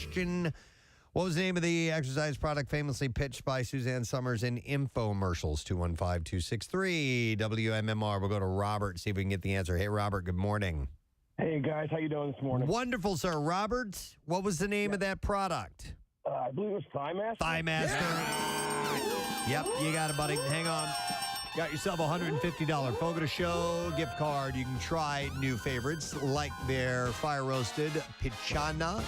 question. What was the name of the exercise product famously pitched by Suzanne Summers in infomercials? 215-263 WMMR. We'll go to Robert, see if we can get the answer. Hey, Robert, good morning. Hey, guys. How you doing this morning? Wonderful, sir. Robert, what was the name of that product? I believe it was ThighMaster. ThighMaster. Yeah. Yep, you got it, buddy. Hang on. Got yourself a $150 Fogo Show gift card. You can try new favorites like their fire-roasted pichana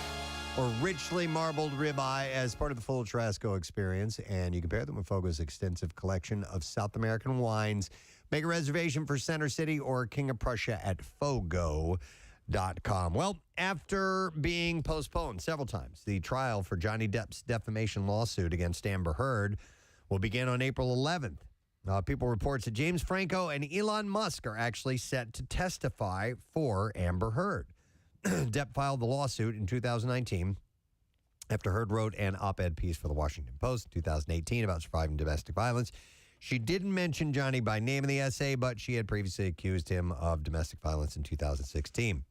or richly marbled ribeye as part of the full Trasco experience. And you can pair them with Fogo's extensive collection of South American wines. Make a reservation for Center City or King of Prussia at fogo.com. Well, after being postponed several times, the trial for Johnny Depp's defamation lawsuit against Amber Heard will begin on April 11th. People reports that James Franco and Elon Musk are actually set to testify for Amber Heard. Depp filed the lawsuit in 2019 after Heard wrote an op-ed piece for the Washington Post in 2018 about surviving domestic violence. She didn't mention Johnny by name in the essay, but she had previously accused him of domestic violence in 2016.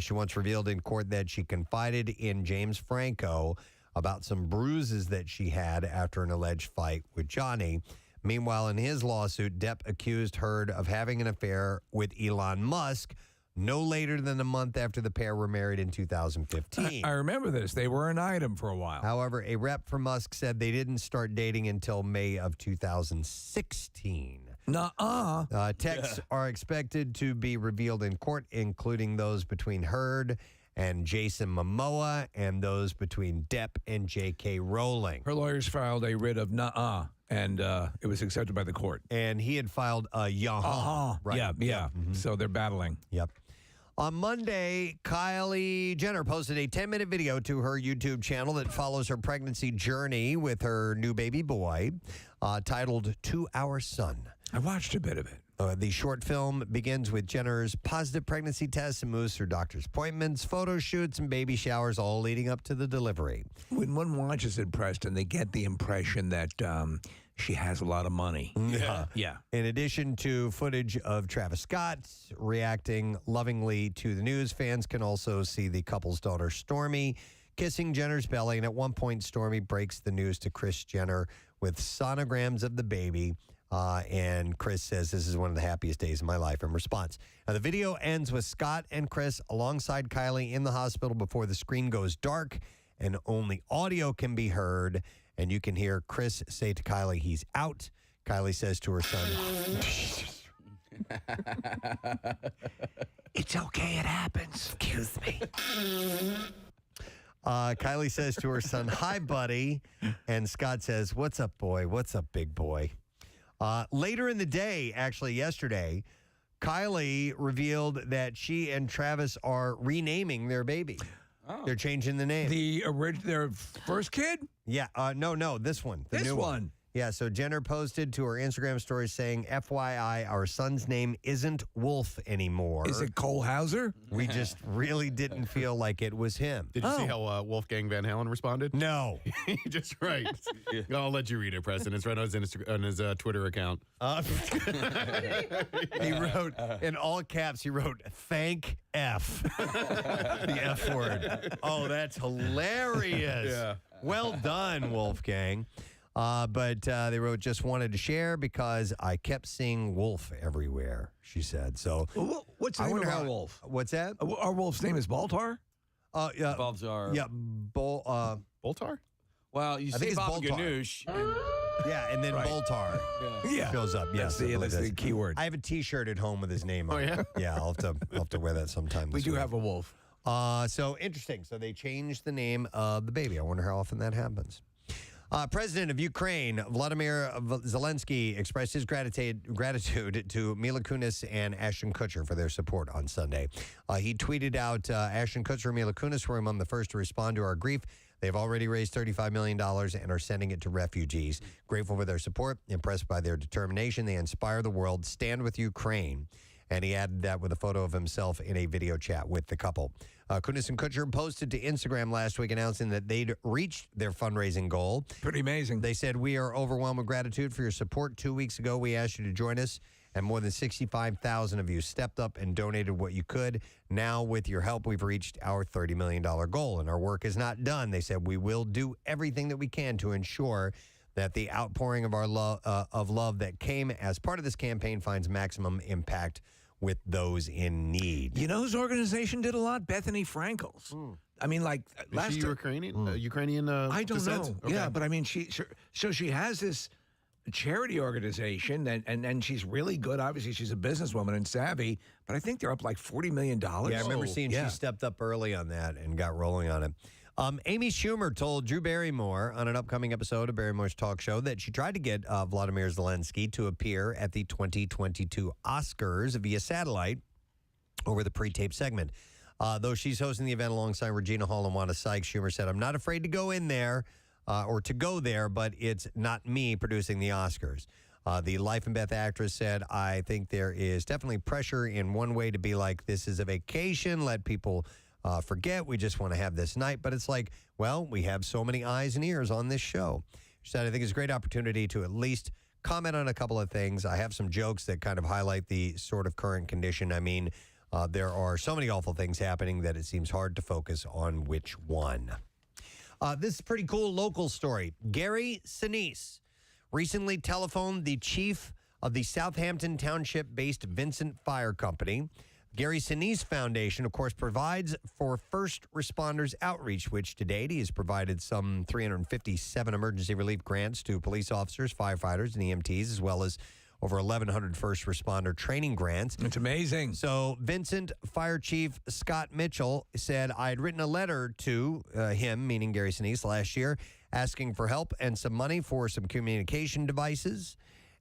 She once revealed in court that she confided in James Franco about some bruises that she had after an alleged fight with Johnny. Meanwhile, in his lawsuit, Depp accused Heard of having an affair with Elon Musk no later than a month after the pair were married in 2015. I remember this. They were an item for a while. However, a rep for Musk said they didn't start dating until May of 2016. Nuh-uh. Texts are expected to be revealed in court, including those between Heard and Jason Momoa and those between Depp and J.K. Rowling. Her lawyers filed a writ of nuh-uh, and it was accepted by the court. And he had filed a yaha. Right. Yeah. Mm-hmm. So they're battling. Yep. On Monday, Kylie Jenner posted a 10-minute video to her YouTube channel that follows her pregnancy journey with her new baby boy, titled To Our Son. I watched a bit of it. The short film begins with Jenner's positive pregnancy tests and moves through doctor's appointments, photo shoots, and baby showers, all leading up to the delivery. When one watches it, Preston, they get the impression that she has a lot of money. Yeah. In addition to footage of Travis Scott reacting lovingly to the news, fans can also see the couple's daughter, Stormy, kissing Jenner's belly. And at one point, Stormy breaks the news to Kris Jenner with sonograms of the baby. And Kris says, "This is one of the happiest days of my life," in response. Now, the video ends with Scott and Kris alongside Kylie in the hospital before the screen goes dark and only audio can be heard. And you can hear Kris say to Kylie, he's out. Kylie says to her son, It's okay, it happens. "Excuse me." Kylie says to her son, "Hi, buddy." And Scott says, "What's up, boy? What's up, big boy?" Later in the day, actually yesterday, Kylie revealed that she and Travis are renaming their baby. Oh. They're changing the name. Their first kid? Yeah. No, this one. The new one. Yeah, so Jenner posted to her Instagram story saying, "FYI, our son's name isn't Wolf anymore. Is it Cole Hauser?" We just really didn't feel like it was him." Did you see how Wolfgang Van Halen responded? No. He just right. I'll let you read it, Preston. It's right on his Twitter account. He wrote, in all caps, he wrote, "Thank F." The F word. Oh, that's hilarious. Yeah. Well done, Wolfgang. But they wrote, "Just wanted to share because I kept seeing Wolf everywhere," she said. So, what's the name of our wolf? What's that? Our wolf's name is Baltar? Yeah. Baltar. Yeah. Boltar? Well, you I say think it's Baba Baltar. Ganoush. Yeah, and then Boltar shows up. Yes, that's the key word. I have a T-shirt at home with his name on it. yeah? Yeah, I'll have to wear that sometime We this do week. have a wolf. So interesting. So they changed the name of the baby. I wonder how often that happens. President of Ukraine, Volodymyr Zelensky, expressed his gratitude to Mila Kunis and Ashton Kutcher for their support on Sunday. He tweeted out, "Ashton Kutcher and Mila Kunis were among the first to respond to our grief. They've already raised $35 million and are sending it to refugees. Grateful for their support, impressed by their determination. They inspire the world. Stand with Ukraine." And he added that with a photo of himself in a video chat with the couple. Kunis and Kutcher posted to Instagram last week announcing that they'd reached their fundraising goal. Pretty amazing. They said, "We are overwhelmed with gratitude for your support. 2 weeks ago, we asked you to join us, and more than 65,000 of you stepped up and donated what you could. Now, with your help, we've reached our $30 million goal, and our work is not done." They said, "We will do everything that we can to ensure that the outpouring of our love that came as part of this campaign finds maximum impact with those in need." You know whose organization did a lot? Bethany Frankel's. I mean, like Is last she time- Ukrainian? I don't descent? know. Okay. Yeah, but I mean, she has this charity organization, and she's really good. Obviously, she's a businesswoman and savvy. But I think they're up like $40 million. Yeah, I remember seeing she stepped up early on that and got rolling on it. Amy Schumer told Drew Barrymore on an upcoming episode of Barrymore's talk show that she tried to get Vladimir Zelensky to appear at the 2022 Oscars via satellite over the pre-taped segment. Though she's hosting the event alongside Regina Hall and Wanda Sykes, Schumer said, "I'm not afraid to go in there or to go there, but it's not me producing the Oscars." The Life and Beth actress said, "I think there is definitely pressure in one way to be like, this is a vacation, let people forget, we just want to have this night." But it's like, well, we have so many eyes and ears on this show. She said, "I think it's a great opportunity to at least comment on a couple of things. I have some jokes that kind of highlight the sort of current condition. I mean, there are so many awful things happening that it seems hard to focus on which one." This is a pretty cool local story. Gary Sinise recently telephoned the chief of the Southampton Township-based Vincent Fire Company. Gary Sinise Foundation, of course, provides for first responders outreach, which to date he has provided some 357 emergency relief grants to police officers, firefighters, and EMTs, as well as over 1,100 first responder training grants. It's amazing. So Vincent Fire Chief Scott Mitchell said, "I had written a letter to him," meaning Gary Sinise, last year, asking for help and some money for some communication devices.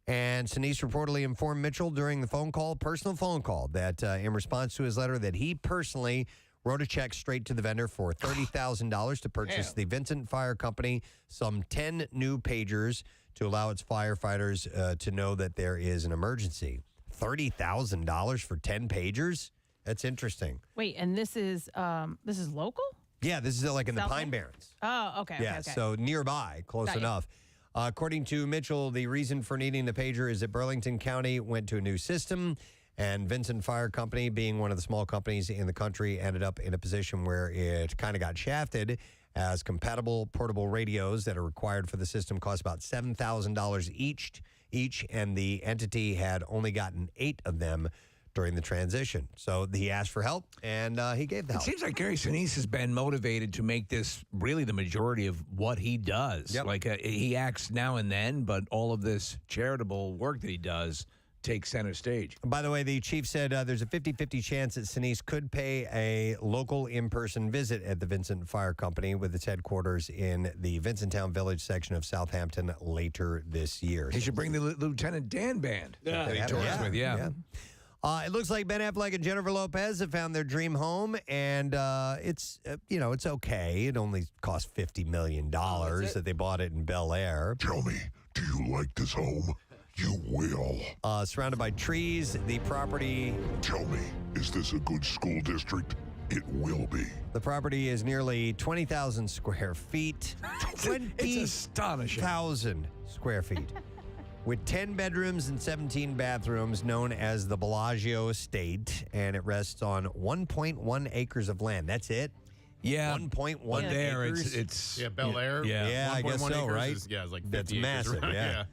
And Sinise reportedly informed Mitchell during the personal phone call, that in response to his letter, that he personally wrote a check straight to the vendor for $30,000 to purchase the Vincent Fire Company some 10 new pagers to allow its firefighters to know that there is an emergency. $30,000 for 10 pagers? That's interesting. Wait, and this is local? Yeah, this is like in the South Pine End? Barrens. Oh, okay. Yeah, okay. so nearby, close Got you. enough. According to Mitchell, the reason for needing the pager is that Burlington County went to a new system, and Vincent Fire Company, being one of the small companies in the country, ended up in a position where it kind of got shafted, as compatible portable radios that are required for the system cost about $7,000 each, and the entity had only gotten 8 of them during the transition. So he asked for help, and he gave the help. It seems like Gary Sinise has been motivated to make this really the majority of what he does. Yep. Like he acts now and then, but all of this charitable work that he does takes center stage. By the way, the chief said there's a 50-50 chance that Sinise could pay a local in-person visit at the Vincent Fire Company with its headquarters in the Vincenttown Village section of Southampton later this year. He should bring the Lieutenant Dan band that he tours with. Yeah. It looks like Ben Affleck and Jennifer Lopez have found their dream home, and it's okay. It only cost $50 million that they bought it in Bel Air. Tell me, do you like this home? You will. Surrounded by trees, the property... Tell me, is this a good school district? It will be. The property is nearly 20,000 square feet. It's astonishing. 20,000 square feet. With 10 bedrooms and 17 bathrooms, known as the Bellagio Estate, and it rests on 1.1 acres of land. That's it? Yeah. 1.1 there, acres? it's Bel Air. Yeah. I guess 1.1 so, acres right? it's like 50 That's acres, massive, right? yeah.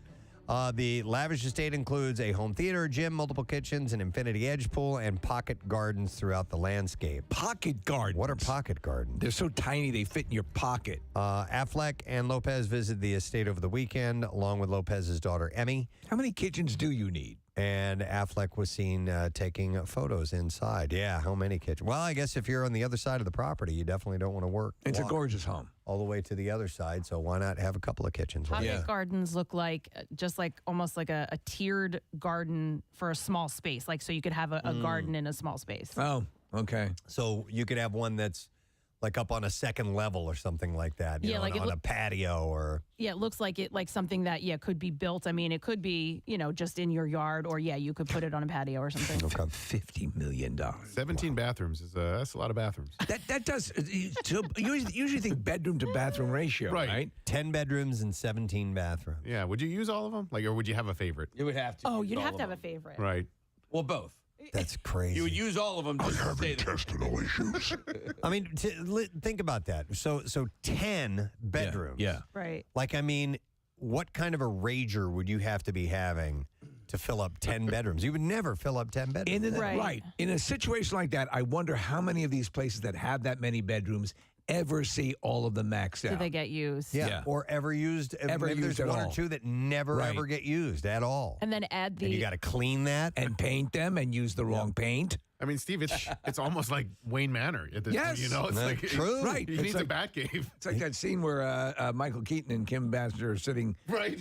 The lavish estate includes a home theater, gym, multiple kitchens, an infinity edge pool, and pocket gardens throughout the landscape. Pocket gardens. What are pocket gardens? They're so tiny they fit in your pocket. Affleck and Lopez visited the estate over the weekend, along with Lopez's daughter, Emmy. How many kitchens do you need? And Affleck was seen taking photos inside. Yeah, how many kitchens? Well, I guess if you're on the other side of the property, you definitely don't want to walk It's a gorgeous home. all the way to the other side, so why not have a couple of kitchens? Pocket gardens look like just like almost like a tiered garden for a small space. Like so you could have a garden in a small space. Oh, okay. So you could have one that's like up on a second level or something like that. You Yeah, know, like on a patio or. Yeah, it looks like something that could be built. I mean, it could be just in your yard, or you could put it on a patio or something. Okay. $50 million. 17 bathrooms is that's a lot of bathrooms. That does. So you usually think bedroom to bathroom ratio, right? 10 bedrooms and 17 bathrooms. Yeah. Would you use all of them? Like, or would you have a favorite? You would have to. Oh, use you'd all have of to have a them. favorite. Right. Well, both. That's crazy. You would use all of them I just to have say that. intestinal issues. I mean, think about that. So 10 bedrooms. Yeah. Right. Like, I mean, what kind of a rager would you have to be having to fill up 10 bedrooms? You would never fill up 10 bedrooms. Right. In a situation like that, I wonder how many of these places that have that many bedrooms ever see all of them maxed Do out. they get used? Yeah. Or ever used. Maybe used there's at one all. or two that never Right. ever get used at all. And then add And you got to clean that. And paint them and use the wrong paint. I mean, Steve, it's almost like Wayne Manor at this Yes. point. You know, it's like True. Right. He It's needs like- a bat cave. It's like that scene where Michael Keaton and Kim Basinger are sitting. Right.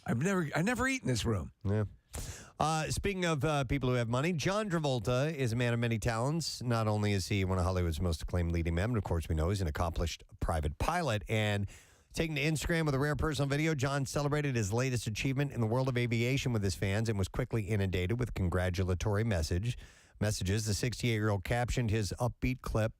I've never eaten this room. Yeah. Speaking of people who have money, John Travolta is a man of many talents. Not only is he one of Hollywood's most acclaimed leading men, but of course we know he's an accomplished private pilot. And taking to Instagram with a rare personal video, John celebrated his latest achievement in the world of aviation with his fans and was quickly inundated with congratulatory messages. The 68-year-old captioned his upbeat clip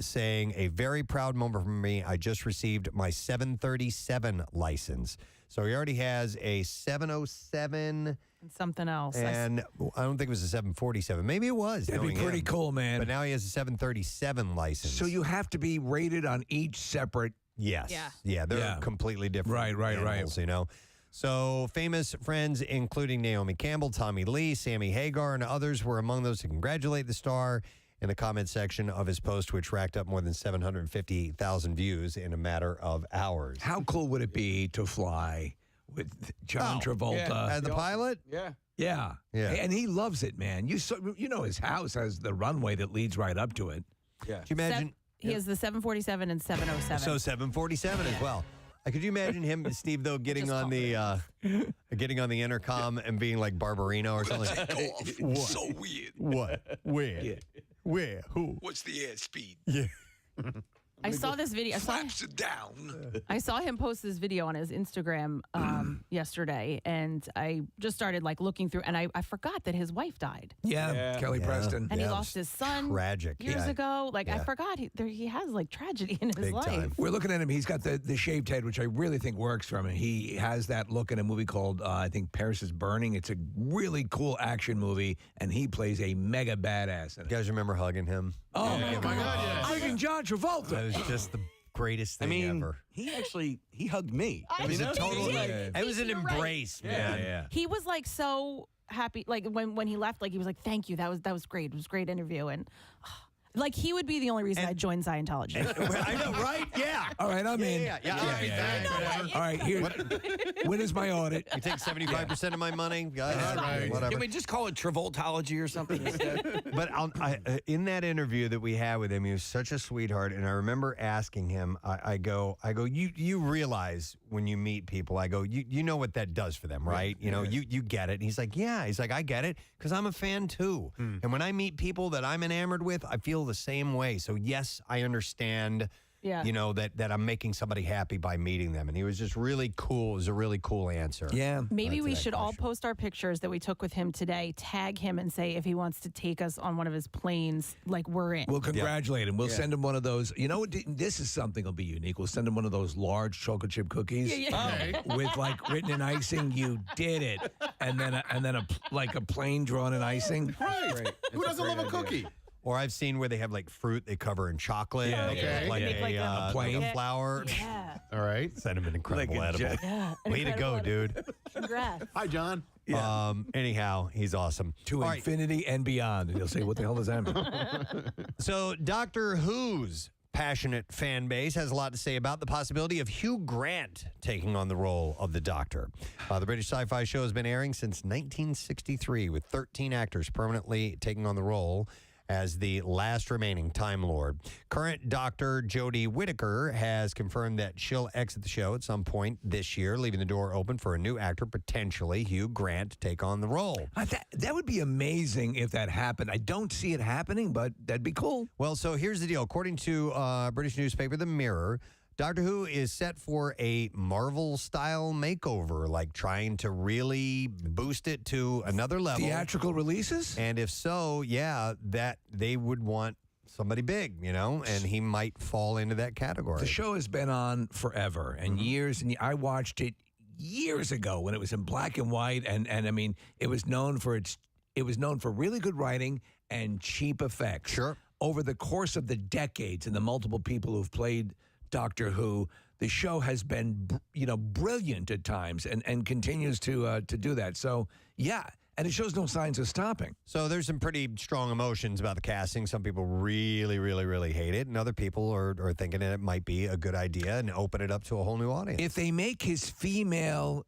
saying, "A very proud moment for me. I just received my 737 license." So he already has a 707 And something else. and I don't think it was a 747. Maybe it was. That'd be knowing pretty him. cool, man. But now he has a 737 license. So you have to be rated on each separate. Yes. Yeah. Yeah, they're Yeah. completely different. Right. animals, you know. So famous friends, including Naomi Campbell, Tommy Lee, Sammy Hagar, and others were among those to congratulate the star in the comment section of his post, which racked up more than 758,000 views in a matter of hours. How cool would it be to fly with John Travolta? As the pilot? Yeah. Yeah. Yeah. And he loves it, man. You know his house has the runway that leads right up to it. Yeah. Could you imagine? He has the 747 and 707. So 747 as well. Could you imagine him, Steve, though, getting Just on the intercom and being like Barbarino or something? What? So weird. What? Where? Yeah. Where? Who? What's the airspeed? Yeah. I saw this video. Flaps it down. I saw him post this video on his Instagram yesterday, and I just started looking through, and I forgot that his wife died, Yeah. Kelly Yeah. Preston. and he Yeah, it lost was his son tragic. years Yeah. ago. I Yeah. forgot he has tragedy in his Big life. time. We're looking at him. He's got the shaved head, which I really think works for him. And he has that look in a movie called, I think, Paris is Burning. It's a really cool action movie, and he plays a mega badass in You it. guys remember hugging him? Oh, my my God, God. Freaking John That Travolta. was just the greatest I thing mean, ever. he hugged me. It was a total. did. It was an You're right. embrace, man. Yeah. He was so happy, when he left, he was like, "Thank you, that was great. It was a great interview," and he would be the only reason I joined Scientology. I know, right? Yeah. All right, I'm in. Yeah. All right, here. When is my audit? You take 75% of my money, guys. right. Whatever. Can we just call it Travoltology or something instead? But in that interview that we had with him, he was such a sweetheart. And I remember asking him, I go, you realize when you meet people, I go, you know what that does for them, right? You know, you get it. And he's like, yeah. He's like, I get it because I'm a fan too. And when I meet people that I'm enamored with, I feel the same way. So yes, I understand. Yeah. You know, that I'm making somebody happy by meeting them. And he was just really cool. It was a really cool answer. Yeah. Maybe to we that should all question. post our pictures that we took with him today, tag him, and say if he wants to take us on one of his planes, we're in. We'll congratulate him. We'll send him one of those. You know what? This is something that'll be unique. We'll send him one of those large chocolate chip cookies with written in icing. You did it, and then a plane drawn in icing. Right. Who doesn't love a cookie? Or I've seen where they have fruit they cover in chocolate. Yeah, okay. Like Make a plain. flour. Yeah. All right. Send him an incredible Like a edible. jet. Yeah. Way to go, dude. Congrats. Hi, John. Anyhow, he's awesome. To All right, infinity and beyond. And you'll say, what the hell does that mean? so Doctor Who's passionate fan base has a lot to say about the possibility of Hugh Grant taking on the role of the Doctor. The British sci-fi show has been airing since 1963 with 13 actors permanently taking on the role as the last remaining Time Lord. Current Dr. Jodie Whittaker has confirmed that she'll exit the show at some point this year, leaving the door open for a new actor, potentially Hugh Grant, to take on the role. That would be amazing if that happened. I don't see it happening, but that'd be cool. Well, so here's the deal. According to British newspaper The Mirror, Doctor Who is set for a Marvel-style makeover, like trying to really boost it to another level. Theatrical releases? And if so, yeah, that they would want somebody big, and he might fall into that category. The show has been on forever and years, and I watched it years ago when it was in black and white, and I mean, it was known for really good writing and cheap effects. Sure. Over the course of the decades and the multiple people who've played Doctor Who, the show has been, brilliant at times and continues to do that. So, yeah, and it shows no signs of stopping. So there's some pretty strong emotions about the casting. Some people really, really, really hate it, and other people are thinking that it might be a good idea and open it up to a whole new audience. If they make his female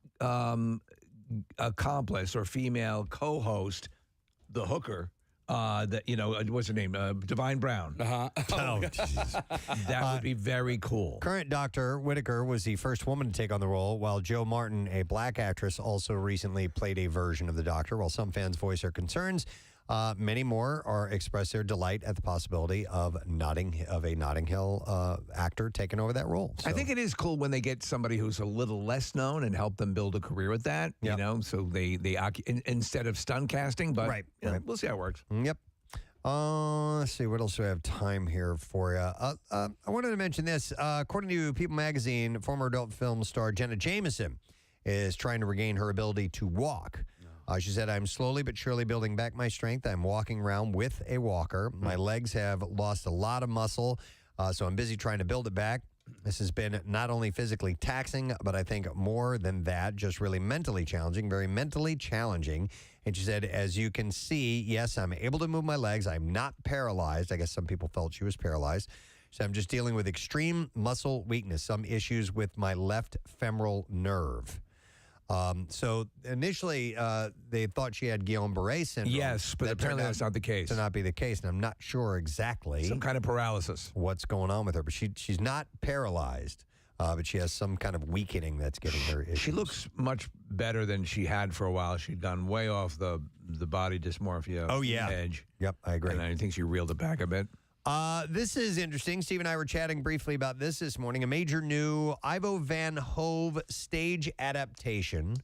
accomplice or female co-host the hooker, what's her name? Divine Brown. That would be very cool. Current Dr. Whittaker was the first woman to take on the role, while Jo Martin, a black actress, also recently played a version of the Doctor. While some fans voice their concerns, many more are express their delight at the possibility of a Notting Hill actor taking over that role. So. I think it is cool when they get somebody who's a little less known and help them build a career with that. Yep. So they instead of stunt casting, but right. We'll see how it works. Yep. Let's see. What else do I have time here for you? I wanted to mention this. According to People magazine, former adult film star Jenna Jameson is trying to regain her ability to walk. She said, I'm slowly but surely building back my strength. I'm walking around with a walker. My legs have lost a lot of muscle, so I'm busy trying to build it back. This has been not only physically taxing, but I think more than that, just really mentally challenging, very mentally challenging. And she said, as you can see, yes, I'm able to move my legs. I'm not paralyzed. I guess some people felt she was paralyzed. So I'm just dealing with extreme muscle weakness, some issues with my left femoral nerve. So initially, they thought she had Guillain-Barré syndrome. Yes, but apparently that's not the case. To not be the case, and I'm not sure exactly Some kind of paralysis. what's going on with her. But she's not paralyzed, but she has some kind of weakening that's getting her issues. She looks much better than she had for a while. She'd gone way off the body dysmorphia edge. Yep, I agree. And I think she reeled it back a bit. This is interesting. Steve and I were chatting briefly about this morning. A major new Ivo Van Hove stage adaptation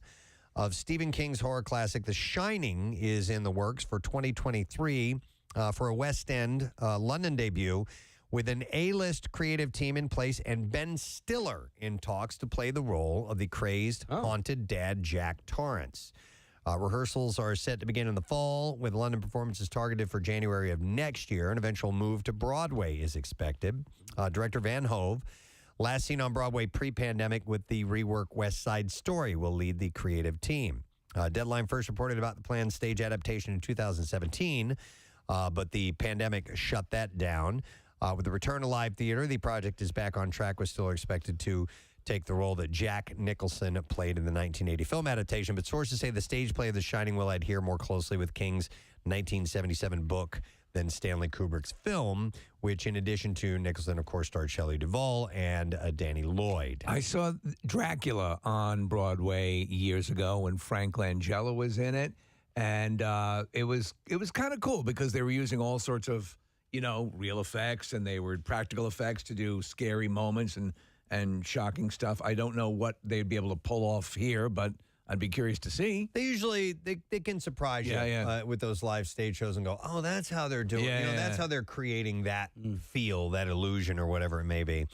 of Stephen King's horror classic The Shining is in the works for 2023 for a West End London debut, with an A-list creative team in place and Ben Stiller in talks to play the role of the crazed, haunted dad Jack Torrance. Rehearsals are set to begin in the fall, with London performances targeted for January of next year. An eventual move to Broadway is expected. Director Van Hove, last seen on Broadway pre-pandemic with the rework West Side Story, will lead the creative team. Deadline first reported about the planned stage adaptation in 2017, but the pandemic shut that down. With the return to live theater, the project is back on track, with Stiller expected to take the role that Jack Nicholson played in the 1980 film adaptation. But sources say the stage play of The Shining will adhere more closely with King's 1977 book than Stanley Kubrick's film, which, in addition to Nicholson, of course, starred Shelley Duvall and Danny Lloyd. I saw Dracula on Broadway years ago when Frank Langella was in it, and it was kind of cool because they were using all sorts of real effects, and they were practical effects to do scary moments and shocking stuff. I don't know what they'd be able to pull off here, but I'd be curious to see. They usually they can surprise you with those live stage shows and go, oh, that's how they're doing. That's how they're creating that feel, that illusion, or whatever it may be.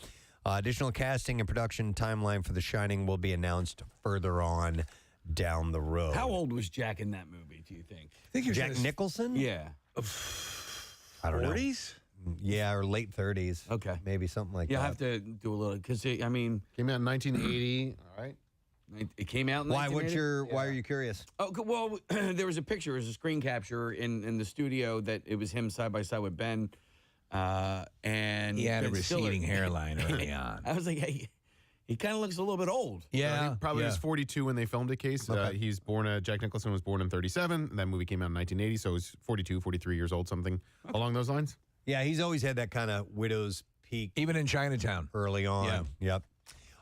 Additional casting and production timeline for The Shining will be announced further on down the road. How old was Jack in that movie, do you think? I think Jack Nicholson? Yeah. I don't know. 40s? Yeah, or late 30s. Okay. Maybe something like that. You'll have to do a little, because, Came out in 1980. All right. it came out in Why? 1980? Why are you curious? Oh, well, there was a picture, it was a screen capture in the studio that it was him side by side with Ben. And He had a Ben Stiller. receding hairline early on. I was like, hey, he kind of looks a little bit old. Yeah. He probably yeah. was 42 when they filmed the case. He's born, Jack Nicholson was born in 37. And that movie came out in 1980, so he's 42, 43 years old, something along those lines. Yeah, he's always had that kind of widow's peak Even in Chinatown. early on. Yeah. Yep.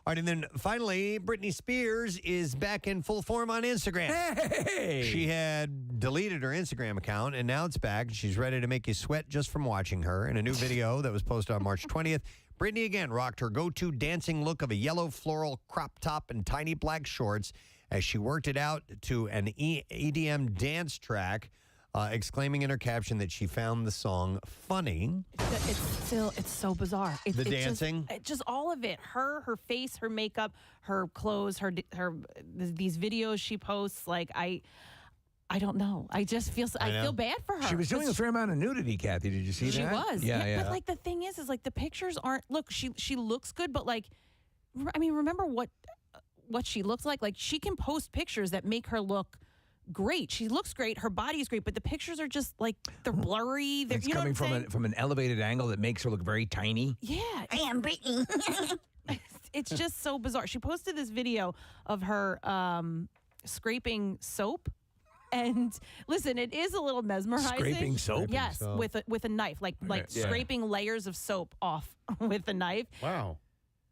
All right, and then finally, Britney Spears is back in full form on Instagram. Hey! She had deleted her Instagram account, and now it's back. She's ready to make you sweat just from watching her. In a new video that was posted on March 20th, Britney again rocked her go-to dancing look of a yellow floral crop top and tiny black shorts as she worked it out to an EDM dance track, exclaiming in her caption that she found the song funny. It's so bizarre. The dancing? Just all of it. Her face, her makeup, her clothes, these videos she posts. Like I don't know. I just feel I feel bad for her. She was doing a fair amount of nudity, Kathy. Did you see that? She was. Yeah. But like the thing is like the pictures aren't. Look, she looks good, but like, I mean, remember what she looks like? Like she can post pictures that make her look great. She looks great. Her body's great, but the pictures are just like they're blurry. They're, It's you know coming what I'm saying? from an elevated angle that makes her look very tiny. Yeah. I am Britney. It's just so bizarre. She posted this video of her scraping soap. And listen, it is a little mesmerizing. Scraping soap? Yes, soap. with a knife, like Yeah. scraping layers of soap off with a knife. Wow.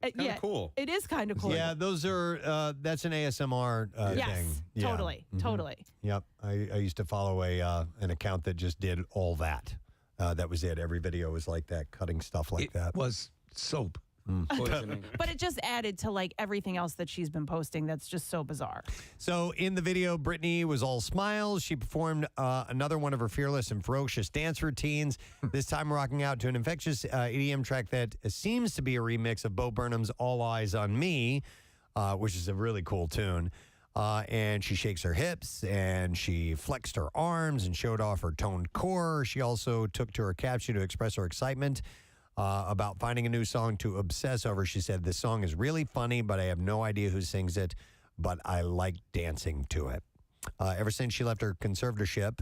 Kinda cool. It is kind of cool. Yeah, those are, that's an ASMR Yes, thing. Yeah. totally, totally. Yep. I used to follow an account that just did all that. That was it. Every video was like that, cutting stuff like It that. was soap. But it just added to like everything else that she's been posting that's just so bizarre. So in the video, Britney was all smiles. She performed another one of her fearless and ferocious dance routines, this time rocking out to an infectious EDM track that seems to be a remix of Bo Burnham's All Eyes on Me, which is a really cool tune. And she shakes her hips and she flexed her arms and showed off her toned core. She also took to her caption to express her excitement about finding a new song to obsess over. She said, "This song is really funny, but I have no idea who sings it, but I like dancing to it." Ever since she left her conservatorship,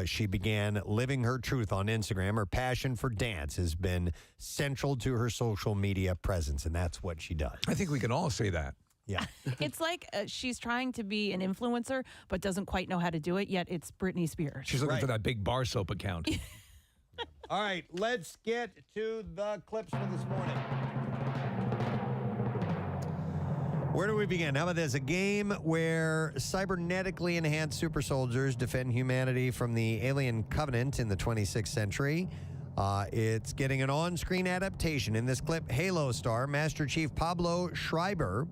she began living her truth on Instagram. Her passion for dance has been central to her social media presence, and that's what she does. I think we can all say that. Yeah. It's like she's trying to be an influencer, but doesn't quite know how to do it, yet it's Britney Spears. She's looking Right. for that big bar soap account. All right, let's get to the clips for this morning. Where do we begin? How about this? A game where cybernetically enhanced super soldiers defend humanity from the alien covenant in the 26th century. It's getting an on-screen adaptation. In this clip, Halo star Master Chief Pablo Schreiber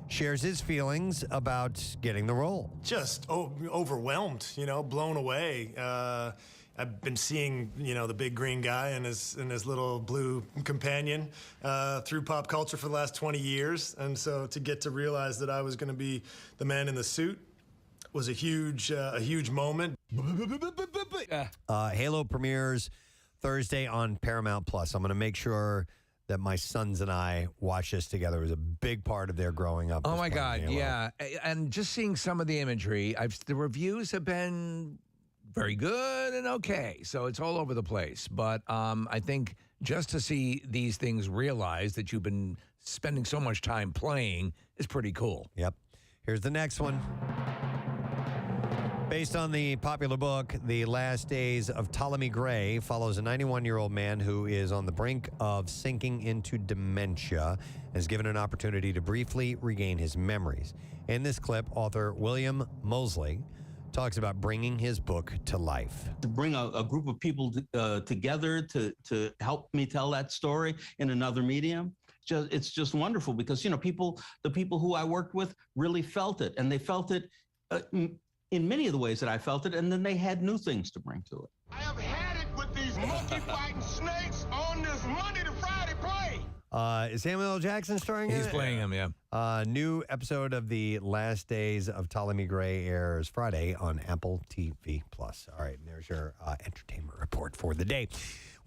shares his feelings about getting the role. Just overwhelmed, blown away. I've been seeing, the big green guy and his little blue companion through pop culture for the last 20 years. And so to get to realize that I was going to be the man in the suit was a huge moment. Halo premieres Thursday on Paramount Plus. I'm going to make sure that my sons and I watch this together. It was a big part of their growing up. Oh was my playing God, Halo. yeah. And just seeing some of the imagery, the reviews have been very good and okay. So it's all over the place. But I think just to see these things realized that you've been spending so much time playing is pretty cool. Yep. Here's the next one. Based on the popular book, The Last Days of Ptolemy Gray follows a 91-year-old man who is on the brink of sinking into dementia and is given an opportunity to briefly regain his memories. In this clip, author William Mosley talks about bringing his book to life. To bring a group of people together to help me tell that story in another medium, it's just wonderful because, the people who I worked with really felt it, and they felt it in many of the ways that I felt it, and then they had new things to bring to it. I have had it with these monkey fighting snakes on this Monday to Friday play. Is Samuel L. Jackson starring in it? He's playing him, yeah. New episode of The Last Days of Ptolemy Gray airs Friday on Apple TV+. All right, and there's your entertainment report for the day.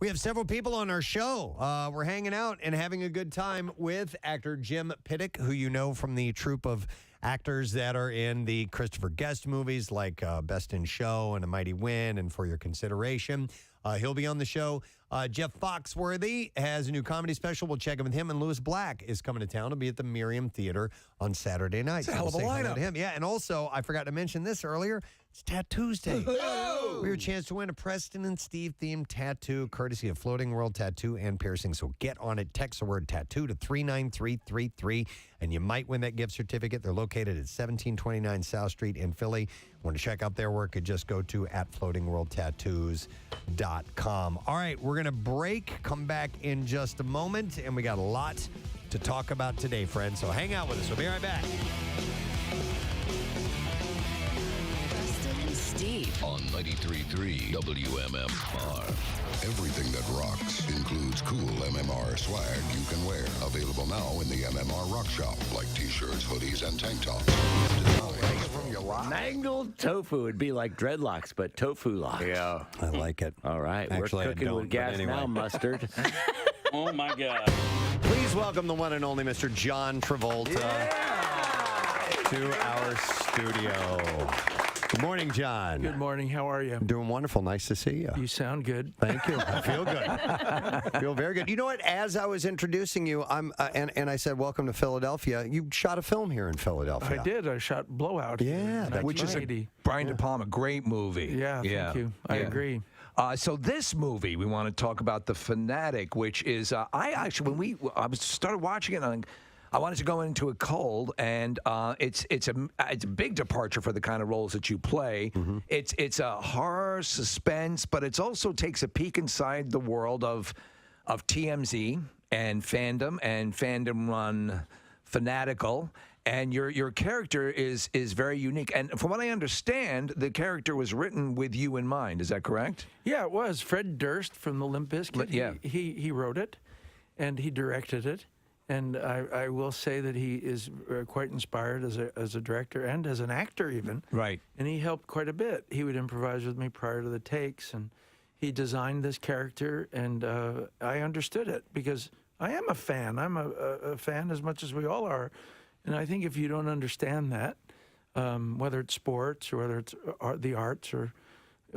We have several people on our show. We're hanging out and having a good time with actor Jim Pittick, who you know from the troupe of actors that are in the Christopher Guest movies like Best in Show and A Mighty Wind and For Your Consideration. He'll be on the show. Jeff Foxworthy has a new comedy special. We'll check in with him. And Louis Black is coming to town. He'll be at the Miriam Theater on Saturday night. It's a hell of a we'll say hello lineup. to him. Yeah, and also, I forgot to mention this earlier. It's Tattoos Day. We have a chance to win a Preston and Steve themed tattoo courtesy of Floating World Tattoo and Piercing. So get on it. Text the word tattoo to 39333 and you might win that gift certificate. They're located at 1729 South Street in Philly. Want to check out their work? Could just go to @floatingworldtattoos.com. All right, we're going to break. Come back in just a moment. And we got a lot to talk about today, friends. So hang out with us. We'll be right back. Preston and Steve On 93.3 WMMR. Everything that rocks includes cool MMR swag you can wear. Available now in the MMR Rock Shop, like t-shirts, hoodies, and tank tops. Mangled tofu would be like dreadlocks, but tofu locks. Yeah. I like it. All right. Actually, I we're cooking don't, with gas but anyway. now, mustard. Oh, my God. Please welcome the one and only Mr. John Travolta to our studio. Good morning, John. Good morning. How are you? I'm doing wonderful. Nice to see you. You sound good. Thank you. I feel good. I feel very good. You know what? As I was introducing you, and I said, welcome to Philadelphia. You shot a film here in Philadelphia. I did. I shot Blowout. Yeah. Which is a Brian De Palma great movie. Yeah, thank you. I agree. So this movie, we want to talk about The Fanatic, which is I actually when I started watching it, I wanted to go into it cold, and it's a big departure for the kind of roles that you play. Mm-hmm. It's a horror suspense, but it also takes a peek inside the world of TMZ and fandom run Fanatical. And your character is very unique. And from what I understand, the character was written with you in mind. Is that correct? Yeah, it was. Fred Durst from the Limp Bizkit. Yeah. He wrote it, and he directed it. And I will say that he is quite inspired as a director and as an actor even. Right. And he helped quite a bit. He would improvise with me prior to the takes, and he designed this character, and I understood it because I am a fan. I'm a fan as much as we all are. And I think if you don't understand that, whether it's sports or whether it's the arts or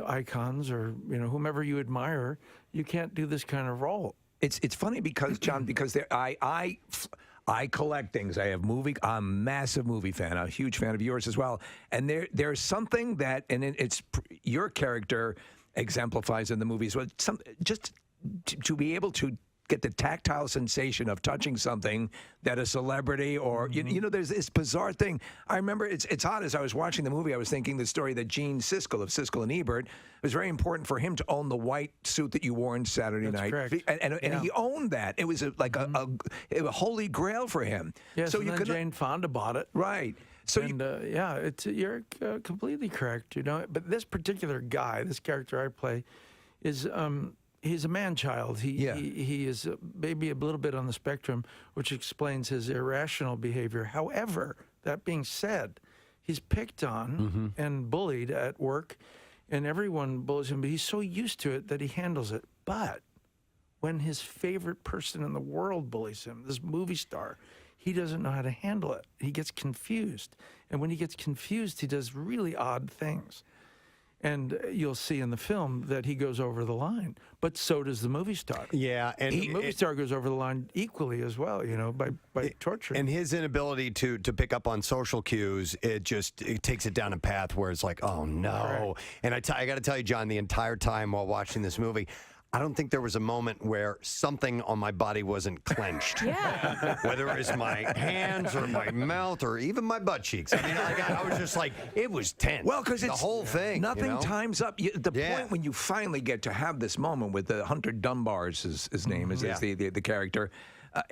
icons or whomever you admire, you can't do this kind of role. It's funny because John, because I collect things. I'm a massive movie fan. I'm a huge fan of yours as well. And there's something that, and it's your character exemplifies in the movies. Well, just to be able to get the tactile sensation of touching something that a celebrity or there's this bizarre thing. I remember it's odd, as I was watching the movie, I was thinking the story that Gene Siskel of Siskel and Ebert, it was very important for him to own the white suit that you wore on Saturday That's night. Correct. And he owned that. It was a holy grail for him. Yes, so and you then could Jane Fonda bought it. Right. So you're completely correct. But this particular guy, this character I play, is he's a man-child. He is maybe a little bit on the spectrum, which explains his irrational behavior. However, that being said, he's picked on and bullied at work, and everyone bullies him, but he's so used to it that he handles it. But when his favorite person in the world bullies him, this movie star, he doesn't know how to handle it. He gets confused. And when he gets confused, he does really odd things. And you'll see in the film that he goes over the line, but so does the movie star. Yeah, and the movie star goes over the line equally as well, by torture. And his inability to pick up on social cues, it takes it down a path where it's like, oh no. Right. And I got to tell you, John, the entire time while watching this movie, I don't think there was a moment where something on my body wasn't clenched. Yeah. Whether it was my hands or my mouth or even my butt cheeks. I mean, I was just like, it was tense. Well, because it's the whole thing. Nothing times up. The point when you finally get to have this moment with the Hunter Dunbar's his name is the character.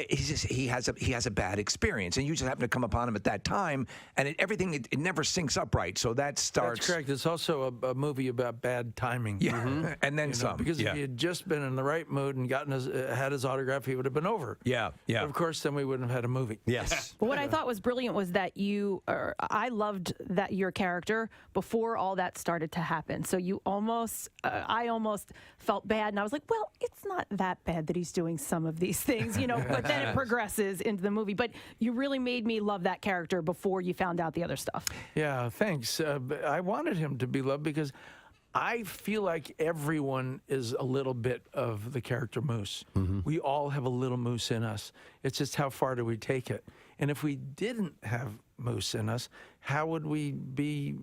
he has a bad experience, and you just happen to come upon him at that time, and everything it never syncs up right. So that starts. That's correct. It's also a movie about bad timing. Yeah, and then some. Because if he had just been in the right mood and had his autograph, he would have been over. Yeah. But of course, then we wouldn't have had a movie. Yes. But what I thought was brilliant was that I loved that your character before all that started to happen. So I almost felt bad, and I was like, well, it's not that bad that he's doing some of these things, but then it progresses into the movie. But you really made me love that character before you found out the other stuff. Yeah, thanks. I wanted him to be loved because I feel like everyone is a little bit of the character Moose. Mm-hmm. We all have a little Moose in us. It's just how far do we take it? And if we didn't have Moose in us, how would we be,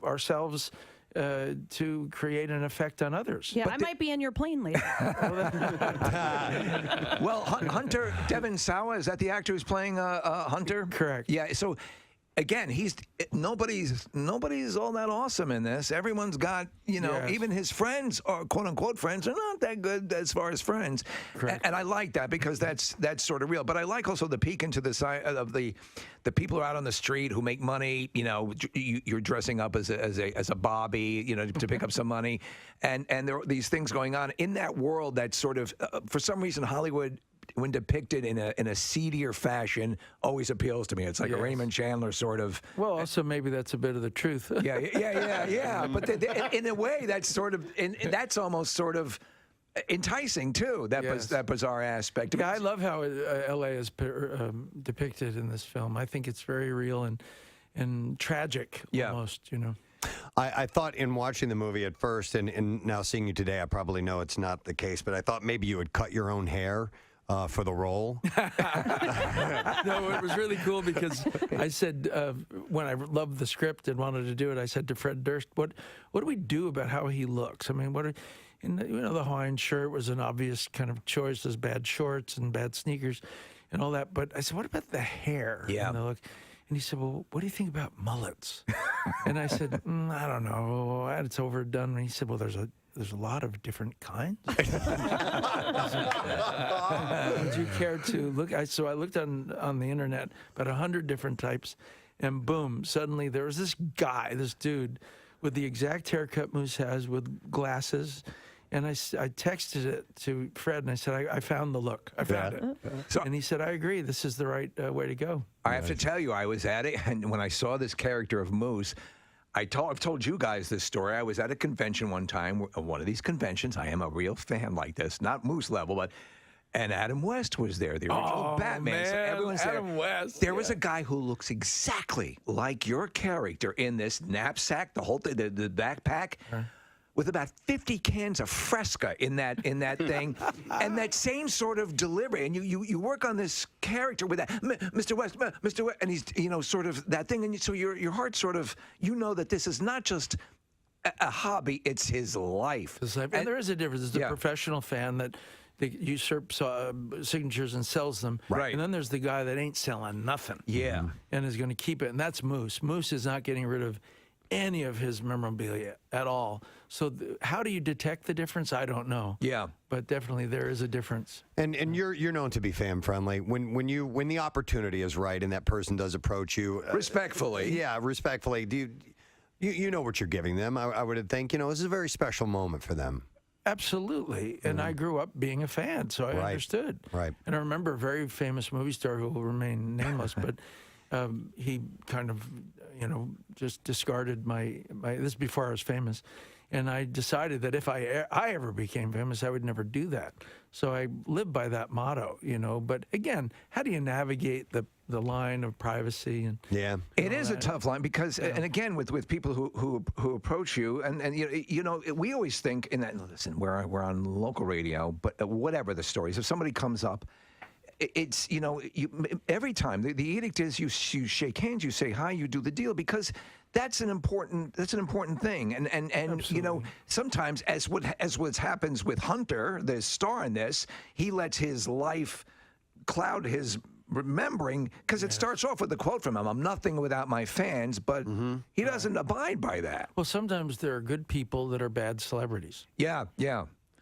ourselves to create an effect on others? Yeah, I might be in your plane later. Well, Hunter Devin Sawa, is that the actor who's playing Hunter? Correct. Yeah. So again, nobody's all that awesome in this. Everyone's got, Yes. even his friends, or quote unquote friends, are not that good as far as friends. Correct. And I like that because that's sort of real. But I like also the peek into the side of the people who are out on the street who make money. You're dressing up as a Bobby, to pick up some money, and there are these things going on in that world that sort of, for some reason, Hollywood, when depicted in a seedier fashion, always appeals to me. It's like a Raymond Chandler sort of. Well, also maybe that's a bit of the truth. Yeah. But in a way, that's sort of, that's almost sort of enticing too. That bizarre aspect. Yeah, I love how L.A. is depicted in this film. I think it's very real and tragic almost. I thought in watching the movie at first, and now seeing you today, I probably know it's not the case, but I thought maybe you would cut your own hair for the role. No, it was really cool because I said, when I loved the script and wanted to do it, I said to Fred Durst, what do we do about how he looks? I mean, the Hawaiian shirt was an obvious kind of choice. There's bad shorts and bad sneakers and all that. But I said, what about the hair? Yeah. And the look? And he said, well, what do you think about mullets? And I said, I don't know. It's overdone. And he said, well, there's a lot of different kinds. Would you care to look? So I looked on the internet, about 100 different types, and boom, suddenly there was this dude, with the exact haircut Moose has, with glasses. And I texted it to Fred, and I said, I found the look. I found it. And he said, I agree. This is the right way to go. I have to tell you, I was at it, and when I saw this character of Moose, I've told you guys this story. I was at a convention one time, one of these conventions. I am a real fan like this, not Moose level, and Adam West was there, the original Batman. Man, so everyone's Adam there. West. There was a guy who looks exactly like your character in this knapsack, the whole thing, the backpack. With about 50 cans of Fresca in that thing, and that same sort of delivery. And you work on this character with that, Mr. West, and he's sort of that thing. And so your heart sort of that this is not just a hobby; it's his life. And there is a difference. There's the professional fan that usurps signatures and sells them. Right. And then there's the guy that ain't selling nothing. Yeah. And is going to keep it. And that's Moose. Moose is not getting rid of any of his memorabilia at all. So how do you detect the difference? I don't know. Yeah. But definitely there is a difference. And you're known to be fan friendly. When the opportunity is right and that person does approach you respectfully. Yeah, respectfully. Do you know what you're giving them? I would think this is a very special moment for them. Absolutely. And I grew up being a fan, so I understood. Right. And I remember a very famous movie star who will remain nameless, but he kind of, just discarded my. This is before I was famous, and I decided that if I ever became famous, I would never do that. So I lived by that motto, But again, how do you navigate the line of privacy and? Yeah, it is a tough line because, and again, with people who approach you, and we always think in that. Listen, we're on local radio, but whatever the stories, if somebody comes up. It's every time the edict is you shake hands, you say hi, you do the deal because that's an important thing, and sometimes as what happens with Hunter, the star in this, he lets his life cloud his remembering because it starts off with a quote from him: "I'm nothing without my fans," but he doesn't abide by that. Well, sometimes there are good people that are bad celebrities. Yeah.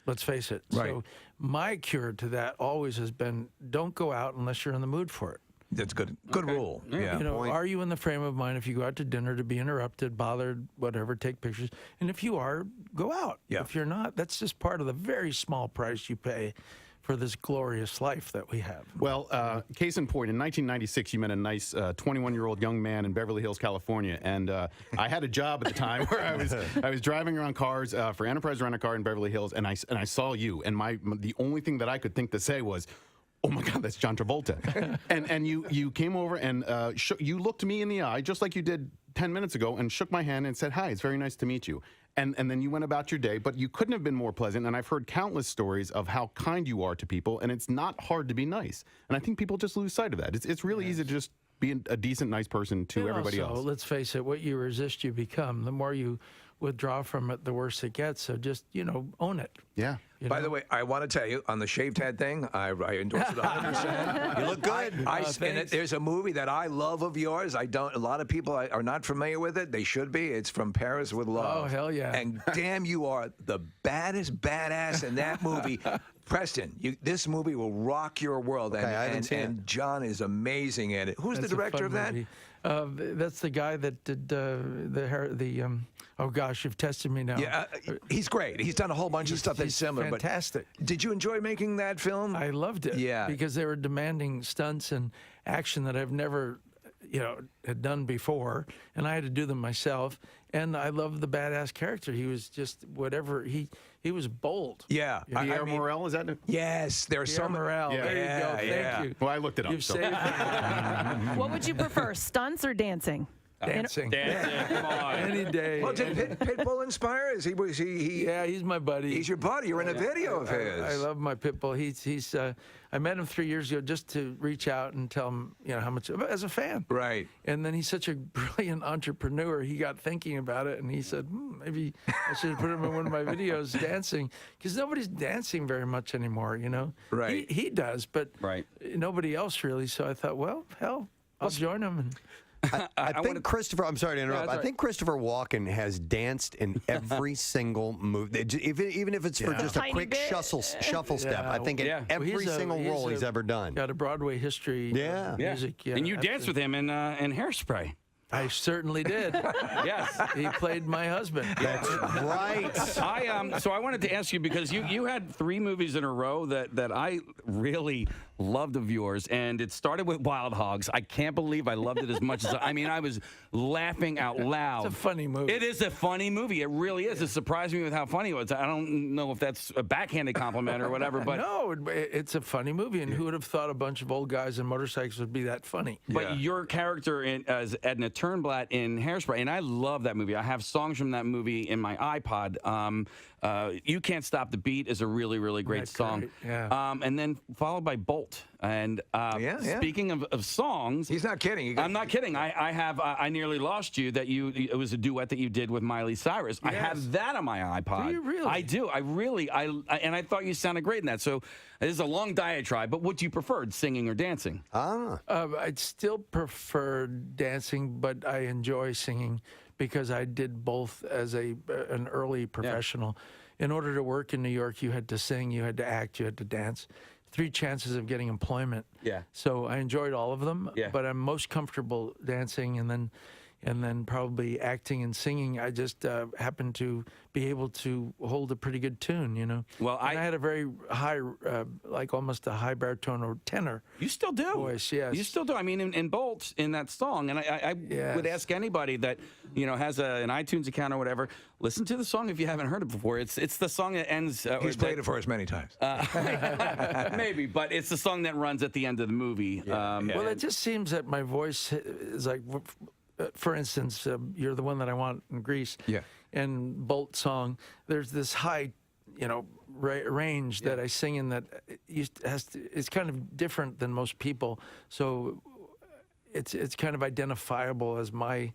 Let's face it. Right. So my cure to that always has been don't go out unless you're in the mood for it. That's good. Good rule. Yeah. You know, are you in the frame of mind if you go out to dinner to be interrupted, bothered, whatever, take pictures? And if you are, go out. Yeah. If you're not, that's just part of the very small price you pay for this glorious life that we have. Well, case in point, in 1996, you met a nice 21-year-old young man in Beverly Hills, California, and I had a job at the time where I was driving around cars for Enterprise Rent-A-Car in Beverly Hills, and I saw you, and the only thing that I could think to say was, "Oh my God, that's John Travolta," and you came over and you looked me in the eye just like you did 10 minutes ago and shook my hand and said, "Hi, it's very nice to meet you." And then you went about your day, but you couldn't have been more pleasant. And I've heard countless stories of how kind you are to people, and it's not hard to be nice. And I think people just lose sight of that. It's really easy to just be a decent, nice person to everybody else. Let's face it, what you resist, you become. The more you withdraw from it, the worse it gets. So just, own it. Yeah. By the way, I want to tell you, on the shaved head thing, I endorse it 100%. You look good. There's a movie that I love of yours. A lot of people are not familiar with it. They should be. It's From Paris with Love. Oh, hell yeah. And damn, you are the baddest badass in that movie. Preston, this movie will rock your world. Okay, I haven't seen it. And John is amazing in it. Who's the director of that? That's the guy that did oh gosh, you've tested me now. Yeah, he's great. He's done a whole bunch of stuff that's similar. Fantastic. But did you enjoy making that film? I loved it. Yeah. Because they were demanding stunts and action that I've never, had done before, and I had to do them myself. And I loved the badass character. He was just whatever. He was bold. Yeah. Pierre Morel, is that it? Yes, there's Pierre some. Morel. Yeah. There you go. Thank you. Well, I looked it up. You've so. saved me. What would you prefer, stunts or dancing? Dancing. Come on. Any day. Well, did Pitbull inspire? He? Yeah, he's my buddy. He's your buddy. You're in a video of his. I love my Pitbull. He's. I met him 3 years ago just to reach out and tell him, how much as a fan. Right. And then he's such a brilliant entrepreneur. He got thinking about it, and he said, maybe I should put him in one of my videos dancing, because nobody's dancing very much anymore. Right. He does, but Right. nobody else really. So I thought, well, hell, I'll join him. And I think Christopher, I'm sorry to interrupt. that's I think Christopher Walken has danced in every single movie, even if it's for just a Tiny quick bit. shuffle step. I think in Yeah. every single role he's ever done. Got a Broadway history. Yeah. Music. Yeah, and you danced with him in Hairspray. I certainly did. Yes. He played my husband. That's right. So I wanted to ask you, because you had 3 movies in a row that I really loved of yours, and it started with Wild Hogs. I can't believe I loved it as much as I was laughing out loud. It's a funny movie. It is a funny movie. It really is. It surprised me with how funny it was. I don't know if that's a backhanded compliment or whatever, but No, it's a funny movie, and who would have thought a bunch of old guys in motorcycles would be that funny? But your character as Edna Turnblatt in Hairspray, and I love that movie. I have songs from that movie in my iPod. You Can't Stop the Beat is a really, really great That's song. great, yeah. And then followed by Bolt. And speaking of songs, He's not kidding. I'm not kidding. I have I Nearly Lost You, it was a duet that you did with Miley Cyrus. I have that on my iPod. Do you really? I do. And I thought you sounded great in that. So this is a long diatribe, but what do you prefer, singing or dancing? I'd still prefer dancing, but I enjoy singing because I did both as an early professional. In order to work in New York, you had to sing, you had to act, you had to dance. 3 chances of getting employment. Yeah. So I enjoyed all of them. Yeah. But I'm most comfortable dancing, and then probably acting and singing. I just happened to be able to hold a pretty good tune, Well, and I had a very high, like almost a high baritone or tenor. You still do. Voice, yes. You still do. I mean, in Bolt, in that song, and I would ask anybody that has an iTunes account or whatever, listen to the song if you haven't heard it before. It's the song that ends. He's played it for us many times. Maybe, but it's the song that runs at the end of the movie. Well, it just seems that my voice is like, for instance, You're the One That I Want in Greece. Yeah. And Bolt song, there's this high, range that I sing in that it's kind of different than most people. So it's kind of identifiable as my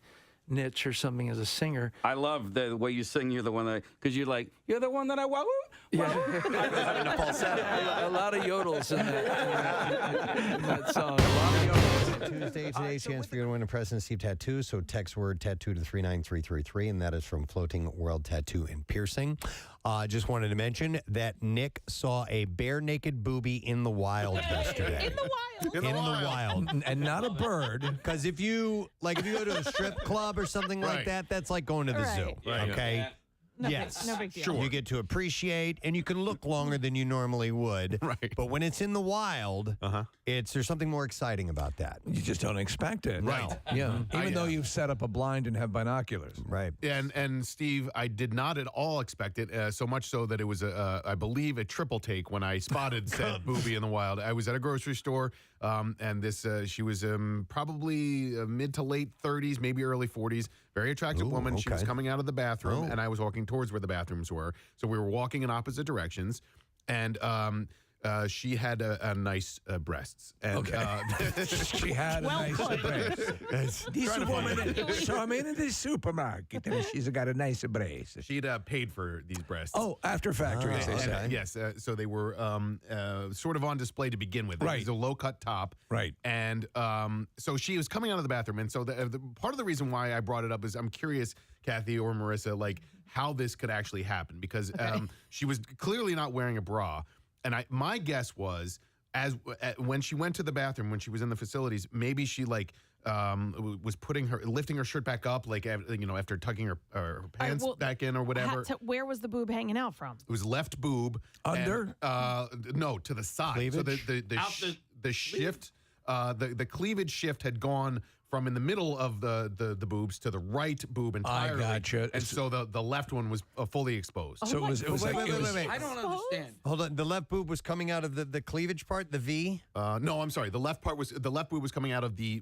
niche or something as a singer. I love the way you sing. You're the one that, because you're the one that I want. Yeah. A lot of yodels in that song. A lot of yodels. Tuesday today. Chance for you to win a Preston Steve tattoo. So text word tattoo to 39333, and that is from Floating World Tattoo and Piercing. Just wanted to mention that Nick saw a bare naked booby in the wild yesterday. In the wild. In the wild. And not a bird. Because if you go to a strip club or something like that, that's like going to the zoo. Right. Okay. Yeah. No Yes. no big deal. Sure. You get to appreciate, and you can look longer than you normally would. Right. But when it's in the wild, there's something more exciting about that. You just don't expect it. Right. Yeah. Even though you've set up a blind and have binoculars. Right. And Steve, I did not at all expect it, so much so that it was, I believe, a triple take when I spotted said booby in the wild. I was at a grocery store, and this she was probably mid to late 30s, maybe early 40s, very attractive woman. She was coming out of the bathroom, and I was walking towards where the bathrooms were. So we were walking in opposite directions, and she had a nice breasts. And, She had a nice breast. This woman saw me in the supermarket, and she's got a nice breast. She'd paid for these breasts. Oh, after factory, as they say. Yes, so they were sort of on display to begin with. Right. It was a low-cut top. Right. And so she was coming out of the bathroom, and so the part of the reason why I brought it up is I'm curious, Kathy or Marissa, like how this could actually happen, because she was clearly not wearing a bra. And my guess was, when she went to the bathroom, when she was in the facilities, maybe she was lifting her shirt back up, like after tucking her pants back in or whatever. Where was the boob hanging out from? It was left boob under. No, to the side. Cleavage? So the shift, the cleavage shift had gone from in the middle of the boobs to the right boob entirely. I gotcha. And so the left one was fully exposed. Oh, So it was Wait. I don't understand. Hold on. The left boob was coming out of the cleavage part, the V? No, I'm sorry. The left boob was coming out of the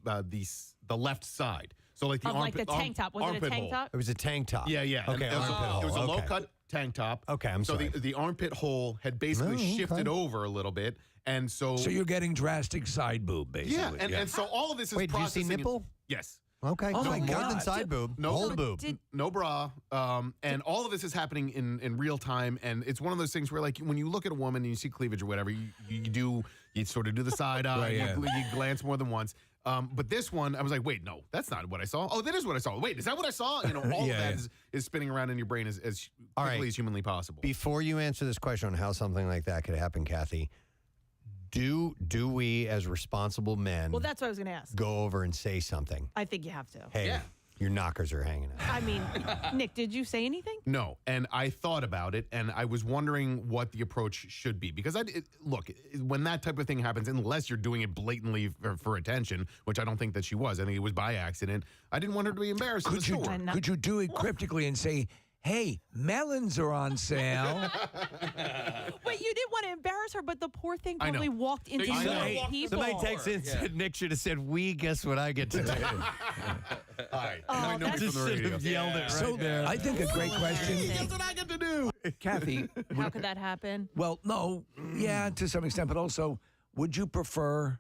left side. So like the Of armpit, like the tank top. Was it a armpit tank hole. top? It was a tank top. Yeah. Okay, And armpit hole. It was a Okay. low-cut tank top. Okay, I'm sorry. So the armpit hole had basically shifted over a little bit, and so you're getting drastic side boob, basically. yeah, and so all of this is Wait, did you see processing. nipple? Yes. Okay. Oh, so my more God. than side boob. No whole boob. no bra, and all of this is happening in real time, and it's one of those things where, like, when you look at a woman and you see cleavage or whatever, you sort of do the side eye, you glance more than once. But this one, I was like, wait, no, that's not what I saw. Oh, that is what I saw. Wait, is that what I saw? All of that is spinning around in your brain as quickly as humanly possible. Before you answer this question on how something like that could happen, Kathy, do we as responsible men Well, that's what I was going to ask. go over and say something? I think you have to. Hey, your knockers are hanging out. I mean, Nick, did you say anything? No, and I thought about it, and I was wondering what the approach should be, because look, when that type of thing happens, unless you're doing it blatantly for attention, which I don't think that she was. I think it was by accident. I didn't want her to be embarrassed in the store. Could you do it cryptically and say, hey, melons are on sale? But you didn't want to embarrass her, but the poor thing I know. probably walked into I know. so people. Somebody texted in and said, Nick should have said, we, guess what I get to do? Hi. Oh, Nobody that's- from the radio. Yelled it right So there. I think a great question. That's what I get to do. Kathy, How could that happen? well, no, yeah, to some extent, but also, would you prefer,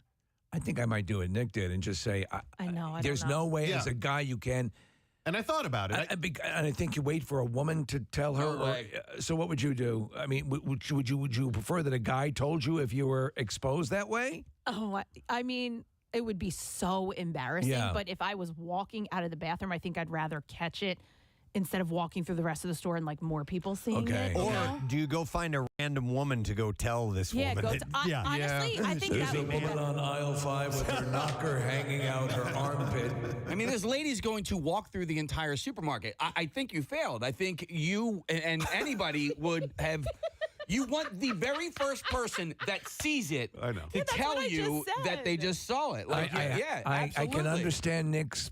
I think I might do what Nick did and just say, I know. there's don't know. no way Yeah. as a guy you can. And I thought about it. And I think you wait for a woman to tell her. No way. So what would you do? I mean, would you prefer that a guy told you if you were exposed that way? Oh, I mean, it would be so embarrassing. Yeah. But if I was walking out of the bathroom, I think I'd rather catch it instead of walking through the rest of the store and like more people seeing Okay. it. you Or know? do you go find a random woman to go tell this Yeah, woman? honestly, I think There's that a would be woman on aisle 5 with her knocker hanging out her armpit. I mean, this lady's going to walk through the entire supermarket. I think you failed. I think you and anybody would have. You want the very first person that sees it I know. to tell what I you just that they said. just saw it. Like, I absolutely. can understand Nick's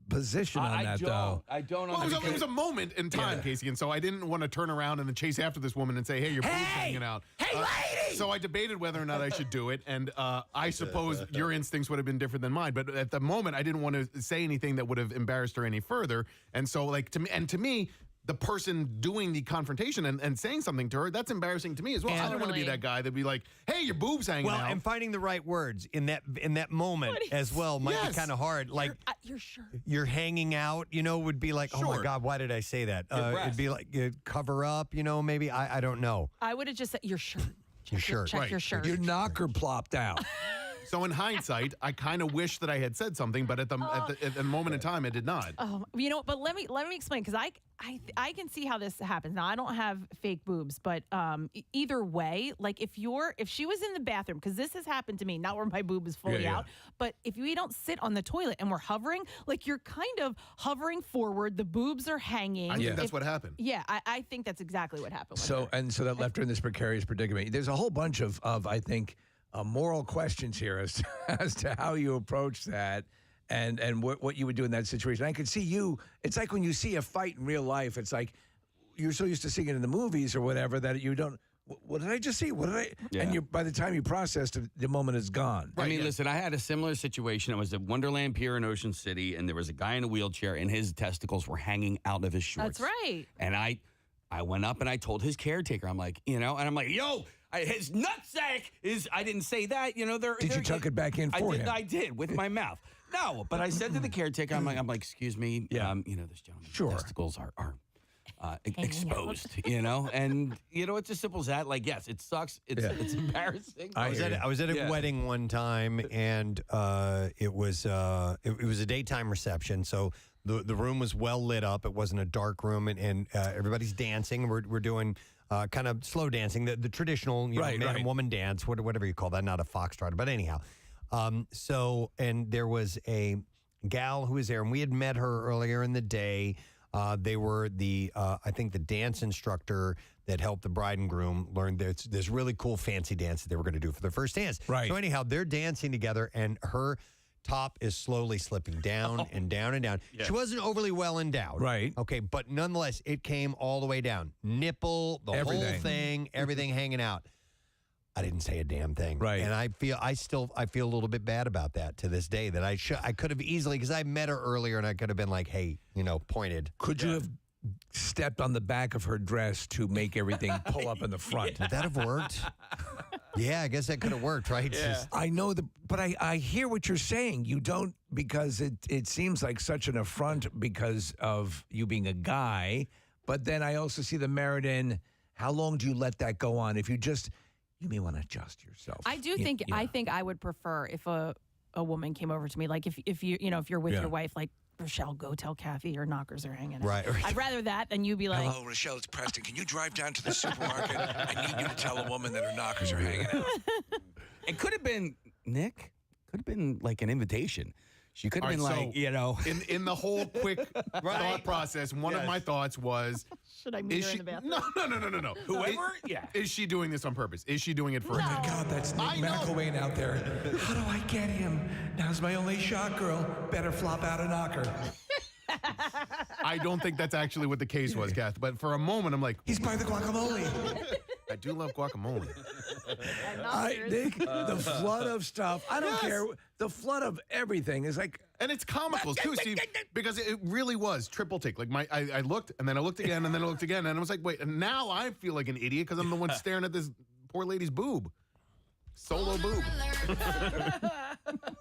position on I that, don't. though. I don't Well, understand. it was a moment in time, Casey, and so I didn't want to turn around and then chase after this woman and say, "Hey, your boob's hanging out." Hey, lady! So I debated whether or not I should do it, and I suppose your instincts would have been different than mine. But at the moment, I didn't want to say anything that would have embarrassed her any further. And so, like to me, the person doing the confrontation and saying something to her, that's embarrassing to me as well. I don't want to be Totally. that guy that'd be like, "Hey, your boob's hanging Well, out." and finding the right words in that moment as well might be kind of hard. Like Your shirt. you're hanging out, would be like, oh my Sure. God, why did I say that? It'd breast. be like cover up, maybe. I don't know. I would have just said your shirt. Your shirt. Check Right. your shirt. Your knocker plopped out. So in hindsight, I kind of wish that I had said something, but at the moment in time, I did not. Oh, but let me explain because I can see how this happens. Now I don't have fake boobs, but either way, like if she was in the bathroom, because this has happened to me, not where my boob is fully out, but if we don't sit on the toilet and we're hovering, like you're kind of hovering forward, the boobs are hanging. I think that's what happened. Yeah, I think that's exactly what happened. So that left her in this precarious predicament. There's a whole bunch of I think moral questions here as to how you approach that. And what you would do in that situation. I could see you. It's like when you see a fight in real life. It's like you're so used to seeing it in the movies or whatever that you don't. What did I just see? What did I? Yeah. And by the time you processed it, the moment is gone. I mean, listen, I had a similar situation. I was at Wonderland Pier in Ocean City, and there was a guy in a wheelchair, and his testicles were hanging out of his shorts. That's right. And I went up and I told his caretaker, I'm like, and I'm like, yo. His nutsack is. I didn't say that. Did you tuck it back in for him? I did with my mouth. No, but I said to the caretaker, I'm like, excuse me, this gentleman's testicles are exposed, and it's as simple as that. Like, yes, it sucks. It's embarrassing. I was at a wedding one time, and it was a daytime reception, so the room was well lit up. It wasn't a dark room, and everybo's dancing. We're doing. Kind of slow dancing, the traditional man and woman dance, whatever you call that, not a foxtrot. But anyhow, and there was a gal who was there, and we had met her earlier in the day. They were I think the dance instructor that helped the bride and groom learn this really cool fancy dance that they were going to do for their first dance. Right. So anyhow, they're dancing together, and her top is slowly slipping down and down and down. Yes. She wasn't overly well endowed. Right. Okay, but nonetheless, it came all the way down. Nipple, the whole thing, everything hanging out. I didn't say a damn thing. Right. And I feel a little bit bad about that to this day, that I could have easily, because I met her earlier and I could have been like, hey, pointed. Could you have stepped on the back of her dress to make everything pull up in the front? Would that have worked? Yeah, I guess that could have worked, right? Yeah. I know but I hear what you're saying. You don't, because it seems like such an affront because of you being a guy. But then I also see the merit in how long do you let that go on? If you may want to adjust yourself. I do think I think I would prefer if a woman came over to me, like if you're with your wife, like, Rochelle, go tell Kathy your knockers are hanging out. Right. I'd rather that than you be like, hello, Rochelle, it's Preston. Can you drive down to the supermarket? I need you to tell a woman that her knockers are hanging out. It could have been, Nick, could have been like an invitation. She could have been like, In the whole quick thought process, one of my thoughts was, should I meet her in the bathroom? No. Whoever? Is she doing this on purpose? Is she doing it for Oh, my God, that's Nick McElwain out there. How do I get him? Now's my only shot, girl. Better flop out a knocker. I don't think that's actually what the case was, Kath. But for a moment, I'm like, he's by the guacamole. I do love guacamole. Nick, the flood of stuff. I don't care. The flood of everything is like, and it's comical too, Steve, because it really was triple take. Like I looked, and then I looked again, and then I looked again, and I was like, wait. And now I feel like an idiot because I'm the one staring at this poor lady's boob, solo boob.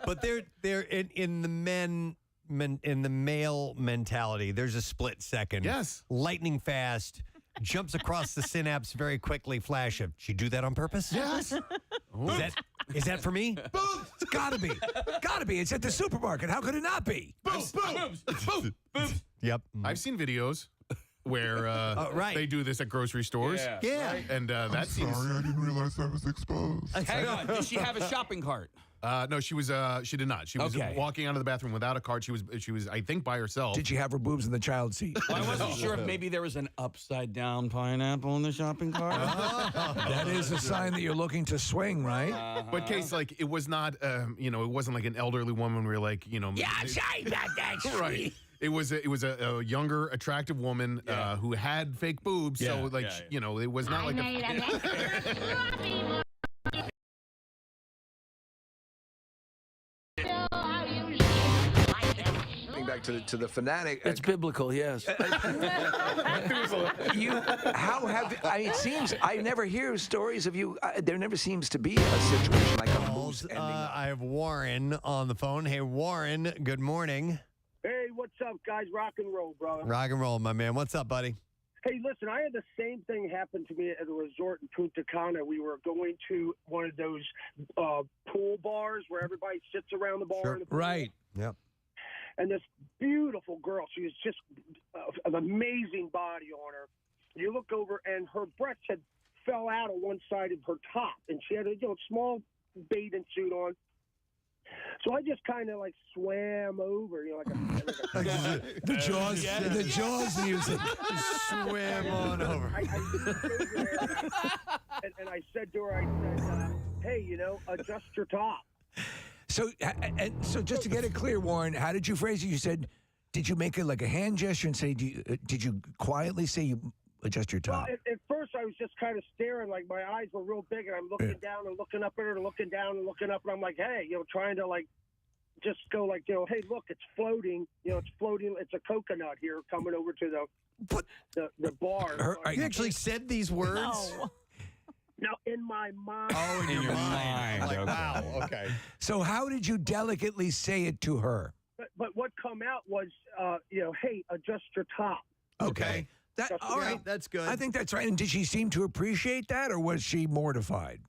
But they're in the men. In the male mentality, there's a split second. Yes. Lightning fast, jumps across the synapse very quickly, flash of, she do that on purpose? Yes. Is that for me? Boobs. It's gotta be. Gotta be. It's at the supermarket. How could it not be? Boobs. Yep. I've seen videos where they do this at grocery stores. Yeah. Right? And that seems. Sorry, I didn't realize I was exposed. Hang on. Did she have a shopping cart? No, she was. She did not. She was walking out of the bathroom without a cart. She was. I think by herself. Did she have her boobs in the child seat? Well, I wasn't sure if maybe there was an upside down pineapple in the shopping cart. That is a sign that you're looking to swing, right? But Case, like, it was not. It wasn't like an elderly woman where, like, Yeah, I'm sorry about that. Right. It was a younger, attractive woman who had fake boobs. Yeah. So, like, it was not like a. Back to the fanatic. It's biblical, yes. It seems I never hear stories of you. There never seems to be a situation like a moose ending. I have Warren on the phone. Hey, Warren, good morning. Hey, what's up, guys? Rock and roll, brother. Rock and roll, my man. What's up, buddy? Hey, listen, I had the same thing happen to me at a resort in Punta Cana. We were going to one of those pool bars where everybody sits around the bar. Sure. In the pool. Right. Yep. And this beautiful girl, she was just an amazing body on her. You look over, and her breasts had fell out on one side of her top, and she had a small bathing suit on. So I just kind of like swam over, The Jaws music. Swam on over. I stayed there, and I said to her, hey, adjust your top. So just to get it clear, Warren, how did you phrase it? You said, did you make it like a hand gesture and say, did you quietly say you adjust your top? Well, at first I was just kind of staring, like my eyes were real big, and I'm looking down and looking up at her, and looking down and looking up, and I'm like, hey, trying to like just go like, hey, look, it's floating, it's floating, it's a coconut here coming over to the bar. You actually said these words? No, in my mind. Oh, in your mind. Like, okay. Wow, okay. So how did you delicately say it to her? But what come out was, hey, adjust your top. Okay. All right. That's good. I think that's right. And did she seem to appreciate that, or was she mortified?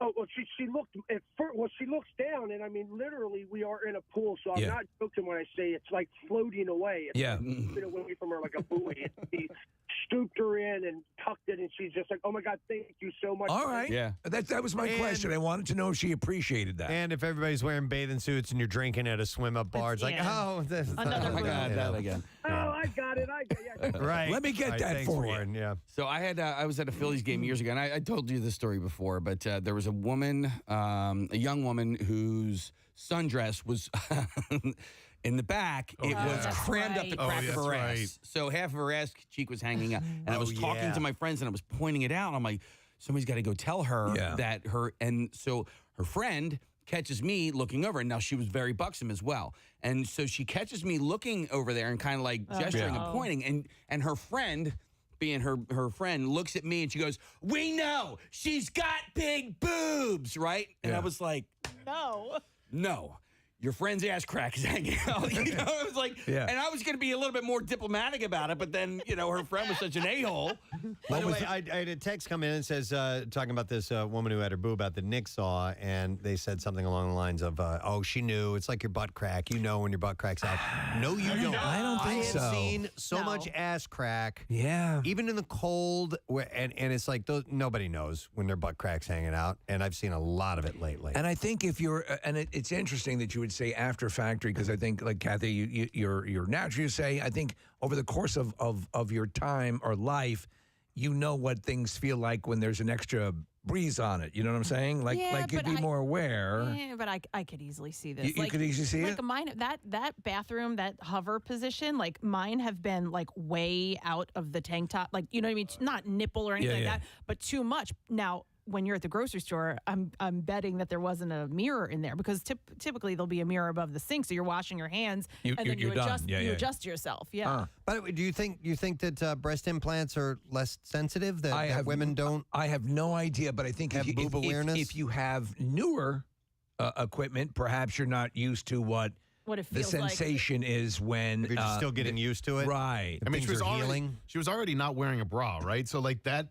Oh, well, she looked at first. Well, she looks down, and I mean, literally, we are in a pool, so I'm not joking when I say it's like floating away. It's like moving away from her like a buoy. He stooped her in and tucked it, and she's just like, "Oh my God, thank you so much." All right. Yeah. That was my question. I wanted to know if she appreciated that. And if everybody's wearing bathing suits and you're drinking at a swim-up bar, it's like, oh, this is Another I got that again. Oh, I got it. Right. Let me get that for you. Yeah. So I was at a Phillies game years ago, and I told you this story before, but there was a woman, a young woman whose sundress was in the back. It was crammed up the crack of her ass. So half of her ass cheek was hanging out. And I was talking to my friends, and I was pointing it out. And I'm like, somebody's got to go tell her that her, and so her friend catches me looking over, and now she was very buxom as well. And so she catches me looking over there and kind of like gesturing and pointing, and her friend, being her friend, looks at me and she goes, "We know she's got big boobs, right?" And I was like, no. Your friend's ass crack is hanging out. It was like, and I was going to be a little bit more diplomatic about it, but then, her friend was such an a-hole. By the way, I had a text come in and says, talking about this woman who had her boob out that Nick saw, and they said something along the lines of, oh, she knew. It's like your butt crack. You know when your butt crack's out. No, you don't. I don't think so. I have seen so much ass crack. Yeah. Even in the cold, and it's like nobody knows when their butt crack's hanging out, and I've seen a lot of it lately. And I think if you're, and it's interesting that you would say after factory, because I think, like Kathy, you're naturally say, I think over the course of your time or life, you know what things feel like when there's an extra breeze on it. You know what I'm saying? Like you'd be more aware. Yeah, but I could easily see this. You could easily see it? Like mine, that bathroom, that hover position, like mine have been like way out of the tank top. Like, you know what I mean? Not nipple or anything like that, but too much. Now, when you're at the grocery store, I'm betting that there wasn't a mirror in there, because typically there'll be a mirror above the sink, so you're washing your hands and then you adjust. You adjust yourself. Yeah. By the way, do you think that breast implants are less sensitive? That women don't. I have no idea, but I think have boob awareness. If you have newer equipment, perhaps you're not used to what it the feels sensation is when you're just still getting used to it. Right. I mean, she was already not wearing a bra, right? So like that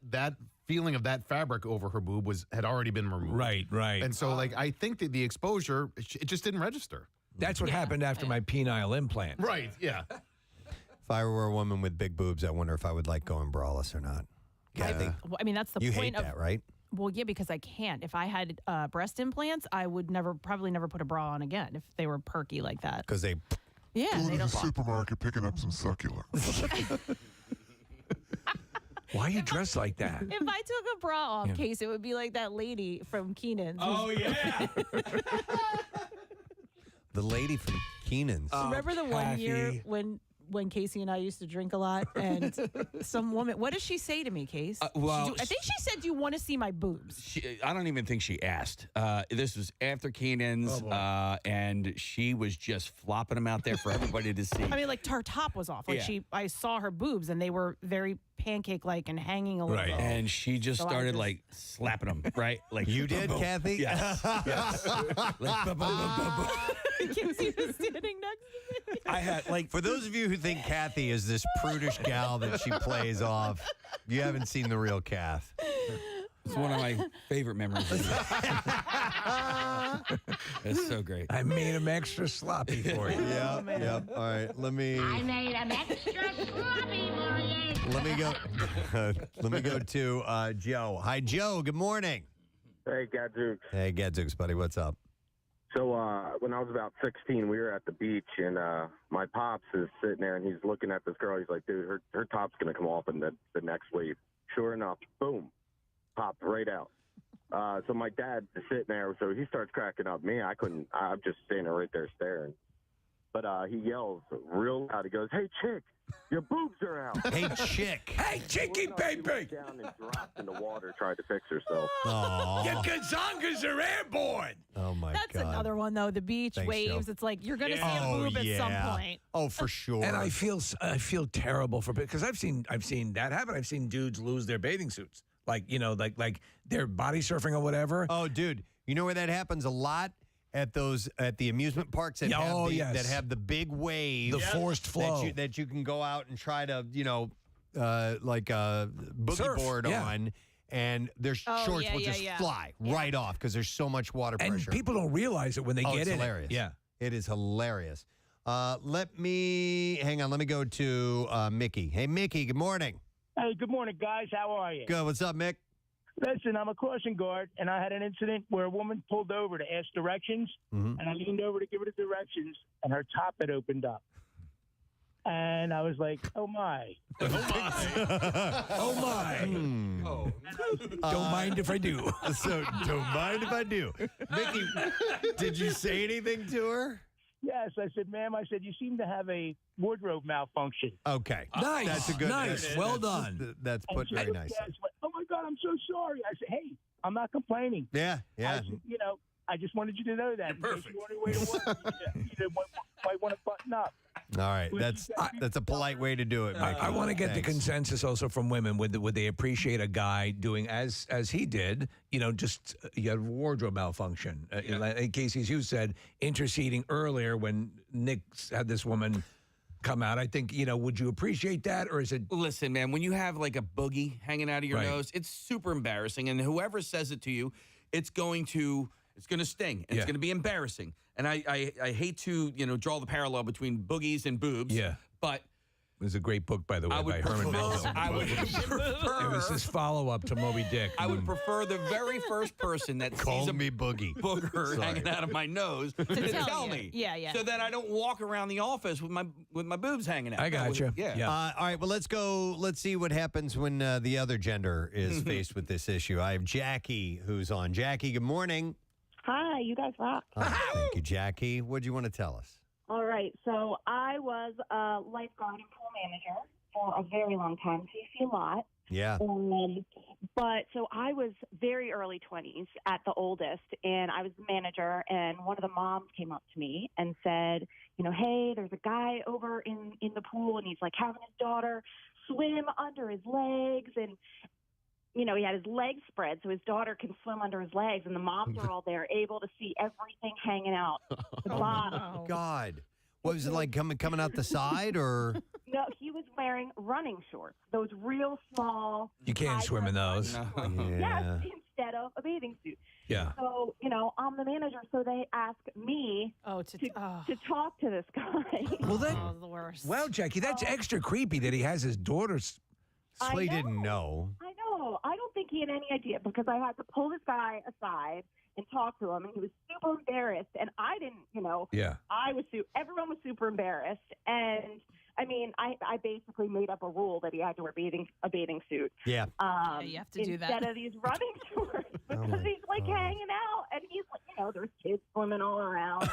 feeling of that fabric over her boob had already been removed. Right. And so like I think that the exposure, it just didn't register. That's what happened after my penile implant. Right. Yeah. If I were a woman with big boobs, I wonder if I would like going braless or not. I mean, that's the you point hate that, right? Well, yeah, because I can't. If I had breast implants, I would probably never put a bra on again if they were perky like that. Because they. Yeah. Going to the supermarket picking up some succulents. Why are you dressed like that? If I took a bra off, Case, it would be like that lady from Keenan's. Oh, yeah. The lady from Keenan's. Remember the one year when Casey and I used to drink a lot, and some woman, what did she say to me, Case? I think she said, "Do you want to see my boobs?" I don't even think she asked. This was after Keenan's, and she was just flopping them out there for everybody to see. I mean, like her top was off. Like I saw her boobs, and they were very pancake-like and hanging a little. Right. And she just So I started just- like slapping him, right? Like You did, boom, boom. Kathy? Yes. Yes. Like, boom, boom, boom, boom, boom. Casey was standing next to me. I had like For those of you who think Kathy is this prudish gal that she plays off, you haven't seen the real Kath. it's one of my favorite memories. It's so great. I made him extra sloppy for you. Yep, yep. All right, let me made an extra sloppy for you. let me go. Let me go to Joe. Hi, Joe. Good morning. Hey, Gadzooks. Hey, Gadzooks, buddy. What's up? So when I was about 16, we were at the beach, and my pops is sitting there, and he's looking at this girl. He's like, dude, her top's going to come off in the next wave. Sure enough, boom, popped right out. So my dad is sitting there, so he starts cracking up. Me, I'm just standing right there staring. But he yells real loud. He goes, hey, chick, your boobs are out. Hey, chick. Hey, chicky baby. Down and dropped in the water, tried to fix herself. Aw. Your gazongas are airborne. Oh, my That's God. another one, though. The beach Thanks, waves. Joe. It's like you're going to see a Oh, boob at some yeah. point. Oh, for sure. And I feel terrible for because I've seen that happen. I've seen dudes lose their bathing suits, like like they're body surfing or whatever. Oh, dude, you know where that happens a lot? At the amusement parks that Yes. have the big waves, The forced flow. that you can go out and try to like a boogie Surf, board yeah. on, and their shorts will just fly right off because there's so much water And pressure. people don't realize it when they get it's in. hilarious. Yeah. It is hilarious. Let me go to Mickey. Hey, Mickey. Good morning. Hey, good morning, guys. How are you? Good. What's up, Mick? Listen, I'm a crossing guard, and I had an incident where a woman pulled over to ask directions, and I leaned over to give her the directions, and her top had opened up. And I was like, oh, my. Oh my! Don't mind if I do. So don't mind if I do. Mickey, did you say anything to her? Yes, I said, ma'am, you seem to have a wardrobe malfunction. Okay. Nice. That's a good. Nice. Well done. That's And put she very looked nice. at us, went, oh, my God, I'm so sorry. I said, hey, I'm not complaining. Yeah. I Yeah. said, I just wanted you to know that. In case you were on your way to work, you might want to button up. All right. That's a polite way to do it, Mickey. I want to get the Thanks. consensus also from women. Would they appreciate a guy doing as he did? Just you had wardrobe malfunction. In Casey's, you said interceding earlier when Nick had this woman come out. I think would you appreciate that, or is it? Listen, man, when you have like a boogie hanging out of your Right. nose, it's super embarrassing. And whoever says it to you, it's going to sting. And Yeah. It's going to be embarrassing. And I hate to draw the parallel between boogies and boobs. Yeah. But It was a great book, by the way, I by would Herman Melville. I would prefer. It was his follow-up to Moby Dick. I would prefer the very first person that Call sees a me Boogie. booger Sorry. hanging out of my nose to tell you. me. Yeah. So that I don't walk around the office with my boobs hanging out. I gotcha. Yeah. All right. Well, let's go. Let's see what happens when the other gender is faced with this issue. I have Jackie who's on. Jackie, good morning. Hi, you guys rock. Thank you, Jackie. What do you want to tell us? All right, so I was a lifeguard and pool manager for a very long time, so you see a lot. Yeah. But so I was very early 20s at the oldest, and I was the manager, and one of the moms came up to me and said, hey, there's a guy over in the pool, and he's like having his daughter swim under his legs, and he had his legs spread so his daughter can swim under his legs, and the moms are all there able to see everything hanging out the bottom. Oh, God. What was it like coming out the side or? No, he was wearing running shorts, those real small. You can't swim in those. Yeah. Yes, instead of a bathing suit. Yeah. So, I'm the manager, so they ask me to talk to this guy. Well, the worst. Well, Jackie, that's extra creepy that he has his daughter's. So he didn't know. I know. I don't think he had any idea because I had to pull this guy aside and talk to him, and he was super embarrassed, and I didn't, Yeah. everyone was super embarrassed, and I mean, I basically made up a rule that he had to wear a bathing suit. Yeah. You have to do that. Instead of these running shorts because he's like hanging out, and he's like, there's kids swimming all around.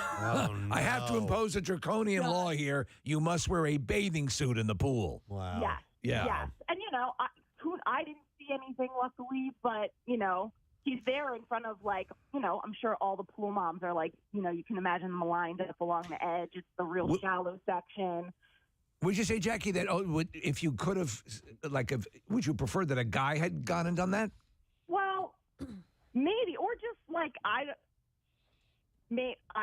I have to impose a draconian law here. You must wear a bathing suit in the pool. Wow. Yes. Yeah. Yes. And, I didn't see anything, luckily, but, he's there in front of, like, I'm sure all the pool moms are like, you can imagine them lined up along the edge. It's the real shallow section. Would you say, Jackie, that if you could have, would you prefer that a guy had gone and done that? Well, maybe, or just like I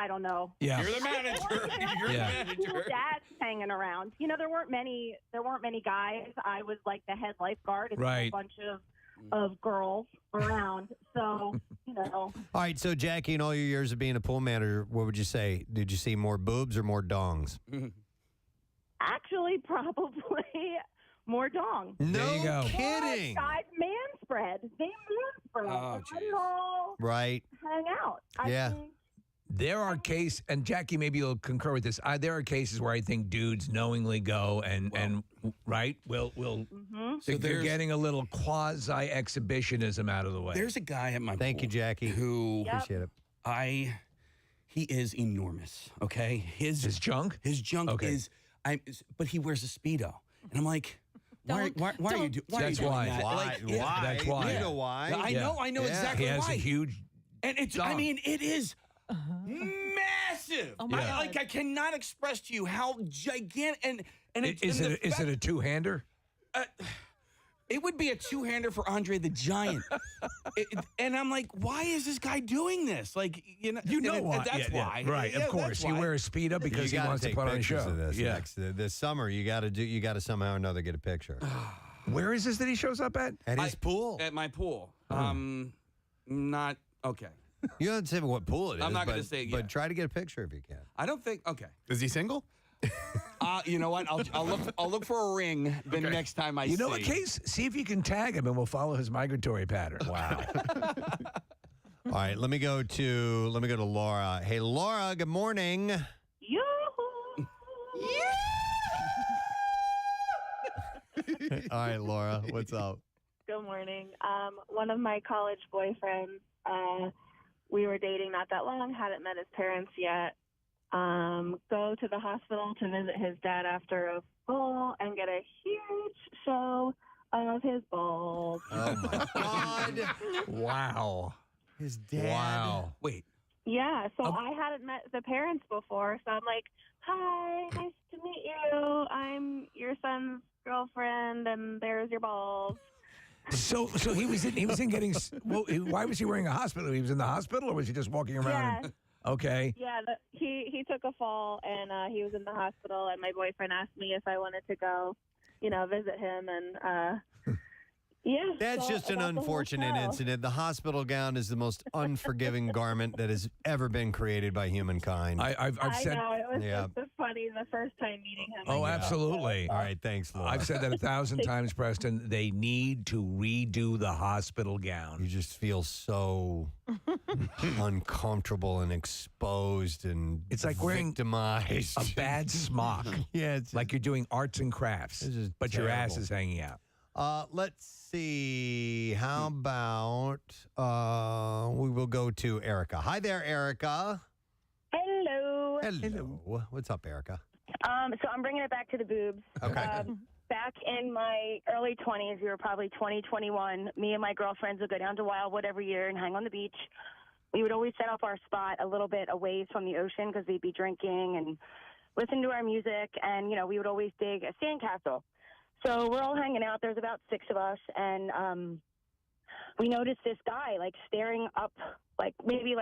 don't know. Yeah. You're the manager. You're the manager. Dads hanging around. You know, there weren't many guys. I was like the head lifeguard and Right. a bunch of girls around. So, you know. All right, so Jackie, in all your years of being a pool manager, what would you say? Did you see more boobs or more dongs? Actually, probably more dong. No you go. kidding. Guys man spread. They man spread. Oh, They would all Right. hang out. Yeah. There are cases, and Jackie, maybe you'll concur with this. There are cases where I think dudes knowingly go and right will So they're getting a little quasi exhibitionism out of the way. There's a guy at my Thank you, pool Jackie. who Appreciate it. he is enormous. Okay, his junk. His junk Okay. is. But he wears a Speedo, and I'm like, why are you doing That's why. that? Why? yeah. Why? That's why. You know why? I know Yeah. exactly He has why. a huge. And it's, I dong. mean, it is massive. Oh my God. I cannot express to you how gigantic. And it's, Is and it the fact- a two-hander? It would be a two-hander for Andre the Giant. And I'm like, why is this guy doing this? Like, You know and why? That's why. Right, Yeah, of that's course. You why. wear a Speedo because You he gotta wants to take put on a pictures show. of this Yeah. this summer. You got to somehow or another get a picture Where is this that he shows up at? at his pool. At my pool. Not okay. You don't have to say what pool it is. I'm not gonna but- say, but yeah. try to get a picture if you can. I don't think. Okay. Is he single? You know what? I'll look for a ring the next time I see. You know what, Case? See if you can tag him, and we'll follow his migratory pattern. Wow. All right, let me go to Laura. Hey, Laura. Good morning. Yoo-hoo. All right, Laura. What's up? Good morning. One of my college boyfriends, we were dating not that long, hadn't met his parents yet. Go to the hospital to visit his dad after a full and get a huge show of his balls. Oh, my God. Wow. His dad. Wow. Wait. Yeah, so I hadn't met the parents before, so I'm like, hi, nice to meet you. I'm your son's girlfriend, and there's your balls. So he was in getting. Well, why was he wearing a hospital? He was in the hospital, or was he just walking around? Yeah. Okay. Yeah, he took a fall, and he was in the hospital, and my boyfriend asked me if I wanted to go, visit him, and yeah. That's so just an about the whole unfortunate show. incident. The hospital gown is the most unforgiving garment that has ever been created by humankind. I've said. I know, it was Yeah. just funny the first time meeting him. Oh, absolutely. All right, thanks, Laura. I've said that 1,000 times, Preston. They need to redo the hospital gown. You just feel so uncomfortable and exposed, and It's like wearing victimized. a bad smock. Yeah, it's Like you're doing arts and crafts, This is but your ass terrible. is hanging out. Let's see. How about we will go to Erica. Hi there, Erica. Hello. Hello. What's up, Erica? So I'm bringing it back to the boobs. Okay. Back in my early 20s, we were probably 20, 21. Me and my girlfriends would go down to Wildwood every year and hang on the beach. We would always set up our spot a little bit away from the ocean because we'd be drinking and listen to our music. And, we would always dig a sandcastle. So we're all hanging out. There's about 6 of us. And we noticed this guy, staring up, maybe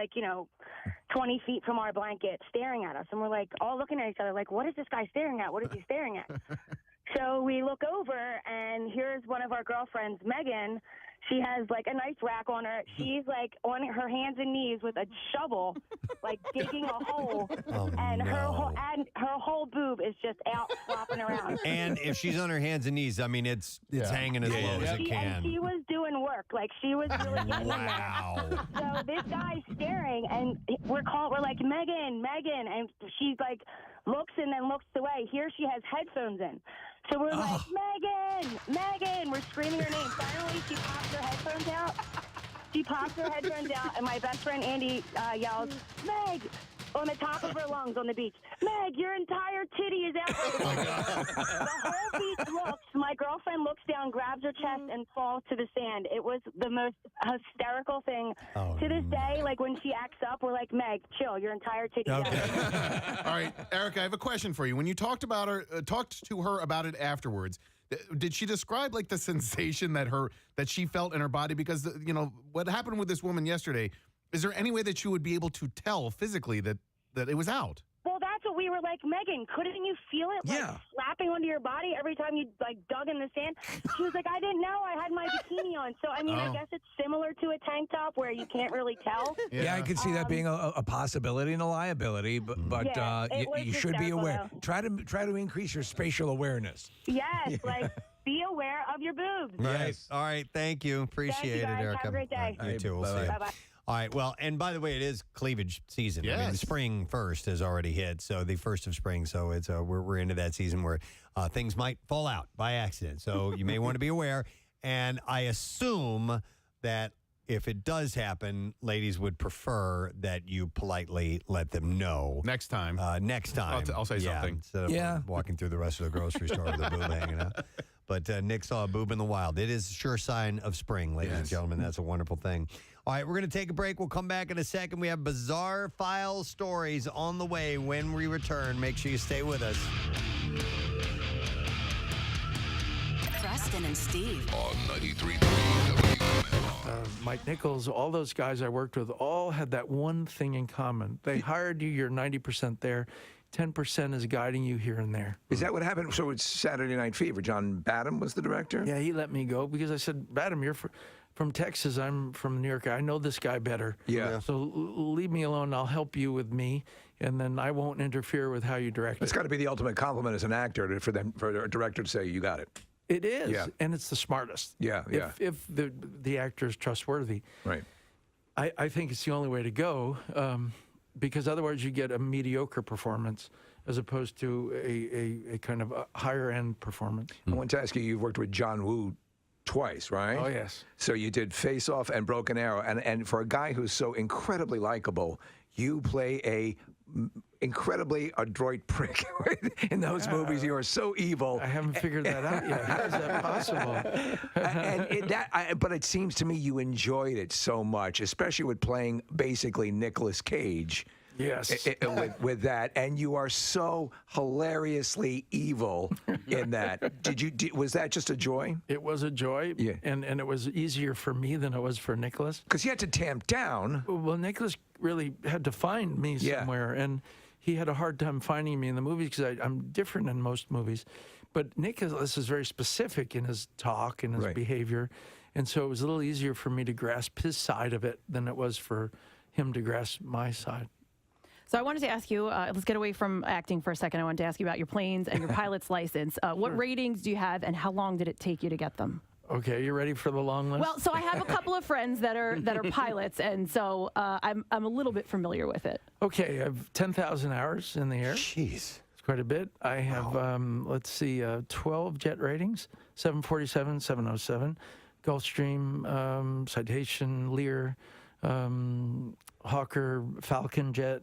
20 feet from our blanket, staring at us. And we're, all looking at each other, what is this guy staring at? What is he staring at? So we look over, and here's one of our girlfriends, Megan. She has, a nice rack on her. She's, on her hands and knees with a shovel, digging a hole. And her whole boob is just out flopping around. And if she's on her hands and knees, I mean, it's hanging as low as it can. And she was doing work. She was really getting Wow. in there. So this guy's staring, and we're like, Megan. And she's looks and then looks away. Here she has headphones in. So we're like, Megan. We're screaming her name. Finally, she pops her headphones out. And my best friend Andy yells, Meg. on the top of her lungs on the beach. Meg, your entire titty is out. The whole beach looks. My girlfriend looks down, grabs her chest, and falls to the sand. It was the most hysterical thing. To this day, like when she acts up, we're like, Meg, chill. Your entire titty is out. All right, Erica, I have a question for you. When you talked to her about it afterwards, did she describe like the sensation that she felt in her body? Because what happened with this woman yesterday. Is there any way that you would be able to tell physically that it was out? Well, that's what we were like, Megan, couldn't you feel it slapping onto your body every time you dug in the sand? She was like, I didn't know. I had my bikini on. So, I mean, I guess it's similar to a tank top where you can't really tell. Yeah, I could see that being a possibility and a liability, but you should be aware. Try to increase your spatial awareness. Yes, be aware of your boobs. Right. All right. Thank you. Appreciate it, Erica. Have a great day. You too. We'll see you. Bye-bye. All right. Well, and by the way, it is cleavage season. I mean, spring first has already hit, so the first of spring. So it's we're into that season where things might fall out by accident. So you may want to be aware. And I assume that if it does happen, ladies would prefer that you politely let them know next time. Next time, I'll say something. Instead of walking through the rest of the grocery store with a boob hanging out. But Nick saw a boob in the wild. It is a sure sign of spring, ladies and gentlemen. That's a wonderful thing. All right, we're going to take a break. We'll come back in a second. We have bizarre file stories on the way when we return. Make sure you stay with us. Preston and Steve. On 93.3 WMMR. Mike Nichols, all those guys I worked with all had that one thing in common. They hired you, you're 90% there. 10% is guiding you here and there. Is that what happened? So it's Saturday Night Fever. John Badham was the director? Yeah, he let me go because I said, Badham, you're from Texas. I'm from New York. I know this guy better. Yeah. So leave me alone. I'll help you with me, and then I won't interfere with how you direct it. It's got to be the ultimate compliment as an actor for a director to say, you got it. It is, and it's the smartest. Yeah. If the actor is trustworthy. Right. I think it's the only way to go. Because otherwise you get a mediocre performance as opposed to a kind of a higher end performance. I want to ask you, you've worked with John Woo twice, right? Oh, yes. So you did Face Off and Broken Arrow. And for a guy who's so incredibly likable, you play a incredibly adroit prick in those movies. You are so evil. I haven't figured that out yet. How is that possible? But it seems to me you enjoyed it so much, especially with playing basically Nicolas Cage. Yes. With that, and you are so hilariously evil in that. Was that just a joy? It was a joy. Yeah. And it was easier for me than it was for Nicholas. Because he had to tamp down. Well, Nicholas really had to find me somewhere, and he had a hard time finding me in the movies because I'm different in most movies. But Nicholas is very specific in his talk and his behavior, and so it was a little easier for me to grasp his side of it than it was for him to grasp my side. So I wanted to ask you, let's get away from acting for a second. I wanted to ask you about your planes and your pilot's license. What ratings do you have, and how long did it take you to get them? Okay, you ready for the long list? Well, so I have a couple of friends that are pilots, and so I'm a little bit familiar with it. Okay, I have 10,000 hours in the air. Jeez. It's quite a bit. I have, 12 jet ratings, 747, 707, Gulfstream, Citation, Lear, Hawker, Falcon jet,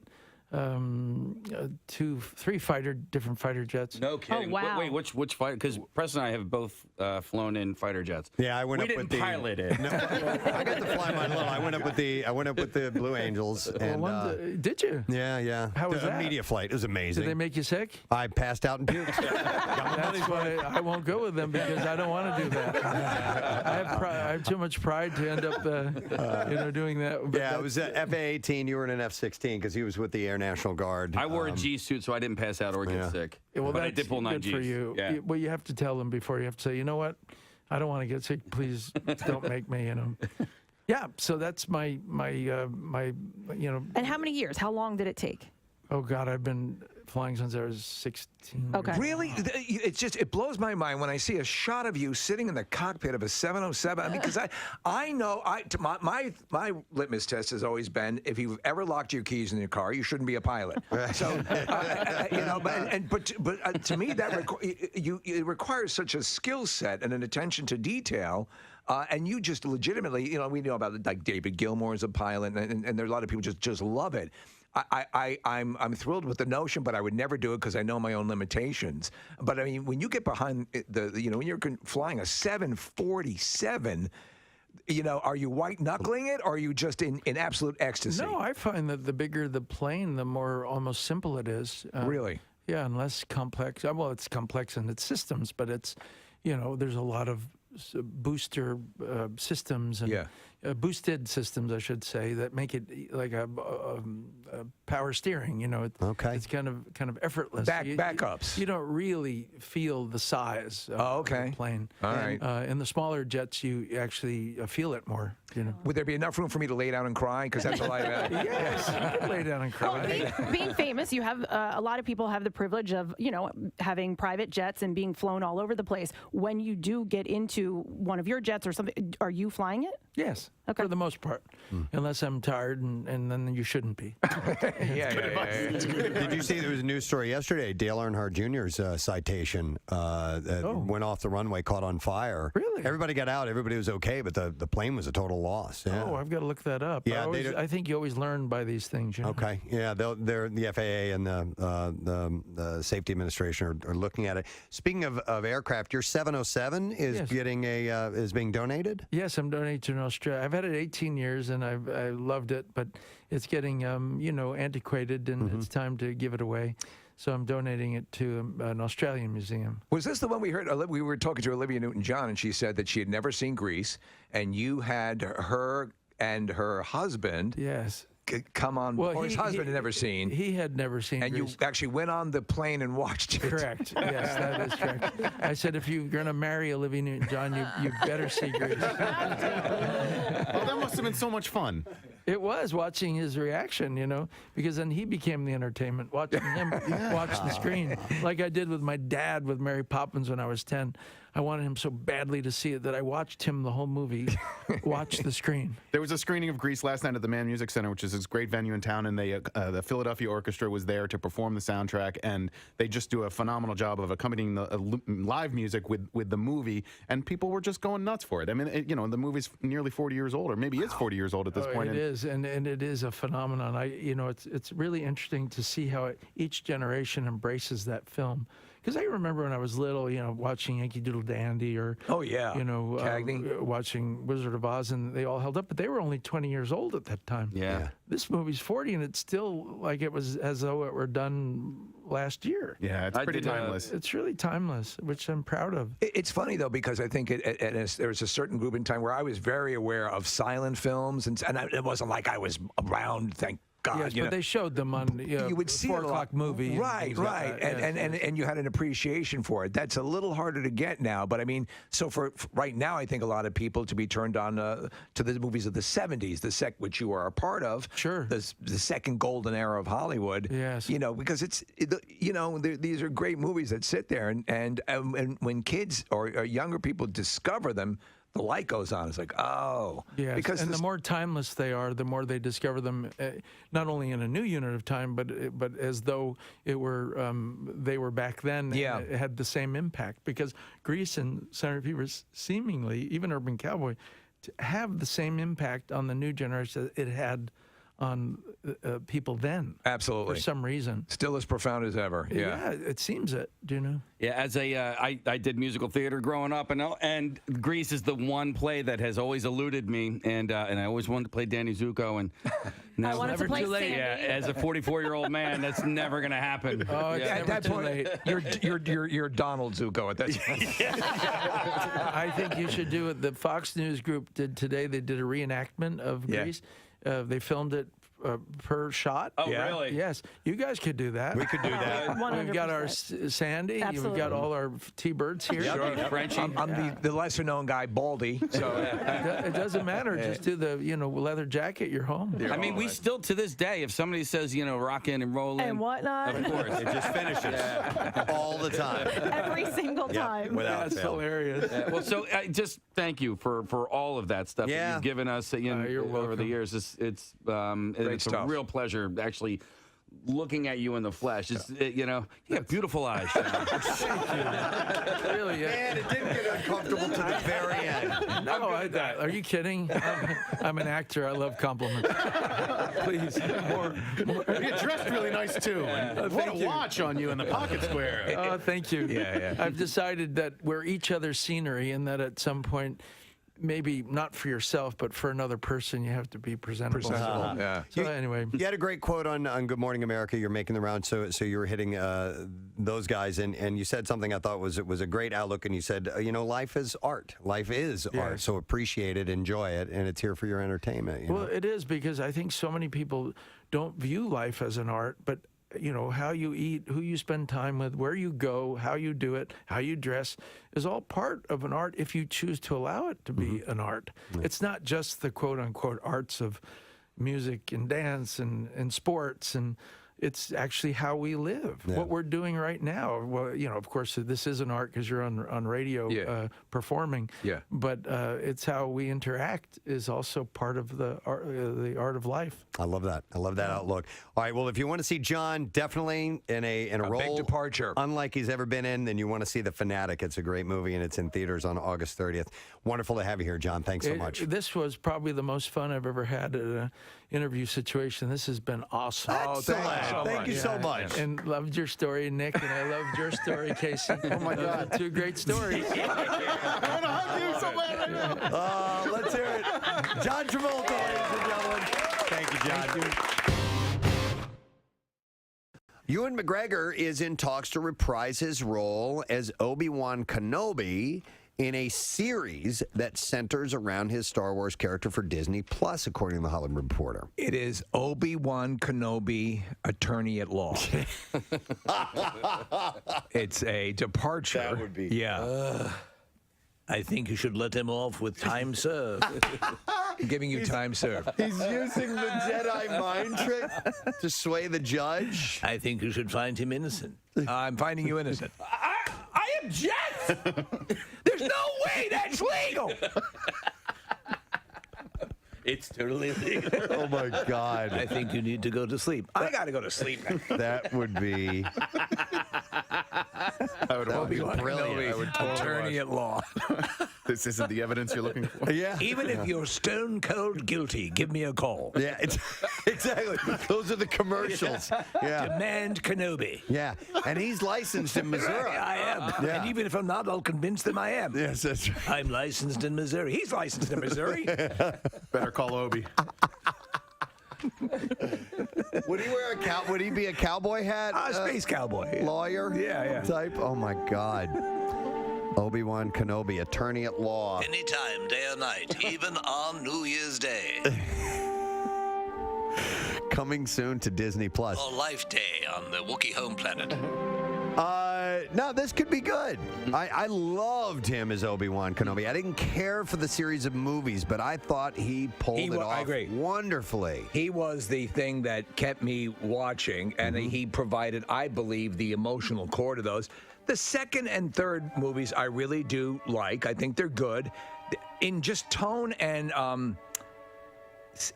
3 different fighter jets. No kidding. Oh, wow. Wait, which fighter? Because Preston and I have both flown in fighter jets. Yeah, I went we up with the. didn't pilot it. No, I got to fly mine alone. I went up with the Blue Angels. And, did you? Yeah. How was a that? media flight. It was amazing. Did they make you sick? I passed out and puked. That's why I won't go with them because I don't want to do that. I have too much pride to end up, doing that. But yeah, it was FA-18. You were in an F-16 because he was with the Air National Guard. I wore a G suit, so I didn't pass out or get sick. Well, but I did pull 9 good Gs. for you. Yeah. Well, you have to tell them before. You have to say, you know what? I don't want to get sick. Please don't make me. Yeah. So that's my. And how many years? How long did it take? Oh God, I've been flying since I was 16. Okay. Really? It blows my mind when I see a shot of you sitting in the cockpit of a 707. I mean, because I know my litmus test has always been if you've ever locked your keys in your car, you shouldn't be a pilot. So but to me that it requires such a skill set and an attention to detail. And you just legitimately, we know about like David Gilmour as a pilot, and there are a lot of people just love it. I'm thrilled with the notion, but I would never do it because I know my own limitations. But I mean, when you get behind when you're flying a 747. Are you white knuckling it, or are you just in absolute ecstasy? No, I find that the bigger the plane, the more almost simple it is. Really? Yeah, and less complex. Well, it's complex in its systems, but it's, there's a lot of booster systems and boosted systems, I should say, that make it like a power steering. It's kind of effortless. Backups. You don't really feel the size of the plane. All right. In the smaller jets, you actually feel it more. Would there be enough room for me to lay down and cry? Because that's all I have. Yes, you can lay down and cry. Well, being famous, you have a lot of people have the privilege of having private jets and being flown all over the place. When you do get into one of your jets or something, are you flying it? Yes, for the most part, unless I'm tired, and then you shouldn't be. Did you see there was a news story yesterday? Dale Earnhardt Jr.'s citation that went off the runway, caught on fire. Really? Everybody got out. Everybody was okay, but the plane was a total loss. Yeah. Oh, I've got to look that up. Yeah, I think you always learn by these things. Okay. Yeah, they're the FAA and the Safety Administration are looking at it. Speaking of aircraft, your 707 is is being donated. Yes, I'm donating to Australia. I've had it 18 years and I loved it, but it's getting antiquated and it's time to give it away. So I'm donating it to an Australian museum. Was this the one we heard? We were talking to Olivia Newton-John, and she said that she had never seen Grease, and you had her and her husband. Yes. Come on. Well, his husband had never seen. He had never seen. And Grease. you actually went on the plane and watched it. Correct. Yes, that is correct. I said, if you're going to marry Olivia Newton-John, you better see Grease. Oh, that must have been so much fun. It was watching his reaction, because then he became the entertainment, watching him watch the screen, like I did with my dad with Mary Poppins when I was 10. I wanted him so badly to see it that I watched him the whole movie, watch the screen. There was a screening of Grease last night at the Mann Music Center, which is this great venue in town, and the Philadelphia Orchestra was there to perform the soundtrack, and they just do a phenomenal job of accompanying the live music with the movie, and people were just going nuts for it. I mean, the movie's nearly 40 years old, or maybe it's 40 years old at this point. It is, and it is a phenomenon. It's really interesting to see how each generation embraces that film. Because I remember when I was little, watching Yankee Doodle Dandy or, Cagney. Watching Wizard of Oz, and they all held up, but they were only 20 years old at that time. Yeah. This movie's 40, and it's still like it was as though it were done last year. Yeah, it's pretty timeless. It's really timeless, which I'm proud of. It's funny, though, because I think there was a certain group in time where I was very aware of silent films, and it wasn't like I was around, thank God. Yes, but they showed them on you would see 4 o'clock movie. Right. And you had an appreciation for it. That's a little harder to get now. But I mean, so for right now, I think a lot of people to be turned on to the movies of the 70s, which you are a part of. Sure. The second golden era of Hollywood. Yes. Because these are great movies that sit there. And when kids or younger people discover them, the light goes on. It's like, oh. Yes, because the more timeless they are, the more they discover them, not only in a new unit of time, but as though they were back then. Yeah. And it had the same impact. Because Grease and Saturday Fever seemingly, even Urban Cowboy, have the same impact on the new generation that it had on people then. Absolutely. For some reason. Still as profound as ever. Yeah. It seems it. Do you know? Yeah, as I did musical theater growing up, and Grease is the one play that has always eluded me, and I always wanted to play Danny Zuko, and now I wanted to play Sandy. Yeah, as a 44-year-old man, that's never going to happen. Oh, it's never too late. You're Donald Zuko at that time. I think you should do it. The Fox News Group did today. They did a reenactment of Grease. They filmed it per shot. Oh, really? Yes. You guys could do that. We could do that. 100%. We've got our Sandy. Absolutely. We've got all our T-Birds here. Sure. Frenchie. I'm the lesser-known guy, Baldy. So It doesn't matter. Just do the leather jacket. You're home. I mean, we still, to this day, if somebody says, rock in and roll in. And whatnot. Of course. It just finishes all the time. Every single time. Without That's fail. hilarious. Well, so just thank you for all of that stuff that you've given us you're over welcome. the years. It's a stuff. real pleasure actually looking at you in the flesh. It's, you have beautiful eyes. Sean. Really, And it didn't get uncomfortable to the very end. No, are you kidding? I'm an actor. I love compliments. Please, more. You're dressed really nice too. And what a watch on you in the pocket square. Oh, thank you. Yeah. I've decided that we're each other's scenery, and that at some point, maybe not for yourself, but for another person, you have to be presentable. Yeah. So anyway, You had a great quote on Good Morning America. You're making the round, so you were hitting those guys, and you said something I thought was a great outlook, and you said, life is art. Life is art, so appreciate it, enjoy it, and it's here for your entertainment. Well, it is, because I think so many people don't view life as an art, but how you eat, who you spend time with, where you go, how you do it, how you dress is all part of an art if you choose to allow it to be an art. It's not just the quote-unquote arts of music and dance and sports, and it's actually how we live, what we're doing right now. Well, of course, this is an art because you're on radio performing. Yeah. But it's how we interact is also part of the art of life. I love that. I love that outlook. All right. Well, if you want to see John definitely in a role big departure, unlike he's ever been in, then you want to see The Fanatic. It's a great movie, and it's in theaters on August 30th. Wonderful to have you here, John. Thanks so much. This was probably the most fun I've ever had at an interview situation. This has been awesome. Thank you so much. And loved your story, Nick, and I loved your story, Casey. Oh, my God. Two great stories. Let's hear it. John Travolta, ladies and gentlemen. Thank you, John. Ewan McGregor is in talks to reprise his role as Obi-Wan Kenobi in a series that centers around his Star Wars character for Disney Plus, according to the Hollywood Reporter. It is Obi-Wan Kenobi, attorney at law. It's a departure. That would be. Yeah. I think you should let him off with time served. I'm giving you time served. He's using the Jedi mind trick to sway the judge. I think you should find him innocent. I'm finding you innocent. I object! There's no way that's legal! It's totally legal. Oh, my God. I think you need to go to sleep. I got to go to sleep. That would be... That would be brilliant. I would totally attorney at law. This isn't the evidence you're looking for. Yeah. Even if you're stone cold guilty, give me a call. Yeah, exactly. Those are the commercials. Yeah. Demand Kenobi. Yeah, and he's licensed in Missouri. I am. Yeah. And even if I'm not, I'll convince them I am. Yes, that's right. I'm licensed in Missouri. He's licensed in Missouri. Better call Obi. Would he wear would he be a cowboy hat? Space cowboy. Lawyer? Yeah. Type? Oh, my God. Obi-Wan Kenobi, attorney at law. Anytime, day or night, even on New Year's Day. Coming soon to Disney Plus. Or Life Day on the Wookiee home planet. No, this could be good. I loved him as Obi-Wan Kenobi. I didn't care for the series of movies, but I thought he pulled it off wonderfully. He was the thing that kept me watching, and he provided, I believe, the emotional core to those. The second and third movies I really do like. I think they're good. In just tone and...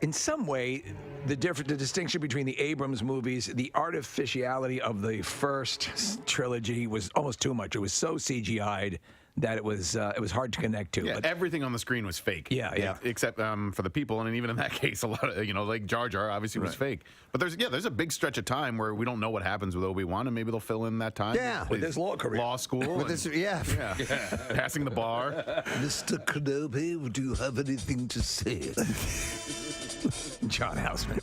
in some way, the distinction between the Abrams movies, the artificiality of the first trilogy was almost too much. It was so CGI'd that it was hard to connect to. Yeah, but everything on the screen was fake. Yeah. Except for the people, and even in that case, a lot of like Jar Jar obviously was fake. But there's a big stretch of time where we don't know what happens with Obi-Wan, and maybe they'll fill in that time. Yeah, with his law career, law school, with his passing the bar. Mr. Kenobi, do you have anything to say? John Houseman.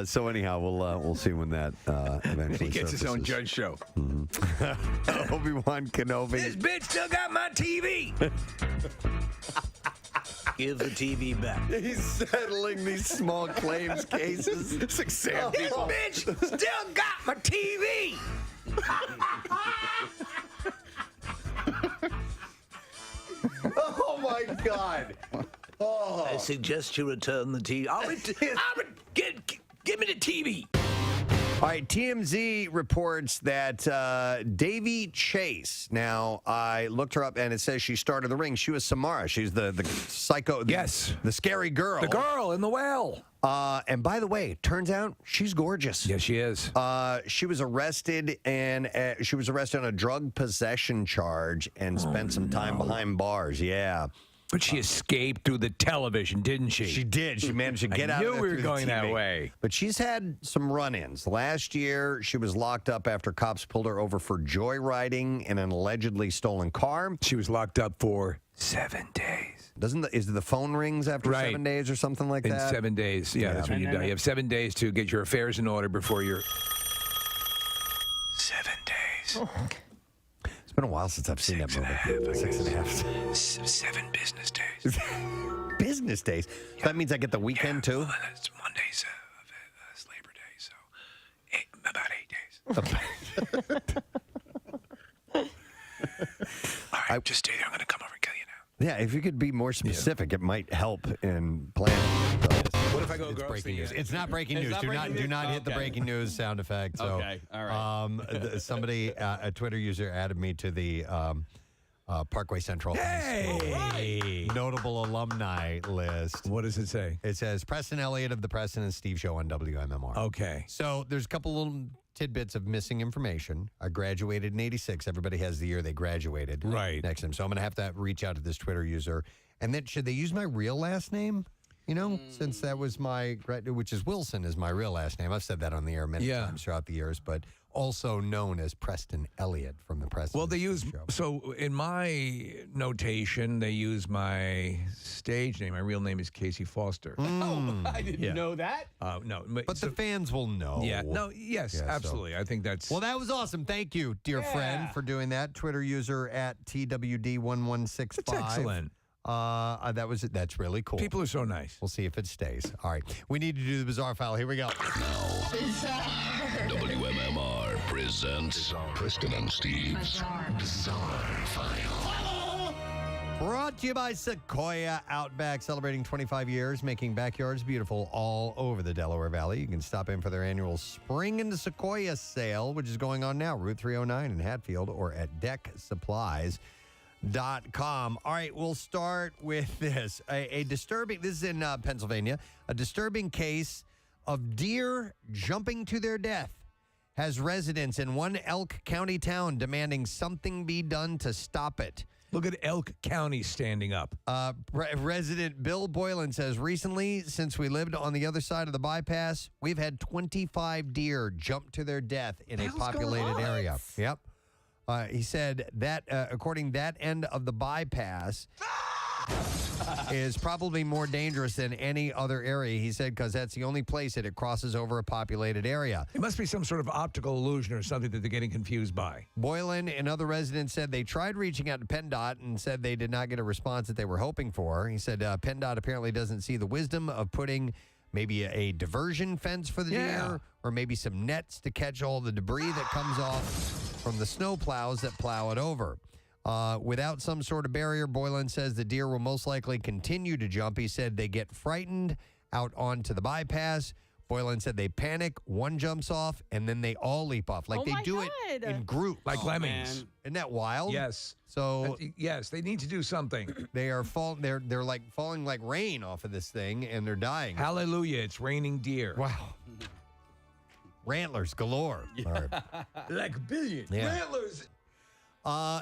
So anyhow, we'll see when that eventually he gets his own surfaces. judge show. Obi-Wan Kenobi. This bitch still got my TV. Give the TV back. He's settling these small claims cases. It's like Sam. This bitch still got my TV. Oh my God. Oh. I suggest you return the TV. Give me the TV. All right, TMZ reports that Davy Chase. Now, I looked her up, and it says she started the ring. She was Samara. She's the psycho. Yes. The scary girl. The girl in the well. And by the way, turns out she's gorgeous. Yes, she is. She was arrested, and she was arrested on a drug possession charge and spent some time behind bars. Yeah. But she escaped through the television, didn't she? She did. She managed to get out I of knew there we were through the going that TV. way. But she's had some run-ins. Last year, she was locked up after cops pulled her over for joyriding in an allegedly stolen car. She was locked up for 7 days. Is the phone rings after 7 days or something like In that? 7 days. Yeah, that's when you die. You have 7 days to get your affairs in order before you're... 7 days. It's been a while since I've seen that movie. 6.5. 7 business days. Business days? So that means I get the weekend, too? Well, it's Monday's Labor Day, so about 8 days. All right, just stay there. I'm going to come over and kill you now. Yeah, if you could be more specific, it might help in planning. What if I go It's gross breaking the, news. It's not breaking It's news. not Do breaking not news? hit the Okay. breaking news sound effect. So, Okay, all right. Somebody, a Twitter user, added me to the Parkway Central Hey! notable alumni list. What does it say? It says Preston Elliott of the Preston and Steve Show on WMMR. Okay. So there's a couple little tidbits of missing information. I graduated in '86. Everybody has the year they graduated next to them. So I'm going to have to reach out to this Twitter user. And then should they use my real last name? You know, since that was my, which is Wilson is my real last name. I've said that on the air many times throughout the years, but also known as Preston Elliott from the Preston. Well, they use, Show. so in my notation, they use my stage name. My real name is Casey Foster. Oh, I didn't know that. No. But the fans will know. Yeah, no, yes, Yeah, so- absolutely. I think that's... Well, that was awesome. Thank you, dear friend, for doing that. Twitter user at TWD1165. That's excellent. That's really cool. People are so nice. We'll see if it stays. All right. We need to do the bizarre file. Here we go. WMMR presents Preston and Steve's Bizarre File. Brought to you by Sequoia Outback, celebrating 25 years, making backyards beautiful all over the Delaware Valley. You can stop in for their annual Spring into Sequoia sale, which is going on now, Route 309 in Hatfield, or at DeckSupplies.com. All right, we'll start with this. A disturbing, this is in Pennsylvania, a disturbing case of deer jumping to their death has residents in one Elk County town demanding something be done to stop it. Look at Elk County standing up. Resident Bill Boylan says, recently, since we lived on the other side of the bypass, we've had 25 deer jump to their death in a populated area. Yep. He said that, according to that end of the bypass, is probably more dangerous than any other area, he said, because that's the only place that it crosses over a populated area. It must be some sort of optical illusion or something that they're getting confused by. Boylan and other residents said they tried reaching out to PennDOT and said they did not get a response that they were hoping for. He said PennDOT apparently doesn't see the wisdom of putting maybe a diversion fence for the deer, or maybe some nets to catch all the debris that comes off from the snow plows that plow it over. Without some sort of barrier, Boylan says the deer will most likely continue to jump. He said they get frightened out onto the bypass. Boylan said they panic, one jumps off, and then they all leap off. Like they do it in groups. Like lemmings. Isn't that wild? Yes. So yes, they need to do something. they are they're like falling like rain off of this thing, and they're dying. Hallelujah, it's raining deer. Wow. Rantlers galore. All right. Like billions. Yeah. Rantlers.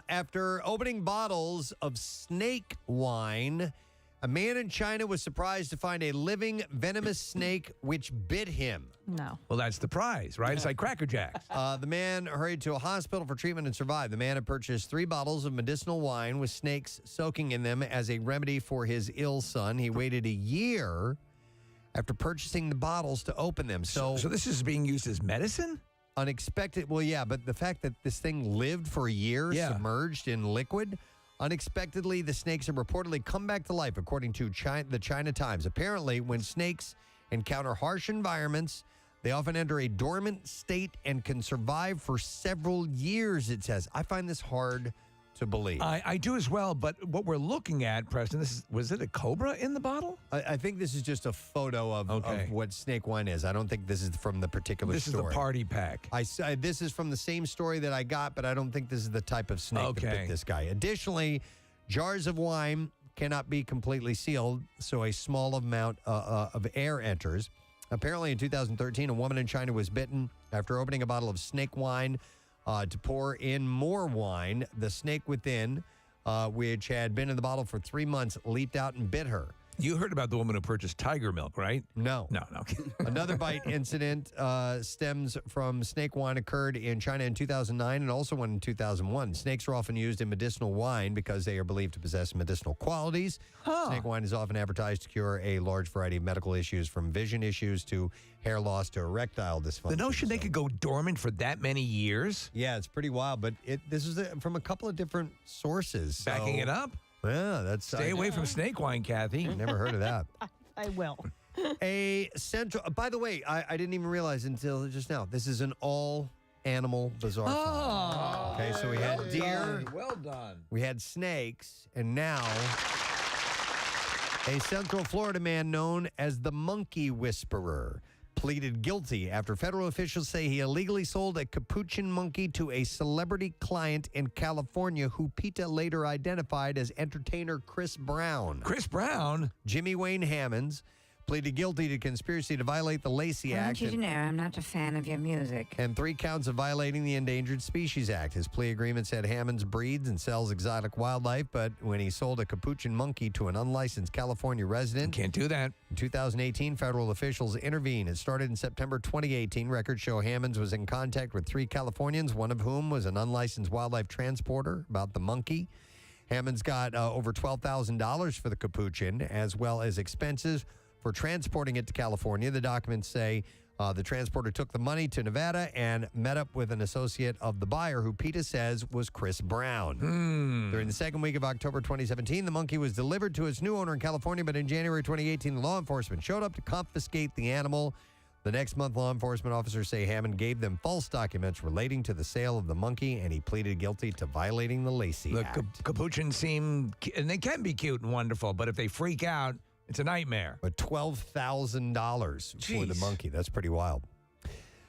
After opening bottles of snake wine, a man in China was surprised to find a living venomous snake which bit him. No. Well, that's the prize, right? It's like Cracker Jacks. The man hurried to a hospital for treatment and survived. The man had purchased 3 bottles of medicinal wine with snakes soaking in them as a remedy for his ill son. He waited a year after purchasing the bottles to open them. So this is being used as medicine? Unexpected. Well, yeah, but the fact that this thing lived for a year submerged in liquid, unexpectedly, the snakes have reportedly come back to life, according to the China Times. Apparently, when snakes encounter harsh environments, they often enter a dormant state and can survive for several years, it says. I find this hard to believe. I do as well, but what we're looking at, Preston, was it a cobra in the bottle? I think this is just a photo of what snake wine is. I don't think this is from the particular This story. is the party pack. This is from the same story that I got, but I don't think this is the type of snake that bit this guy. Additionally, jars of wine cannot be completely sealed, so a small amount of air enters. Apparently, in 2013, a woman in China was bitten after opening a bottle of snake wine to pour in more wine. The snake within, which had been in the bottle for 3 months, leaped out and bit her. You heard about the woman who purchased tiger milk, right? No. No. Another bite incident stems from snake wine occurred in China in 2009 and also one in 2001. Snakes are often used in medicinal wine because they are believed to possess medicinal qualities. Snake wine is often advertised to cure a large variety of medical issues, from vision issues to hair loss to erectile dysfunction. The notion they could go dormant for that many years? Yeah, it's pretty wild, but this is from a couple of different sources. Backing it up? Yeah, that's... Stay away from snake wine, Kathy. Never heard of that. I will. A central... By the way, I didn't even realize until just now, this is an all-animal bizarre file. Okay, so we had deer. Well done. We had snakes, and now a Central Florida man known as the Monkey Whisperer pleaded guilty after federal officials say he illegally sold a capuchin monkey to a celebrity client in California who PETA later identified as entertainer Chris Brown. Chris Brown? Jimmy Wayne Hammonds pleaded guilty to conspiracy to violate the Lacey I Act. want you to know I'm not a fan of your music. And 3 counts of violating the Endangered Species Act. His plea agreement said Hammonds breeds and sells exotic wildlife, but when he sold a capuchin monkey to an unlicensed California resident... Can't do that. In 2018, federal officials intervened. It started in September 2018. Records show Hammonds was in contact with 3 Californians, one of whom was an unlicensed wildlife transporter about the monkey. Hammonds got over $12,000 for the capuchin, as well as expenses for transporting it to California. The documents say the transporter took the money to Nevada and met up with an associate of the buyer, who PETA says was Chris Brown. During the second week of October 2017, the monkey was delivered to its new owner in California, but in January 2018, law enforcement showed up to confiscate the animal. The next month, law enforcement officers say Hammond gave them false documents relating to the sale of the monkey, and he pleaded guilty to violating the Lacey Act. Capuchins seem, and they can be cute and wonderful, but if they freak out, it's a nightmare. But $12,000 for the monkey. That's pretty wild.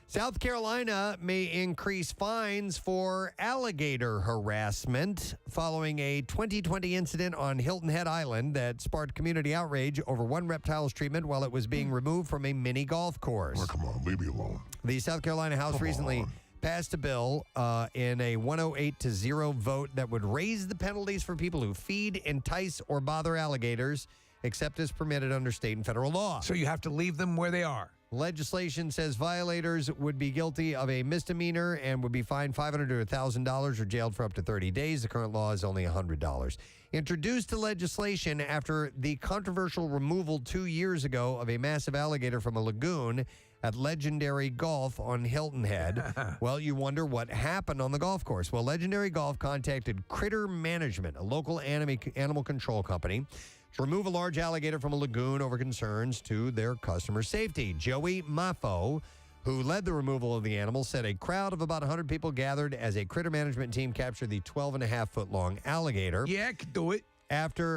South Carolina may increase fines for alligator harassment following a 2020 incident on Hilton Head Island that sparked community outrage over one reptile's treatment while it was being removed from a mini golf course. Oh, come on, leave me alone. The South Carolina House recently passed a bill in a 108-0 vote that would raise the penalties for people who feed, entice, or bother alligators, except as permitted under state and federal law. So you have to leave them where they are. Legislation says violators would be guilty of a misdemeanor and would be fined $500 to $1,000 or jailed for up to 30 days. The current law is only $100. Introduced to legislation after the controversial removal 2 years ago of a massive alligator from a lagoon at Legendary Golf on Hilton Head. Well, you wonder what happened on the golf course. Well, Legendary Golf contacted Critter Management, a local animal control company, to remove a large alligator from a lagoon over concerns to their customer safety. Joey Maffo, who led the removal of the animal, said a crowd of about 100 people gathered as a critter management team captured the 12.5-foot-long alligator. Yeah, I could do it.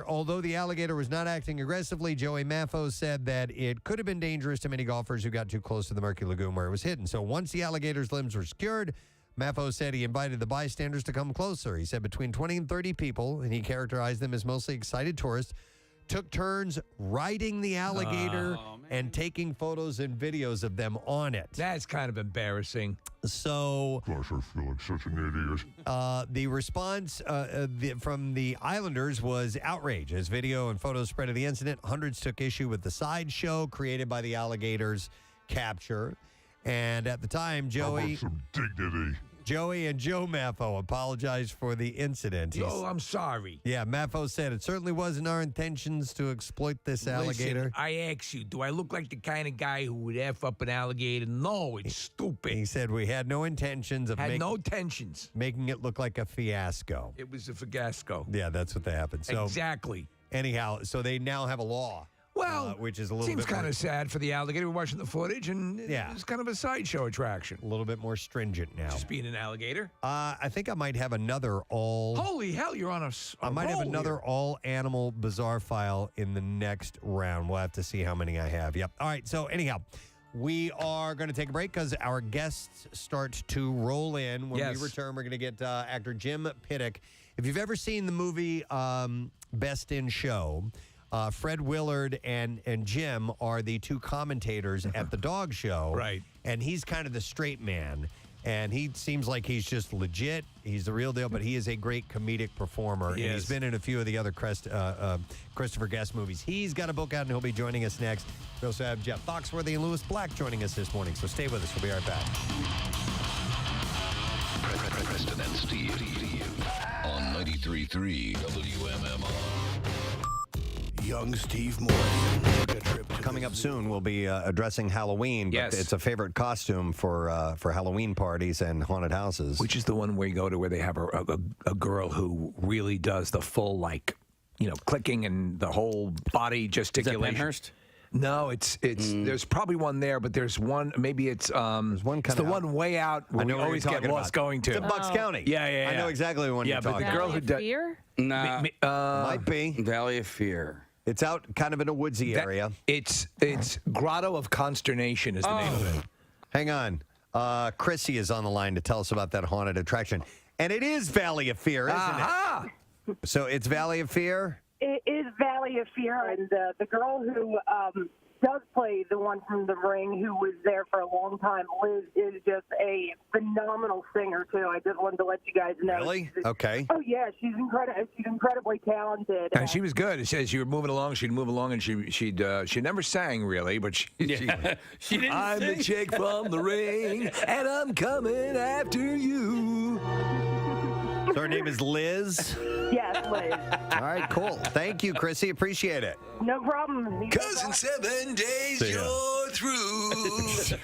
Although the alligator was not acting aggressively, Joey Maffo said that it could have been dangerous to many golfers who got too close to the murky lagoon where it was hidden. So once the alligator's limbs were secured, Maffo said he invited the bystanders to come closer. He said between 20 and 30 people, and he characterized them as mostly excited tourists, took turns riding the alligator and taking photos and videos of them on it. That's kind of embarrassing. So, Gosh, I feel like such an idiot. The response from the Islanders was outrage. As video and photos spread of the incident, hundreds took issue with the sideshow created by the alligator's capture. And at the time, Joey some dignity. Joey and Joe Maffo apologized for the incident. Oh, I'm sorry. Yeah, Maffo said it certainly wasn't our intentions to exploit this alligator. Listen, I ask you, do I look like the kind of guy who would F up an alligator? No, it's stupid. He said we had no intentions of making it look like a fiasco. It was a fiasco. Yeah, that's what happened. So exactly. Anyhow, so they now have a law. Well, which is a little seems bit kind more, of sad for the alligator. We're watching the footage, and it's kind of a sideshow attraction. a little bit more stringent now. Just being an alligator. I think I might have another all. Holy hell, you're on a I might have roll another here. all animal bizarre file in the next round. We'll have to see how many I have. Yep. All right. So anyhow, we are going to take a break because our guests start to roll in. When Yes. we return, we're going to get actor Jim Pittick. If you've ever seen the movie Best in Show, Fred Willard and Jim are the two commentators at the dog show. Right. And he's kind of the straight man. And he seems like he's just legit. He's the real deal, but he is a great comedic performer. He and he's is. been in a few of the other Christopher Guest movies. He's got a book out, and he'll be joining us next. We also have Jeff Foxworthy and Lewis Black joining us this morning. So stay with us. We'll be right back. Preston and Steve on 93.3 WMMR. Young Steve Morrison took a trip to Coming up soon, we'll be addressing Halloween. But Yes. it's a favorite costume for Halloween parties and haunted houses. Which is the one where you go to where they have a girl who really does the full, clicking and the whole body gesticulation. Penhurst? No, it's there's probably one there, but there's one, maybe it's one it's the one way out where we know what always you're get talking lost about. going to. It's in Bucks County. Yeah. I know exactly the one you're but talking the girl about. who does Fear? Nah. Might be. Valley of Fear. It's out kind of in a woodsy area. It's Grotto of Consternation is the name of it. Hang on. Chrissy is on the line to tell us about that haunted attraction. And it is Valley of Fear, isn't it? So it's Valley of Fear? It is Valley of Fear, and the girl who does play the one from The Ring, who was there for a long time, Liz, is just a phenomenal singer too. I just wanted to let you guys know. Really? Okay. Oh yeah, she's incredible. She's incredibly talented. And she was good. It says you were moving along, she'd move along, and she never sang really, but she didn't I'm sing. the chick from The Ring, and I'm coming after you. So her name is Liz? Yes, Liz. All right, cool. Thank you, Chrissy. Appreciate it. No problem. Cause in 7 days See ya. you're through.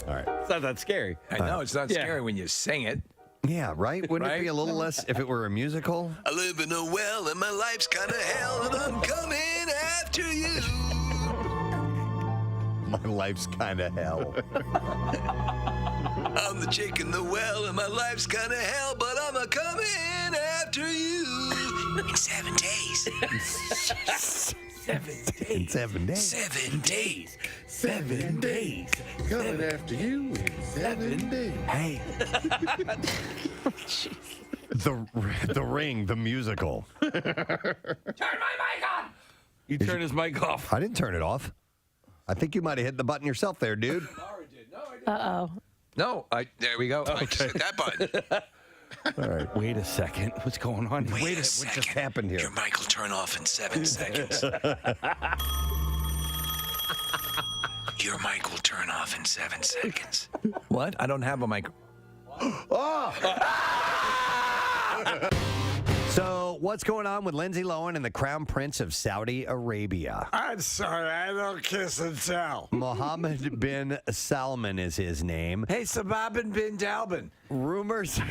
All right. It's not that scary. I know, it's not Yeah. scary when you sing it. Yeah, right? Wouldn't it be a little less if it were a musical? I live in a well and my life's kind of hell and I'm coming after you. My life's kind of hell. I'm the chick in the well and my life's kind of hell, but I'm a coming after you in 7 days. 7 days. In 7 days. 7 days. 7 days. Coming after you in 7 days. Hey. The Ring, the musical. Turn my mic on! You turned his mic off. I didn't turn it off. I think you might have hit the button yourself there, dude. Uh-oh. No, there we go. I just hit that button. All right. Wait a second. What's going on? Wait a What second. just happened here? Your mic will turn off in 7 seconds. Your mic will turn off in 7 seconds. What? I don't have a mic. So, what's going on with Lindsay Lohan and the Crown Prince of Saudi Arabia? I'm sorry, I don't kiss and tell. Mohammed bin Salman is his name. Hey, Sababin bin Dalbin. Rumors are...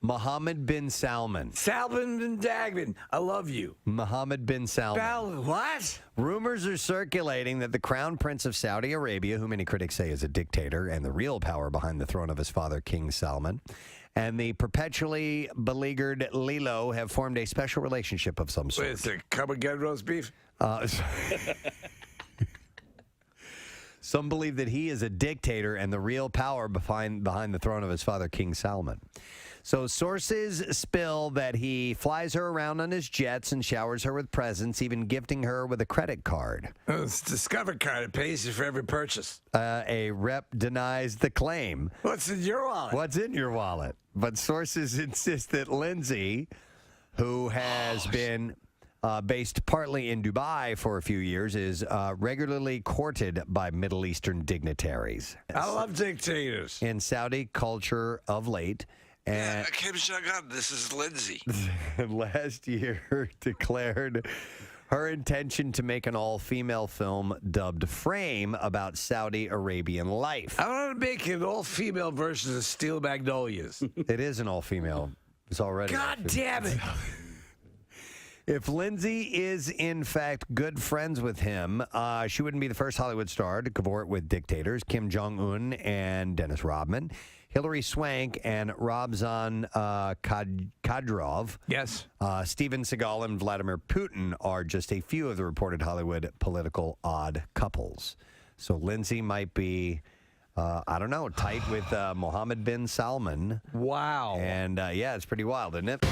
Mohammed bin Salman. Salbin bin Dagbin. I love you. Mohammed bin Salman. What? Rumors are circulating that the Crown Prince of Saudi Arabia, who many critics say is a dictator and the real power behind the throne of his father, King Salman, and the perpetually beleaguered Lilo have formed a special relationship of some sort. Wait, it's a Cumberland roast beef? Some believe that he is a dictator and the real power behind the throne of his father, King Salman. So sources spill that he flies her around on his jets and showers her with presents, even gifting her with a credit card. Oh, it's a Discover card. It pays you for every purchase. A rep denies the claim. What's in your wallet? What's in your wallet? But sources insist that Lindsay, who has been based partly in Dubai for a few years, is regularly courted by Middle Eastern dignitaries. I love dictators. In Saudi culture of late. And this is Lindsay. last year declared her intention to make an all-female film dubbed Frame about Saudi Arabian life. I want to make an all-female version of Steel Magnolias. It is an all-female. It's already. God damn it. If Lindsay is, in fact, good friends with him, she wouldn't be the first Hollywood star to cavort with dictators, Kim Jong-un and Dennis Rodman. Hilary Swank and Ramzan Kadyrov. Yes. Steven Seagal and Vladimir Putin are just a few of the reported Hollywood political odd couples. So Lindsay might be, I don't know, tight with Mohammed bin Salman. Wow. And yeah, it's pretty wild, isn't it?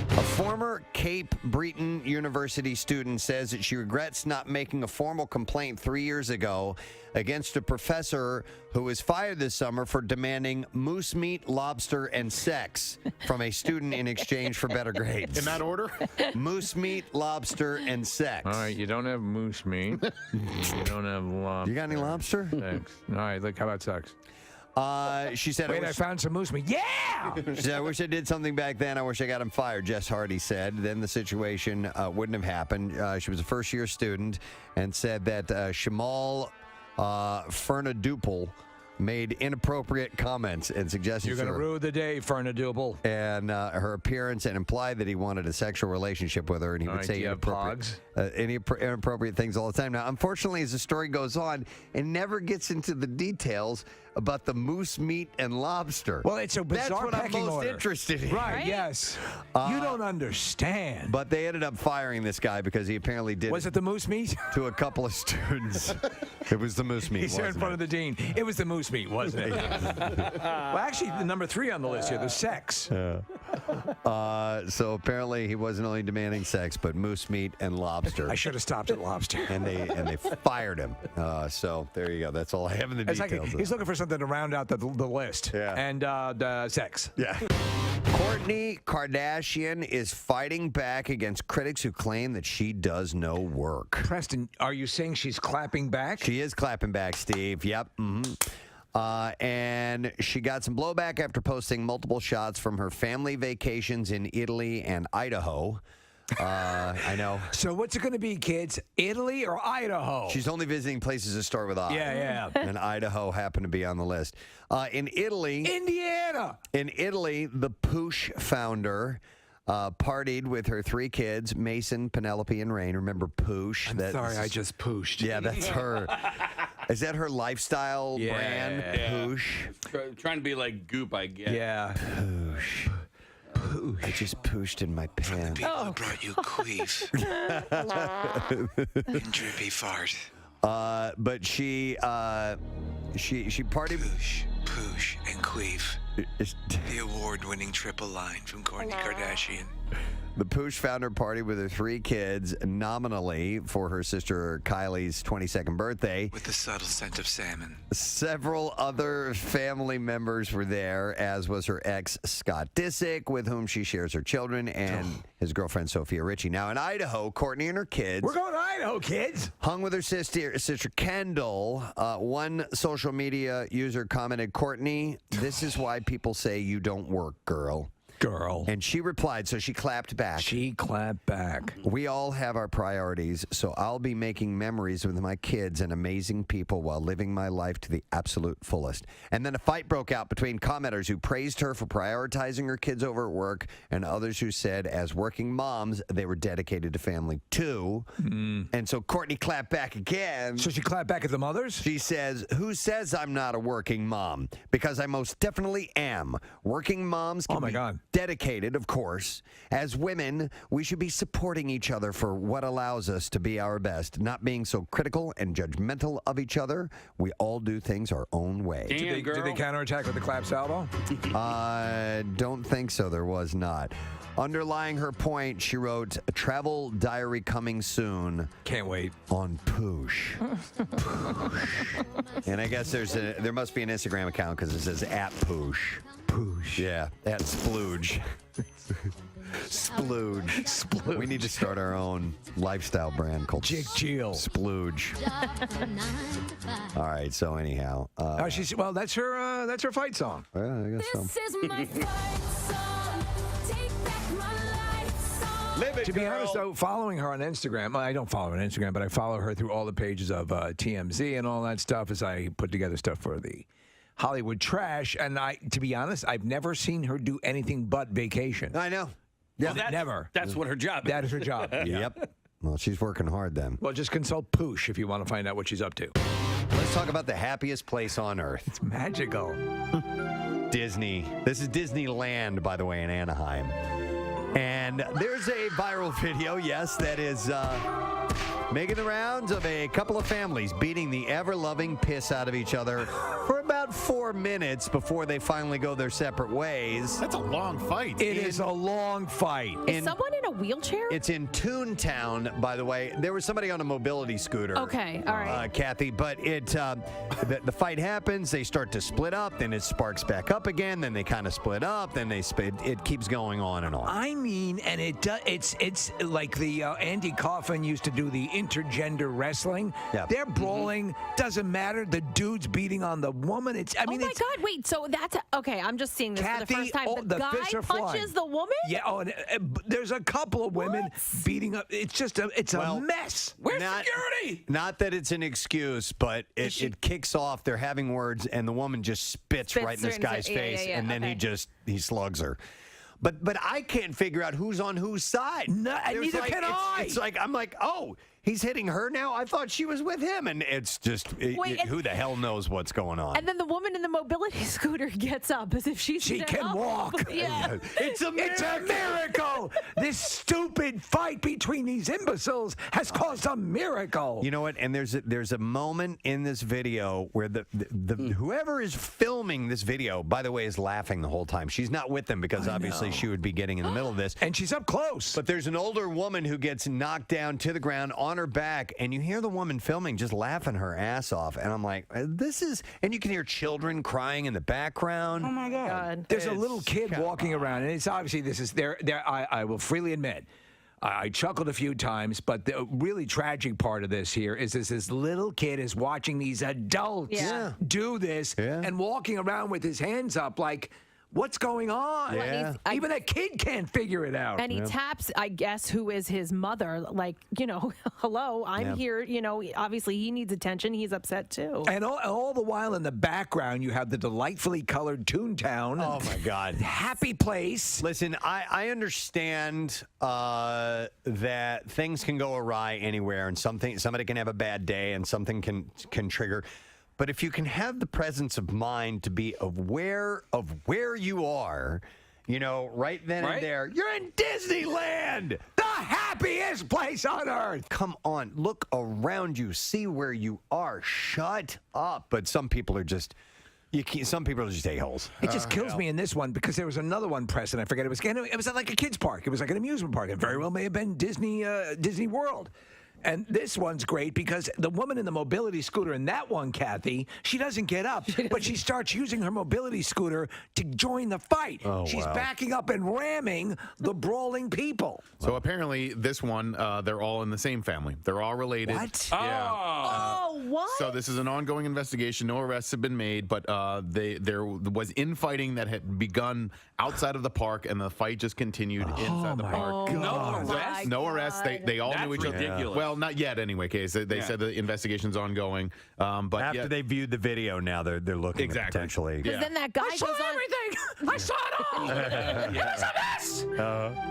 A former Cape Breton University student says that she regrets not making a formal complaint 3 years ago against a professor who was fired this summer for demanding moose meat, lobster, and sex from a student in exchange for better grades. In that order? Moose meat, lobster, and sex. All right, you don't have moose meat. You don't have lobster. You got any lobster? Sex. All right, look, how about sex? She said, Wait, I found some moose meat. Yeah! She said, I wish I did something back then. I wish I got him fired, Jess Hardy said. Then the situation wouldn't have happened. She was a first-year student and said that Shamal Fernaduple made inappropriate comments and suggestions. You're going to ruin the day, Fernaduple. And her appearance, and implied that he wanted a sexual relationship with her, and he would say inappropriate things all the time. Now, unfortunately, as the story goes on, it never gets into the details about the moose meat and lobster. Well, it's a bizarre That's what I'm pecking most order. interested in. Right, yes. You don't understand. But they ended up firing this guy because he apparently did. Was it the moose meat? To a couple of students. It was the moose meat. He said in front of the dean, it was the moose meat, wasn't it? Well, actually, the number 3 on the list here, the sex. So apparently he wasn't only demanding sex, but moose meat and lobster. I should have stopped at lobster. And they fired him. So there you go. That's all I have in the It's like details. he's looking for something to round out the list. Yeah. And the sex. Yeah. Kourtney Kardashian is fighting back against critics who claim that she does no work. Preston, are you saying she's clapping back? She is clapping back, Steve. Yep. And she got some blowback after posting multiple shots from her family vacations in Italy and Idaho. I know. So what's it going to be, kids? Italy or Idaho? She's only visiting places that start with I. Yeah. And Idaho happened to be on the list. In Italy, Indiana. In Italy, the Poosh founder partied with her 3 kids, Mason, Penelope, and Rain. Remember Poosh? I'm sorry, I just pooshed. Yeah, that's her. Is that her lifestyle brand? Yeah. Poosh. Trying to be like Goop, I guess. Yeah. Poosh. I just pooshed in my pants. People who brought you queef and drippy fart. But she partied. Poosh, and queef. The award-winning triple line from Kourtney Kardashian. The Poosh founder partied with her 3 kids nominally for her sister Kylie's 22nd birthday. With the subtle scent of salmon. Several other family members were there, as was her ex, Scott Disick, with whom she shares her children, and his girlfriend, Sophia Richie. Now, in Idaho, Kourtney and her kids... We're going to Idaho, kids! ...hung with her sister Kendall. One social media user commented, Kourtney, this is why people say you don't work, girl. And she replied, so she clapped back. She clapped back. We all have our priorities, so I'll be making memories with my kids and amazing people while living my life to the absolute fullest. And then a fight broke out between commenters who praised her for prioritizing her kids over at work and others who said, as working moms, they were dedicated to family too. And so Kourtney clapped back again. So she clapped back at the mothers? She says, who says I'm not a working mom? Because I most definitely am. Working moms can be dedicated, of course. As women, we should be supporting each other for what allows us to be our best, not being so critical and judgmental of each other. We all do things our own way. Did they counterattack with the clap salvo? I don't think so. There was not. Underlying her point, she wrote, travel diary coming soon. Can't wait. On Poosh. And I guess there must be an Instagram account because it says @Poosh. Poosh. Yeah, @Splooge. Splooge. We need to start our own lifestyle brand called Jake Jill. Splooge. All right. So anyhow, well, that's her fight song. Yeah, I guess so. This is my fight song. Take back my life song. Live it, To be girl. honest, though, following her on Instagram, I don't follow her on Instagram, but I follow her through all the pages of TMZ and all that stuff as I put together stuff for the Hollywood Trash. And to be honest, I've never seen her do anything but vacation. I know. Well, that's, That's what her job is. That is her job. Yep. Well, she's working hard then. Well, just consult Poosh if you want to find out what she's up to. Let's talk about the happiest place on earth. It's magical. Disney. This is Disneyland, by the way, in Anaheim. And there's a viral video, yes, that is making the rounds of a couple of families beating the ever-loving piss out of each other for about 4 minutes before they finally go their separate ways. That's a long fight. It is a long fight. Is someone in a wheelchair? It's in Toontown, by the way. There was somebody on a mobility scooter. Okay, all right. Kathy, but the fight happens. They start to split up. Then it sparks back up again. Then they kind of split up. Then it keeps going on and on. I mean, and it's like the Andy Kaufman used to do the intergender wrestling. Yeah. They're brawling. Doesn't matter. The dude's beating on the woman. Oh my God! Wait, so that's okay. I'm just seeing this for the first time. The guy fists are punches flying. the woman. Yeah. Oh, and there's a couple of women beating up. It's just a mess. Where's security? Not that it's an excuse, but it kicks off. They're having words, and the woman just spits right in this guy's face, and then he slugs her. But I can't figure out who's on whose side. No, and neither can I. It's like I'm like, oh, he's hitting her now. I thought she was with him, and it's just who the hell knows what's going on. And then the woman in the mobility scooter gets up as if she can walk. Yeah. It's a miracle. This stupid fight between these imbeciles has caused a miracle. You know what? And there's a moment in this video where the whoever is filming this video, by the way, is laughing the whole time. She's not with them because obviously she would be getting in the middle of this. And she's up close. But there's an older woman who gets knocked down to the ground on her back, and you hear the woman filming just laughing her ass off. And I'm like, this is, and you can hear children crying in the background. Oh my God. There's a little kid walking around, and it's obviously this is there. I will freely admit, I chuckled a few times, but the really tragic part of this here is this little kid is watching these adults do this and walking around with his hands up like, what's going on? Yeah. Even a kid can't figure it out. And he taps, I guess, who is his mother, like, hello, I'm here. Obviously he needs attention. He's upset too. And all the while in the background, you have the delightfully colored Toontown. Oh, my God. Happy place. Listen, I understand that things can go awry anywhere, and somebody can have a bad day, and something can trigger. But if you can have the presence of mind to be aware of where you are, right then and there, you're in Disneyland, the happiest place on earth. Come on, look around you, see where you are. Shut up. But some people are just. Some people are just a-holes. It just kills me in this one because there was another one, Preston. I forget. It was at like a kids park. It was like an amusement park. It very well may have been Disney World. And this one's great because the woman in the mobility scooter in that one, Kathy, she doesn't get up, but she starts using her mobility scooter to join the fight. Oh, She's wow. backing up and ramming the brawling people. So apparently, this one, they're all in the same family. They're all related. What? Yeah. Oh, what? So this is an ongoing investigation. No arrests have been made, but there was infighting that had begun outside of the park, and the fight just continued inside the park. No arrests? No arrests. They all That's knew each other. ridiculous. Well, not yet anyway, Case. They said the investigation's ongoing. But After they viewed the video, now they're looking at potentially. Because then that guy goes on. Everything. I saw it all. It was a mess.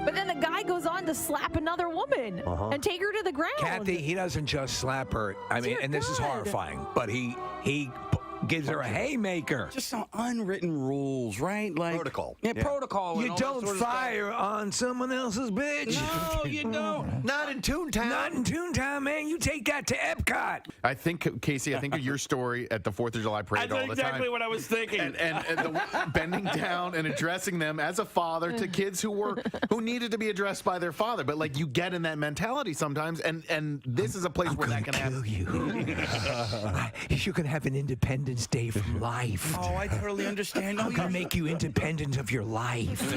But then the guy goes on to slap another woman and take her to the ground. Kathy, he doesn't just slap her. I mean, and this is horrifying, but he gives her a haymaker. Just some unwritten rules, right? Like protocol. Yeah, protocol. and You all don't that sort of fire on someone else's bitch. No, you don't. Not in Toontown. Not in Toontown, man. You take that to Epcot. I think, Casey, of your story at the 4th of July parade That's all the time. exactly what I was thinking. And the bending down and addressing them as a father to kids who needed to be addressed by their father. But like you get in that mentality sometimes, and this is a place where that can happen. You can have an Independence Day from life. Oh, I totally understand. I'm going to make you independent of your life.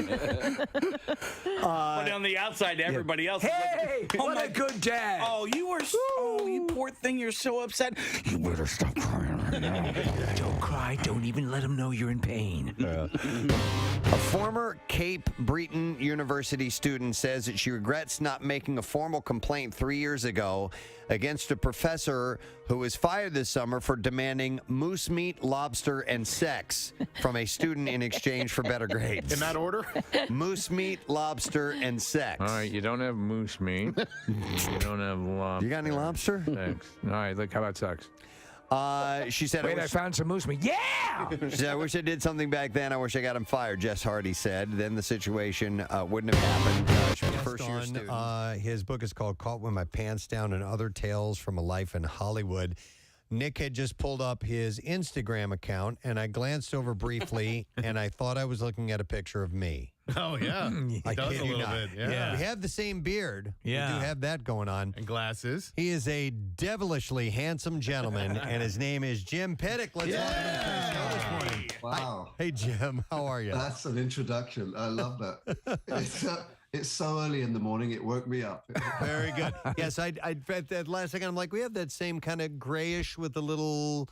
But on the outside, everybody else. Hey, is like, what a good dad. Oh, you were. Oh, you poor thing. You're so upset. You better stop crying. Don't cry. Don't even let them know you're in pain. A former Cape Breton University student says that she regrets not making a formal complaint 3 years ago against a professor who was fired this summer for demanding moose meat, lobster, and sex from a student in exchange for better grades. In that order? Moose meat, lobster, and sex. All right, you don't have moose meat. You don't have lobster. You got any lobster? Thanks. All right, look, how about sex? She said, Wait, I found some moose meat. Yeah! She said, I wish I did something back then. I wish I got him fired, Jess Hardy said. Then the situation wouldn't have happened. She was a first-year student. His book is called Caught With My Pants Down and Other Tales from a Life in Hollywood. Nick had just pulled up his Instagram account, and I glanced over briefly, and I thought I was looking at a picture of me. Oh, yeah. I It does kid a you little not. bit. Yeah. We have the same beard. Yeah. We do have that going on. And glasses. He is a devilishly handsome gentleman, and his name is Jim Pittick. Let's welcome him to the show this morning. Wow. Hey, Jim. How are you? That's an introduction. I love that. It's so early in the morning, it woke me up. Very good. Yes, I at that last second, I'm like, we have that same kind of grayish with the little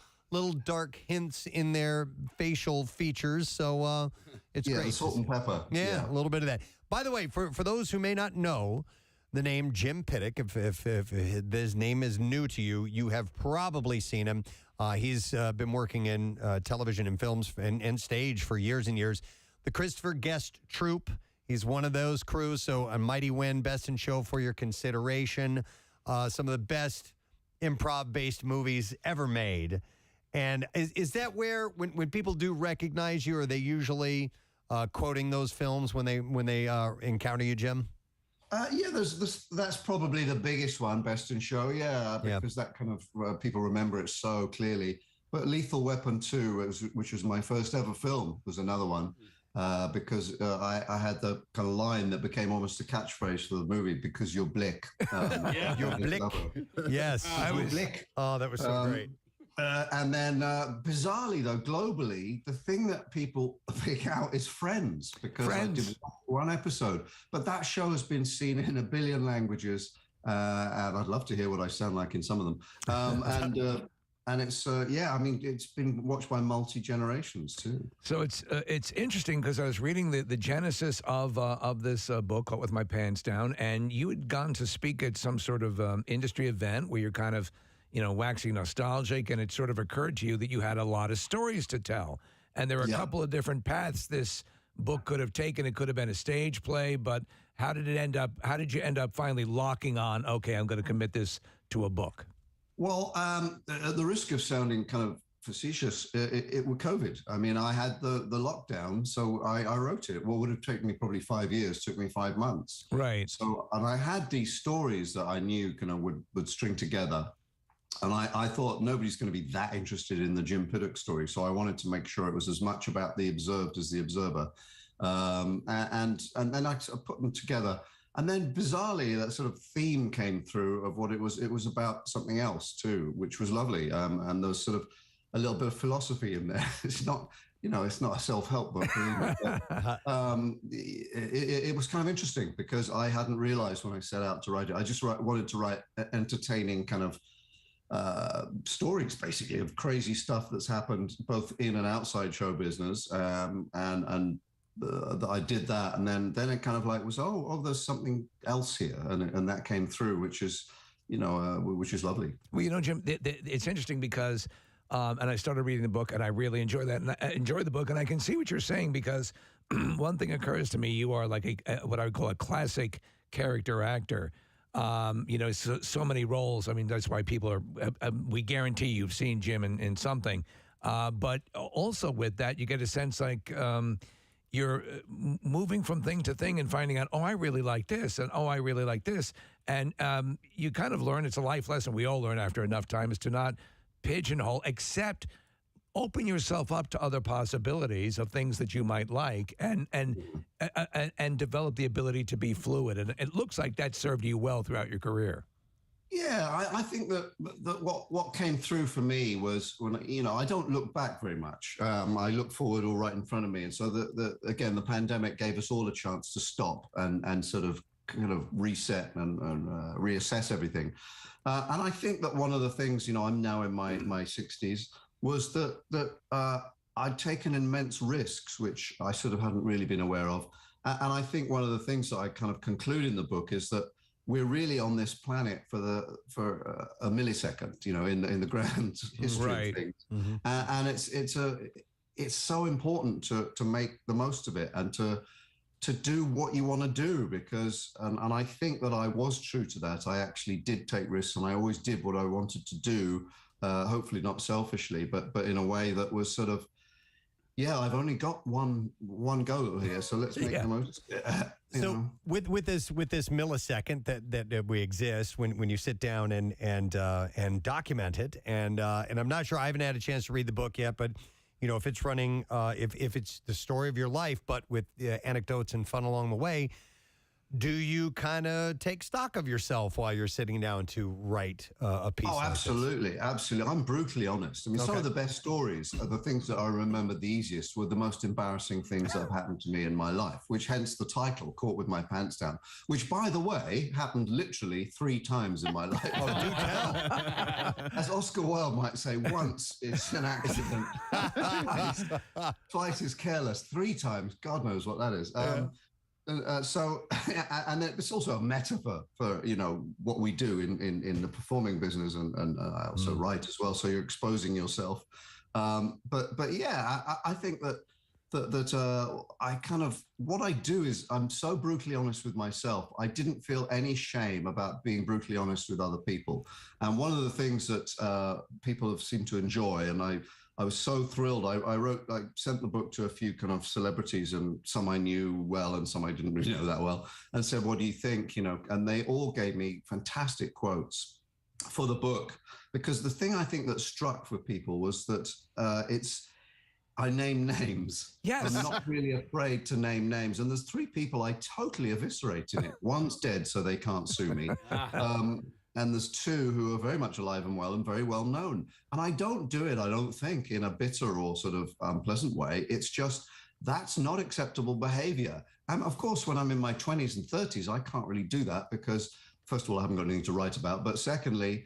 dark hints in their facial features. So it's Yeah, great. the salt and pepper. Yeah, a little bit of that. By the way, for those who may not know the name Jim Pittick, if his name is new to you, you have probably seen him. He's been working in television and films and stage for years and years. The Christopher Guest Troupe. He's one of those crews. So A Mighty Wind, Best in Show for your consideration. Some of the best improv-based movies ever made. And is that where, when people do recognize you, are they usually quoting those films when they encounter you, Jim? Yeah, that's probably the biggest one, Best in Show. Yeah, because that kind of people remember it so clearly. But Lethal Weapon 2, which was my first ever film, was another one. Because I had the kind of line that became almost a catchphrase for the movie, because you're blick. You're blick. Yes. I was blick. Oh, that was so great. And then, bizarrely, though, globally, the thing that people pick out is Friends, because I did one episode. But that show has been seen in 1 billion languages, and I'd love to hear what I sound like in some of them. And it's I mean, it's been watched by multi-generations too. So it's interesting because I was reading the genesis of this book, Caught With My Pants Down, and you had gone to speak at some sort of industry event where you're kind of, waxing nostalgic, and it sort of occurred to you that you had a lot of stories to tell, and there were a couple of different paths this book could have taken. It could have been a stage play, but how did you end up finally locking on, okay, I'm going to commit this to a book? Well, at the risk of sounding kind of facetious, it was COVID. I mean, I had the lockdown, so I wrote it. What would have taken me probably 5 years took me 5 months. Right. So, and I had these stories that I knew kind of would string together. And I thought nobody's going to be that interested in the Jim Pittick story. So I wanted to make sure it was as much about the observed as the observer. And then I put them together. And then bizarrely, that sort of theme came through of what it was. It was about something else too, which was lovely. And there was sort of a little bit of philosophy in there. It's not, it's not a self-help book. It was kind of interesting because I hadn't realized when I set out to write it. I just wanted to write entertaining kind of stories, basically, of crazy stuff that's happened both in and outside show business. That I did that, and then it kind of like was there's something else here, and that came through, which is lovely. Well, Jim, it's interesting because and I started reading the book, and I really enjoy that, and I enjoy the book, and I can see what you're saying because one thing occurs to me: you are like what I would call a classic character actor. So many roles. I mean, that's why people are. We guarantee you've seen Jim in something, but also with that, you get a sense like. You're moving from thing to thing and finding out, I really like this, and I really like this. And you kind of learn, it's a life lesson we all learn after enough time, is to not pigeonhole, except open yourself up to other possibilities of things that you might like and develop the ability to be fluid. And it looks like that served you well throughout your career. Yeah, I think that what came through for me was when I don't look back very much. I look forward all right in front of me, and so again the pandemic gave us all a chance to stop and sort of kind of reset and reassess everything. And I think that one of the things I'm now in my 60s. was that I'd taken immense risks, which I sort of hadn't really been aware of. And I think one of the things that I kind of conclude in the book is that we're really on this planet for a millisecond, in the grand history of things. Mm-hmm. And it's so important to make the most of it and to do what you want to do, because and I think that I was true to that. I actually did take risks, and I always did what I wanted to do, hopefully not selfishly, but in a way that was sort of, I've only got one go here, so let's make the most. So with this millisecond that we exist when you sit down and document it, and I'm not sure, I haven't had a chance to read the book yet, but if it's running, if it's the story of your life, but with anecdotes and fun along the way, do you kind of take stock of yourself while you're sitting down to write a piece? Oh, absolutely. Absolutely. I'm brutally honest. I mean, some of the best stories are the things that I remember the easiest were the most embarrassing things that have happened to me in my life, which hence the title, Caught with My Pants Down, which, by the way, happened literally 3 times in my life. Oh, do tell. As Oscar Wilde might say, once is an accident. Twice is careless. 3 times, God knows what that is. And it's also a metaphor for what we do in the performing business, and I also write as well. So you're exposing yourself, but yeah, I think that I kind of, what I do is I'm so brutally honest with myself. I didn't feel any shame about being brutally honest with other people, and one of the things that people have seemed to enjoy, and I was so thrilled. I sent the book to a few kind of celebrities, and some I knew well and some I didn't really know that well, and said, what do you think? And they all gave me fantastic quotes for the book, because the thing I think that struck for people was that I name names. Yes. I'm not really afraid to name names. And there's 3 people I totally eviscerate in it. One's dead, so they can't sue me. And there's 2 who are very much alive and well and very well known. And I don't do it, I don't think, in a bitter or sort of unpleasant way. It's just, that's not acceptable behavior. And of course, when I'm in my 20s and 30s, I can't really do that because, first of all, I haven't got anything to write about. But secondly,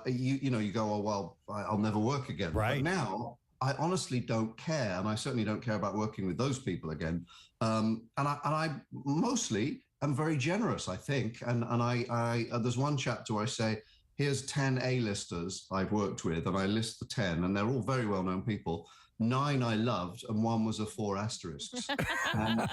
you go, oh, well, I'll never work again. Right. But now, I honestly don't care. And I certainly don't care about working with those people again. And I mostly... I'm very generous, I think. And I there's one chapter where I say, here's 10 A-listers I've worked with, and I list the 10, and they're all very well-known people. 9 I loved, and 1 was a 4 asterisks. And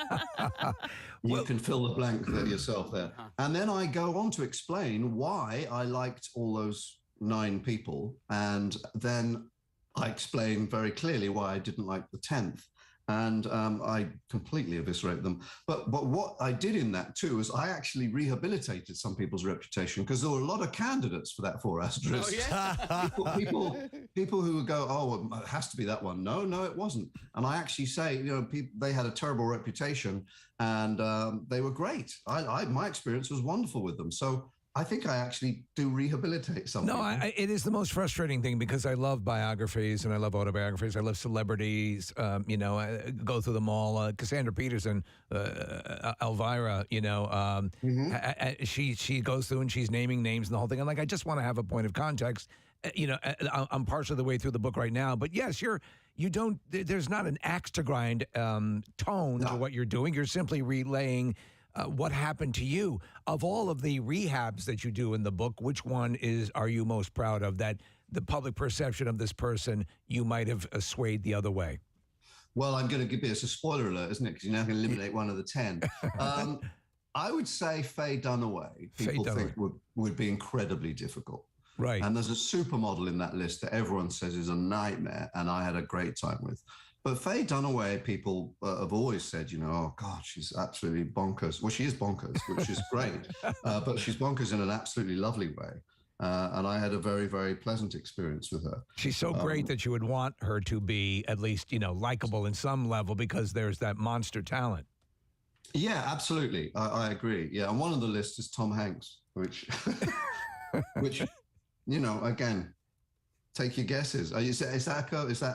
you can fill the blank there yourself there. And then I go on to explain why I liked all those 9 people, and then I explain very clearly why I didn't like the 10th. And I completely eviscerate them. But what I did in that too is I actually rehabilitated some people's reputation, because there were a lot of candidates for that 4 asterisks. Oh, yeah? people who would go, oh, it has to be that one. No, it wasn't. And I actually say, they had a terrible reputation, and they were great. My experience was wonderful with them. So I think I actually do rehabilitate something. No, it is the most frustrating thing, because I love biographies and I love autobiographies. I love celebrities. I go through them all. Cassandra Peterson, Elvira, she goes through and she's naming names and the whole thing. I'm like, I just want to have a point of context. I'm partially the way through the book right now. But yes, there's not an axe to grind tone to what you're doing. You're simply relaying what happened to you. Of all of the rehabs that you do in the book, which one are you most proud of, that the public perception of this person you might have swayed the other way? Well, I'm going to give you a spoiler alert, isn't it? Because you're now going to eliminate one of the 10. I would say Faye Dunaway, people think would be incredibly difficult. Right. And there's a supermodel in that list that everyone says is a nightmare, and I had a great time with. But Faye Dunaway, people have always said, oh, God, she's absolutely bonkers. Well, she is bonkers, which is great. But she's bonkers in an absolutely lovely way. And I had a very, very pleasant experience with her. She's so great that you would want her to be at least, likable in some level, because there's that monster talent. Yeah, absolutely. I agree. Yeah. And one of the lists is Tom Hanks, which, again, take your guesses. Is that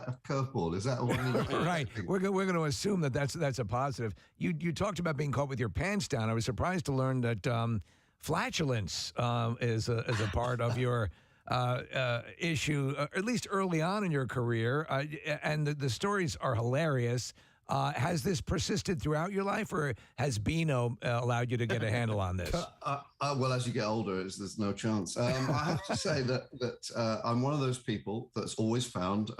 a curveball? Is that a one? Right. We're going to assume that's a positive. You talked about being caught with your pants down. I was surprised to learn that flatulence is a part of your issue, at least early on in your career, and the stories are hilarious. Has this persisted throughout your life, or has Beano allowed you to get a handle on this? Well, as you get older, there's no chance. I have to say that I'm one of those people that's always found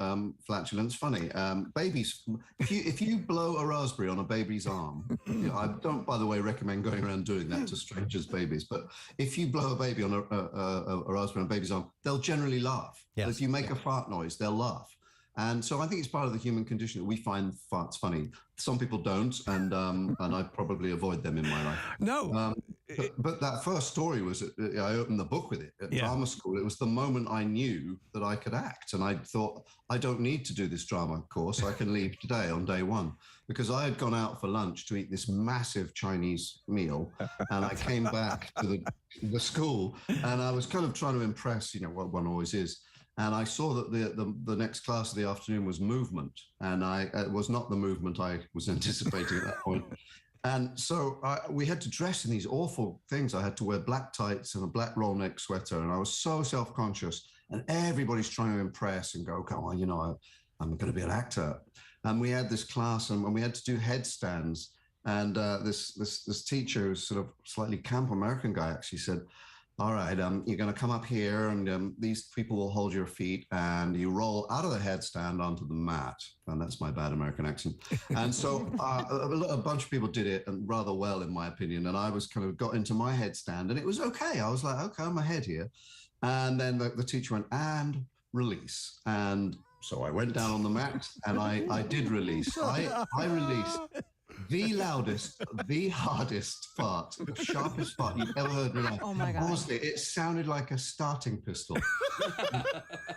flatulence funny. Babies, if you blow a raspberry on a baby's arm, I don't, by the way, recommend going around doing that to strangers' babies. But if you blow a baby on a raspberry on a baby's arm, they'll generally laugh. Yes. If you make a fart noise, they'll laugh. And so I think it's part of the human condition that we find farts funny. Some people don't, and I probably avoid them in my life. No. But that first story was, I opened the book with it at drama school. It was the moment I knew that I could act. And I thought, I don't need to do this drama course. I can leave today on day one. Because I had gone out for lunch to eat this massive Chinese meal. And I came back to the school, and I was kind of trying to impress, what one always is. And I saw that the next class of the afternoon was movement, and it was not the movement I was anticipating at that point. And so we had to dress in these awful things. I had to wear black tights and a black roll neck sweater, and I was so self-conscious. And everybody's trying to impress and go, come on, I'm going to be an actor. And we had this class, and we had to do headstands. And this teacher, who's sort of slightly camp American guy, actually said, all right, you're going to come up here, and these people will hold your feet, and you roll out of the headstand onto the mat. And that's my bad American accent. And so a bunch of people did it, and rather well, in my opinion. And I was kind of got into my headstand, and it was okay. I was like, okay, I'm ahead here. And then the teacher went, and release. And so I went down on the mat, and I did release. I released the loudest, the hardest fart, the sharpest fart you've ever heard in your life. Oh my God. Honestly, it sounded like a starting pistol.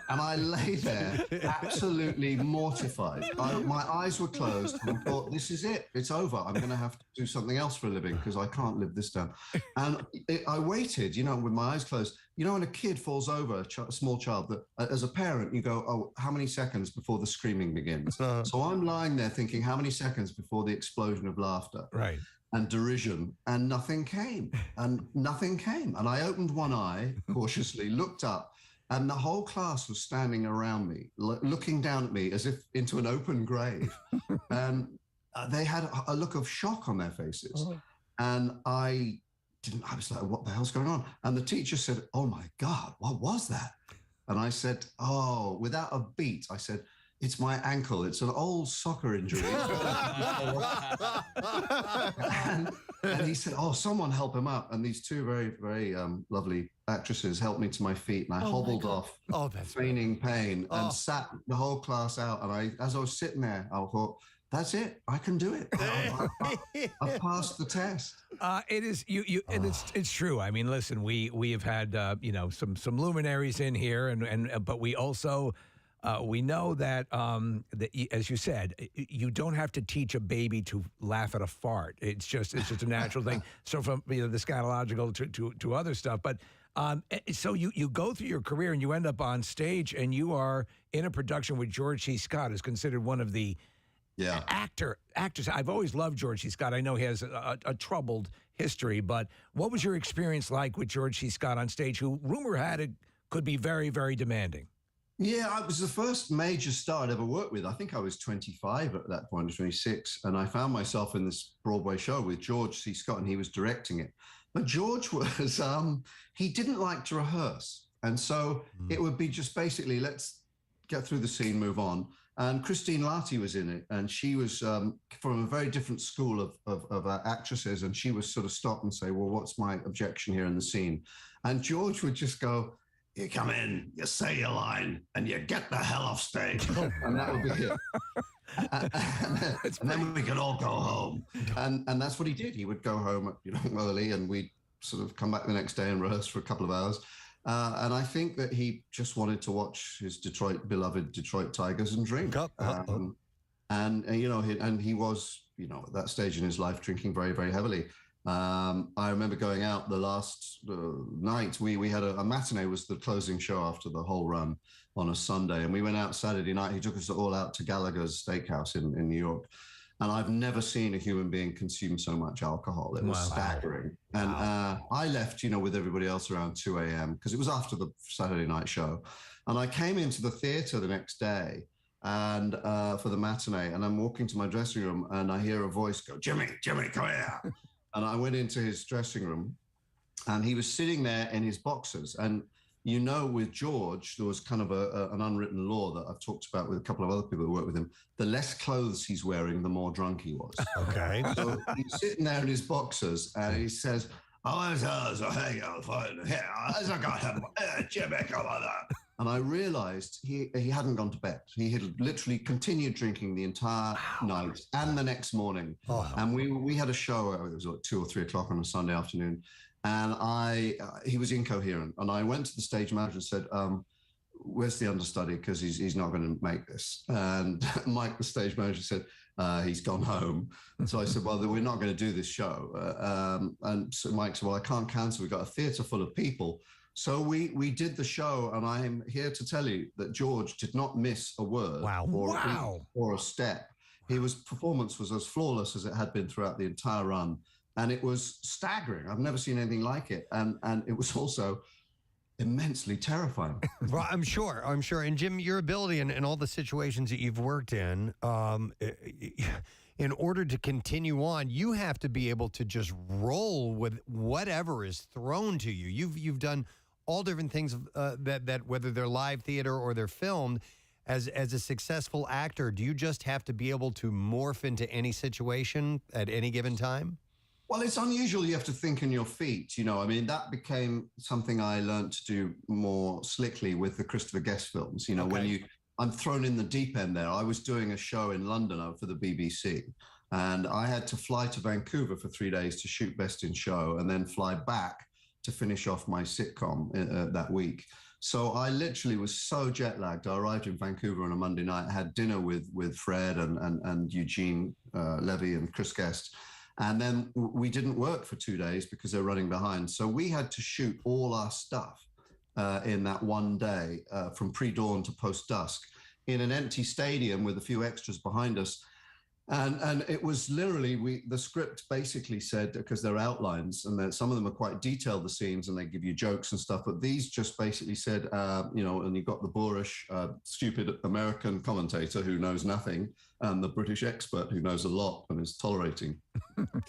And I lay there absolutely mortified. My eyes were closed, and I thought, this is it. It's over. I'm going to have to do something else for a living because I can't live this down. And I waited, with my eyes closed. When a kid falls over, a small child, that as a parent, you go, oh, how many seconds before the screaming begins? So I'm lying there thinking, how many seconds before the explosion of laughter and derision? And nothing came. And I opened one eye cautiously, looked up, and the whole class was standing around me, looking down at me as if into an open grave. And they had a look of shock on their faces. And I was like, what the hell's going on? And the teacher said, oh my God, what was that? And I said, without a beat, I said, it's my ankle. It's an old soccer injury. and he said, someone help him up. And these two very, very lovely actresses helped me to my feet, and I hobbled off, feigning pain, and sat the whole class out. And as I was sitting there, I thought, that's it. I can do it. I passed the test. It is and it's true. I mean, listen, we have had some luminaries in here, but we also we know that as you said, you don't have to teach a baby to laugh at a fart. It's just a natural thing. So from the scatological to other stuff, but. So you go through your career and you end up on stage, and you are in a production with George C. Scott, who's considered one of the actors. I've always loved George C. Scott. I know he has a troubled history, but what was your experience like with George C. Scott on stage, who rumor had it could be very, very demanding? Yeah, I was the first major star I'd ever worked with. I think I was 25 at that point, 26, and I found myself in this Broadway show with George C. Scott, and he was directing it. But George was, he didn't like to rehearse. And so it would be just basically, let's get through the scene, move on. And Christine Lahti was in it, and she was from a very different school of actresses, and she would sort of stop and say, well, what's my objection here in the scene? And George would just go, you come in, you say your line, and you get the hell off stage. And that would be it. and then we could all go home. And that's what he did. He would go home early, and we'd sort of come back the next day and rehearse for a couple of hours. And I think that he just wanted to watch his beloved Detroit Tigers and drink. And he was, at that stage in his life, drinking very, very heavily. I remember going out the last night. We had a matinee, was the closing show after the whole run on a Sunday. And we went out Saturday night. He took us all out to Gallagher's Steakhouse in New York. And I've never seen a human being consume so much alcohol. It was staggering. And I left, with everybody else around 2 a.m. because it was after the Saturday night show. And I came into the theater the next day and for the matinee, and I'm walking to my dressing room and I hear a voice go, Jimmy, come here. And I went into his dressing room and he was sitting there in his boxers. And with George, there was kind of an unwritten law that I've talked about with a couple of other people who work with him. The less clothes he's wearing, the more drunk he was. Okay. So he's sitting there in his boxers and he says, Jimmy, come on. And I realized he hadn't gone to bed. He had literally continued drinking the entire night and the next morning. Oh, and we had a show, it was like 2 or 3 o'clock on a Sunday afternoon. And he was incoherent. And I went to the stage manager and said, where's the understudy? Because he's not going to make this. And Mike, the stage manager, said, he's gone home. And so I said, well, we're not going to do this show. And so Mike said, well, I can't cancel. We've got a theatre full of people. So we did the show, and I am here to tell you that George did not miss a word or a step. His performance was as flawless as it had been throughout the entire run. And it was staggering. I've never seen anything like it. And it was also immensely terrifying. Well, I'm sure. And Jim, your ability in all the situations that you've worked in order to continue on, you have to be able to just roll with whatever is thrown to you. You've done all different things that whether they're live theater or they're filmed. As a successful actor, do you just have to be able to morph into any situation at any given time? Well, it's unusual. You have to think on your feet. That became something I learned to do more slickly with the Christopher Guest films. When I'm thrown in the deep end there. I was doing a show in London for the BBC, and I had to fly to Vancouver for 3 days to shoot Best in Show and then fly back to finish off my sitcom that week. So I literally was so jet lagged. I arrived in Vancouver on a Monday night, had dinner with Fred and Eugene Levy and Chris Guest. And then we didn't work for 2 days because they're running behind. So we had to shoot all our stuff in that one day from pre-dawn to post-dusk in an empty stadium with a few extras behind us. And it was literally, the script basically said, because they're outlines and some of them are quite detailed, the scenes, and they give you jokes and stuff, but these just basically said, and you've got the boorish, stupid American commentator who knows nothing, and the British expert who knows a lot and is tolerating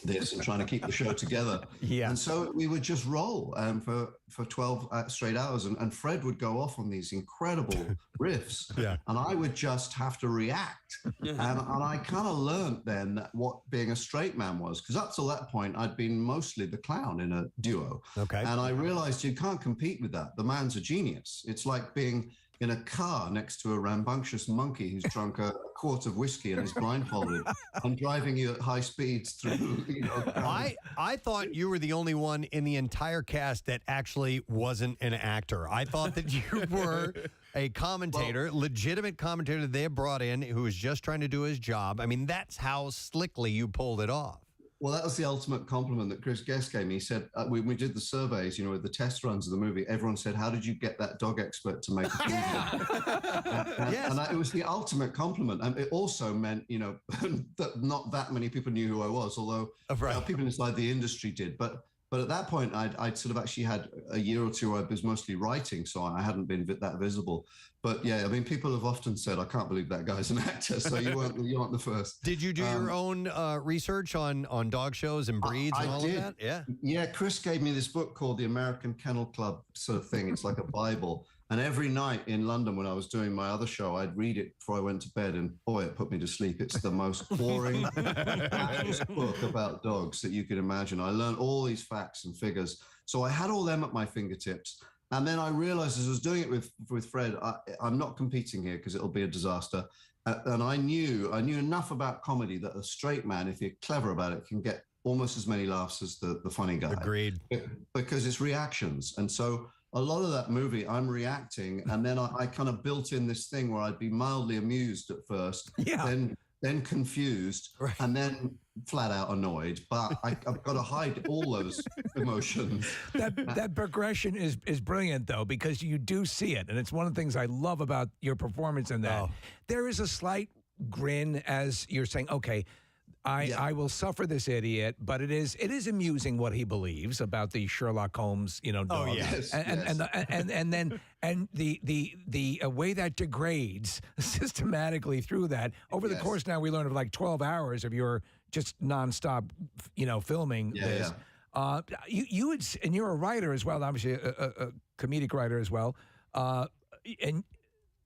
this and trying to keep the show together. Yeah. And so we would just roll for 12 straight hours, and Fred would go off on these incredible riffs, and I would just have to react. And I kind of learned then what being a straight man was, because up till that point I'd been mostly the clown in a duo. Okay. And I realized you can't compete with that. The man's a genius. It's like being in a car next to a rambunctious monkey who's drunk a quart of whiskey and is blindfolded and driving you at high speeds through. I thought you were the only one in the entire cast that actually wasn't an actor. I thought that you were a commentator, legitimate commentator that they had brought in who was just trying to do his job. I mean, that's how slickly you pulled it off. Well, that was the ultimate compliment that Chris Guest gave me. He said, when we did the surveys, with the test runs of the movie, everyone said, how did you get that dog expert to make a film? And it was the ultimate compliment. And it also meant, that not that many people knew who I was, although people inside the industry did. But at that point, I'd sort of actually had a year or two I was mostly writing, so I hadn't been that visible. But yeah, I mean, people have often said, I can't believe that guy's an actor, so you weren't the first. Did you do your own research on dog shows and breeds and all of that? Yeah. Yeah, Chris gave me this book called The American Kennel Club sort of thing. It's like a Bible. And every night in London when I was doing my other show, I'd read it before I went to bed, and boy, it put me to sleep. It's the most boring book about dogs that you could imagine. I learned all these facts and figures. So I had all them at my fingertips. And then I realized as I was doing it with Fred, I'm not competing here because it'll be a disaster. And I knew enough about comedy that a straight man, if you're clever about it, can get almost as many laughs as the funny guy. Agreed. Because it's reactions. And so a lot of that movie, I'm reacting, and then I kind of built in this thing where I'd be mildly amused at first, then confused, and then flat out annoyed. But I've got to hide all those emotions. That progression is brilliant, though, because you do see it, and it's one of the things I love about your performance in that. There is a slight grin as you're saying, okay, I will suffer this idiot, but it is amusing what he believes about the Sherlock Holmes, dog. Oh, yes. And then the way that degrades systematically through that over the course. Now we learn of like 12 hours of your just nonstop, filming this. You would, and you're a writer as well, obviously a comedic writer as well, and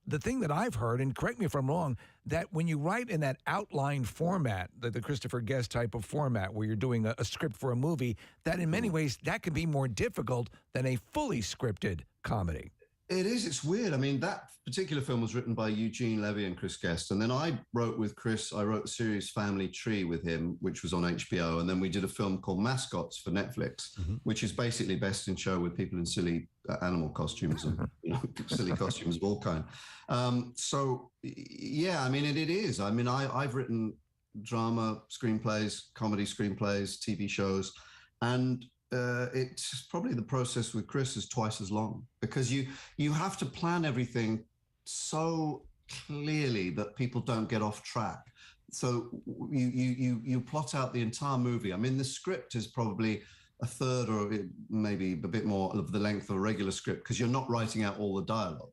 the thing that I've heard, and correct me if I'm wrong, that when you write in that outline format, the Christopher Guest type of format, where you're doing a script for a movie, that in many ways that can be more difficult than a fully scripted comedy. It is. It's weird. I mean, that particular film was written by Eugene Levy and Chris Guest. And then I wrote with Chris, I wrote the series Family Tree with him, which was on HBO. And then we did a film called Mascots for Netflix, which is basically Best in Show with people in silly animal costumes and silly costumes of all kind. So, yeah, I mean, it is. I mean, I've written drama screenplays, comedy screenplays, TV shows, and it's probably the process with Chris is twice as long, because you have to plan everything so clearly that people don't get off track. So you plot out the entire movie. I mean, the script is probably a third or maybe a bit more of the length of a regular script, because you're not writing out all the dialogue.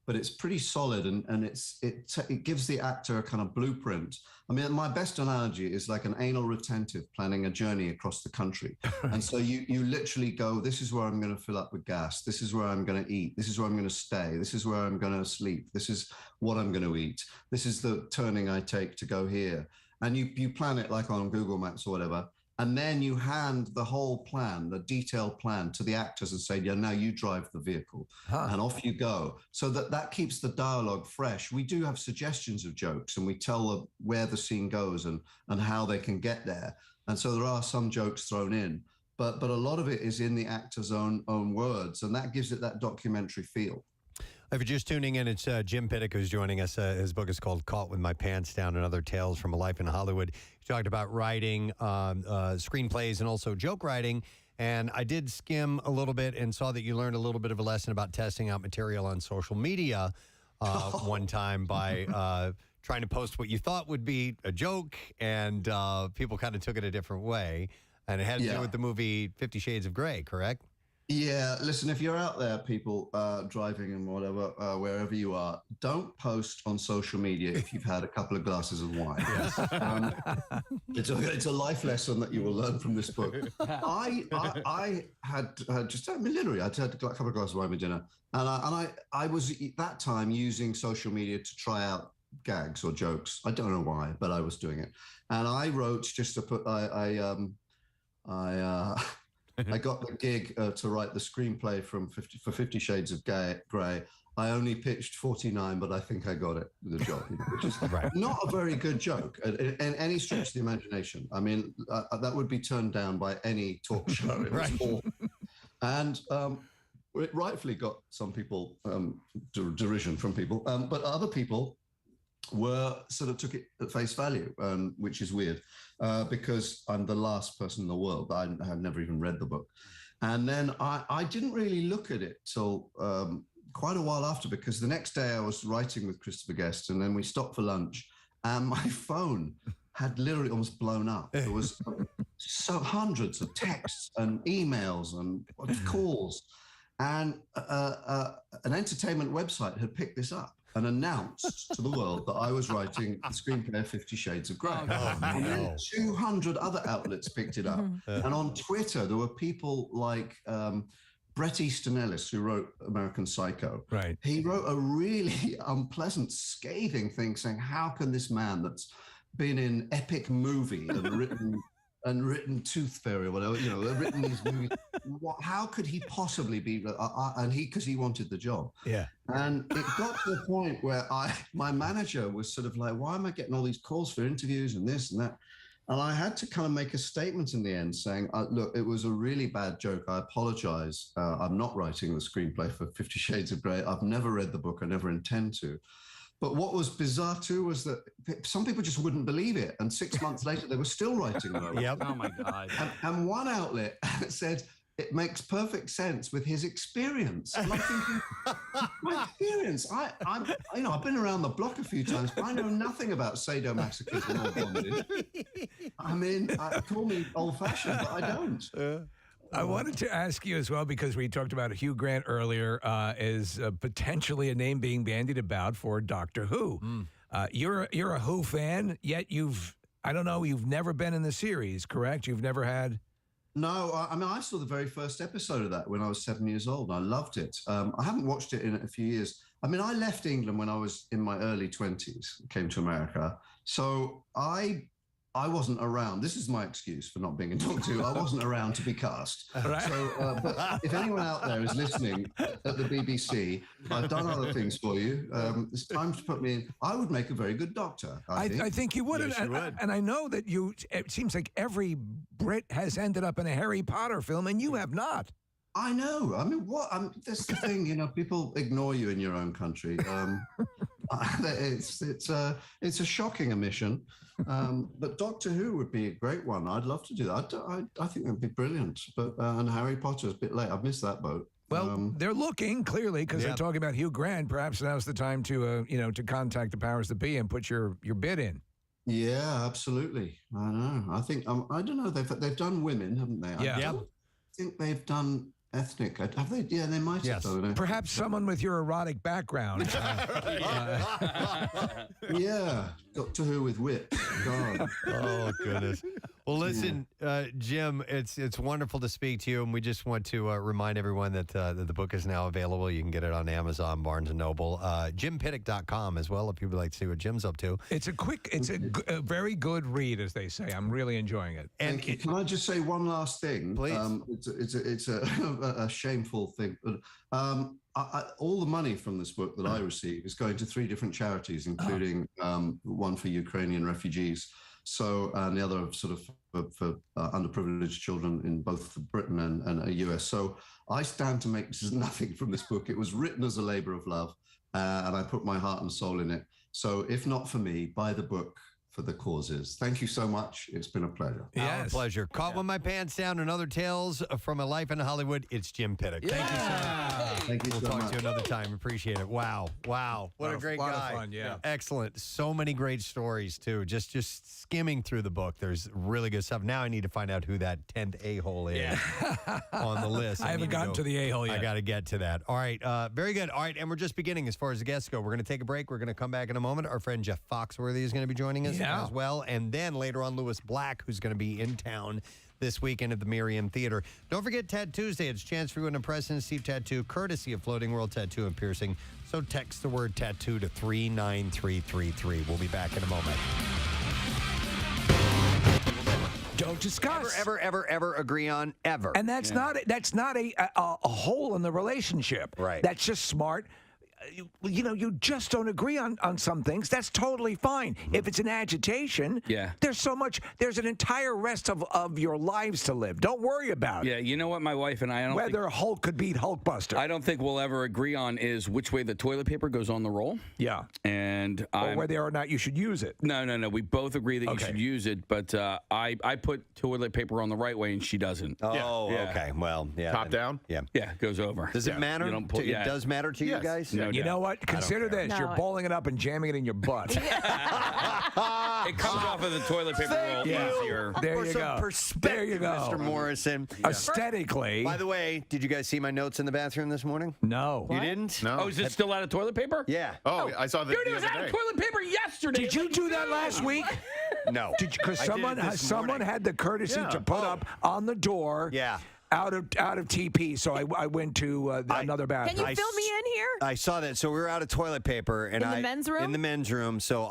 But it's pretty solid, and it gives the actor a kind of blueprint. I mean, my best analogy is like an anal retentive planning a journey across the country. And so you literally go, this is where I'm going to fill up with gas. This is where I'm going to eat. This is where I'm going to stay. This is where I'm going to sleep. This is what I'm going to eat. This is the turning I take to go here. And you plan it like on Google Maps or whatever. And then you hand the whole plan, the detailed plan, to the actors and say, yeah, now you drive the vehicle. And off you go. So that keeps the dialogue fresh. We do have suggestions of jokes, and we tell them where the scene goes and how they can get there. And so there are some jokes thrown in, but a lot of it is in the actor's own words, and that gives it that documentary feel. If you're just tuning in, it's Jim Pittick who's joining us. His book is called Caught with My Pants Down and Other Tales from a Life in Hollywood. He talked about writing screenplays and also joke writing. And I did skim a little bit and saw that you learned a little bit of a lesson about testing out material on social media one time by trying to post what you thought would be a joke, and people kind of took it a different way. And it had to do with the movie 50 Shades of Grey, correct? Yeah, listen, if you're out there, people driving and whatever, wherever you are, don't post on social media if you've had a couple of glasses of wine. It's a life lesson that you will learn from this book. I had just, literally, I'd had a couple of glasses of wine with dinner, and I was at that time using social media to try out gags or jokes. I don't know why, but I was doing it. And I wrote just to put, I got the gig to write the screenplay for 50 Shades of Grey. I only pitched 49, but I think I got it, the job, which is not a very good joke in any stretch of the imagination. I mean, that would be turned down by any talk show. It was awful. And it rightfully got some people, derision from people, but other people sort of took it at face value, which is weird, because I'm the last person in the world. I have never even read the book. And then I didn't really look at it till quite a while after, because the next day I was writing with Christopher Guest, and then we stopped for lunch, and my phone had literally almost blown up. There was so hundreds of texts and emails and calls, and an entertainment website had picked this up and announced to the world that I was writing the screenplay of 50 Shades of Grey. And then 200 other outlets picked it up. And on Twitter, there were people like Bret Easton Ellis, who wrote American Psycho. Right. He wrote a really unpleasant, scathing thing saying, how can this man that's been in epic movie and written Tooth Fairy or whatever, written these movies, how could he possibly be, because he wanted the job. Yeah. And it got to the point where my manager was sort of like, why am I getting all these calls for interviews and this and that? And I had to kind of make a statement in the end saying, look, it was a really bad joke. I apologize. I'm not writing the screenplay for 50 Shades of Grey. I've never read the book. I never intend to. But what was bizarre too was that some people just wouldn't believe it. And 6 months later, they were still writing about it. Oh my God. And one outlet said, it makes perfect sense with his experience. And I'm thinking, my experience. I've been around the block a few times, but I know nothing about sadomasochism or bondage. I mean, call me old-fashioned, but I don't. I wanted to ask you as well, because we talked about Hugh Grant earlier as potentially a name being bandied about for Doctor Who. You're a Who fan, yet you've never been in the series, correct? You've never had... No, I mean, I saw the very first episode of that when I was 7 years old. I loved it. I haven't watched it in a few years. I mean, I left England when I was in my early 20s, came to America. So I wasn't around. This is my excuse for not being in Doctor Who. I wasn't around to be cast. Right. So, but if anyone out there is listening at the BBC, I've done other things for you. It's time to put me in. I would make a very good doctor. I think you would. Yes, you would. And I know that it seems like every Brit has ended up in a Harry Potter film, and you have not. I know. I mean, that's the thing. People ignore you in your own country. It's a shocking omission. But Doctor Who would be a great one. I'd love to do that. I think that'd be brilliant. But and Harry Potter's a bit late. I've missed that boat. Well, they're looking clearly because they're talking about Hugh Grant. Perhaps now's the time to to contact the powers that be and put your bid in. Yeah, absolutely. I know. I think I don't know. They've done women, haven't they? Yeah. I don't think they've done ethnic. Have they? Yeah, they might have done. Perhaps someone with your erotic background. Yeah, Doctor Who with whips. God. Oh, goodness. Well, listen, Jim, it's wonderful to speak to you, and we just want to remind everyone that the book is now available. You can get it on Amazon, Barnes & Noble, jimpittock.com as well, if you would like to see what Jim's up to. It's a very good read, as they say. I'm really enjoying it. And can I just say one last thing? Please. It's a shameful thing, but all the money from this book that I receive is going to 3 different charities, including one for Ukrainian refugees. So, and the other sort of for underprivileged children in both Britain and the US. So I stand to make nothing from this book. It was written as a labor of love, and I put my heart and soul in it. So if not for me, buy the book for the causes. Thank you so much. It's been a pleasure. Our pleasure. Caught with my pants down and other tales from a life in Hollywood. It's Jim Pittock. Thank you so much. Thank you We'll so talk much. to you another time. Appreciate it. Wow. What a great lot guy. of fun, yeah. Excellent. So many great stories, too. Just skimming through the book. There's really good stuff. Now I need to find out who that 10th a-hole is on the list. I haven't gotten to the a-hole yet. I got to get to that. All right. Very good. All right. And we're just beginning as far as the guests go. We're going to take a break. We're going to come back in a moment. Our friend Jeff Foxworthy is going to be joining us as well. And then later on, Lewis Black, who's going to be in town this weekend at the Miriam Theater. Don't forget Tat Tuesday. It's a chance for you to impress and Steve Tattoo, courtesy of Floating World Tattoo and Piercing. So text the word tattoo to 39333. We'll be back in a moment. Don't discuss. Ever agree on ever. And that's not a hole in the relationship. Right. That's just smart. You just don't agree on some things. That's totally fine. If it's an agitation, there's an entire rest of your lives to live. Don't worry about it. Yeah, you know what, my wife and I don't Whether Hulk could beat Hulkbuster. I don't think we'll ever agree on is which way the toilet paper goes on the roll. Yeah. And or whether or not you should use it. No. We both agree that you should use it, but I put toilet paper on the right way and she doesn't. Oh, okay. Well, yeah. Top down? Yeah, it goes over. Does it matter? It does matter to you guys? No You know what? Consider this. No, You're bowling it up and jamming it in your butt. It comes off of the toilet paper roll easier. There For you some go. perspective, There you go. Mr. Morrison. Aesthetically. By the way, did you guys see my notes in the bathroom this morning? No. You didn't? No. Oh, is it still out of toilet paper? Yeah. Oh, I saw that Dude, it the was other out day. of toilet paper yesterday. Did you do that last week? No. Because I did it this someone morning. had the courtesy to put up on the door. Yeah. Out of TP, so I went to another bathroom. Can you fill me in here? I saw that. So we were out of toilet paper, and In the men's room? In the men's room. So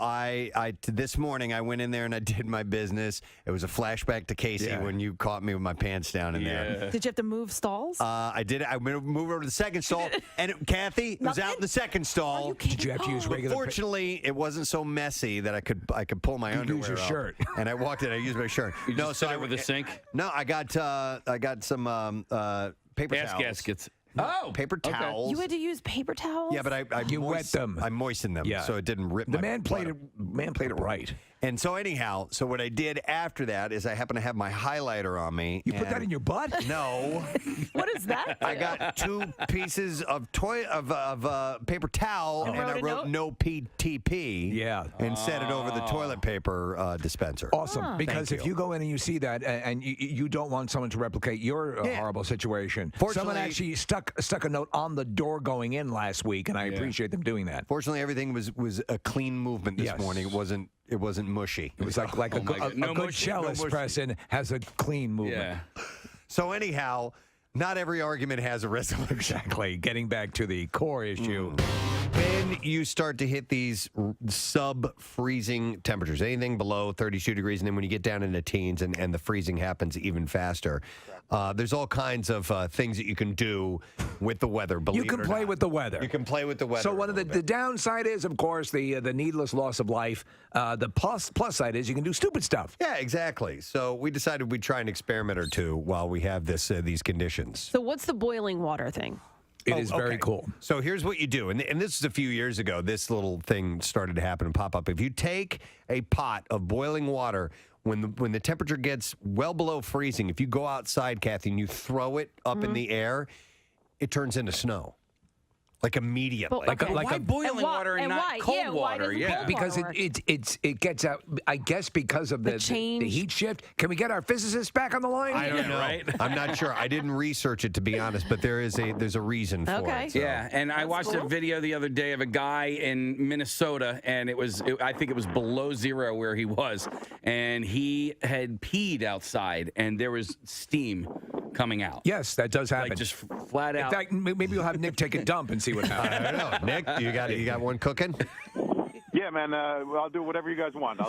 this morning I went in there and I did my business. It was a flashback to Casey when you caught me with my pants down in there. Did you have to move stalls? I did. I moved over to the second stall, and Kathy was out in the second stall. Did you have to use But regular? fortunately, it wasn't so messy that I could pull my underwear use your up. shirt. And I walked in. I used my shirt. You just sit over the sink? No, I got some paper Ass towels. gaskets. Paper towels. You had to use paper towels? Yeah, but I You wet them. I moistened them, Yeah. so it didn't rip. The my man played butt. it right. And so anyhow, so what I did after that is I happened to have my highlighter on me. You put that in your butt? No. What is that? I got 2 pieces of paper towel, and I wrote no PTP. Yeah. And set it over the toilet paper dispenser. Awesome. Because if you go in and you see that, and you don't want someone to replicate your horrible situation. Someone actually stuck a note on the door going in last week, and I appreciate them doing that. Fortunately, everything was a clean movement this morning. It wasn't mushy. It was like a good cellist, Preston, has a clean movement. Yeah. So anyhow, not every argument has a resolution. Exactly. Getting back to the core issue. When you start to hit these sub-freezing temperatures, anything below 32 degrees, and then when you get down into teens and the freezing happens even faster, there's all kinds of things that you can do with the weather, believe it or not. You can play with the weather. You can play with the weather. So one of the downside is, of course, the needless loss of life. The plus side is you can do stupid stuff. Yeah, exactly. So we decided we'd try an experiment or two while we have these conditions. So what's the boiling water thing? It is very cool. So here's what you do, and this is a few years ago. This little thing started to happen and pop up. If you take a pot of boiling water, when the temperature gets well below freezing, if you go outside, Kathy, and you throw it up in the air, it turns into snow. Like immediately. Why boiling water and not cold water? Yeah, because it gets out. I guess because of the heat shift. Can we get our physicist back on the line? I don't know. Right? I'm not sure. I didn't research it, to be honest, but there's a reason for it. So. Yeah, and I watched a video the other day of a guy in Minnesota, and I think it was below zero where he was, and he had peed outside, and there was steam coming out. Yes, that does happen. Like just flat out. In fact, maybe we'll have Nick take a dump and see what happens. I don't know. Nick, you got one cooking? Yeah, man. I'll do whatever you guys want.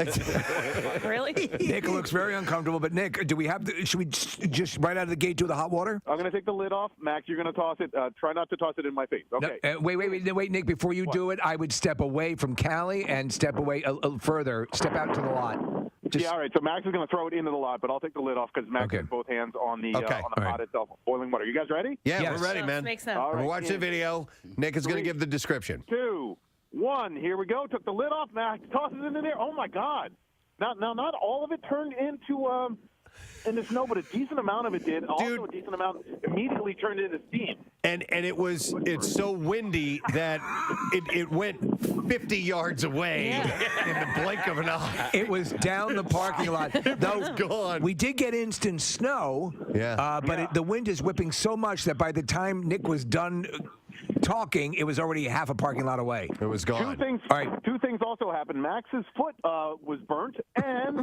Really? Nick looks very uncomfortable. But Nick, should we just right out of the gate do the hot water? I'm going to take the lid off. Max, you're going to toss it. Try not to toss it in my face. Okay. No, wait, Nick. Before you do it, I would step away from Callie and step away a further. Step out to the lot. Yeah, all right. So Max is going to throw it into the lot, but I'll take the lid off because Max has both hands on the pot itself. Boiling water. You guys ready? Yeah, we're ready, man. Makes sense. All right, we'll watch the video. Nick is going to give the description. 2, 1. Here we go. Took the lid off. Max tosses it in there. Oh my God! Now, not all of it turned into the snow, but a decent amount of it did. Also, a decent amount immediately turned into steam. And it's so windy that it went 50 yards away in the blink of an eye. It was down the parking lot. That was gone. We did get instant snow. Yeah. But the wind is whipping so much that by the time Nick was done talking, it was already half a parking lot away. It was gone. Two things also happened. Max's foot was burnt, and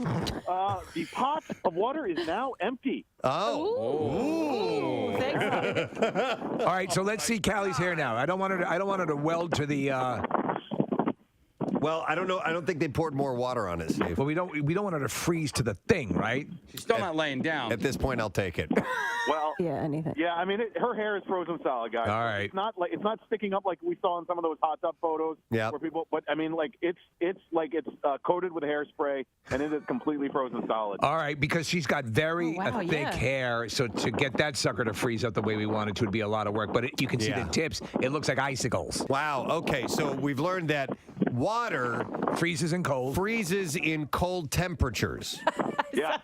the pot of water is now empty. Oh. Ooh. Thanks. All right, so let's see Callie's hair now. I don't want her to weld to the. Well, I don't know. I don't think they poured more water on it, Steve. Well, we don't want her to freeze to the thing, right? She's still not laying down. At this point, I'll take it. Well, anything. Yeah, I mean, her hair is frozen solid, guys. All right. It's not sticking up like we saw in some of those hot tub photos. Yeah. Where people, but I mean, like it's coated with hairspray and it is completely frozen solid. All right, because she's got very thick hair, so to get that sucker to freeze up the way we want it to would be a lot of work. But you can see the tips; it looks like icicles. Wow. Okay, so we've learned that water freezes in cold temperatures. Yeah.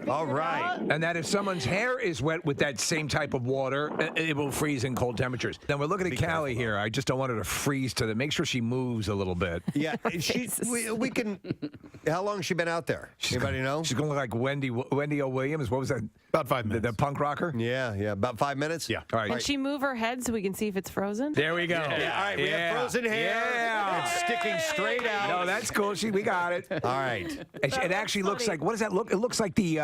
All right. And that if someone's hair is wet with that same type of water, it will freeze in cold temperatures. Then we're looking at Callie here. I just don't want her to freeze to make sure she moves a little bit. Yeah, we can. How long has she been out there? Anybody know? She's going to look like Wendy O. Williams. What was that? About 5 minutes. The punk rocker? Yeah, about 5 minutes? Yeah. All right. Can she move her head so we can see if it's frozen? There we go. Yeah. All right, we have frozen hair. Yeah. It's sticking straight out. No, that's cool. We got it. All right. It actually looks like, what does that look? It looks like the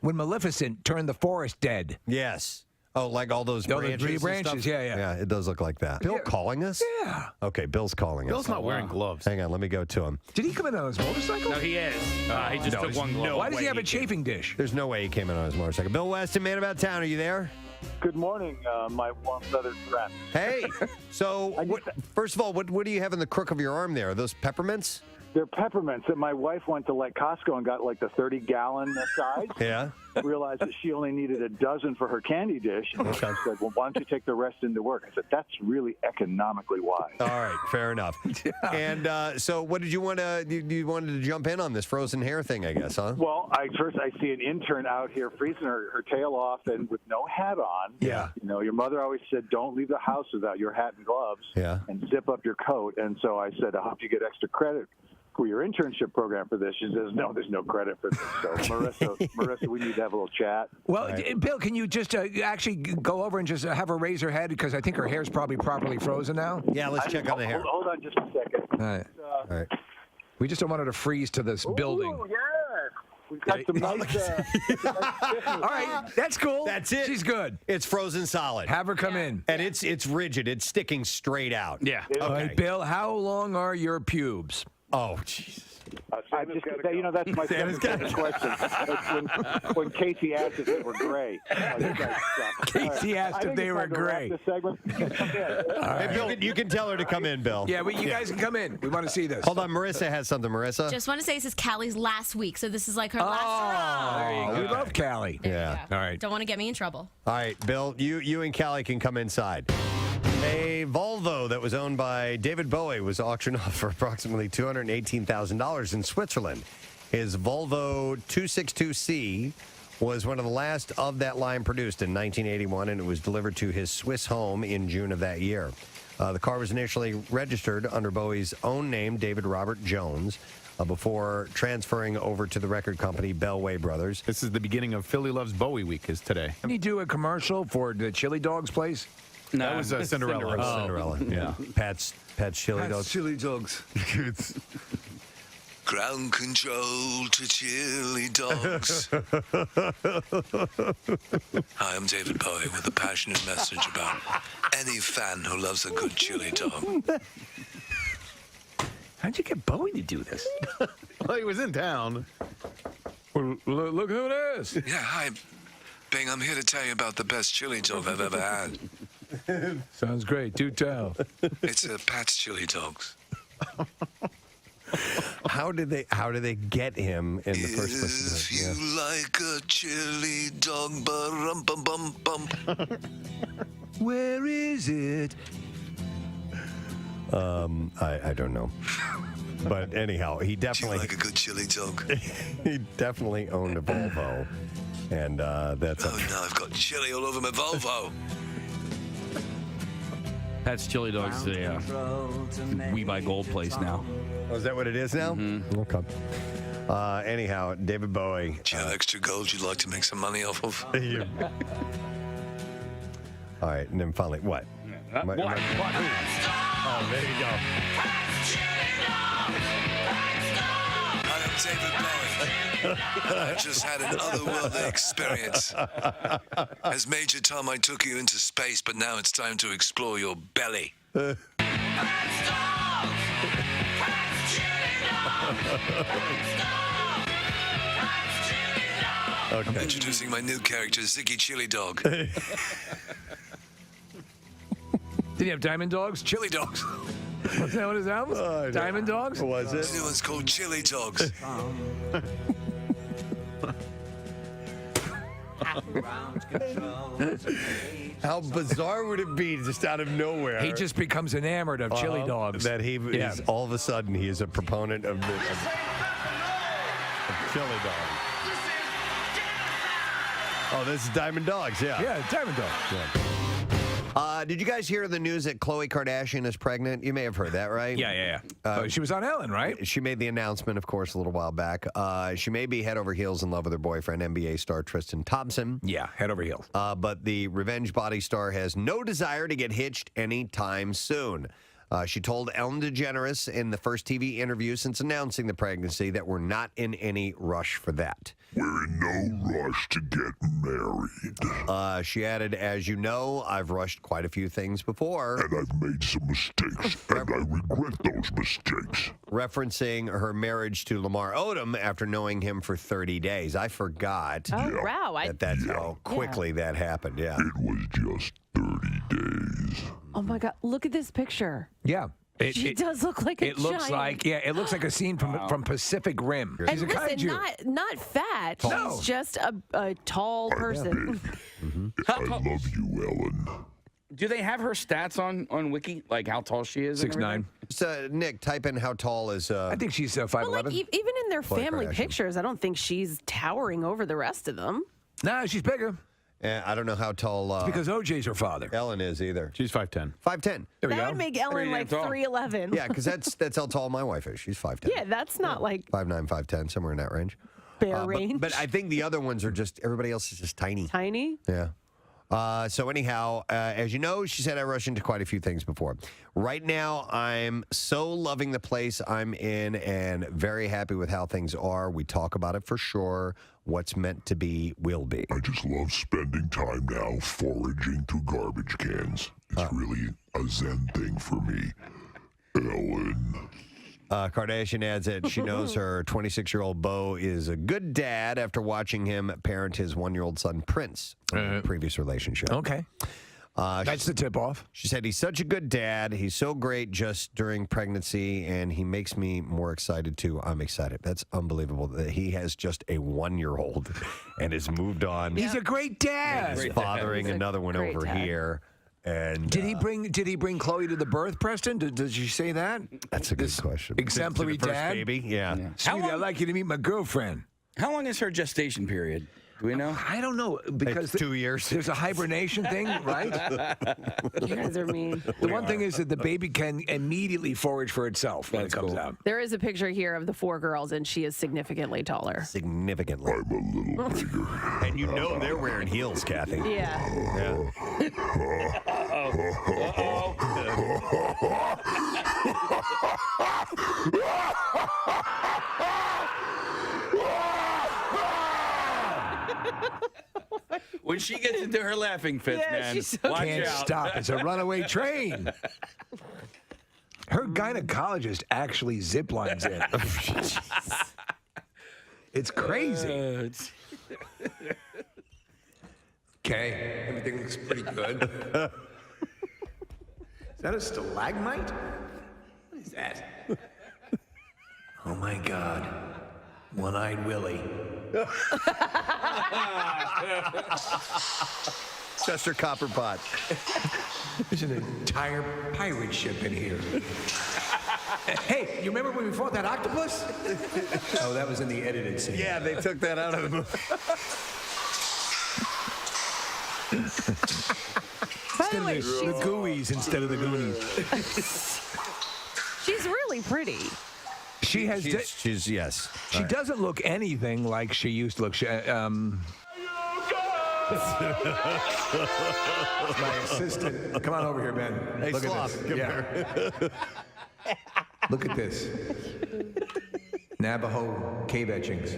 when Maleficent turned the forest dead. Yes. Oh, like all those branches. Three branches, and stuff? yeah. Yeah, it does look like that. Bill calling us? Yeah. Okay, Bill's calling us. Bill's not wearing gloves. Hang on, let me go to him. Did he come in on his motorcycle? No, he is. He just took one glove. Why does he have a chafing dish? There's no way he came in on his motorcycle. Bill Weston, Man About Town, are you there? Good morning, my warm southern friend. Hey, so first of all, what do you have in the crook of your arm there? Are those peppermints? They're peppermints that my wife went to Costco and got the 30-gallon size. Yeah. realized that she only needed a dozen for her candy dish. And she said, well, why don't you take the rest into work? I said, that's really economically wise. All right, fair enough. And so what did you want to, you wanted to jump in on this frozen hair thing, I guess, huh? Well, first I see an intern out here freezing her tail off and with no hat on. Yeah. You know, your mother always said, don't leave the house without your hat and gloves. Yeah. And zip up your coat. And so I said, I hope you get extra credit for your internship program for this. She says, no, there's no credit for this. So, Marissa, we need to have a little chat. Well, Bill, can you just actually go over and just have her raise her head? Because I think her hair's probably properly frozen now. Yeah, let's check on the hair. Hold on just a second. All right. All right. We just don't want her to freeze to this building. Ooh, yeah. We've got some nice... All right, that's cool. That's it. She's good. It's frozen solid. Have her come in. And it's rigid. It's sticking straight out. Yeah. All Okay. right, Bill, how long are your pubes? Oh, Jesus. I just, you know, that's my second question. When Casey asked if they were gray. Casey asked if they were gray. Hey, Bill, you can tell her to come in, Bill. Yeah, you guys can come in. We want to see this. Hold on, Marissa has something. Marissa? Just want to say this is Callie's last week, so this is like her last there you go. We love Callie. Yeah. row. All right. Don't want to get me in trouble. All right, Bill, you and Callie can come inside. A Volvo that was owned by David Bowie was auctioned off for approximately $218,000 in Switzerland. His Volvo 262C was one of the last of that line produced in 1981, and it was delivered to his Swiss home in June of that year. The car was initially registered under Bowie's own name, David Robert Jones, before transferring over to the record company Bellway Brothers. This is the beginning of Philly Loves Bowie Week is today. Can you do a commercial for the Chili Dogs place? No, that was Cinderella. Oh, Cinderella. Yeah. Pat's Chili Dogs. Chili Dogs. Ground control to chili dogs. Hi, I'm David Bowie with a passionate message about any fan who loves a good chili dog. How'd you get Bowie to do this? Well, he was in town. Well, look who it is. Yeah, hi. Bing, I'm here to tell you about the best chili dog I've ever had. Sounds great. Do tell. It's Pat's Chili Dogs. How did they get him in the first place? If you like a chili dog, bum. Where is it? I don't know. But anyhow, he definitely Do you like a good chili dog? he definitely owned a Volvo, and that's. Oh no, I've got chili all over my Volvo. Pat's Chili Dogs, We Buy Gold place now. Oh, is that what it is now? Mm-hmm. Okay. Anyhow, David Bowie. Do you have extra gold you'd like to make some money off of? All right, and then finally, what? What? Oh, there you go. I am David Bowie. I just had an otherworldly experience. As Major Tom, I took you into space, but now it's time to explore your belly. I'm introducing my new character, Ziggy Chili Dog. Did he have Diamond Dogs? Chili Dogs. Wasn't that what his album was? Diamond Dogs? Was it? This new one's called Chili Dogs. How bizarre would it be just out of nowhere? He just becomes enamored of chili dogs. That he is all of a sudden he is a proponent of chili dogs. Oh, this is Diamond Dogs, yeah. Yeah, Diamond Dogs. Yeah. Did you guys hear the news that Khloe Kardashian is pregnant? You may have heard that, right? Yeah. She was on Ellen, right? She made the announcement, of course, a little while back. She may be head over heels in love with her boyfriend, NBA star Tristan Thompson. Yeah, head over heels. But the revenge body star has no desire to get hitched anytime soon. She told Ellen DeGeneres in the first TV interview since announcing the pregnancy that we're not in any rush for that. We're in no rush to get married. She added, as you know, I've rushed quite a few things before. And I've made some mistakes, and I regret those mistakes. Referencing her marriage to Lamar Odom after knowing him for 30 days. I forgot wow. that's how quickly that happened, yeah. It was just 30 days. Oh, my God. Look at this picture. Yeah. She does look like a It looks giant. like it looks like a scene from Pacific Rim. And She's a listen, kaiju. not fat. No. She's just a tall person. I love you, Ellen. Do they have her stats on Wiki, like how tall she is? 6'9". So, Nick, type in how tall is. I think she's 5'11". Well, like, even in their Khloe family Kardashian. pictures, I don't think she's towering over the rest of them. No, she's bigger. I don't know how tall. It's because OJ's her father. Ellen is either. She's 5'10". 5'10". There we That go. would make Ellen like 3'11. Yeah, because that's how tall my wife is. She's 5'10". Yeah, that's not like 5'9", 5'10", somewhere in that range. bare range. But I think the other ones are just, everybody else is just tiny. Tiny? Yeah. So anyhow, as you know, she said I rush into quite a few things before. Right now, I'm so loving the place I'm in and very happy with how things are. We talk about it for sure. What's meant to be will be. I just love spending time now foraging through garbage cans. It's really a zen thing for me. Ellen. Kardashian adds that she knows her 26-year-old beau is a good dad after watching him parent his 1-year-old son, Prince, in a previous relationship. Okay. That's the tip-off. She said he's such a good dad. He's so great just during pregnancy, and he makes me more excited, too. I'm excited. That's unbelievable that he has just a 1-year-old and has moved on. He's a great dad. He's fathering He's a another one great over dad. here. And Did he bring Khloe to the birth, Preston? Did you say that? That's a good question. Exemplary To the first dad? baby? Yeah. Sweetie, I'd like you to meet my girlfriend. How long is her gestation period? Do we know? I don't know because It's 2 years. there's a hibernation thing, right? You guys are mean. The one thing is that the baby can immediately forage for itself when it comes out. There is a picture here of the 4 girls, and she is significantly taller. Significantly. I'm a little bigger. And you know they're wearing heels, Kathy. Yeah. When she gets into her laughing fits, man, she's so watch Can't out. stop. It's a runaway train. Her gynecologist actually zip lines in. It's crazy. Okay, everything looks pretty good. Is that a stalagmite? What is that? Oh my God. One-eyed Willie. Chester Copperpot. There's an entire pirate ship in here. Hey, you remember when we fought that octopus? Oh, that was in the edited scene. Yeah, they took that out of the movie. By the way, The Gooey's instead of the Goonies. she's really pretty. She has. She's yes. She doesn't look anything like she used to look. My assistant. Come on over here, man. Hey, Look Sloth, at this. come here. Look at this. Navajo cave etchings.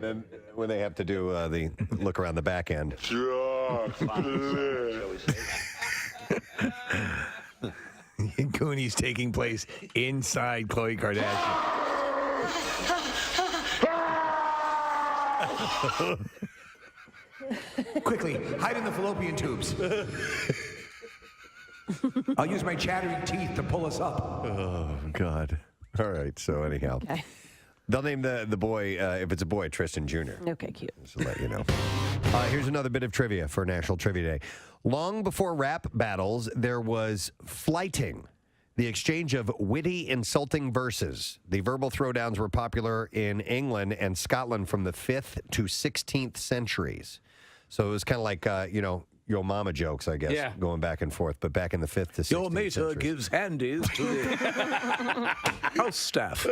Then when they have to do the look around the back end. Goonies taking place inside Khloe Kardashian. Quickly, hide in the fallopian tubes. I'll use my chattering teeth to pull us up. Oh, God. All right. So anyhow, they'll name the boy, if it's a boy, Tristan Jr. Okay, cute. Just to let you know. Here's another bit of trivia for National Trivia Day. Long before rap battles, there was flighting, the exchange of witty, insulting verses. The verbal throwdowns were popular in England and Scotland from the 5th to 16th centuries. So it was kind of like, your mama jokes, I guess, Yeah. going back and forth, but back in the 5th to 16th Your mater centuries. gives handies to the house staff.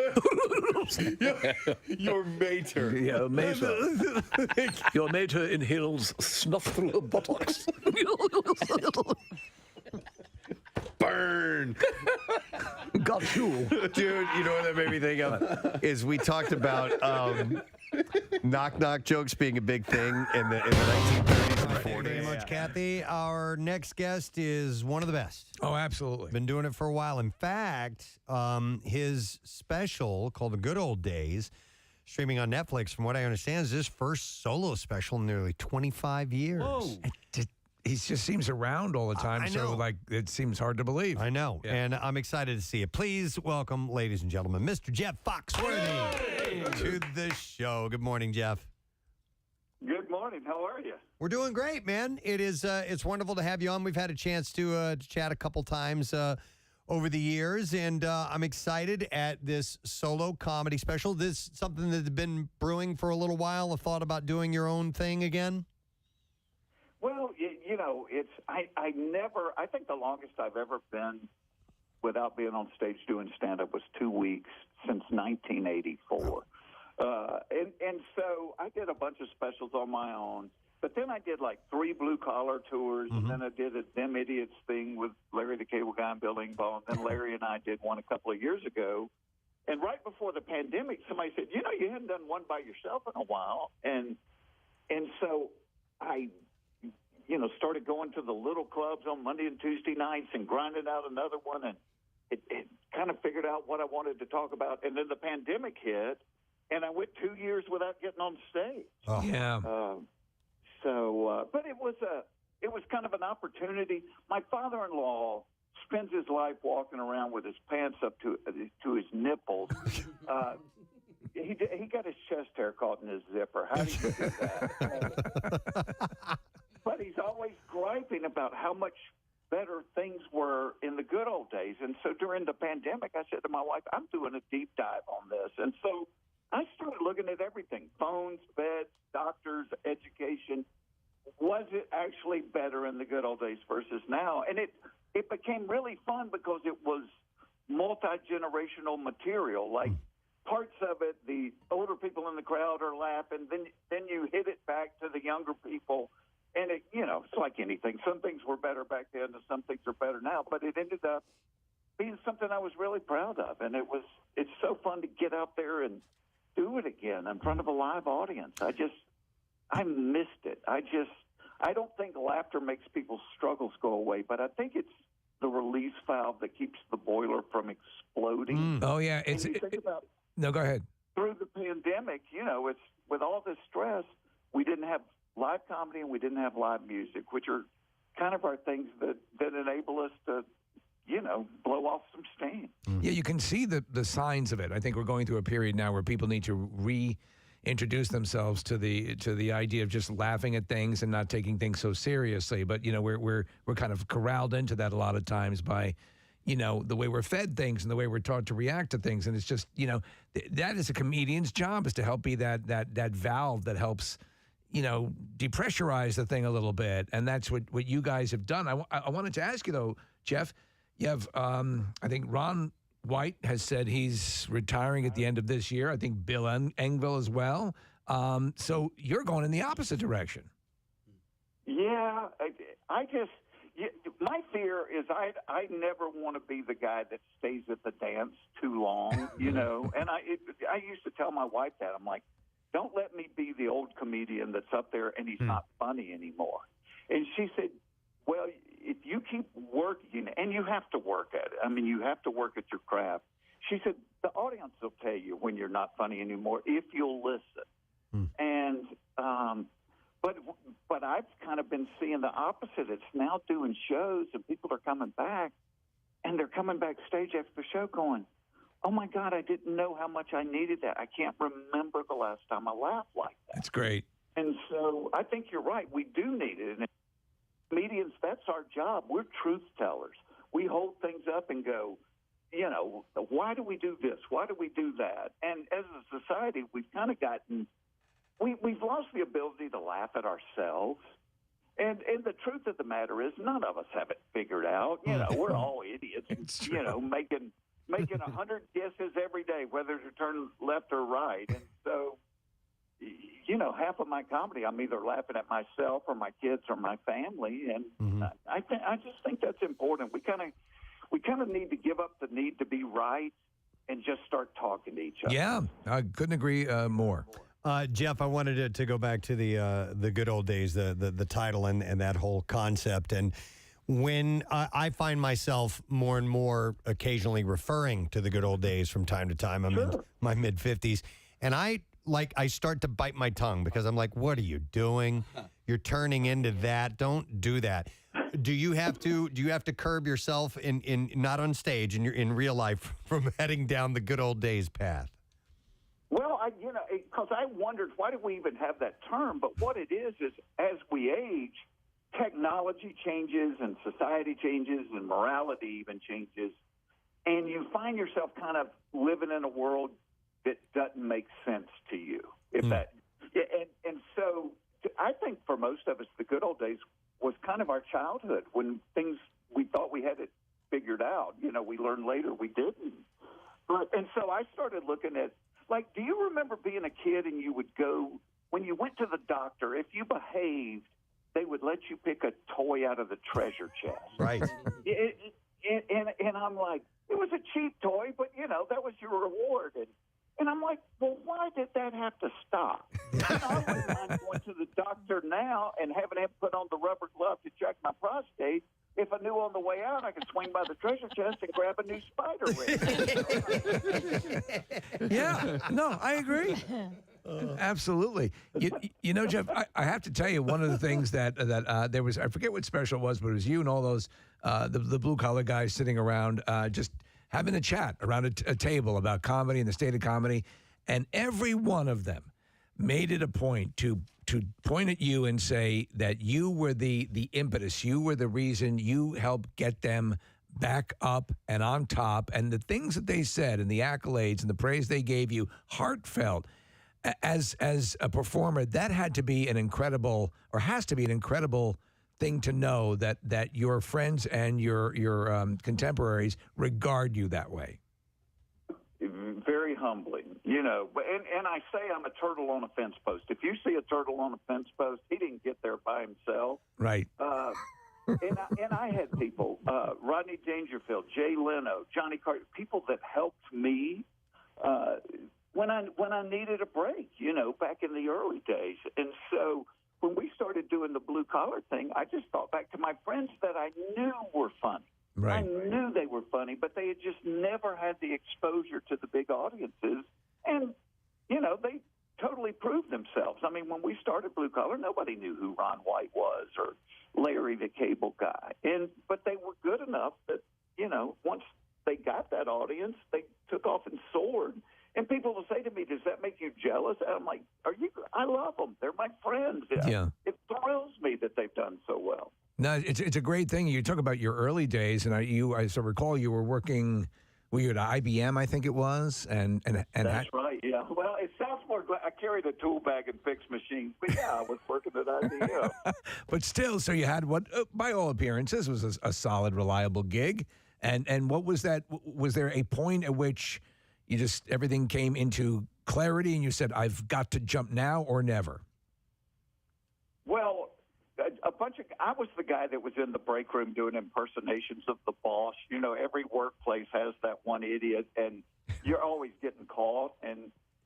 Your mater. Your mater. Your mater inhales snuff through her buttocks. Burn. Got you. Dude, you know what that made me think of? Is we talked about knock-knock jokes being a big thing in the 1930s and 40s. Thank you very much, Kathy. Our next guest is one of the best. Oh, absolutely. Been doing it for a while. In fact, his special called The Good Old Days, streaming on Netflix, from what I understand, is his first solo special in nearly 25 years. Whoa. he just seems around all the time. I So know. like it seems hard to believe. I know, and I'm excited to see it. Please welcome, ladies and gentlemen, Mr. Jeff Foxworthy to the show. Good morning, Jeff. Good morning. How are you? We're doing great, man. It's wonderful to have you on. We've had a chance to chat a couple times over the years, and I'm excited at this solo comedy special. This is something that's been brewing for a little while. A thought about doing your own thing again? Well, I think the longest I've ever been without being on stage doing stand-up was 2 weeks since 1984. And so I did a bunch of specials on my own, but then I did like 3 blue-collar tours, and then I did a Them Idiots thing with Larry the Cable Guy and Bill Engvall, and then Larry and I did one a couple of years ago. And right before the pandemic, somebody said, you hadn't done one by yourself in a while. And so I started going to the little clubs on Monday and Tuesday nights and grinding out another one, and it kind of figured out what I wanted to talk about. And then the pandemic hit, and I went 2 years without getting on stage. Oh. Yeah. But it was kind of an opportunity. My father-in-law spends his life walking around with his pants up to his nipples. He got his chest hair caught in his zipper. How do you do that? But he's always griping about how much better things were in the good old days. And so during the pandemic, I said to my wife, I'm doing a deep dive on this. And so I started looking at everything, phones, beds, doctors, education. Was it actually better in the good old days versus now? And it became really fun because it was multi-generational material. Like parts of it, the older people in the crowd are laughing. Then you hit it back to the younger people. And it's like anything. Some things were better back then and some things are better now. But it ended up being something I was really proud of. And it's so fun to get out there and do it again in front of a live audience. I missed it. I don't think laughter makes people's struggles go away, but I think it's the release valve that keeps the boiler from exploding. Oh, yeah. No, go ahead. Through the pandemic, it's with all this stress, we didn't have live comedy and we didn't have live music, which are kind of our things that enable us to, blow off some steam. Yeah, you can see the signs of it. I think we're going through a period now where people need to reintroduce themselves to the idea of just laughing at things and not taking things so seriously. But we're kind of corralled into that a lot of times by the way we're fed things and the way we're taught to react to things. And it's just that is a comedian's job, is to help be that valve that helps depressurize the thing a little bit. And that's what you guys have done. I wanted to ask you, though, Jeff, you have, I think Ron White has said he's retiring at the end of this year. I think Bill Engvall as well. So you're going in the opposite direction. Yeah, my fear is I never want to be the guy that stays at the dance too long, And I used to tell my wife that. I'm like, don't let me be the old comedian that's up there and he's not funny anymore. And she said, well, if you keep working, and you have to work at it. I mean, you have to work at your craft. She said, the audience will tell you when you're not funny anymore if you'll listen. And but I've kind of been seeing the opposite. It's now doing shows and people are coming back, and they're coming backstage after the show going, oh, my God, I didn't know how much I needed that. I can't remember the last time I laughed like that. That's great. And so I think you're right. We do need it. And comedians, that's our job. We're truth tellers. We hold things up and go, why do we do this? Why do we do that? And as a society, we've kind of gotten we've lost the ability to laugh at ourselves. And the truth of the matter is none of us have it figured out. We're all idiots, making 100 guesses every day, whether to turn left or right. And so, half of my comedy, I'm either laughing at myself or my kids or my family. And I just think that's important. We kind of need to give up the need to be right and just start talking to each other. Yeah, I couldn't agree more. Jeff, I wanted to go back to the good old days, the title and that whole concept. And when I find myself more and more occasionally referring to the good old days from time to time, I'm in my mid-50s, and I like I start to bite my tongue because I'm like, what are you doing? You're turning into that. Don't do that. Do you have to curb yourself in not on stage in real life from heading down the good old days path? Well, because I wondered why did we even have that term? But what it is as we age, technology changes and society changes and morality even changes, and you find yourself kind of living in a world that doesn't make sense to you. And so I think for most of us, the good old days was kind of our childhood when things we thought we had it figured out. We learned later we didn't. And so I started looking at, like, do you remember being a kid and you would go, when you went to the doctor, if you behaved, they would let you pick a toy out of the treasure chest. Right. And I'm like, it was a cheap toy, but, that was your reward. And I'm like, well, why did that have to stop? I wouldn't mind going to the doctor now and having him put on the rubber glove to check my prostate if I knew on the way out I could swing by the treasure chest and grab a new spider ring. Yeah, no, I agree. Absolutely. You know, Jeff, I have to tell you, one of the things that there was, I forget what special it was, but it was you and all those, the blue-collar guys sitting around just having a chat around a table about comedy and the state of comedy, and every one of them made it a point to point at you and say that you were the impetus, you were the reason, you helped get them back up and on top, and the things that they said and the accolades and the praise they gave you, heartfelt. As a performer, that had to be an incredible, or has to be an incredible thing to know that your friends and your contemporaries regard you that way. Very humbling, And I say I'm a turtle on a fence post. If you see a turtle on a fence post, he didn't get there by himself. Right. And I had people, Rodney Dangerfield, Jay Leno, Johnny Carter, people that helped me when I needed a break, back in the early days. And so when we started doing the blue collar thing, I just thought back to my friends that I knew were funny. Right. I knew they were funny, but they had just never had the exposure to the big audiences. And, they totally proved themselves. I mean, when we started Blue Collar, nobody knew who Ron White was or Larry the Cable Guy. But they were good enough that, once they got that audience, they took off and soared. And people will say to me, does that make you jealous? And I'm like, I love them. They're my friends. Yeah. It thrills me that they've done so well. No, it's a great thing. You talk about your early days, and I still recall you were working, were you at IBM, I think it was? And That's right, yeah. Well, it sounds more, I carried a tool bag and fixed machines, but yeah, I was working at IBM. But still, so you had what, by all appearances, was a solid, reliable gig. And what was that? Was there a point at which you just, everything came into clarity and you said, I've got to jump now or never? Well, I was the guy that was in the break room doing impersonations of the boss. Every workplace has that one idiot, and you're always getting caught.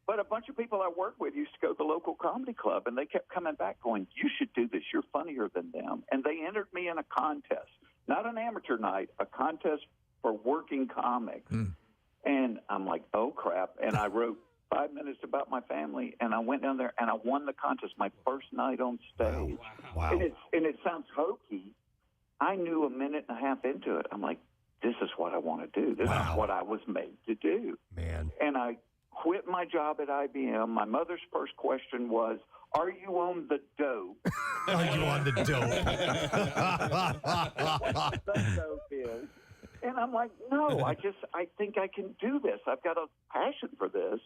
But a bunch of people I worked with used to go to the local comedy club, and they kept coming back going, you should do this. You're funnier than them. And they entered me in a contest, not an amateur night, a contest for working comics. And I'm like, oh, crap. And I wrote 5 minutes about my family, and I went down there, and I won the contest my first night on stage. Wow. And it sounds hokey. I knew a minute and a half into it. I'm like, this is what I want to do. This is what I was made to do. Man. And I quit my job at IBM. My mother's first question was, are you on the dope? Are you on the dope? The dope is. And I'm like, no, I think I can do this. I've got a passion for this.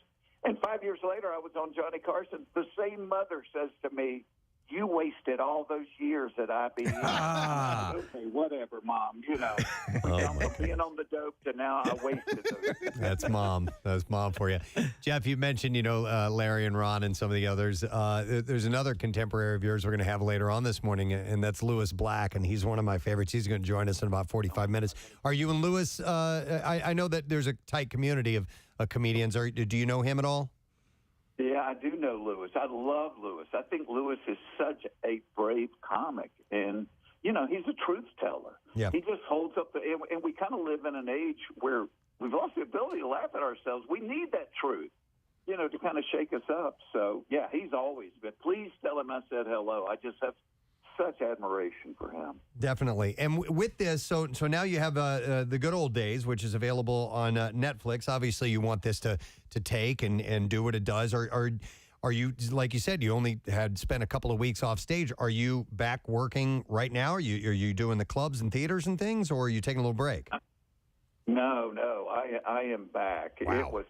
And 5 years later, I was on Johnny Carson. The same mother says to me, you wasted all those years at IBM. Okay, whatever, Mom. From being on the dope to now I wasted those. That's Mom. That's Mom for you. Jeff, you mentioned, Larry and Ron and some of the others. There's another contemporary of yours we're going to have later on this morning, and that's Lewis Black, and he's one of my favorites. He's going to join us in about 45 minutes. Are you and Lewis, I know that there's a tight community of comedians. Do you know him at all? Yeah, I do know Lewis. I love Lewis. I think Lewis is such a brave comic, and he's a truth teller. Yeah. He just holds up and we kind of live in an age where we've lost the ability to laugh at ourselves. We need that truth. to kind of shake us up. So, yeah, he's always been. Please tell him I said hello. I just have such admiration for him. Definitely. And with this, so now you have The Good Old Days, which is available on Netflix. Obviously, you want this to take and do what it does. Are you, like you said, you only had spent a couple of weeks off stage. Are you back working right now? Are you doing the clubs and theaters and things, or are you taking a little break? No, I am back. Wow. It was,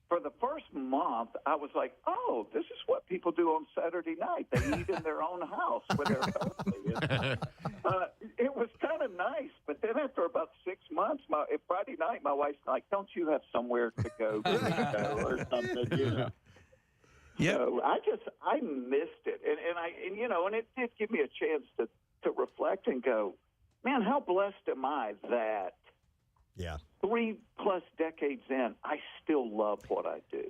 for the first month, I was like, oh, this is what people do on Saturday night. They eat in their own house with their family. It was kind of nice, but then after about 6 months, Friday night, my wife's like, don't you have somewhere to go or something, Yeah. So I missed it, and it did give me a chance to reflect and go, man, how blessed am I that 3+ decades in, I still love what I do.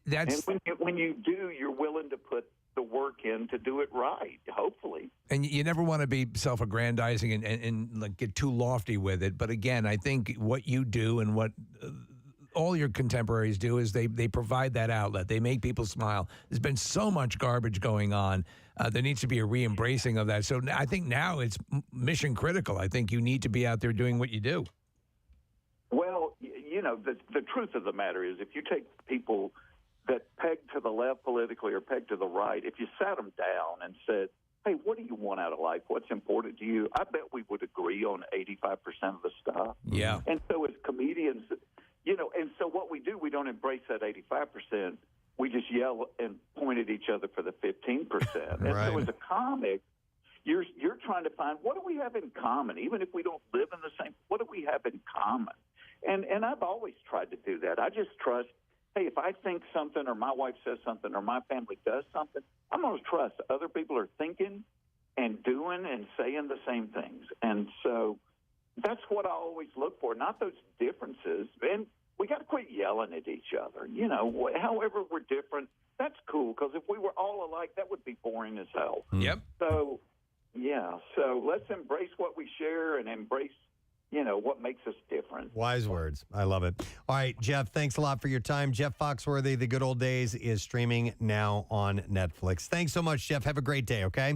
That's and when you do, you're willing to put the work in to do it right, hopefully. And you never want to be self-aggrandizing and like get too lofty with it. But again, I think what you do and what all your contemporaries do is they provide that outlet. They make people smile. There's been so much garbage going on. There needs to be a re-embracing of that. So I think now it's mission critical. I think you need to be out there doing what you do. Well, the truth of the matter is, if you take people that peg to the left politically or peg to the right, if you sat them down and said, hey, what do you want out of life? What's important to you? I bet we would agree on 85% of the stuff. Yeah. And so as comedians, and so what we do, we don't embrace that 85%. We just yell and point at each other for the 15%. And so as a comic, you're trying to find, what do we have in common? Even if we don't live in the same, what do we have in common? And I've always tried to do that. I just trust, hey, if I think something or my wife says something or my family does something, I'm going to trust other people are thinking and doing and saying the same things. And so that's what I always look for, not those differences. And we got to quit yelling at each other. However we're different, that's cool, because if we were all alike, that would be boring as hell. Yep. So, yeah, so let's embrace what we share and embrace what makes us different. Wise words. I love it. All right, Jeff, thanks a lot for your time. Jeff Foxworthy, The Good Old Days is streaming now on Netflix. Thanks so much, Jeff. Have a great day, okay?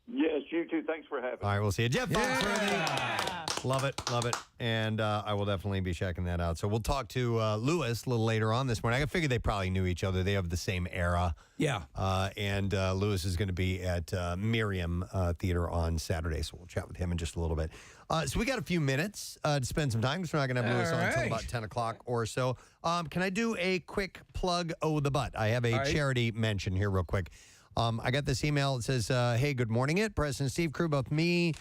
Yes, you too. Thanks for having me. All right, we'll see you. Jeff Foxworthy. Love it. And I will definitely be checking that out. So we'll talk to Lewis a little later on this morning. I figure they probably knew each other. They have the same era. Yeah. And Lewis is going to be at Miriam Theater on Saturday. So we'll chat with him in just a little bit. So we got a few minutes to spend some time because we're not going to have Lewis on until about 10 o'clock or so. Can I do a quick plug? Oh, the butt. I have a charity mention here real quick. I got this email. It says, hey, good morning, Preston and Steve crew. Both me,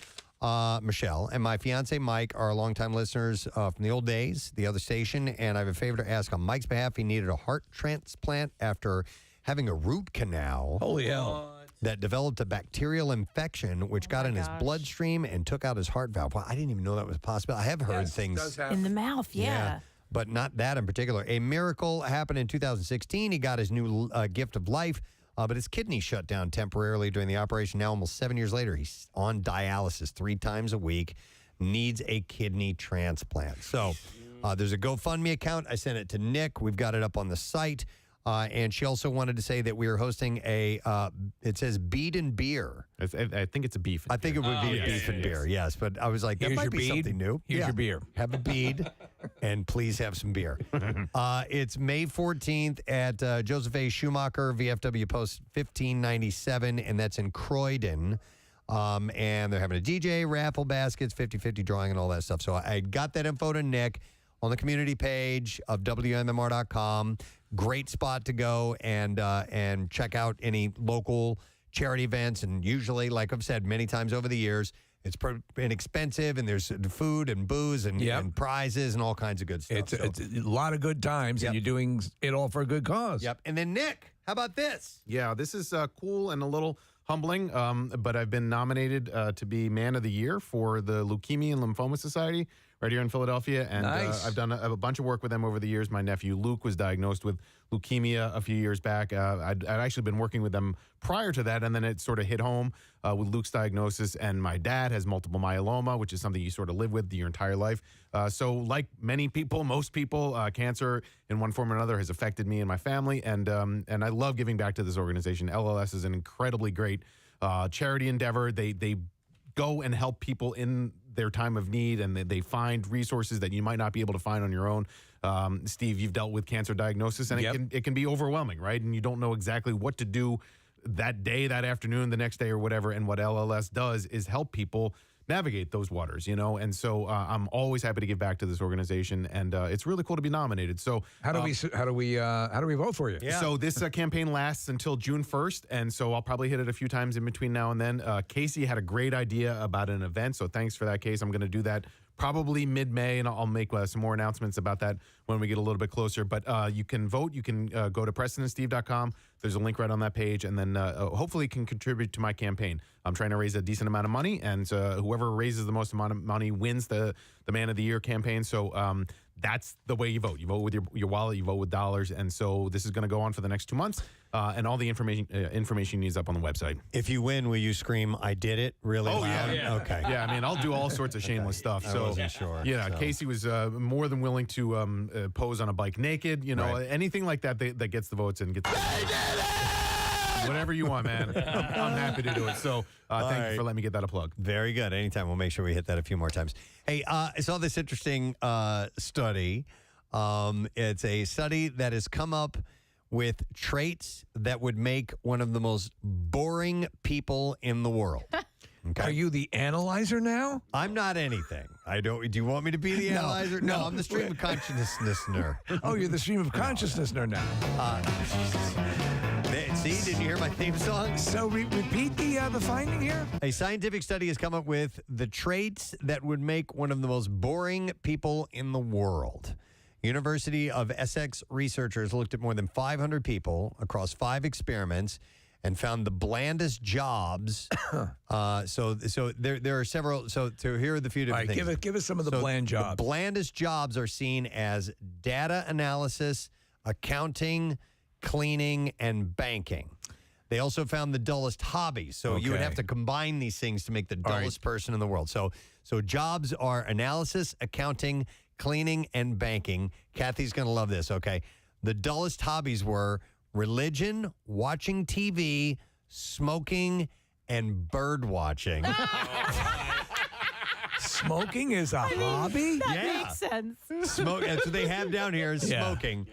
Michelle, and my fiance, Mike, are longtime listeners from the old days, the other station. And I have a favor to ask on Mike's behalf. He needed a heart transplant after having a root canal. Holy hell. That developed a bacterial infection, which got in his bloodstream and took out his heart valve. Well, I didn't even know that was possible. I have heard things in the mouth, yeah. But not that in particular. A miracle happened in 2016. He got his new gift of life, but his kidney shut down temporarily during the operation. Now, almost 7 years later, he's on dialysis 3 times a week, needs a kidney transplant. So there's a GoFundMe account. I sent it to Nick. We've got it up on the site. And she also wanted to say that we are hosting it says Bead and Beer. I think it's a beef. I think it would be a beef and beer, yes. But I was like, that might be something new. Here's your beer. Have a bead, and please have some beer. It's May 14th at Joseph A. Schumacher, VFW Post 1597, and that's in Croydon. And they're having a DJ, raffle baskets, 50-50 drawing, and all that stuff. So I got that info to Nick on the community page of WMMR.com. Great spot to go and check out any local charity events. And usually, like I've said many times over the years, it's inexpensive, and there's food and booze and prizes and all kinds of good stuff. It's a lot of good times, and you're doing it all for a good cause. Yep. And then, Nick, how about this? Yeah, this is cool and a little humbling, but I've been nominated to be Man of the Year for the Leukemia and Lymphoma Society, right here in Philadelphia. And Nice. I've done a bunch of work with them over the years. My nephew Luke was diagnosed with leukemia a few years back. I'd actually been working with them prior to that, and then it sort of hit home with Luke's diagnosis. And my dad has multiple myeloma, which is something you sort of live with your entire life. So like many people, most people, cancer in one form or another has affected me and my family. And I love giving back to this organization. LLS is an incredibly great charity endeavor. They go and help people in their time of need, and they find resources that you might not be able to find on your own. Steve, you've dealt with cancer diagnosis, and it can be overwhelming, right? And you don't know exactly what to do that day, that afternoon, the next day, or whatever. And what LLS does is help people navigate those waters, you know. And so I'm always happy to give back to this organization, and it's really cool to be nominated. So How do we vote for you? So this campaign lasts until June 1st, and so I'll probably hit it a few times in between now and then. Casey had a great idea about an event, so thanks for that, Case. I'm going to do that probably mid-May, and I'll make some more announcements about that when we get a little bit closer. But you can vote. You can go to PrestonandSteve.com. There's a link right on that page, and then hopefully can contribute to my campaign. I'm trying to raise a decent amount of money, and whoever raises the most amount of money wins the Man of the Year campaign. So that's the way you vote. You vote with your wallet. You vote with dollars. And so this is going to go on for the next 2 months, and all the information you need is up on the website. If you win, will you scream, "I did it" really loud? Yeah. Okay. Yeah, I mean, I'll do all sorts of shameless stuff. I wasn't sure, Yeah, so. Casey was more than willing to pose on a bike naked. You know, Right. anything like that that gets the votes and gets. Whatever you want, man. I'm happy to do it. So thank you for letting me get that a plug. Very good. Anytime. We'll make sure we hit that a few more times. Hey, I saw this interesting study. It's a study that has come up with traits that would make one of the most boring people in the world. Okay. Are you the analyzer now? I'm not anything. I don't. Do you want me to be the No, analyzer? no. I'm the stream of consciousness-ner. Oh, you're the stream of consciousness now. See, didn't you hear my theme song? So repeat the finding here. A scientific study has come up with the traits that would make one of the most boring people in the world. University of Essex researchers looked at more than 500 people across 5 experiments and found the blandest jobs. So there are several. So here are the few different All right, things. give us some of the bland jobs. The blandest jobs are seen as data analysis, accounting, cleaning, and banking. They also found the dullest hobbies. So you would have to combine these things to make the dullest person in the world. So jobs are analysis, accounting, cleaning, and banking. Kathy's going to love this, okay? The dullest hobbies were religion, watching TV, smoking, and bird watching. Smoking is a hobby? That makes sense. Smoke. That's what they have down here is Yeah. smoking.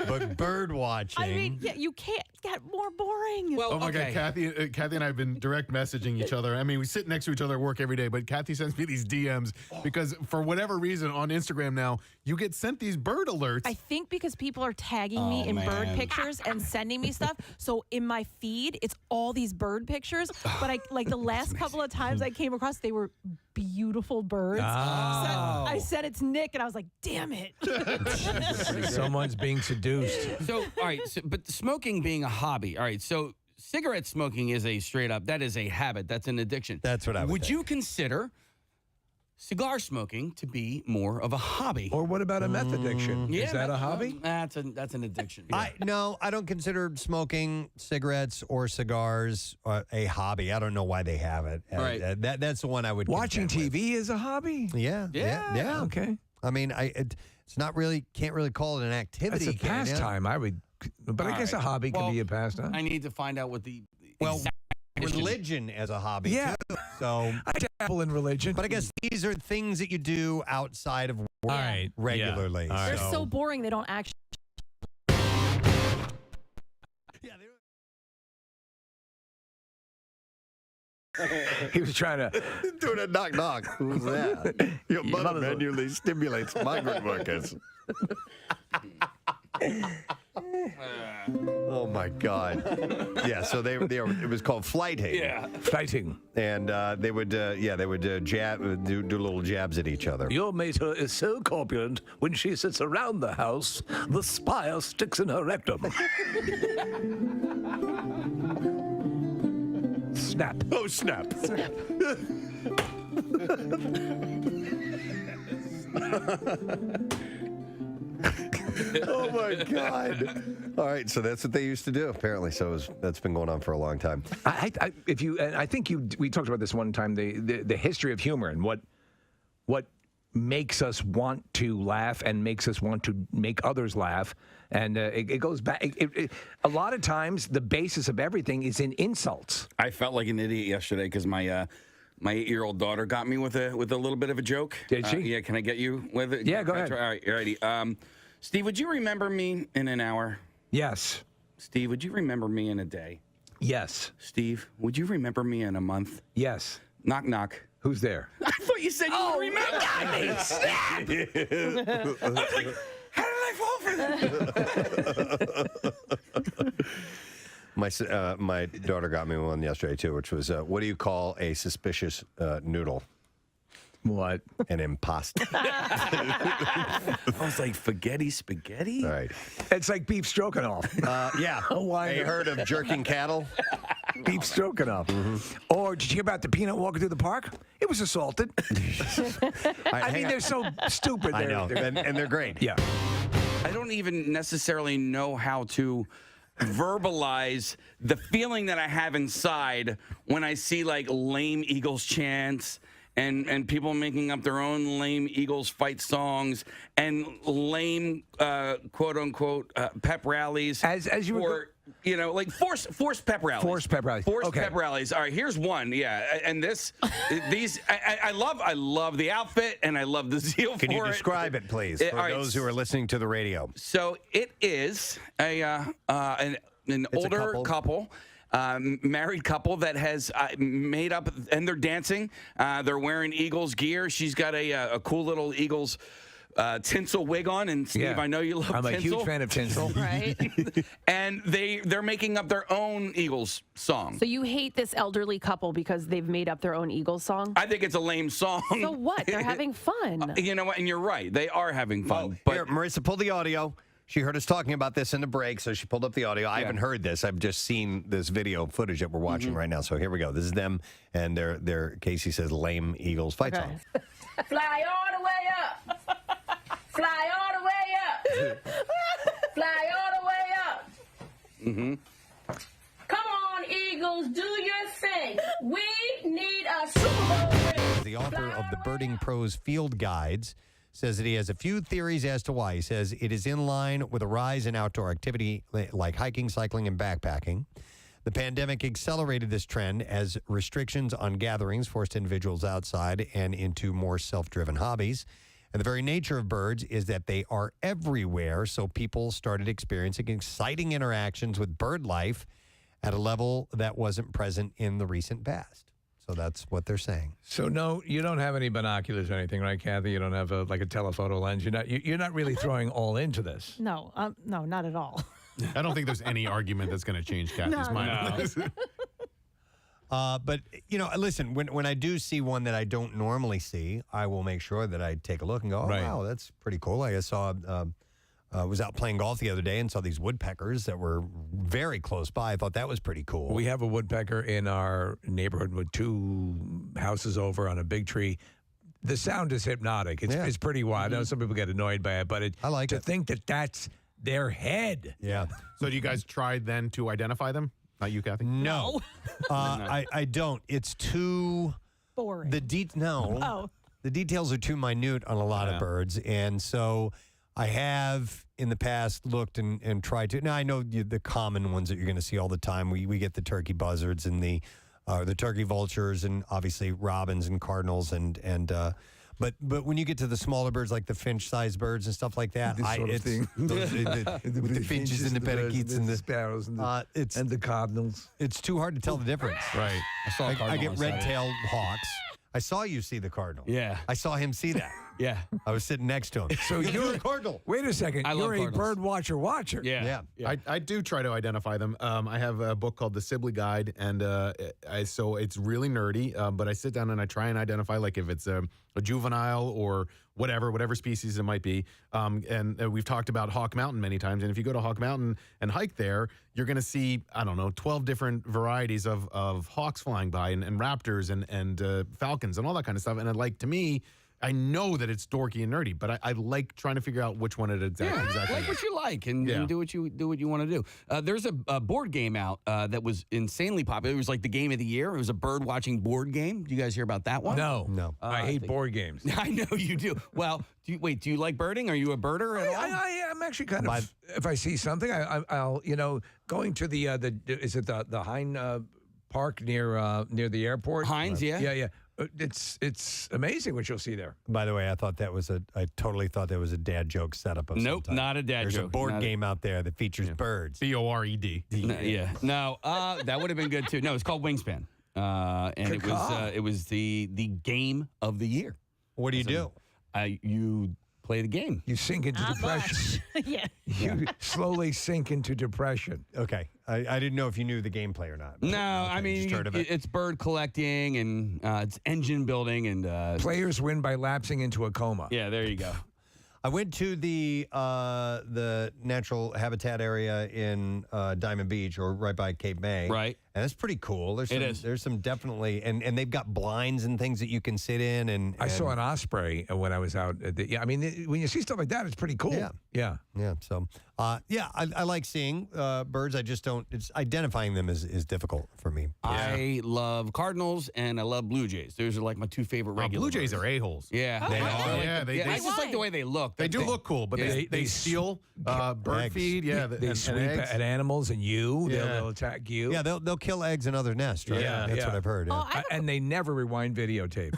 But bird watching. I mean, yeah, you can't get more boring. Oh my God, Kathy and I have been direct messaging each other. I mean, we sit next to each other at work every day, but Kathy sends me these DMs because for whatever reason on Instagram now, you get sent these bird alerts. I think because people are tagging me in bird pictures and sending me stuff. So in my feed, it's all these bird pictures. But I like the last couple of times I came across, they were beautiful birds. Oh. So I said it's Nick, and I was like, damn it. Someone's being seduced. So, all right, but smoking being a hobby. All right, so cigarette smoking is a straight up, that is a habit. That's an addiction. That's what I would Would you consider cigar smoking to be more of a hobby? Or what about a meth addiction? Yeah, Is that a hobby? That's an addiction. No, I don't consider smoking cigarettes or cigars a hobby. I don't know why they have it. Right. That's the one I would. Watching contend with. TV is a hobby? Yeah. Okay. I mean, it's not really, can't really call it an activity. That's a can ya? pastime. But I guess a hobby can be a pastime. I need to find out what the religion as a hobby. Yeah. Too. So I dabble in religion. But I guess these are things that you do outside of work regularly. Yeah. They're so boring, they don't actually. He was trying to doing a knock knock. Who's that? Your mother manually stimulates migrant workers. Oh my God! Yeah, so they it was called flight hating. Yeah, fighting, and they would jab do little jabs at each other. Your mater is so corpulent, when she sits around the house, the spire sticks in her rectum. Snap. Oh, snap. Oh my God! All right, so that's what they used to do, apparently. So that's been going on for a long time. I think we talked about this one time. The history of humor and what makes us want to laugh and makes us want to make others laugh, and it goes back. A lot of times, the basis of everything is in insults. I felt like an idiot yesterday because my 8-year-old daughter got me with a little bit of a joke. Did she? Yeah. Can I get you with it? Yeah, go ahead. All right. Alrighty. Steve, would you remember me in an hour? Yes. Steve, would you remember me in a day? Yes. Steve, would you remember me in a month? Yes. Knock, knock. Who's there? I thought you said you would remember. got me. Snap! I was like, how did I fall for that? My daughter got me one yesterday too, which was what do you call a suspicious noodle? What? An impasta. I was like, spaghetti? All right. It's like beef stroganoff. Yeah. Why? You heard of jerking cattle? Beef stroganoff. Or did you hear about the peanut walking through the park? It was assaulted. I mean, they're so stupid. I know, and they're great. Yeah. I don't even necessarily know how to verbalize the feeling that I have inside when I see like lame Eagles chants and people making up their own lame Eagles fight songs and lame quote unquote pep rallies. As you were. Like forced pep rallies. Forced pep rallies. Forced Okay. pep rallies. All right, here's one. Yeah, and these I love the outfit and I love the zeal Can for you it. describe it, please, for All right, those who are listening to the radio? So it is an older couple. Married couple that has made up, and they're dancing. They're wearing Eagles gear. She's got a cool little Eagles tinsel wig on, and Steve, Yeah. I know you love I'm tinsel. a huge fan of tinsel. Right. And they're making up their own Eagles song. So you hate this elderly couple because they've made up their own Eagles song? I think it's a lame song. So what? They're having fun. You know what? And you're right. They are having fun. But here, Marissa, pull the audio. She heard us talking about this in the break, so she pulled up the audio. I haven't heard this. I've just seen this video footage that we're watching right now. So here we go. This is them, and their Casey says lame Eagles fight song. Fly all the way up. Fly all the way up. Fly all the way up. Mm-hmm. Come on, Eagles, do your thing. We need a Super Bowl ring. The author of the Birding Pros Field Guides says that he has a few theories as to why. He says it is in line with a rise in outdoor activity like hiking, cycling, and backpacking. The pandemic accelerated this trend as restrictions on gatherings forced individuals outside and into more self-driven hobbies. And the very nature of birds is that they are everywhere, so people started experiencing exciting interactions with bird life at a level that wasn't present in the recent past. So that's what they're saying. So no, you don't have any binoculars or anything, right, Kathy? You don't have a telephoto lens. You're not really throwing all into this. No, no, not at all. I don't think there's any argument that's going to change Kathy's mind on this. But, listen, when I do see one that I don't normally see, I will make sure that I take a look and go, oh, wow, that's pretty cool. I saw, was out playing golf the other day and saw these woodpeckers that were very close by. I thought that was pretty cool. We have a woodpecker in our neighborhood with 2 houses over on a big tree. The sound is hypnotic. It's pretty wild. I know some people get annoyed by it, but I like to think that that's their head. Yeah. So do you guys try then to identify them? Not you, Kathy? No. I don't. It's too boring. The details are too minute on a lot of birds, and so I have in the past looked and tried to. Now I know the common ones that you're going to see all the time. We get the turkey buzzards and the turkey vultures, and obviously robins and cardinals But when you get to the smaller birds, like the finch-sized birds and stuff like that, with the finches and the parakeets and the sparrows and the cardinals, it's too hard to tell the difference. Right. I saw. I get red-tailed hawks. I saw you see the cardinal. Yeah. I saw him see that. Yeah. I was sitting next to him. So you're a cardinal. Wait a second. I You're love a cardinals. bird watcher. Yeah. I do try to identify them. I have a book called The Sibley Guide, and so it's really nerdy, but I sit down and I try and identify, like, if it's a juvenile or whatever species it might be. And we've talked about Hawk Mountain many times, and if you go to Hawk Mountain and hike there, you're going to see, 12 different varieties of hawks flying by and raptors and falcons and all that kind of stuff. And to me, I know that it's dorky and nerdy, but I like trying to figure out which one it exactly like is. what you like and do what you want to do. There's a board game out that was insanely popular. It was like the game of the year. It was a bird watching board game. Do you guys hear about that one? No. I hate board games. I know you do. Well, do you like birding? Are you a birder at all? I'm actually kind of. If I see something, I'll going to the is it the Hine Park near the airport? Heinz, yeah. It's amazing what you'll see there. By the way, I totally thought that was a dad joke setup of some Nope, type. not a dad There's joke. a board Not game out there that features birds. BORED. No, that would have been good too. No, it's called Wingspan, and it was the game of the year. What do you do? You play the game. You sink into depression. Yeah. You slowly sink into depression. Okay. I didn't know if you knew the gameplay or not. No, I mean, just heard of it. it's bird collecting and it's engine building and Players win by lapsing into a coma. Yeah, there you go. I went to the natural habitat area in Diamond Beach, or right by Cape May. Right. And it's pretty cool. There's some definitely, and they've got blinds and things that you can sit in. And I saw an osprey when I was out. I mean, when you see stuff like that, it's pretty cool. Yeah. So, I like seeing birds. I just don't. It's identifying them is difficult for me. I love cardinals and I love blue jays. Those are like my two favorite regular Blue jays birds. are a-holes. Yeah, They are. I just like the way they look. They do look cool, but they steal bird eggs. feed. Yeah, They and sweep eggs. at animals and you. Yeah. They'll attack you. Yeah, they'll kill eggs in other nests, right? Yeah, That's what I've heard. Yeah. And they never rewind videotape.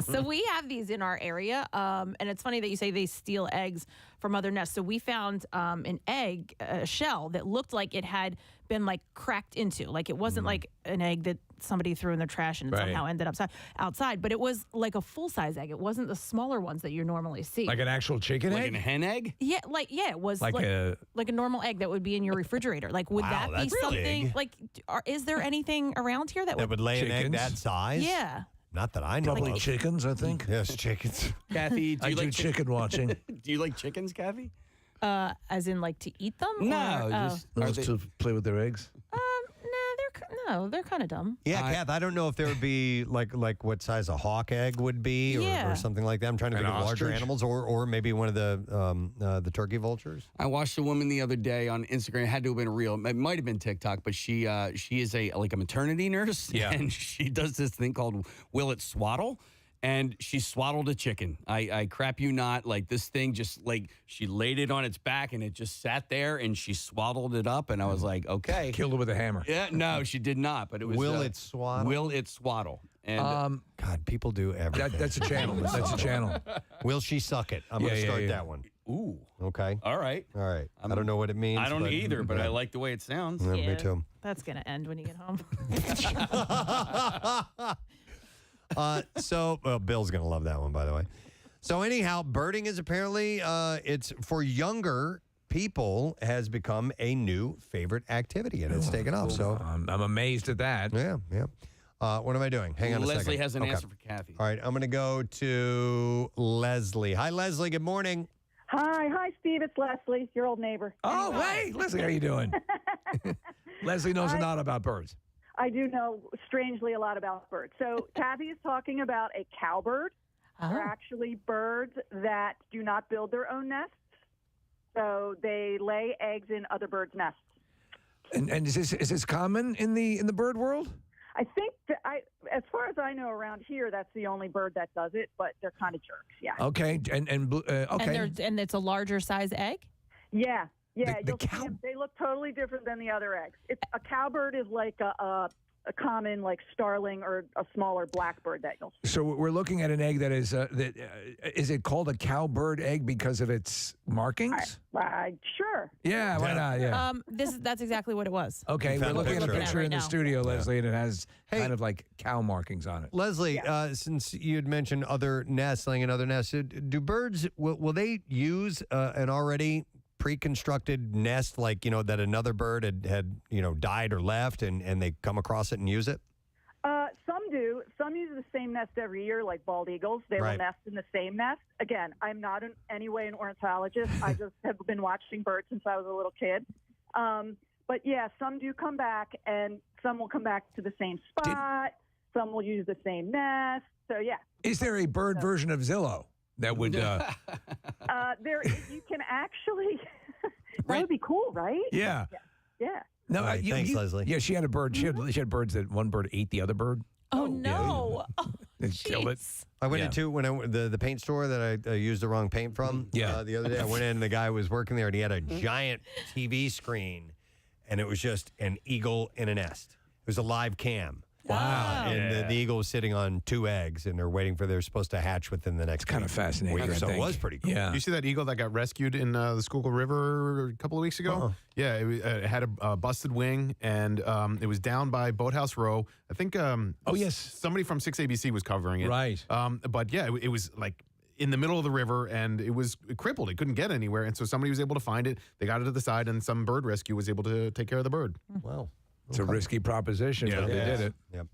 So we have these in our area, and it's funny that you say they steal eggs from other nests. So we found an egg, a shell that looked like it had been like cracked into, like it wasn't like an egg that somebody threw in the trash and it Right. somehow ended up outside, but it was like a full-size egg. It wasn't the smaller ones that you normally see. Like an actual chicken Like egg? a hen egg? Yeah, it was Like a- like a normal egg that would be in your refrigerator. Like, would Wow, that be that's something? big. Like, is there anything around here that That would lay an egg Chickens? that size? Yeah. Not that I know Probably of. chickens, I think. Yes, chickens. Kathy, do I you do like chicken watching. Do you like chickens, Kathy? As in like to eat them? No, or, just Those to play with their eggs. they're kind of dumb. Yeah, Kath, I don't know if there would be like what size a hawk egg would be or something like that. I'm trying to An think of larger ostrich? animals or maybe one of the turkey vultures. I watched a woman the other day on Instagram. It had to have been real. It might have been TikTok, but she is a maternity nurse. Yeah. And she does this thing called Will It Swaddle. And she swaddled a chicken. I crap you not. Like this thing just like she laid it on its back and it just sat there and she swaddled it up. And I was like, okay. Killed it with a hammer. Yeah, no, she did not. But it was Will it swaddle? Will It Swaddle. And God, people do everything. That's a channel. That's a channel. Will she suck it? I'm going to start that one. ooh, Okay. all right. All right. I don't know what it means. I don't either, but I like the way it sounds. Yeah, me too. That's gonna end when you get home. Bill's going to love that one, by the way. So anyhow, birding is apparently, it's for younger people, has become a new favorite activity, and it's taken off. So I'm amazed at that. Yeah. What am I doing? Hang on a second. Leslie has an Okay. answer for Kathy. All right, I'm going to go to Leslie. Hi, Leslie. Good morning. Hi, Steve. It's Leslie, your old neighbor. Oh, hey, Leslie, how you doing? Leslie knows a lot about birds. I do know, strangely, a lot about birds. So Kathy is talking about a cowbird. They're actually birds that do not build their own nests. So they lay eggs in other birds' nests. And is this common in the bird world? I think as far as I know around here, that's the only bird that does it, but they're kind of jerks. Yeah. Okay, okay. And it's a larger size egg? Yeah. Yeah, The you'll see them. They look totally different than the other eggs. A cowbird is like a common like starling or a smaller blackbird that you'll see. So we're looking at an egg that is is it called a cowbird egg because of its markings? Sure. Yeah, why not? Yeah. That's exactly what it was. Okay, we're looking at a picture right in the now. studio, Leslie, and it has kind of like cow markings on it. Leslie, since you had mentioned other nests, laying in other nests, do birds, will they use an already pre-constructed nest like, that another bird had died or left and they come across it and use it? Some do. Some use the same nest every year, like bald eagles. They will nest in the same nest. Again, I'm not in any way an ornithologist. I just have been watching birds since I was a little kid. But yeah, some do come back, and some will come back to the same spot. Some will use the same nest. So yeah. Is there a bird version of Zillow that would? There, you can actually. That would be cool, right? Yeah. Yeah. No, All right, thanks, Leslie. Yeah, she had a bird. She had birds that one bird ate the other bird. Oh, no. And killed it. I went into the paint store that I used the wrong paint from the other day. I went in and the guy was working there and he had a giant TV screen and it was just an eagle in a nest. It was a live cam. Wow. And the eagle was sitting on 2 eggs and they're waiting for they're supposed to hatch within the next kind of fascinating. week. So it was pretty cool. You see that eagle that got rescued in the Schuylkill River a couple of weeks ago? Yeah, it had a busted wing, and it was down by Boathouse Row. I think. Somebody from 6ABC was covering it. Right. But yeah, it was like in the middle of the river, and it was crippled. It couldn't get anywhere, and so somebody was able to find it. They got it to the side, and some bird rescue was able to take care of the bird. Wow. It's a risky proposition, but they did it. Yep.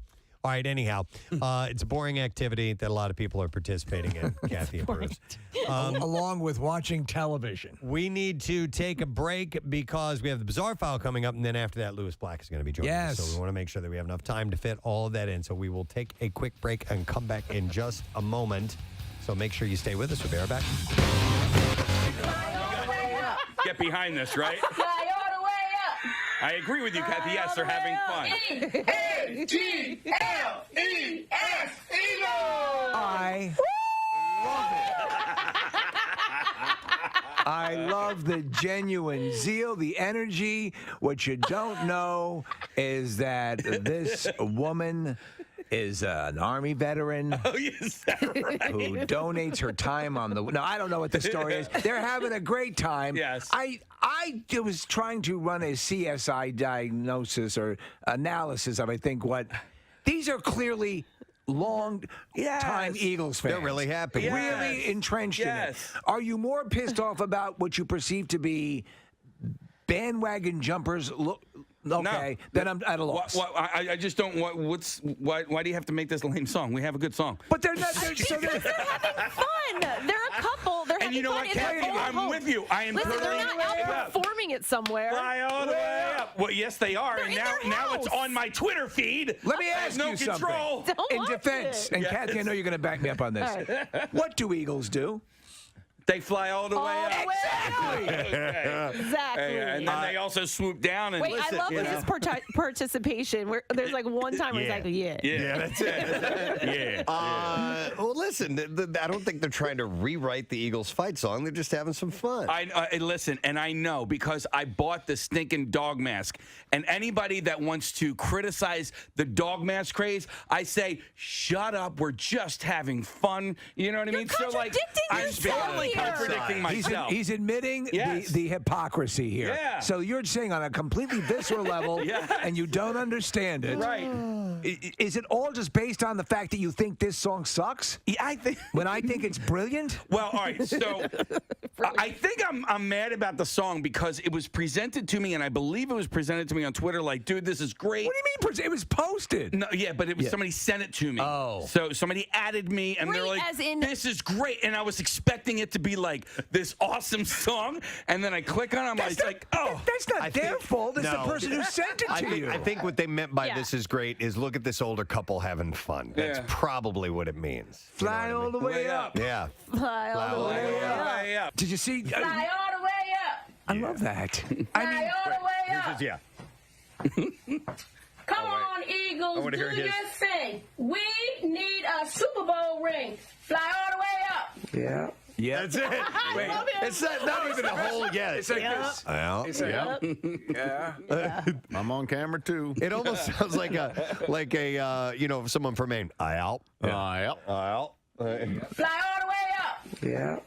All right, anyhow, it's a boring activity that a lot of people are participating in, Kathy and Bruce. Along with watching television. We need to take a break because we have the Bizarre File coming up, and then after that, Lewis Black is going to be joining us. So we want to make sure that we have enough time to fit all of that in. So we will take a quick break and come back in just a moment. So make sure you stay with us. We'll be right back. Get behind this, right? Fly all the way up. I agree with you, Kathy. Yes, they're having fun. E-A-G-L-E-S, Eagles! I I love the genuine zeal, the energy. What you don't know is that this woman is an Army veteran who donates her time on the... No, I don't know what the story is. They're having a great time. Yes. I was trying to run a CSI diagnosis or analysis of, I think, what... These are clearly... long-time Eagles fans. They're really happy. Really entrenched in it. Are you more pissed off about what you perceive to be bandwagon jumpers? Okay, then I'm at a loss. I just don't. Why do you have to make this lame song? We have a good song. But they're not. They're having fun. They're a couple. They're having you know fun. what, Kathy? I'm with you. I am Listen, they're not totally out performing it somewhere. Fly all the way up. Well, yes, they are. They're And in now their it's house. on my Twitter feed. Let me There's ask no you control. something. Don't In watch defense, it. and Kathy, I know you're going to back me up on this. What do Eagles do? They fly all the way up. Exactly. Exactly. And then they also swoop down and Wait, listen. I love his participation. Where there's like one time where he's like, Yeah, that's it. Well, listen, I don't think they're trying to rewrite the Eagles fight song. They're just having some fun. I listen, and I know because I bought the stinking dog mask. And anybody that wants to criticize the dog mask craze, I say, shut up. We're just having fun. You know what I mean? You're contradicting I'm yourself barely here. contradicting myself. He's admitting Yes. the hypocrisy here. Yeah. So you're saying on a completely visceral level, and you don't understand it. Right. Is it all just based on the fact that you think this song sucks? Yeah, I think. When I think it's brilliant? Well, all right. So I think I'm mad about the song because it was presented to me, and I believe it was presented to me on Twitter. Like, dude, this is great. What do you mean? It was posted. No, yeah, but it was somebody sent it to me. Oh. So somebody added me, and they're Great like, as in- "This is great," and I was expecting it to be like this awesome song, and then I click on it, I'm like, "Oh, That's not their fault. It's the person who sent it to you. I think what they meant by Yeah. this is great is look at this older couple having fun. That's Yeah. probably what it means. Fly all the way up. Yeah. Fly all the way up. way up." Did you see? Fly all the way up. I love that. Fly all the way up. Yeah. Come on, Eagles, wanna do hear his. your thing. We need a Super Bowl ring. Fly all the way up. Yeah. Yeah. That's it. Wait, love it. It's not even a whole yeah. It's like this. Well, It's like, yeah. I'm on camera too. it almost sounds like a someone from Maine. Out. Out. Fly all the way up. Yeah.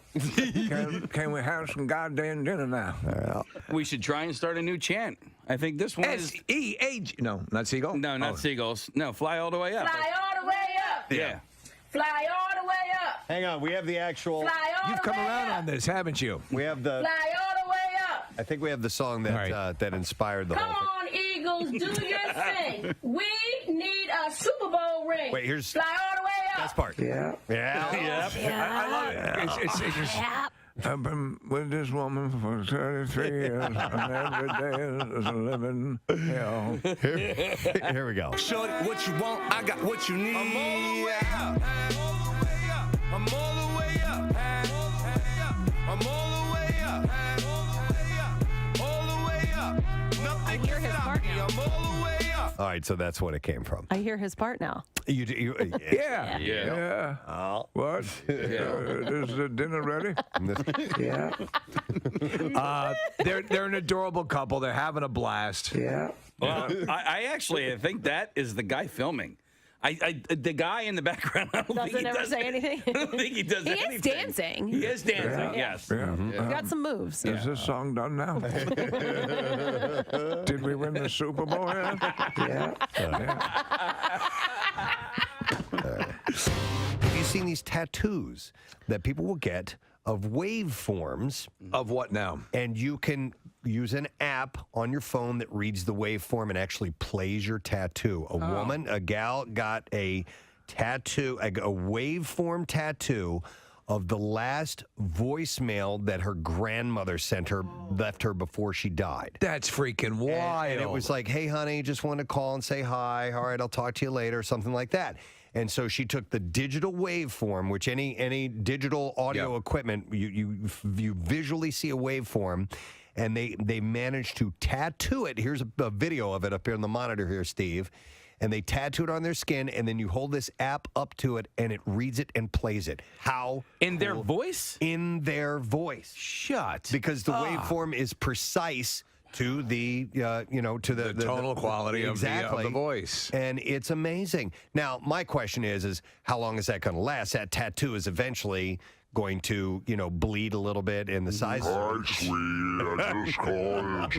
Can we have some goddamn dinner now? We should try and start a new chant. I think this one is S-E-A-G. No, not Seagull? no, not seagulls. No, fly all the way up. Fly all the way up. Yeah. Fly all the way up. Hang on, we have the actual. Fly all You've the come way around up. on this, haven't you? We have the. Fly all the way up. I think we have the song that Right. that inspired the Come whole thing. on, Eagles, do your thing. We need a Super Bowl ring. Wait, here's Fly all the way up. best part. Yeah. Yeah. I love it. It's just, I've been with this woman for 33 years, and every day is a living hell. Here we go. Shorty, what you want? I got what you need. right, so that's what it came from. I hear his part now. Yeah. Oh. What? Is the dinner ready? Yeah. They're an adorable couple. They're having a blast. Yeah. Well, I think that is the guy filming. The guy in the background, I don't think he Doesn't ever does say anything. I don't think he does He anything. is dancing. He is dancing, Yeah. yes. Yeah. He's got some moves. Is this song done now? Did we win the Super Bowl yet? Yeah. Have you seen these tattoos that people will get of waveforms? Of what now? And you can use an app on your phone that reads the waveform and actually plays your tattoo. A gal got a tattoo, a waveform tattoo of the last voicemail that her grandmother sent her, left her before she died. That's freaking wild. And it was like, hey, honey, just want to call and say hi. All right, I'll talk to you later, something like that. And so she took the digital waveform, which any digital audio equipment, you visually see a waveform, and they managed to tattoo it. Here's a video of it up here on the monitor here, Steve. And they tattoo it on their skin, and then you hold this app up to it, and it reads it and plays it. How in their voice? In their voice. Shut. Because the waveform is precise to the to the tonal quality of the voice. And it's amazing. Now, my question is how long is that going to last? That tattoo is eventually going to, bleed a little bit in the size. Hi, sweetie. I just called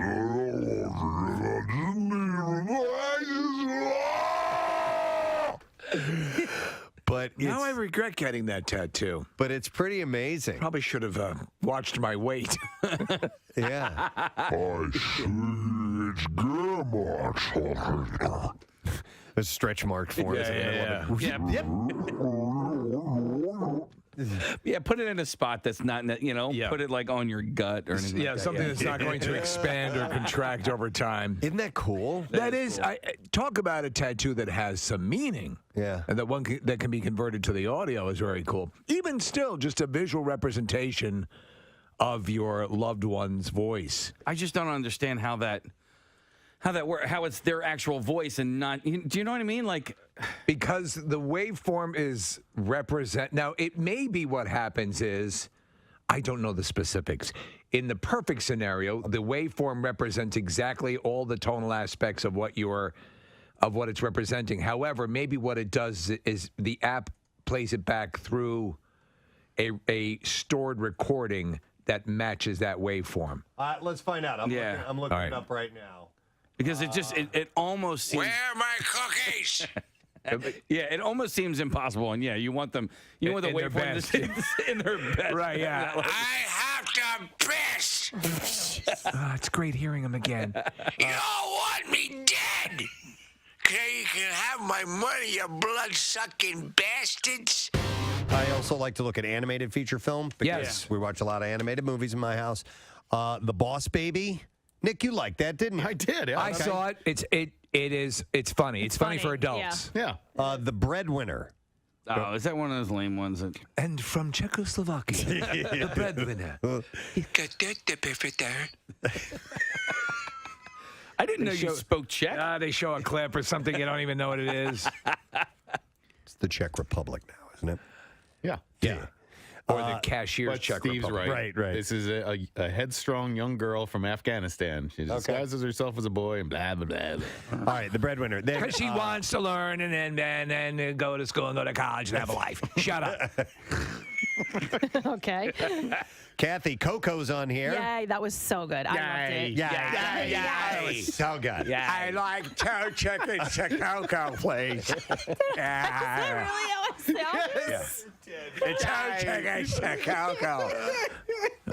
But now I regret getting that tattoo. But it's pretty amazing. Probably should have watched my weight. Yeah. I see it's grandma talking. A stretch mark for us. Yep. Yeah, put it in a spot that's not, put it like on your gut or anything. Yeah, like that. something that's not going to expand or contract over time. Isn't that cool? That is cool. Talk about a tattoo that has some meaning. Yeah. And that can be converted to the audio is very cool. Even still, just a visual representation of your loved one's voice. I just don't understand how that works, how it's their actual voice and not, do you know what I mean? Like, because the waveform is now it may be what happens is, I don't know the specifics. In the perfect scenario, the waveform represents exactly all the tonal aspects of what it's representing. However, maybe what it does is the app plays it back through a stored recording that matches that waveform. Let's find out. I'm looking All right. it up right now. because it almost seems. Where are my cookies? Yeah, it almost seems impossible, and you want them. You want the waveform to stay in their best. Right? Yeah. I have to piss. It's great hearing him again. You don't want me dead. Okay, you can have my money, you blood-sucking bastards. I also like to look at animated feature film because Yes. we watch a lot of animated movies in my house. The Boss Baby. Nick, you liked that, didn't you? I did. Yeah. I saw it. It's funny. It's funny for adults. Yeah. The Breadwinner. Oh, is that one of those lame ones? That... And from Czechoslovakia, the breadwinner. I didn't know you spoke Czech. They show a clip or something. You don't even know what it is. It's the Czech Republic now, isn't it? Yeah. Yeah. Or the cashier's But Czech Steve's Republic. right. This is a headstrong young girl from Afghanistan. She disguises herself as a boy and blah, blah, blah. All right, the Breadwinner. Because she wants to learn and then go to school and go to college and have a life. Shut up. Okay. Kathy, Coco's on here. Yay, that was so good. I loved it. That was so good. I like two chickens to Coco, please. Is that really how it sounds? Two chickens to Coco.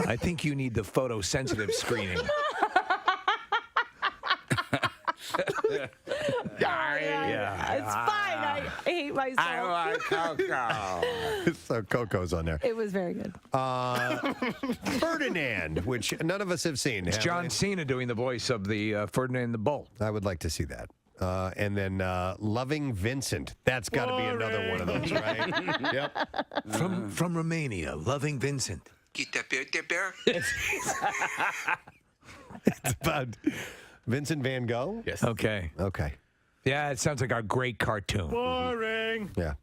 I think you need the photosensitive screening. It's fine. I hate myself. I like Coco. So Coco's on there. It was very good. Ferdinand, which none of us have seen. It's John Cena doing the voice of the Ferdinand the Bull. I would like to see that. And then Loving Vincent. That's got to be another one of those, right? Yep. From Romania, Loving Vincent. It's about Vincent van Gogh? Yes. Okay. Okay. Yeah, it sounds like a great cartoon. Boring. Yeah.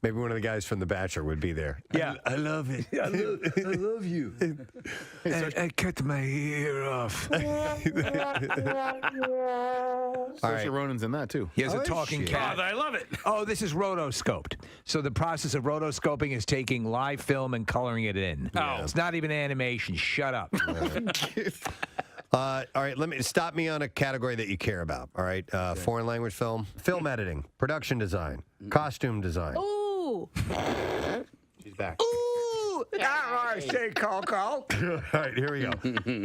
Maybe one of the guys from The Bachelor would be there. Yeah. I love it. I love you. I cut my ear off. Saoirse Ronan's in that too. He has a talking cat. I love it. Oh, this is rotoscoped. So the process of rotoscoping is taking live film and coloring it in. Oh. It's not even animation. Shut up. All right, stop me on a category that you care about. All right, foreign language film, film editing, production design, costume design. Ooh. She's back. Ooh. Say Coco. All right, here we go.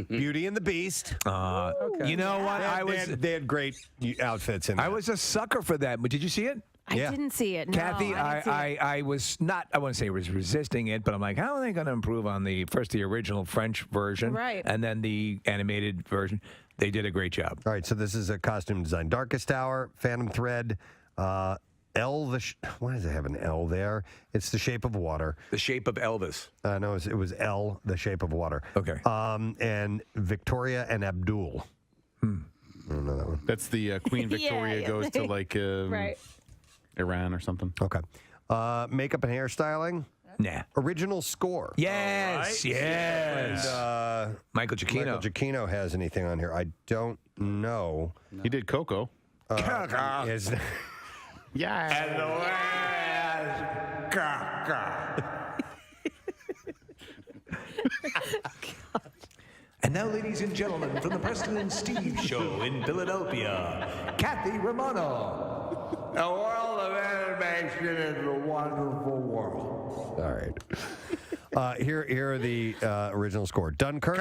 Beauty and the Beast. You know what? They had great outfits in there. I was a sucker for that. But did you see it? I didn't see it. No, Kathy, I didn't see it. I was not, I wouldn't say I was resisting it, but I'm like, how are they going to improve on the original French version? Right. And then the animated version? They did a great job. All right, so this is a costume design. Darkest Hour, Phantom Thread, L, why does it have an L there? It's The Shape of Water. The Shape of Elvis. No, it was L, The Shape of Water. Okay. And Victoria and Abdul. I don't know that one. That's the Queen Victoria goes to like Right. Iran or something. Okay. Makeup and hairstyling. Nah. Original score. Yes, yes. And, Michael Giacchino. Michael Giacchino has anything on here. I don't know. He did Coco. Coco. Yeah. And now, ladies and gentlemen, from the Preston and Steve Show in Philadelphia, Kathy Romano. The world of animation is a wonderful world. All right. Here are the original score. Dunkirk.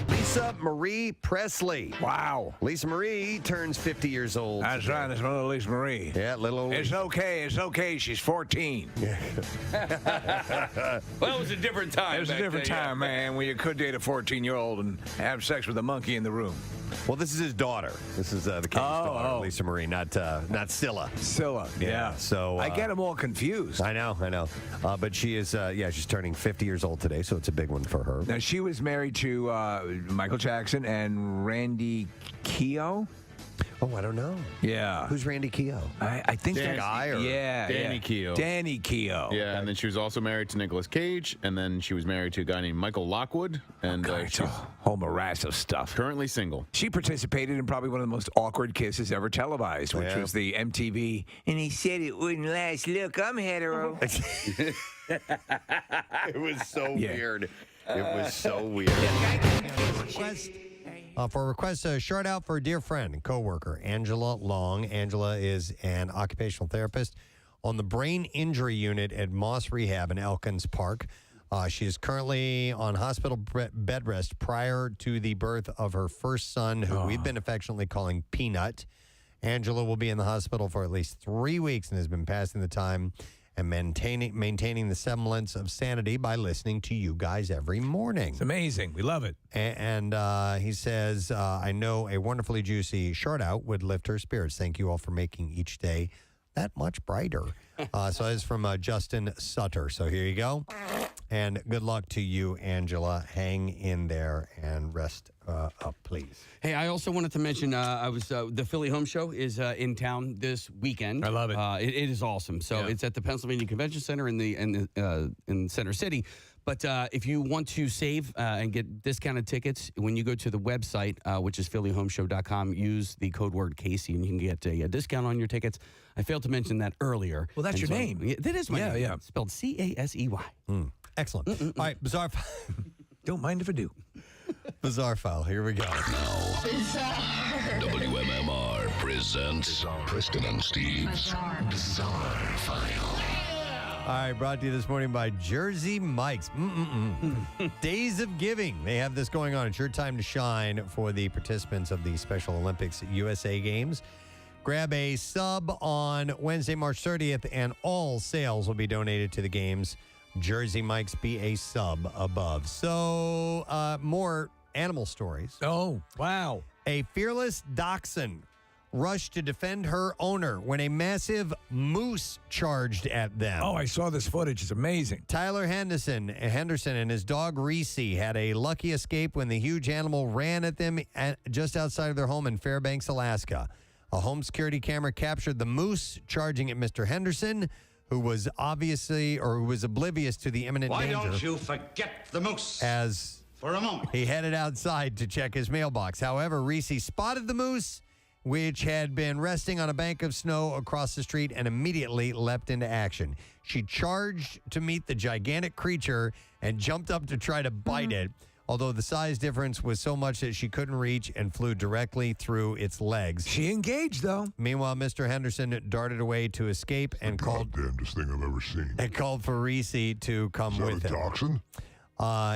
Lisa Marie Presley. Wow. Lisa Marie turns 50 years old. That's today. right. It's little Lisa Marie. Yeah, little. It's okay. It's okay. She's 14. Well, it was a different time. It was a back different then, yeah. time, man, when you could date a 14-year-old and have sex with a monkey in the room. Well, this is his daughter. This is the king's daughter, Lisa Marie, not Scylla. Scylla, yeah. So I get them all confused. I know. But she is, she's turning 50 years old today, so it's a big one for her. Now, she was married to Michael Jackson and Randy Keough. Oh, I don't know. Yeah. Who's Randy Keough? I think Danny. that's Guy or Danny Keough. Danny Keough. Yeah, and then she was also married to Nicolas Cage, and then she was married to a guy named Michael Lockwood, and It's a whole morass of stuff. currently single. She participated in probably one of the most awkward kisses ever televised, which was the MTV. And he said it wouldn't last. Look, I'm hetero. It was so weird. It was so weird. For a request, a shout out for a dear friend and coworker, Angela Long. Angela is an occupational therapist on the brain injury unit at Moss Rehab in Elkins Park. She is currently on hospital bed rest prior to the birth of her first son, who we've been affectionately calling Peanut. Angela will be in the hospital for at least 3 weeks and has been passing the time and maintaining the semblance of sanity by listening to you guys every morning. It's amazing. We love it. And he says, I know a wonderfully juicy short out would lift her spirits. Thank you all for making each day that much brighter. So it's from Justin Sutter. So here you go. And good luck to you, Angela. Hang in there and rest up, please. Hey, I also wanted to mention I was the Philly Home Show is in town this weekend. I love it. It is awesome. So it's at the Pennsylvania Convention Center in Center City. But if you want to save and get discounted tickets, when you go to the website, which is phillyhomeshow.com, use the code word Casey, and you can get a discount on your tickets. I failed to mention that earlier. Well, that's And your name. That is my name. Yeah. Spelled Casey. Excellent. All right, Bizarre Don't mind if I do. Bizarre File. Here we go. WMMR presents Preston and Steve's Bizarre File. All right, brought to you this morning by Jersey Mike's. Days of Giving. They have this going on. It's your time to shine for the participants of the Special Olympics USA Games. Grab a sub on Wednesday, March 30th, and all sales will be donated to the games. Jersey Mike's, be a sub above. So, more animal stories. Oh, wow. A fearless dachshund rushed to defend her owner when a massive moose charged at them. Oh, I saw this footage. It's amazing. Tyler Henderson and his dog Reese had a lucky escape when the huge animal ran at them just outside of their home in Fairbanks, Alaska. A home security camera captured the moose charging at Mr. Henderson, who was oblivious to the imminent danger. Why don't you forget the moose? As for a moment. He headed outside to check his mailbox. However, Reese spotted the moose, which had been resting on a bank of snow across the street, and immediately leapt into action. She charged to meet the gigantic creature and jumped up to try to bite it, although the size difference was so much that she couldn't reach and flew directly through its legs. She engaged, though. Meanwhile, Mr. Henderson darted away to escape and called damnedest thing I've ever seen. And called for Reese to come with him. Dachshund?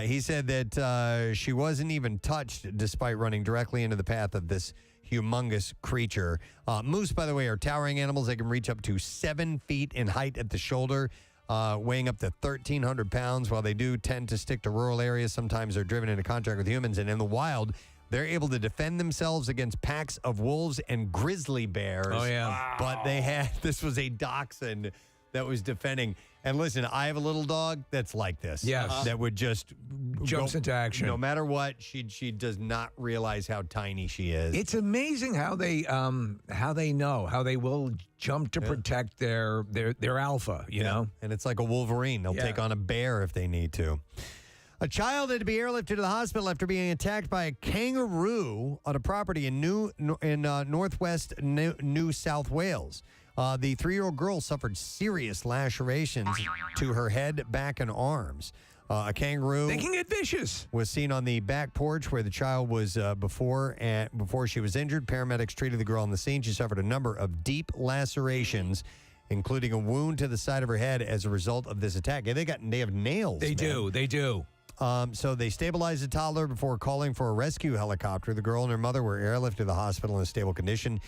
He said that she wasn't even touched despite running directly into the path of this humongous creature. Moose, by the way, are towering animals. They can reach up to 7 feet in height at the shoulder, weighing up to 1,300 pounds. While they do tend to stick to rural areas, sometimes they're driven into contact with humans. And in the wild, they're able to defend themselves against packs of wolves and grizzly bears. Oh, yeah. But this was a dachshund that was defending. And listen, I have a little dog that's like this. Yes. That would just Jumps into action. No matter what, she does not realize how tiny she is. It's amazing how they know, how they will jump to protect their alpha, you know? And it's like a Wolverine. They'll take on a bear if they need to. A child had to be airlifted to the hospital after being attacked by a kangaroo on a property in northwest New South Wales. The 3-year-old girl suffered serious lacerations to her head, back, and arms. A kangaroo. They can get vicious. Was seen on the back porch where the child was before she was injured. Paramedics treated the girl on the scene. She suffered a number of deep lacerations, including a wound to the side of her head as a result of this attack. And they have nails. They do. So they stabilized the toddler before calling for a rescue helicopter. The girl and her mother were airlifted to the hospital in a stable condition.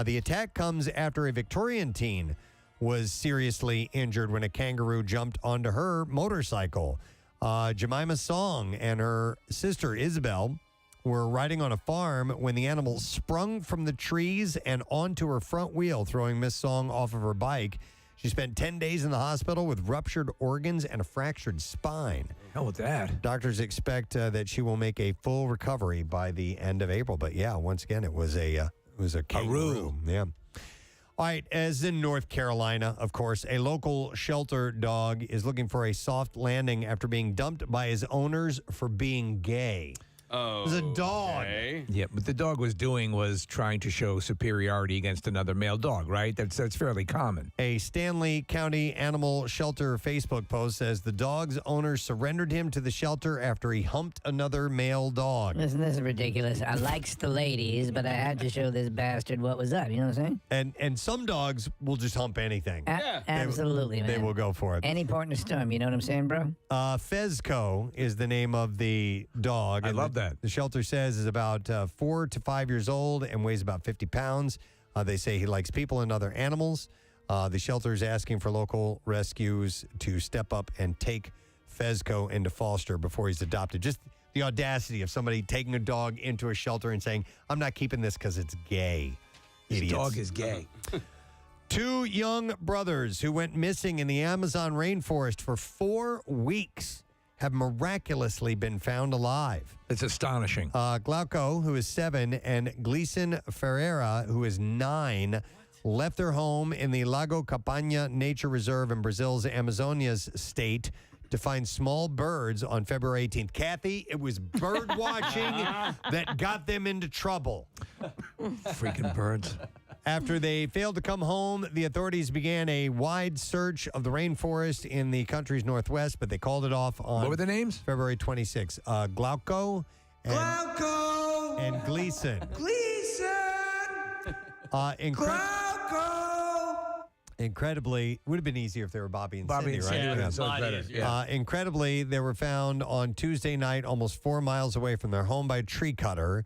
The attack comes after a Victorian teen was seriously injured when a kangaroo jumped onto her motorcycle. Jemima Song and her sister Isabel were riding on a farm when the animal sprung from the trees and onto her front wheel, throwing Miss Song off of her bike. She spent 10 days in the hospital with ruptured organs and a fractured spine. Hell with that. Doctors expect that she will make a full recovery by the end of April. But yeah, once again, it was a kangaroo. Yeah. All right, as in North Carolina, of course, a local shelter dog is looking for a soft landing after being dumped by his owners for being gay. Oh, it was a dog. Yeah, what the dog was doing was trying to show superiority against another male dog, right? That's fairly common. A Stanley County Animal Shelter Facebook post says the dog's owner surrendered him to the shelter after he humped another male dog. Listen, this is ridiculous. I likes the ladies, but I had to show this bastard what was up. You know what I'm saying? And some dogs will just hump anything. Absolutely, man. They will go for it. Any port in a storm, you know what I'm saying, bro? Fezco is the name of the dog. I love that. The shelter says is about 4 to 5 years old and weighs about 50 pounds. They say he likes people and other animals. The shelter is asking for local rescues to step up and take Fezco into foster before he's adopted. Just the audacity of somebody taking a dog into a shelter and saying, I'm not keeping this because it's gay. This Idiots. dog is gay. 2 young brothers who went missing in the Amazon rainforest for 4 weeks have miraculously been found alive. It's astonishing. Glauco, who is 7, and Gleason Ferreira, who is 9, left their home in the Lago Campagna Nature Reserve in Brazil's Amazonias state to find small birds on February 18th. Kathy, it was bird watching that got them into trouble. Freaking birds. After they failed to come home, the authorities began a wide search of the rainforest in the country's northwest, but they called it off on... What were the names? February 26th. Glauco and Gleason. Incredibly, it would have been easier if they were Bobby and Cindy, right? Yeah, so better. Yeah. Incredibly, they were found on Tuesday night almost 4 miles away from their home by a tree cutter.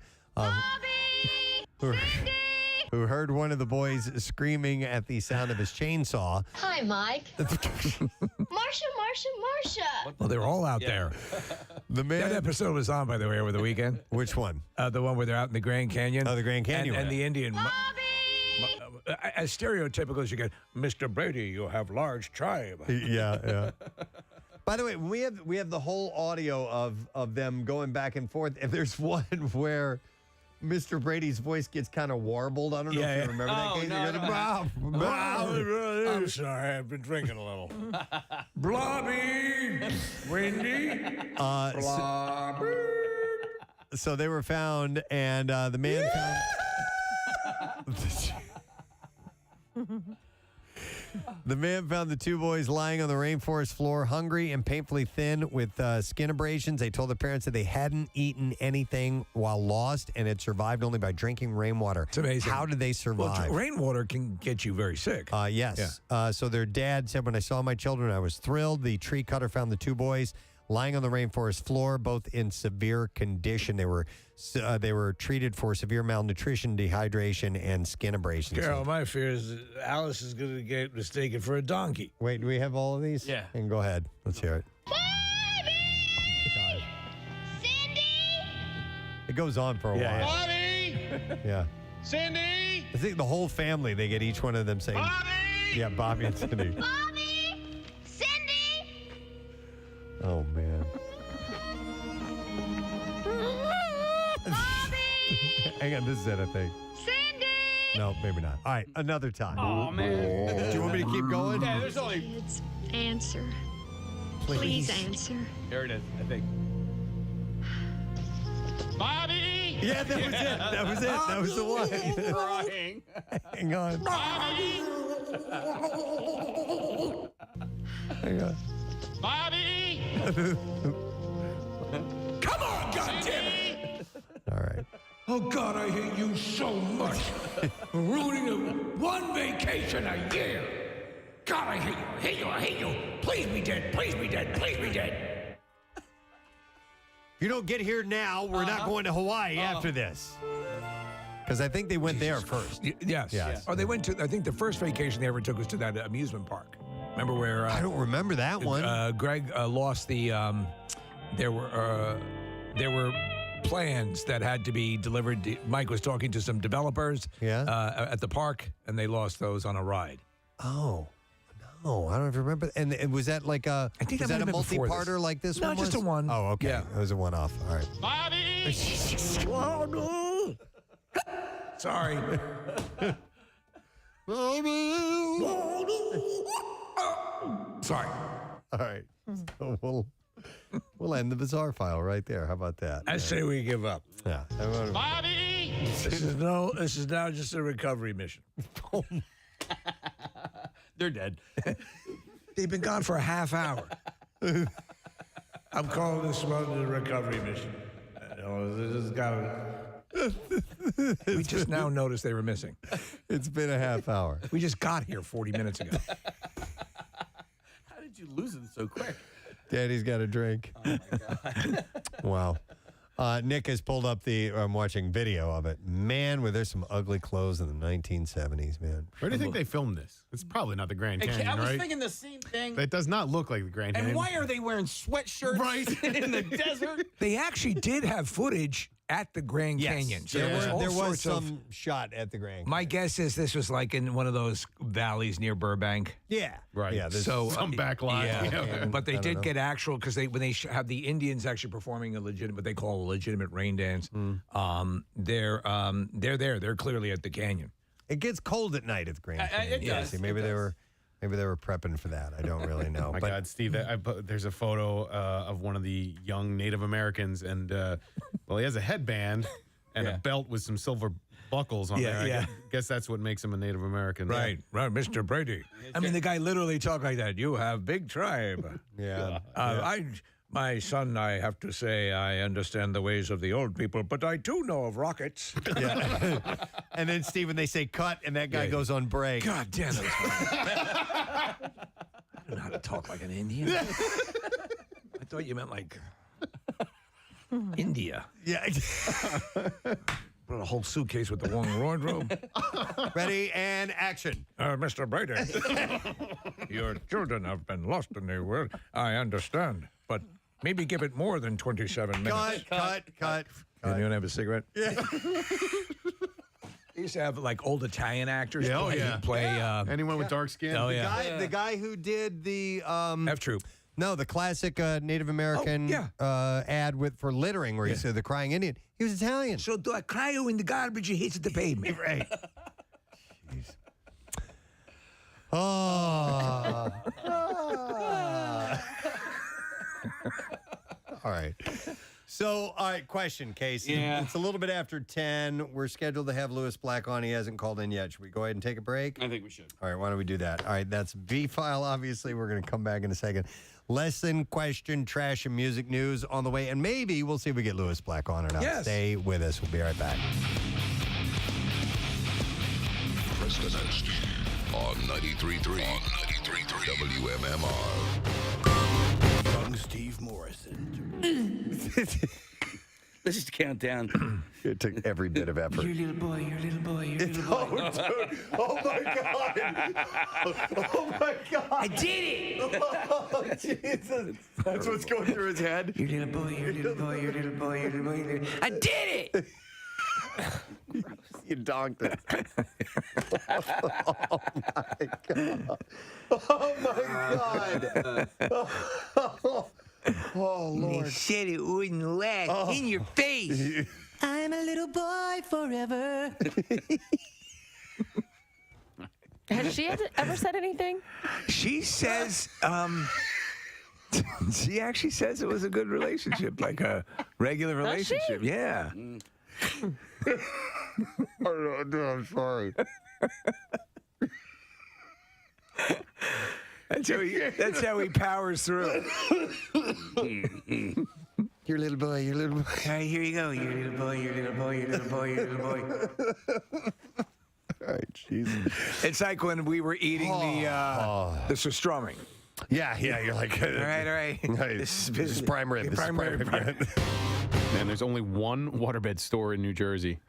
Who heard one of the boys screaming at the sound of his chainsaw. Hi, Mike. Marsha. Well, they're all out there. The man. That episode was on, by the way, over the weekend. Which one? The one where they're out in the Grand Canyon. Oh, the Grand Canyon. And the Indian. as stereotypical as you get, Mr. Brady, you have large tribe. Yeah. By the way, we have the whole audio of them going back and forth, and there's one where Mr. Brady's voice gets kind of warbled. I don't know if you remember that case. I'm sorry, I've been drinking a little. Blobby, Wendy, Blobby. So they were found, and the man found. The man found the two boys lying on the rainforest floor, hungry and painfully thin with skin abrasions. They told the parents that they hadn't eaten anything while lost and had survived only by drinking rainwater. It's amazing. How did they survive? Well, rainwater can get you very sick. Yes. Yeah. So their dad said, when I saw my children, I was thrilled. The tree cutter found the two boys lying on the rainforest floor, both in severe condition. They were treated for severe malnutrition, dehydration, and skin abrasions. Carol, my fear is that Alice is going to get mistaken for a donkey. Wait, do we have all of these? Yeah. And go ahead. Let's hear it. It goes on for a while. Bobby! Yeah. Cindy! I think the whole family, they get each one of them saying, Bobby! Yeah, Bobby and Cindy. Bobby! Cindy! Oh, man. Hang on, this is it, I think. Cindy! No, maybe not. All right, another time. Oh, man. Do you want me to keep going? Yeah, there's only... Answer. Please. Answer. Here it is, I think. Bobby! Yeah, that was it. That was it. That was the one. Crying. Hang on. Bobby! Hang on. Bobby! Come on, goddammit! All right. Oh, God, I hate you so much. Ruining one vacation a year. God, I hate you. Please be dead. Please be dead. Please be dead. If you don't get here now, we're not going to Hawaii after this. Because I think they went there first. Yes. Oh, they went to, I think the first vacation they ever took was to that amusement park. Remember where? I don't remember that one. Greg lost the, there were plans that had to be delivered. Mike was talking to some developers at the park, and they lost those on a ride. Oh. No, I don't even remember. And was that like a, I think was that that a might have been before multi-parter this. like this No, one was? just a one. Oh, okay. Yeah. It was a one-off. All right. Bobby! Sorry. Sorry. All right. So we'll end the bizarre file right there. How about that? I say we give up. Yeah. Bobby! This is now just a recovery mission. They're dead. They've been gone for a half hour. I'm calling this one the recovery mission. We just now noticed they were missing. It's been a half hour. We just got here 40 minutes ago. How did you lose them so quick? Daddy's got a drink. Oh, my God. Wow. Nick has pulled up I'm watching video of it. Man, there's some ugly clothes in the 1970s, man. Where do you think they filmed this? It's probably not the Grand Canyon, I was right? thinking the same thing. It does not look like the Grand Canyon. And why are they wearing sweatshirts in the desert? They actually did have footage at the Grand Canyon. So there was some shot at the Grand Canyon. My guess is this was like in one of those valleys near Burbank. Yeah. Right. Yeah, So some back lot. Yeah. But they did get actual, because when they have the Indians actually performing what they call a legitimate rain dance. They're there. They're clearly at the canyon. It gets cold at night at the Grand Canyon. It does. See, maybe they were prepping for that. I don't really know. My God, Steve, there's a photo of one of the young Native Americans, and he has a headband and a belt with some silver buckles on there. I guess that's what makes him a Native American. Right, Mr. Brady. I mean, the guy literally talked like that. You have big tribe. Yeah. My son, I have to say, I understand the ways of the old people, but I do know of rockets. Yeah. And then, Stephen, they say cut, and that guy goes on break. God damn it. I don't know how to talk like an Indian. I thought you meant like India. Yeah. Brought a whole suitcase with the wrong wardrobe. Ready and action. Mr. Brady, your children have been lost in the world. I understand, but maybe give it more than 27 minutes. Cut. You want to have a cigarette? Yeah. They used to have like old Italian actors Yeah, oh, play. yeah. play Anyone with dark skin. Oh, yeah. The guy who did the F Troop. No, the classic Native American ad for littering where he said the crying Indian. He was Italian. So do I cry you in the garbage you hit the pavement? Right. Oh. All right. So, all right, question, Casey. Yeah. It's a little bit after 10. We're scheduled to have Lewis Black on. He hasn't called in yet. Should we go ahead and take a break? I think we should. All right, why don't we do that? All right, that's V-File, obviously. We're going to come back in a second. Lesson, question, trash, and music news on the way. And maybe we'll see if we get Lewis Black on or not. Yes. Stay with us. We'll be right back. Preston and Steve on 93.3 WMMR. Young Steve Morrison. Let's just count down. It took every bit of effort. Your little boy, your little boy, your little boy. Oh, dude. Oh, my God. Oh, my God. I did it! Oh, Jesus. That's what's going through his head. Your little boy, your little boy, your little boy, your little boy. Your little... I did it! You donked it. Oh, my God. Oh, my God. Oh, Lord. They said it wouldn't last. In your face. I'm a little boy forever. Has she ever said anything? She says, she actually says it was a good relationship, like a regular relationship. Yeah. I'm sorry. That's how he powers through. Your little boy, your little boy. All right, here you go. Your little boy, your little boy, your little boy, your little boy. All right, Jesus. It's like when we were eating the surströmming. Yeah, you're like, all right. This is prime rib. Prime rib. Man, there's only one waterbed store in New Jersey.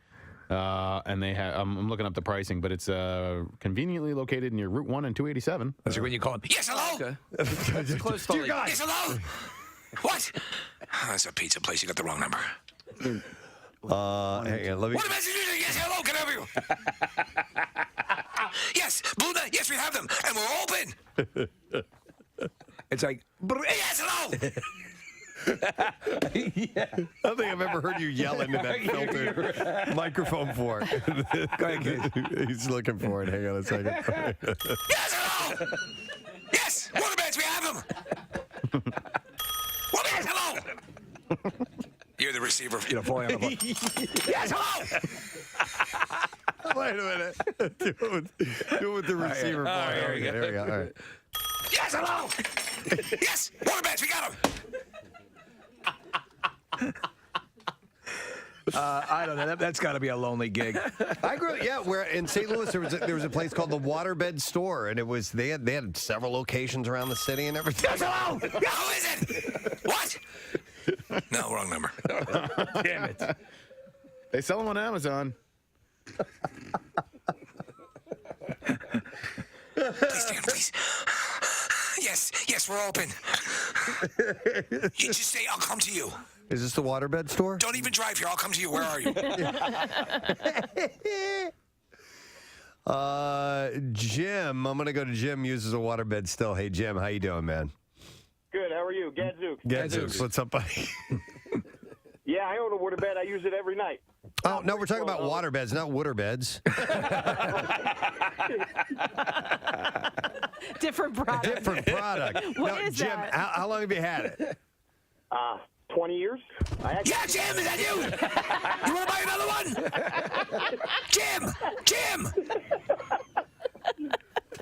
And they have, I'm looking up the pricing, but it's conveniently located near Route 1 and 287. That's when you call it. Yes, hello? Okay. Close to like, Yes, hello? What? That's a pizza place. You got the wrong number. Hang on, let me. What a message is it? Yes, hello, can I help you? Yes, Blue Night. Yes, we have them. And we're open. It's like, yes, hello? Yeah. I don't think I've ever heard you yell into that filtered microphone for it. Go ahead, kid. He's looking for it. Hang on a second. Yes, hello? Yes, waterbeds, we have them. Waterbeds, hello? You're the receiver. Falling on the Yes, hello? Wait a minute. Do it with the receiver. All right, there we go. All right. Yes, hello? Yes, waterbeds, we got them. I don't know. That's got to be a lonely gig. I grew up, where in St. Louis there was a place called the Waterbed Store, and it was they had several locations around the city and everything. Yes, hello? Yeah, who is it? What? No, wrong number. damn it. They sell them on Amazon. Please stand, please. Yes, we're open. You just say, I'll come to you. Is this the Waterbed Store? Don't even drive here. I'll come to you. Where are you? Jim, I'm gonna go to Jim. Uses a waterbed still. Hey, Jim, how you doing, man? Good. How are you? Gadzooks. Gadzooks. What's up, buddy? Yeah, I own a waterbed. I use it every night. Oh no, we're talking about waterbeds, not waterbeds. Different product. Different product. What is Jim, that? how long have you had it? 20 years. Yeah, Jim, is that you? You want to buy another one? Jim! I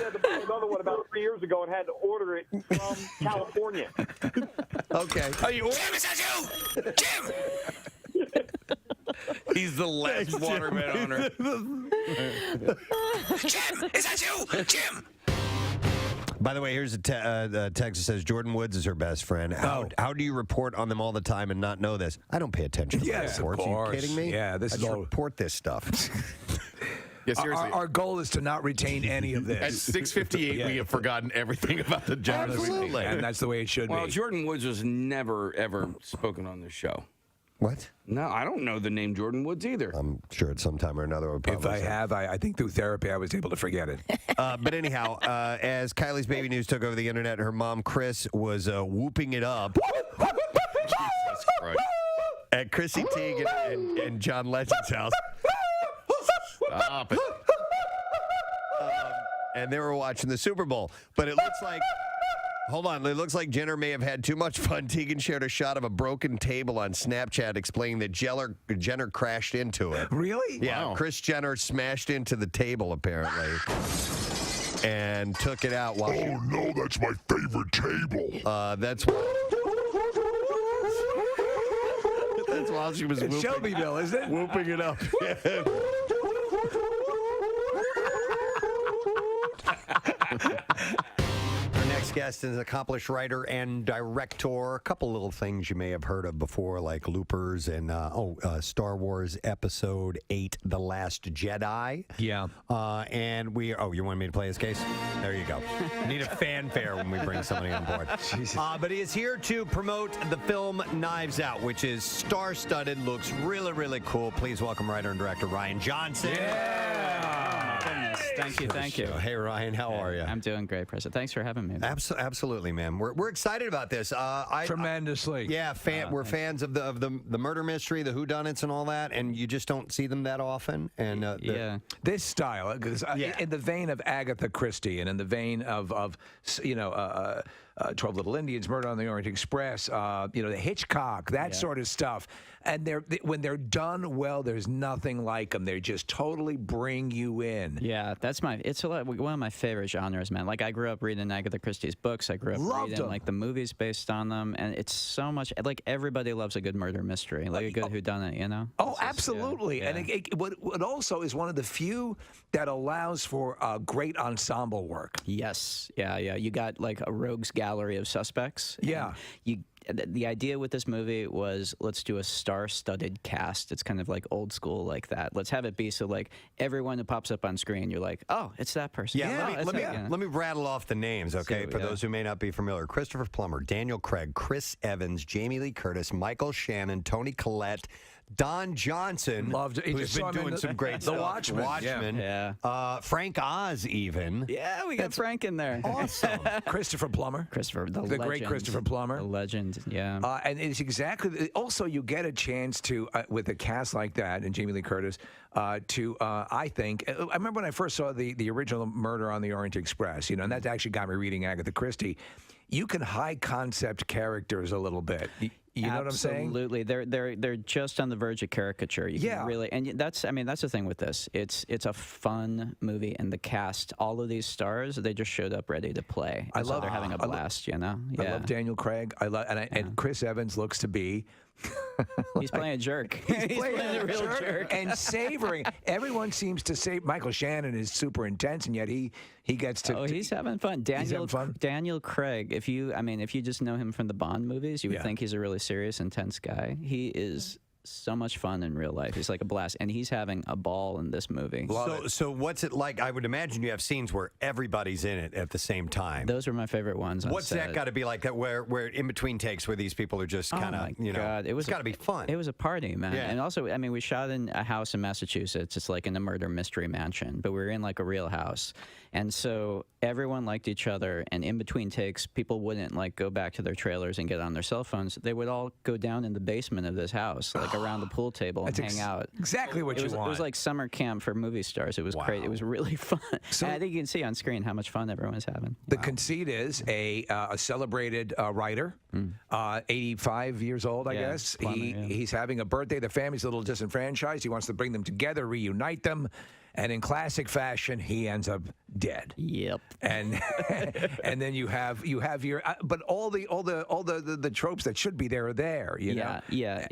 had to buy another one about 3 years ago and had to order it from California. Okay. Jim, is that you? Jim! He's the last waterbed owner. Jim, is that you? Jim! By the way, here's a text that says Jordan Woods is her best friend. How do you report on them all the time and not know this? I don't pay attention to my Yes, of reports. Are course. you kidding me? Yeah, this I is just all- report this stuff. Yeah, seriously. Our goal is to not retain any of At this. 6:58, we have forgotten everything about the job. Absolutely. And that's the way it should Well, be. Jordan Woods was never, ever spoken on this show. What? No, I don't know the name Jordan Woods either. I'm sure at some time or another. If I have, I think through therapy I was able to forget it. But anyhow, as Kylie's baby news took over the internet, her mom, Chris, was whooping it up. Jesus Christ. At Chrissy Teigen and John Legend's house. Stop it. And they were watching the Super Bowl. But it looks like, hold on, it looks like Jenner may have had too much fun. Teigen shared a shot of a broken table on Snapchat explaining that Jenner crashed into it. Really? Yeah, Wow. Kris Jenner smashed into the table, apparently. And took it out while Oh no, that's my favorite table. that's while she was whooping, Shelbyville, isn't it? whooping it up. Our next guest is an accomplished writer and director. A couple little things you may have heard of before, like Loopers and Star Wars Episode 8, The Last Jedi. Yeah. And you want me to play his case? There you go. Need a fanfare when we bring somebody on board. But he is here to promote the film Knives Out, which is star-studded, looks really, really cool. Please welcome writer and director Ryan Johnson. Thank you. Hey, Ryan, how are you? I'm doing great, Preston. Thanks for having me. Absolutely, man. We're excited about this. Tremendously. We're fans of the murder mystery, the whodunits, and all that, and you just don't see them that often. And this style, because in the vein of Agatha Christie, and in the vein of 12 Little Indians, Murder on the Orient Express, the Hitchcock, that sort of stuff. And when they're done well, there's nothing like them. They just totally bring you in. Yeah, it's one of my favorite genres, man. Like I grew up reading Agatha Christie's books. I grew up reading like the movies based on them, and it's so much like everybody loves a good murder mystery, like a good whodunit, you know? Oh, absolutely. Yeah. And what also is one of the few that allows for great ensemble work. Yes. Yeah. You got like a rogues gallery of suspects. Yeah. The idea with this movie was let's do a star-studded cast. It's kind of like old school like that. Let's have it be so like everyone who pops up on screen, you're like, oh, it's that person. Let me rattle off the names, okay, for those who may not be familiar. Christopher Plummer, Daniel Craig, Chris Evans, Jamie Lee Curtis, Michael Shannon, Toni Collette, Don Johnson, who's been doing some great stuff. The Watchmen. Yeah. Frank Oz, even. Yeah, we got Frank in there. Awesome. Christopher Plummer. The great Christopher Plummer. The legend, yeah. And it's exactly, also you get a chance to, with a cast like that, and Jamie Lee Curtis, I think, I remember when I first saw the original Murder on the Orient Express, and that actually got me reading Agatha Christie. You can high concept characters a little bit. You know what I'm saying? Absolutely. They're just on the verge of caricature. You can really, and that's the thing with this. It's a fun movie, and the cast, all of these stars, they just showed up ready to play. I love. They're having a blast. I love Daniel Craig. And Chris Evans looks to be. He's playing a jerk. He's playing a real jerk. And savoring. Everyone seems to say Michael Shannon is super intense, and yet he gets to. Oh, he's having fun. Daniel Craig. If you just know him from the Bond movies, you would think he's a really serious, intense guy. He is so much fun in real life. He's like a blast, and he's having a ball in this movie. So what's it like? I would imagine you have scenes where everybody's in it at the same time. Those are my favorite ones. What's that got to be like? That where in between takes where these people are just kind of it's got to be fun. It was a party, man. Yeah. And also, we shot in a house in Massachusetts. It's like in a murder mystery mansion, but we were in like a real house. And so everyone liked each other, and in between takes, people wouldn't like go back to their trailers and get on their cell phones. They would all go down in the basement of this house, like around the pool table, and hang out. Exactly what you want. It was like summer camp for movie stars. It was great. It was really fun. So, and I think you can see on screen how much fun everyone's having. The conceit is a celebrated writer, 85 years old, I guess. Plummer, he's having a birthday. The family's a little disenfranchised. He wants to bring them together, reunite them. And in classic fashion, he ends up dead. Yep. And and then you have your but all the tropes that should be there are there. You know. Yeah.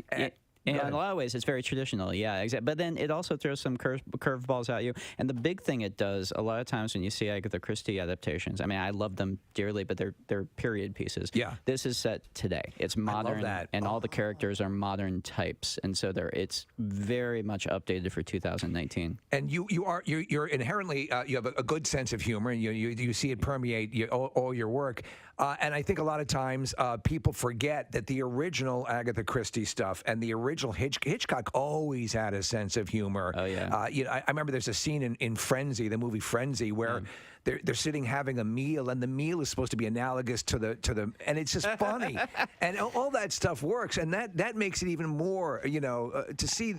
In a lot of ways, it's very traditional. Yeah, exactly. But then it also throws some curveballs at you. And the big thing it does, a lot of times when you see Agatha Christie adaptations, I love them dearly, but they're period pieces. Yeah. This is set today. It's modern, and all the characters are modern types, and so it's very much updated for 2019. And you're inherently you have a good sense of humor, and you see it permeate all your work. And I think a lot of times people forget that the original Agatha Christie stuff and the original original Hitchcock always had a sense of humor. Oh yeah. I remember there's a scene in Frenzy, the movie Frenzy, where they're sitting having a meal, and the meal is supposed to be analogous to the, and it's just funny, and all that stuff works, and that makes it even more, to see.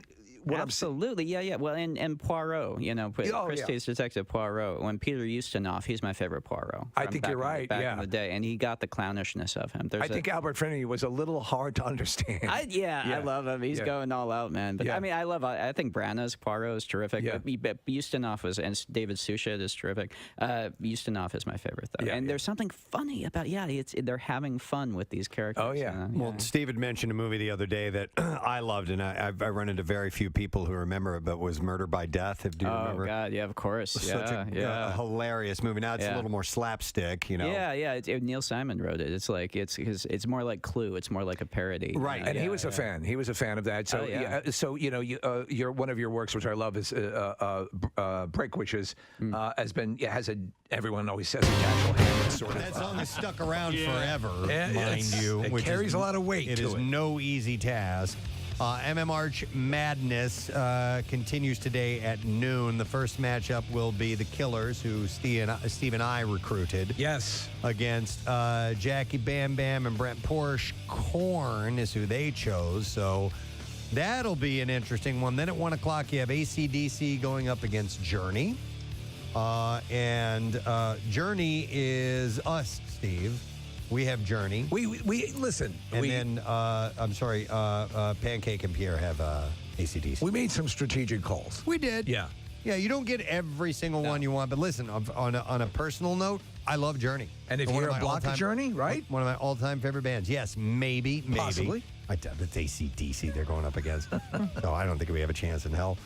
Absolutely, yeah. Well, and Poirot, Christie's Detective Poirot. When Peter Ustinov, he's my favorite Poirot. I think you're right. Back in the day, and he got the clownishness of him. I think Albert Finney was a little hard to understand. I love him. He's going all out, man. But I mean, I think Branagh's Poirot is terrific. Yeah. But Ustinov and David Suchet is terrific. Ustinov is my favorite, though. And there's something funny about they're having fun with these characters. Oh yeah. Well, Steve had mentioned a movie the other day that I loved, and I run into very few people who remember it, but was Murder by Death. Do you remember? Oh God, yeah, of course. Such a hilarious movie. Now it's a little more slapstick, Yeah. Neil Simon wrote it. It's like it's more like Clue. It's more like a parody. Right, and he was a fan. He was a fan of that. So your one of your works, which I love, is Brick, which has everyone always says a casual hand. Sort of. That song has stuck around forever, mind you. It carries a lot of weight. It is no easy task. March Madness continues today at noon. The first matchup will be the Killers, who Steve and I recruited. Yes. Against Jackie Bam Bam and Brent Porsche. Korn is who they chose. So that'll be an interesting one. Then at 1 o'clock, you have AC/DC going up against Journey. And Journey is us, Steve. We have Journey. We listen. And then, I'm sorry, Pancake and Pierre have AC/DC. We made some strategic calls. We did. Yeah. Yeah, you don't get every single one you want, but listen, on a personal note, I love Journey. And if you're a block of Journey, right? One of my all-time favorite bands. Yes, maybe. Possibly. It's AC/DC they're going up against. No, I don't think we have a chance in hell.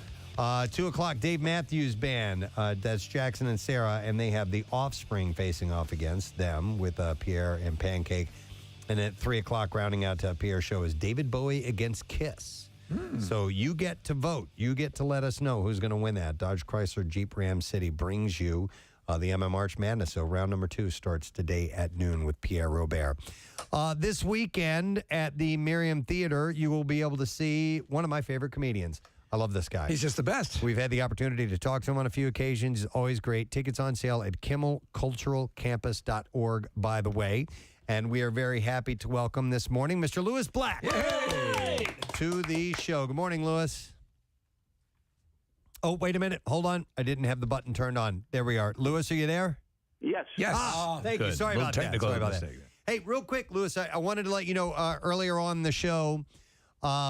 2 o'clock, Dave Matthews Band. That's Jackson and Sarah, and they have the Offspring facing off against them with Pierre and Pancake. And at 3 o'clock, rounding out Pierre's show, is David Bowie against Kiss. So you get to vote. You get to let us know who's going to win that. Dodge Chrysler Jeep Ram City brings you the March Madness. So round number 2 starts today at noon with Pierre Robert. This weekend at the Miriam Theater, you will be able to see one of my favorite comedians. I love this guy. He's just the best. We've had the opportunity to talk to him on a few occasions. He's always great. Tickets on sale at kimmelculturalcampus.org, by the way. And we are very happy to welcome this morning Mr. Lewis Black to the show. Good morning, Lewis. Oh, wait a minute. Hold on. I didn't have the button turned on. There we are. Lewis, are you there? Yes. Yes. Thank you. Sorry about that. Sorry about that. Hey, real quick, Lewis, I wanted to let you know earlier on the show,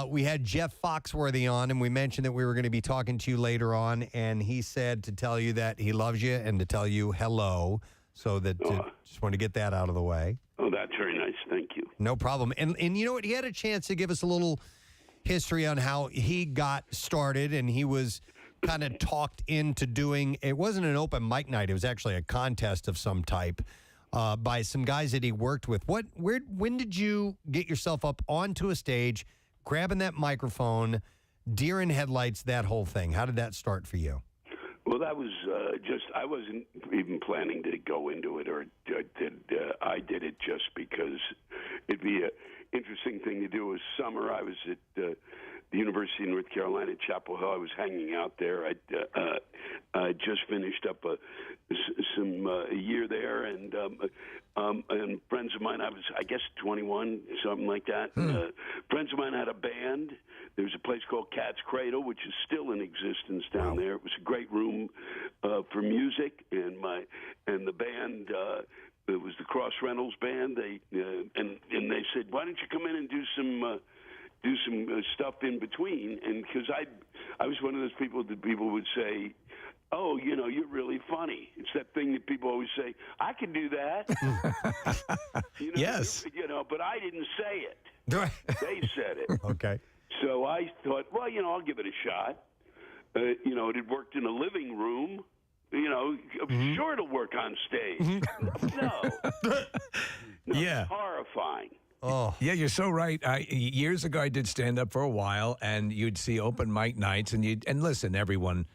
we had Jeff Foxworthy on, and we mentioned that we were going to be talking to you later on, and he said to tell you that he loves you and to tell you hello, so that just want to get that out of the way. Oh, that's very nice. Thank you. No problem. And you know what? He had a chance to give us a little history on how he got started, and he was kind of talked into doing, it wasn't an open mic night, it was actually a contest of some type by some guys that he worked with. When did you get yourself up onto a stage, grabbing that microphone, deer in headlights, that whole thing? How did that start for you? Well, that was I wasn't even planning to go into it, or I did it just because it'd be an interesting thing to do. It was summer. I was at the University of North Carolina at Chapel Hill. I was hanging out there. I just finished up a year there, and friends of mine, I was, I guess, 21, something like that. Friends of mine had a band. There was a place called Cat's Cradle, which is still in existence down there. It was a great room for music, and the band. It was the Cross Reynolds band. They they said, "Why don't you come in and do some stuff in between?" And because I was one of those people that people would say, "Oh, you're really funny." It's that thing that people always say, "I can do that." Yes. But I didn't say it. They said it. Okay. So I thought, well, I'll give it a shot. It had worked in a living room. Sure it'll work on stage. No, yeah. It's horrifying. Oh, yeah, you're so right. Years ago, I did stand up for a while, and you'd see open mic nights, and listen, everyone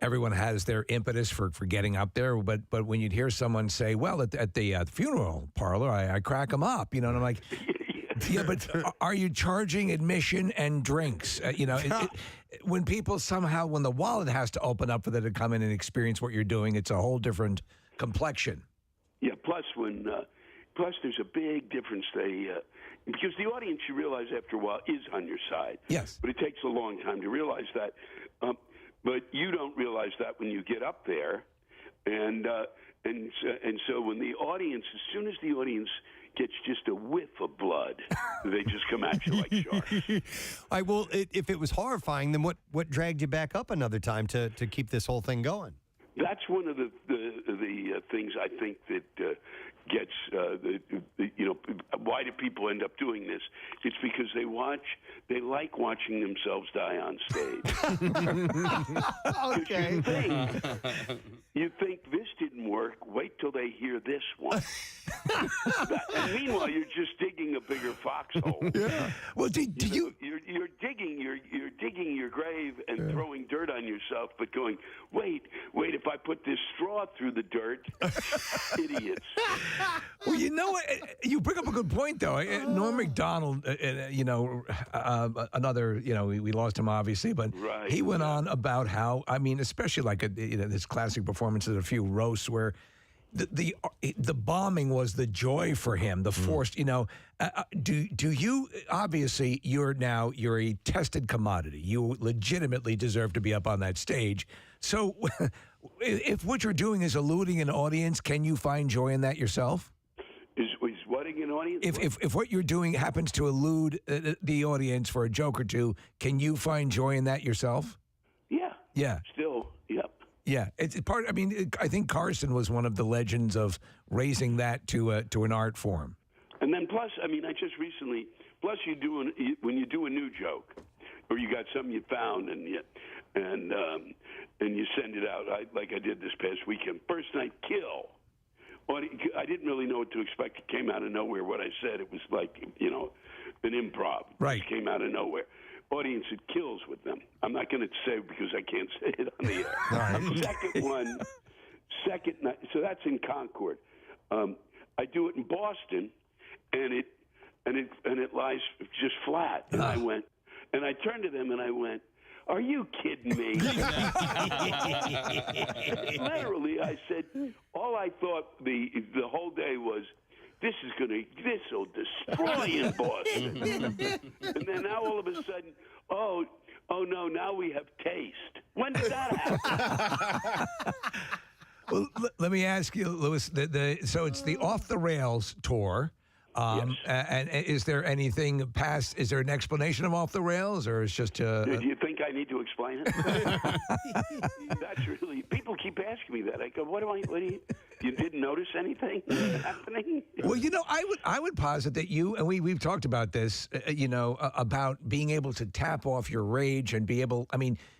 has their impetus for getting up there, but when you'd hear someone say, "Well, at the funeral parlor, I crack them up," and I'm like, Yeah, but are you charging admission and drinks? When people somehow, when the wallet has to open up for them to come in and experience what you're doing, it's a whole different complexion. Yeah. Plus, plus there's a big difference. Because the audience, you realize after a while, is on your side. Yes. But it takes a long time to realize that. But you don't realize that when you get up there, and so when the audience, as soon as the audience gets just a whiff of blood, they just come at you like sharks. All right, well, if it was horrifying, then what dragged you back up another time to keep this whole thing going? That's one of the things I think that gets why do people end up doing this? It's because they like watching themselves die on stage. Okay. You think this didn't work? Wait till they hear this one. And meanwhile, you're just digging a bigger foxhole. Yeah. Well, you're digging your grave and throwing dirt on yourself, but going, wait, if I put this straw through the dirt, idiots. Well, you know what? You bring up a good point, though. Norm Macdonald, another, we lost him obviously, but he went on about how, especially like this classic performance of a few roasts where the bombing was the joy for him, the forced, do you, obviously you're a tested commodity. You legitimately deserve to be up on that stage. So if what you're doing is eluding an audience, can you find joy in that yourself? Is what an audience? If what you're doing happens to elude the audience for a joke or two, can you find joy in that yourself? Yeah. Yeah. Still, yep. Yeah, it's part. I think Carson was one of the legends of raising that to an art form. And then plus, I just recently, when you do a new joke, or you got something you found and you send it out, like I did this past weekend. First night kill. I didn't really know what to expect. It came out of nowhere. What I said, it was like an improv. Right. It came out of nowhere. Audience, it kills with them. I'm not going to say because I can't say it on the air. Right. Second night. So that's in Concord. I do it in Boston, and it lies just flat. And I went, and I turned to them and I went, "Are you kidding me?" Literally, I said, all I thought the whole day was, this will destroy in Boston. And then now all of a sudden, oh no, now we have taste. When did that happen? Well, let me ask you, Louis. So it's the Off the Rails tour. Yes. And is there anything past? Is there an explanation of Off the Rails, or is just? Do you think I need to explain it? That's really. People keep asking me that. I go, what do you didn't notice anything happening? Well, I would posit that you and we've talked about this. About being able to tap off your rage and be able.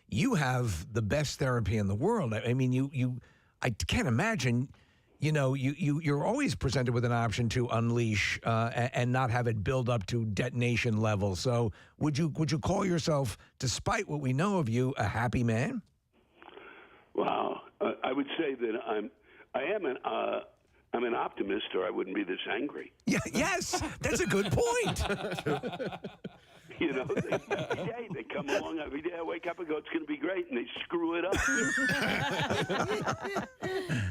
You have the best therapy in the world. I can't imagine. You're always presented with an option to unleash and not have it build up to detonation level. So would you call yourself, despite what we know of you, a happy man? Wow, I would say that I'm an optimist, or I wouldn't be this angry. Yeah, yes, that's a good point. They come along every day. I wake up and go, it's going to be great, and they screw it up.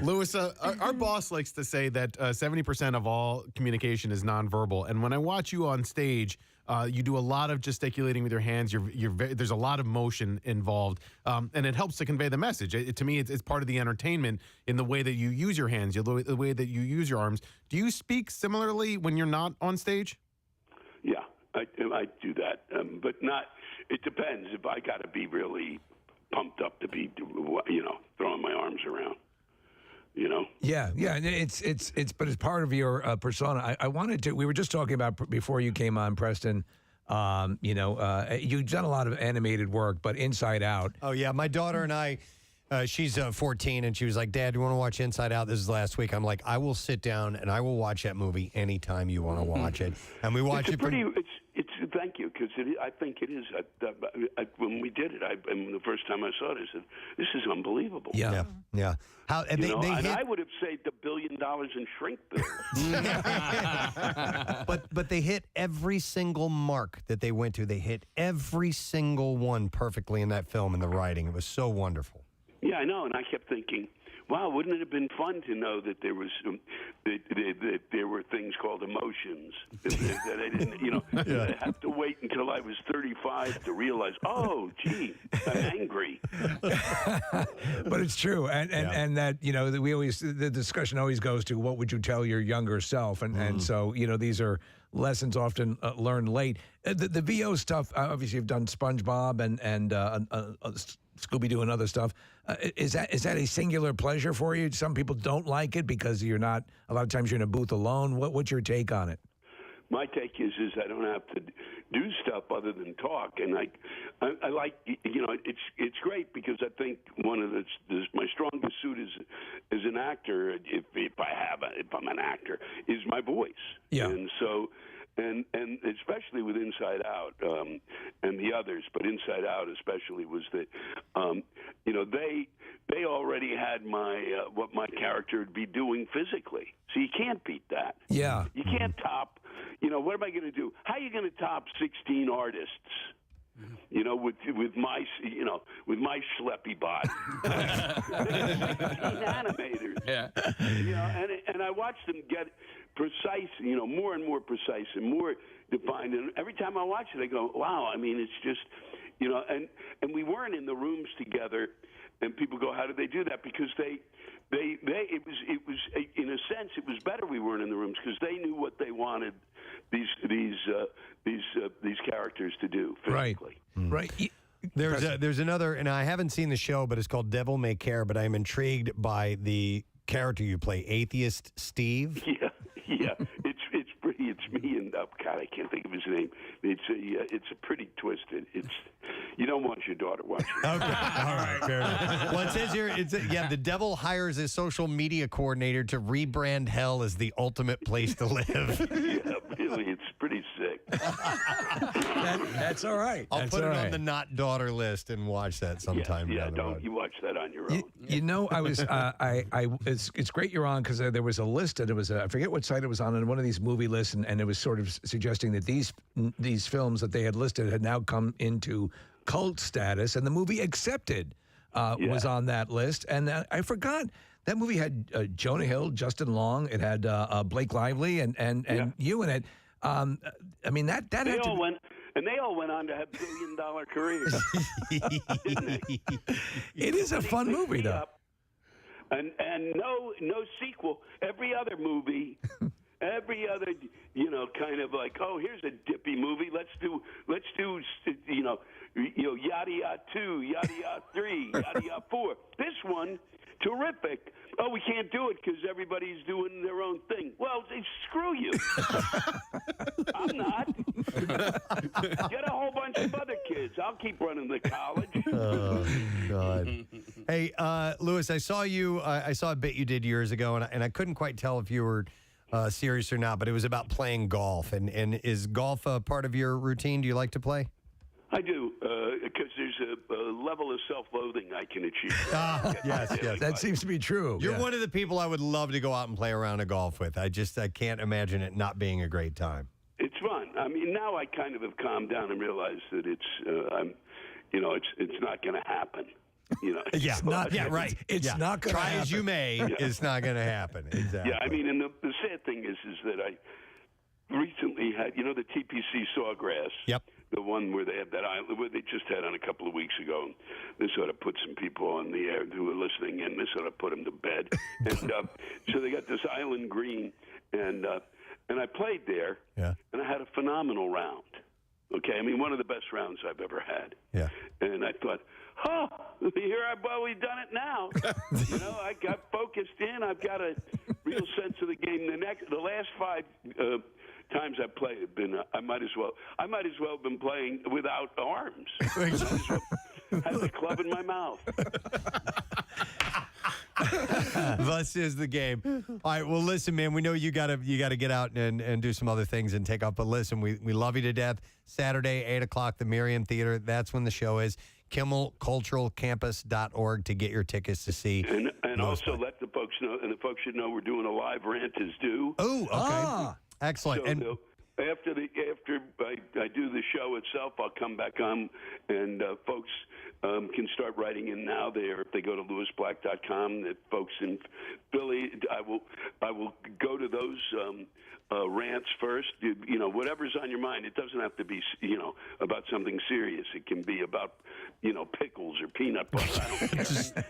Louis, our boss likes to say that 70% of all communication is nonverbal. And when I watch you on stage, you do a lot of gesticulating with your hands. There's a lot of motion involved, and it helps to convey the message. To me, it's part of the entertainment in the way that you use your hands, the way that you use your arms. Do you speak similarly when you're not on stage? Yeah. I do that, but not. It depends. If I got to be really pumped up to be, throwing my arms around, Yeah. But it's part of your persona. I wanted to. We were just talking about before you came on, Preston. You've done a lot of animated work, but Inside Out. Oh yeah, my daughter and I. She's 14, and she was like, "Dad, do you want to watch Inside Out?" This is last week. I'm like, "I will sit down and I will watch that movie anytime you want to watch it." And we watch it. Thank you. because I think it is. When we did it, and the first time I saw it, I said, "This is unbelievable." Yeah. How and and hit, I would have saved $1 billion in shrink bills. but they hit every single mark that they went to. They hit every single one perfectly in that film, and the writing. It was so wonderful. Yeah, I know, and I kept thinking, wow, wouldn't it have been fun to know that there was that there were things called emotions that I didn't, I have to wait until I was 35 to realize, oh, gee, I'm angry. But it's true, and that we always the discussion always goes to what would you tell your younger self, and so these are lessons often learned late. The VO stuff, obviously, you've done SpongeBob and Scooby-Doo and other stuff. Is that a singular pleasure for you? Some people don't like it because you're not. A lot of times you're in a booth alone. What's your take on it? My take is I don't have to do stuff other than talk, and I like it's great because I think one of my strongest suit as an actor, if I'm an actor, is my voice. Yeah, and so. And especially with Inside Out and the others, but Inside Out especially was that they already had what my character would be doing physically, so you can't beat that. Yeah, you can't top. What am I going to do? How are you going to top 16 artists? With my schleppy body, 16 animators. Yeah, and I watched them get precise, more and more precise and more defined. And every time I watch it, I go, wow. I mean, it's just, and we weren't in the rooms together. And people go, how did they do that? Because it was in a sense it was better we weren't in the rooms because they knew what they wanted these characters to do physically. Right. There's another, and I haven't seen the show, but it's called Devil May Care. But I'm intrigued by the character you play, Atheist Steve. Yeah. It's me and God, I can't think of his name. It's a pretty twisted. You don't want your daughter watching. Okay, all right, fair enough. Well, it says here, the devil hires a social media coordinator to rebrand hell as the ultimate place to live. Yeah, really, it's pretty sick. That's all right. I'll put it on the not daughter list and watch that sometime. Yeah, don't you watch that on your own. I was it's great you're on because there was a list and it was I forget what site it was on one of these movie lists and it was sort of suggesting that these films that they had listed had now come into cult status, and the movie Accepted was on that list, and I forgot that movie had Jonah Hill, Justin Long, it had Blake Lively, and you in it. I mean that they all went. And they all went on to have billion-dollar careers. Didn't they? It is a fun movie, though. And no sequel. Every other movie, kind of like, oh, here's a dippy movie. Let's do yada yada 2, yada yada 3, yada yada 4. This one, terrific. Oh, we can't do it because everybody's doing their own thing. Well, screw you. I'm not. Get a whole bunch of other kids. I'll keep running the college. Oh, God. Hey, Louis, I saw you. I saw a bit you did years ago, and I couldn't quite tell if you were serious or not, but it was about playing golf. And is golf a part of your routine? Do you like to play? I do, because there's a level of self-loathing I can achieve. Yes. That seems to be true. You're one of the people I would love to go out and play a round of golf with. I can't imagine it not being a great time. It's fun. I mean, now I kind of have calmed down and realized that it's not going to happen. It's not right. It's not going to happen. Try as you may, it's not going to happen. Exactly. Yeah, I mean, and the sad thing is that I recently had, the TPC Sawgrass. Yep. The one where they have that island, where they just had on a couple of weeks ago. They sort of put some people on the air who were listening, and they sort of put them to bed. And so they got this island green, and I played there, and I had a phenomenal round. Okay, I mean, one of the best rounds I've ever had. Yeah. And I thought, we've done it now. I got focused in. I've got a real sense of the game. The last 5 times I played have been. I might as well have been playing without arms. I might as well have the club in my mouth. Thus is the game. All right. Well, listen, man. We know you gotta get out and do some other things and take off. But listen, we love you to death. Saturday, 8:00, the Miriam Theater. That's when the show is. KimmelCulturalCampus.org to get your tickets to see. And also let the folks know, and the folks should know we're doing a live rant is due. Oh, okay. Excellent. So And after I do the show itself, I'll come back on, and folks can start writing in now. There, if they go to lewisblack.com, that folks in Philly, I will go to those rants first. You know, whatever's on your mind. It doesn't have to be about something serious. It can be about pickles or peanut butter. I don't care.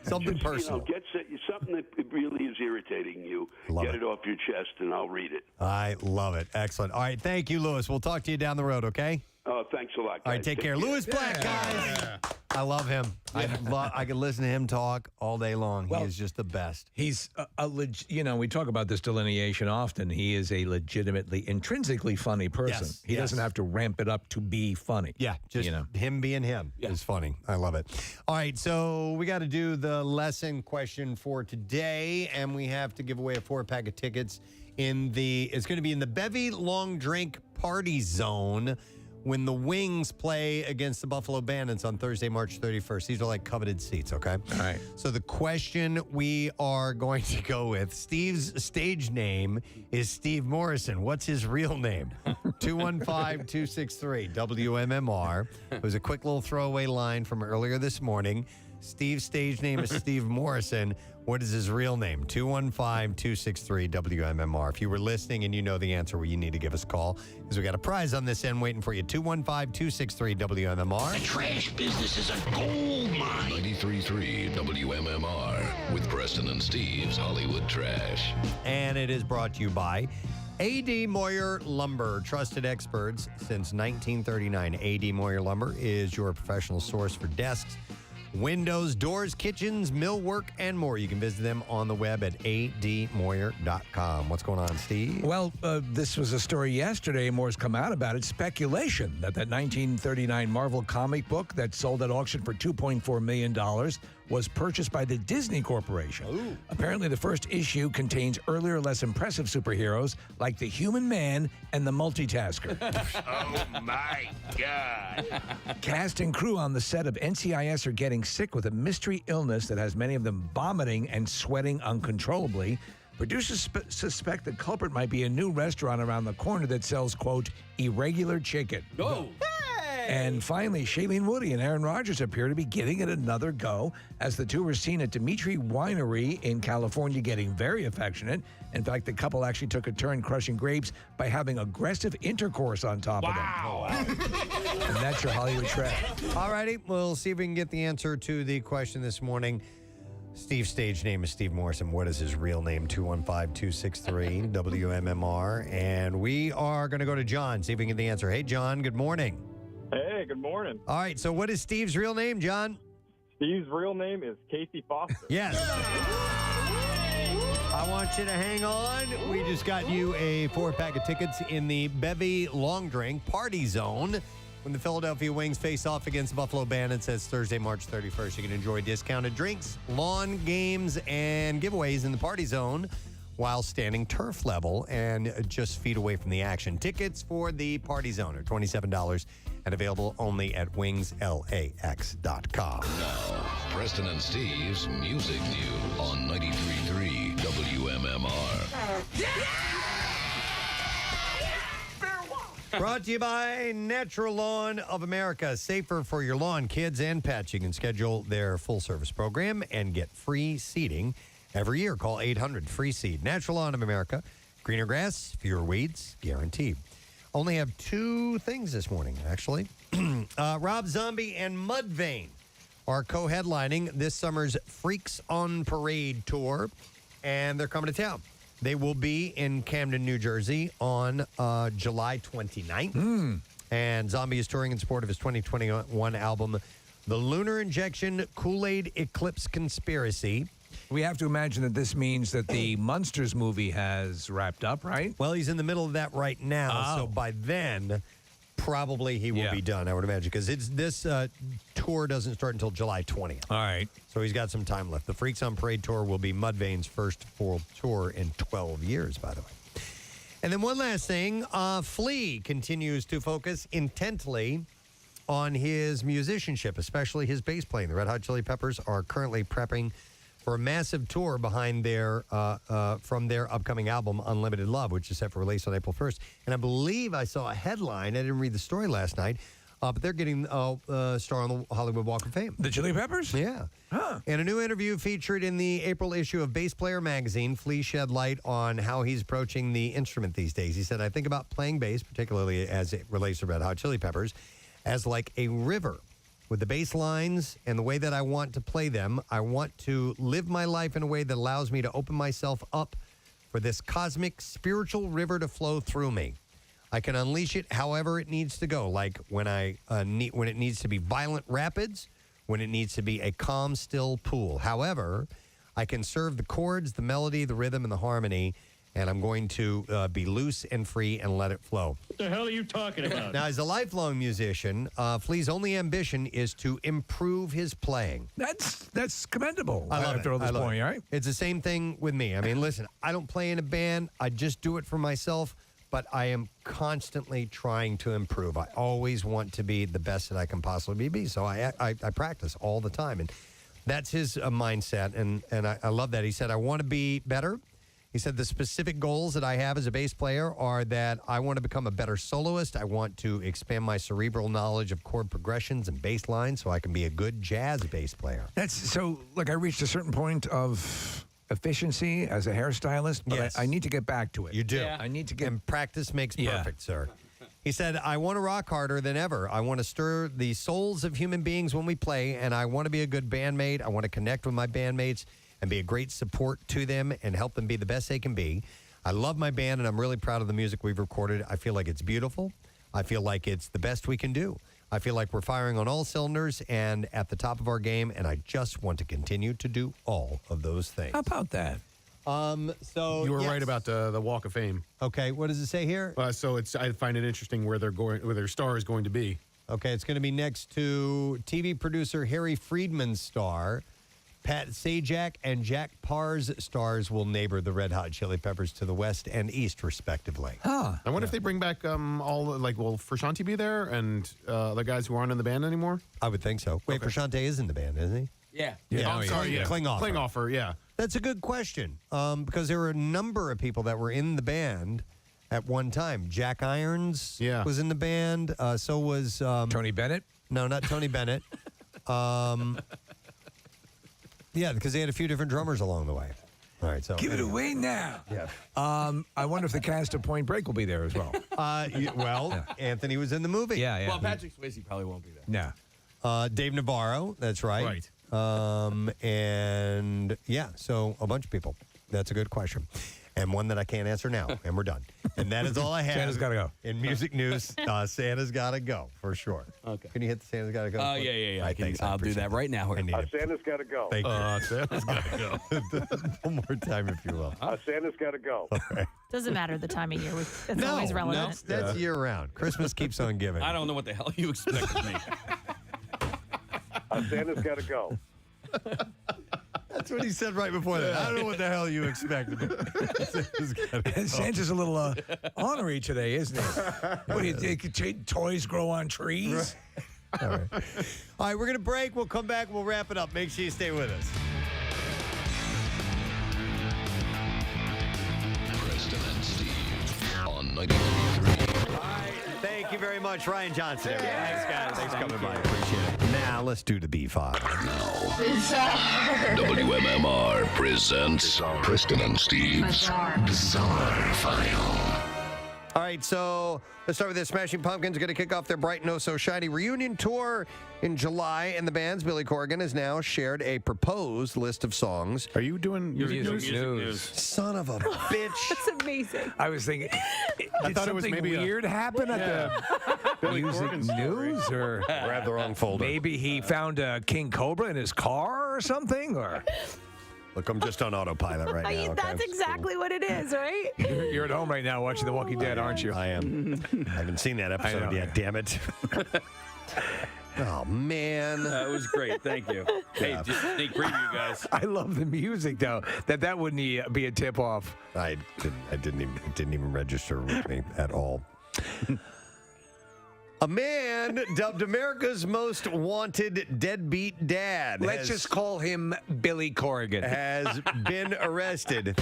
Something personal. Get something that really is irritating you. Get it off your chest, and I'll read it. I love it. Excellent. All right. Thank you, Lewis. We'll talk to you down the road, okay? Oh, thanks a lot, guys. All right. Take care. Lewis Black, guys. I love him. I could listen to him talk all day long. He is just the best. He's we talk about this delineation often. He is a legitimately, intrinsically funny person. Yes, He doesn't have to ramp it up to be funny. Yeah, just him being him is funny. I love it. All right, so we got to do the lesson question for today, and we have to give away a 4-pack of tickets it's going to be in the Bevy Long Drink Party Zone when the Wings play against the Buffalo Bandits on Thursday, March 31st. These are like coveted seats, okay? All right. So the question we are going to go with, Steve's stage name is Steve Morrison. What's his real name? 215-263 WMMR. It was a quick little throwaway line from earlier this morning. Steve's stage name is Steve Morrison. What is his real name? 215-263 WMMR. If you were listening and you know the answer, well, you need to give us a call because we got a prize on this end waiting for you. 215-263 WMMR. The trash business is a gold mine. 93.3 WMMR with Preston and Steve's Hollywood Trash. And it is brought to you by A.D. Moyer Lumber, trusted experts since 1939. A.D. Moyer Lumber is your professional source for desks, windows, doors, kitchens, millwork, and more. You can visit them on the web at admoyer.com. What's going on, Steve? Well, this was a story yesterday. More's come out about it. Speculation that 1939 Marvel comic book that sold at auction for $2.4 million was purchased by the Disney Corporation. Ooh. Apparently, the first issue contains earlier, less impressive superheroes like the Human Man and the Multitasker. Oh, my God. Cast and crew on the set of NCIS are getting sick with a mystery illness that has many of them vomiting and sweating uncontrollably. Producers suspect the culprit might be a new restaurant around the corner that sells, quote, irregular chicken. Oh. And finally, Shailene Woodley and Aaron Rodgers appear to be giving it another go as the two were seen at Dimitri Winery in California getting very affectionate. In fact, the couple actually took a turn crushing grapes by having aggressive intercourse on top of them. Wow. And that's your Hollywood Trash. All righty. We'll see if we can get the answer to the question this morning. Steve's stage name is Steve Morrison. What is his real name? 215-263 WMMR. And we are going to go to John, see if we can get the answer. Hey, John, good morning. Hey, good morning. All right, so what is Steve's real name, John? Steve's real name is Casey Foster. Yes. I want you to hang on. We just got you a 4-pack of tickets in the Bevy Long Drink Party Zone when the Philadelphia Wings face off against the Buffalo Bandits. That's Thursday, March 31st. You can enjoy discounted drinks, lawn games, and giveaways in the Party Zone while standing turf level and just feet away from the action. Tickets for the Party Zone are $27 and available only at wingslax.com. Now, Preston and Steve's Music News on 93.3 WMMR. Brought to you by Natural Lawn of America. Safer for your lawn, kids, and pets. You can schedule their full-service program and get free seeding every year. Call 800-FREE-SEED. Natural Lawn of America. Greener grass, fewer weeds, guaranteed. Only have 2 things this morning, actually. Rob Zombie and Mudvayne are co-headlining this summer's Freaks on Parade tour, and they're coming to town. They will be in Camden, New Jersey on July 29th. And Zombie is touring in support of his 2021 album, The Lunar Injection Kool-Aid Eclipse Conspiracy. We have to imagine that this means that the Munsters movie has wrapped up, right? Well, he's in the middle of that right now. So by then, probably he will Yeah. be done, I would imagine, because this tour doesn't start until July 20th. All right. So he's got some time left. The Freaks on Parade tour will be Mudvayne's first full tour in 12 years, by the way. And then one last thing, Flea continues to focus intently on his musicianship, especially his bass playing. The Red Hot Chili Peppers are currently prepping for a massive tour behind their from their upcoming album Unlimited Love, which is set for release on April 1st. And I believe I saw a headline. I didn't read the story last night, but they're getting a star on the Hollywood Walk of Fame. The Chili Peppers? Yeah. In a new interview featured in the April issue of Bass Player magazine, Flea shed light on how he's approaching the instrument these days. He said, I think about playing bass, particularly as it relates to Red Hot Chili Peppers, as like a river. With the bass lines and the way that I want to play them, I want to live my life in a way that allows me to open myself up for this cosmic spiritual river to flow through me. I can unleash it however it needs to go, like when when it needs to be violent rapids, when it needs to be a calm, still pool. However, I can serve the chords, the melody, the rhythm, and the harmony, and I'm going to be loose and free and let it flow. What the hell are you talking about? Now, as a lifelong musician, Flea's only ambition is to improve his playing. That's commendable. I love after it. all this I love point, it. right? It's the same thing with me. I mean, listen, I don't play in a band. I just do it for myself, but I am constantly trying to improve. I always want to be the best that I can possibly be. So I practice all the time. And that's his mindset, and I love that. He said, I want to be better. He said, the specific goals that I have as a bass player are that I want to become a better soloist. I want to expand my cerebral knowledge of chord progressions and bass lines so I can be a good jazz bass player. That's so, like, I reached a certain point of efficiency as a hairstylist, but Yes. I need to get back to it. You do. Yeah. I need to get... And practice makes Yeah. perfect, sir. He said, I want to rock harder than ever. I want to stir the souls of human beings when we play, and I want to be a good bandmate. I want to connect with my bandmates and be a great support to them and help them be the best they can be. I love my band, and I'm really proud of the music we've recorded. I feel like it's beautiful. I feel like it's the best we can do. I feel like we're firing on all cylinders and at the top of our game, and I just want to continue to do all of those things. How about that? So You were yes. right about the Walk of Fame. Okay, what does it say here? So I find it interesting where their star is going to be. Okay, it's going to be next to TV producer Harry Friedman's star. Pat Sajak and Jack Parr's stars will neighbor the Red Hot Chili Peppers to the west and east, respectively. Huh. I wonder if they bring back all, like, will Frusciante be there and the guys who aren't in the band anymore? I would think so. Wait, Frusciante is in the band, isn't he? Yeah. Oh, I'm sorry, yeah. Klinghoffer. Yeah. That's a good question because there were a number of people that were in the band at one time. Jack Irons was in the band. So was... Tony Bennett? No, not Tony Bennett. Yeah, because they had a few different drummers along the way. All right, so Give it away now. Yeah. I wonder if the cast of Point Break will be there as well. Anthony was in the movie. Yeah, yeah. Well, Patrick Swayze probably won't be there. No. Dave Navarro, that's right. Right. And yeah, so a bunch of people. That's a good question. And one that I can't answer now, and we're done. And that is all I have. Santa's gotta go. In music news, Santa's got to go, for sure. Okay. Can you hit the Santa's got to go? Oh, yeah. I'll do that right now. I need it. Santa's got to go. Thank you. Santa's got to go. One more time, if you will. Santa's got to go. Doesn't matter the time of year. It's always relevant. That's year round. Christmas keeps on giving. I don't know what the hell you expect of me. Santa's got to go. That's what he said right before that. I don't know what the hell you expected. Santa's a little ornery today, isn't he? What do you think? Toys grow on trees? All right. All right, we're going to break. We'll come back. We'll wrap it up. Make sure you stay with us. Preston and Steve on 93.3. Thank you very much, Ryan Johnson. Thanks, guys. Thanks for coming by. Appreciate it. Now, let's do the B5. WMMR presents Preston and Steve's Bizarre File. All right, so let's start with this. Smashing Pumpkins are going to kick off their Bright and Oh So Shiny reunion tour in July, and the band's Billy Corgan has now shared a proposed list of songs. Are you doing Music news. Son of a bitch. That's amazing. I was thinking, I thought it was maybe weird happen at the music news, or Grab the wrong folder. maybe he found a king cobra in his car or something, or Look, I'm just on autopilot right now. Okay? That's exactly what it is, right? You're at home right now watching The Walking Dead, aren't you? I am. I haven't seen that episode yet, damn it. Oh, man. That was great. Thank you. Hey, just sneak preview, guys. I love the music, though. That wouldn't be a tip-off. It didn't even register with me at all. A man dubbed America's most wanted deadbeat dad. Let's just call him Billy Corrigan. Has been arrested.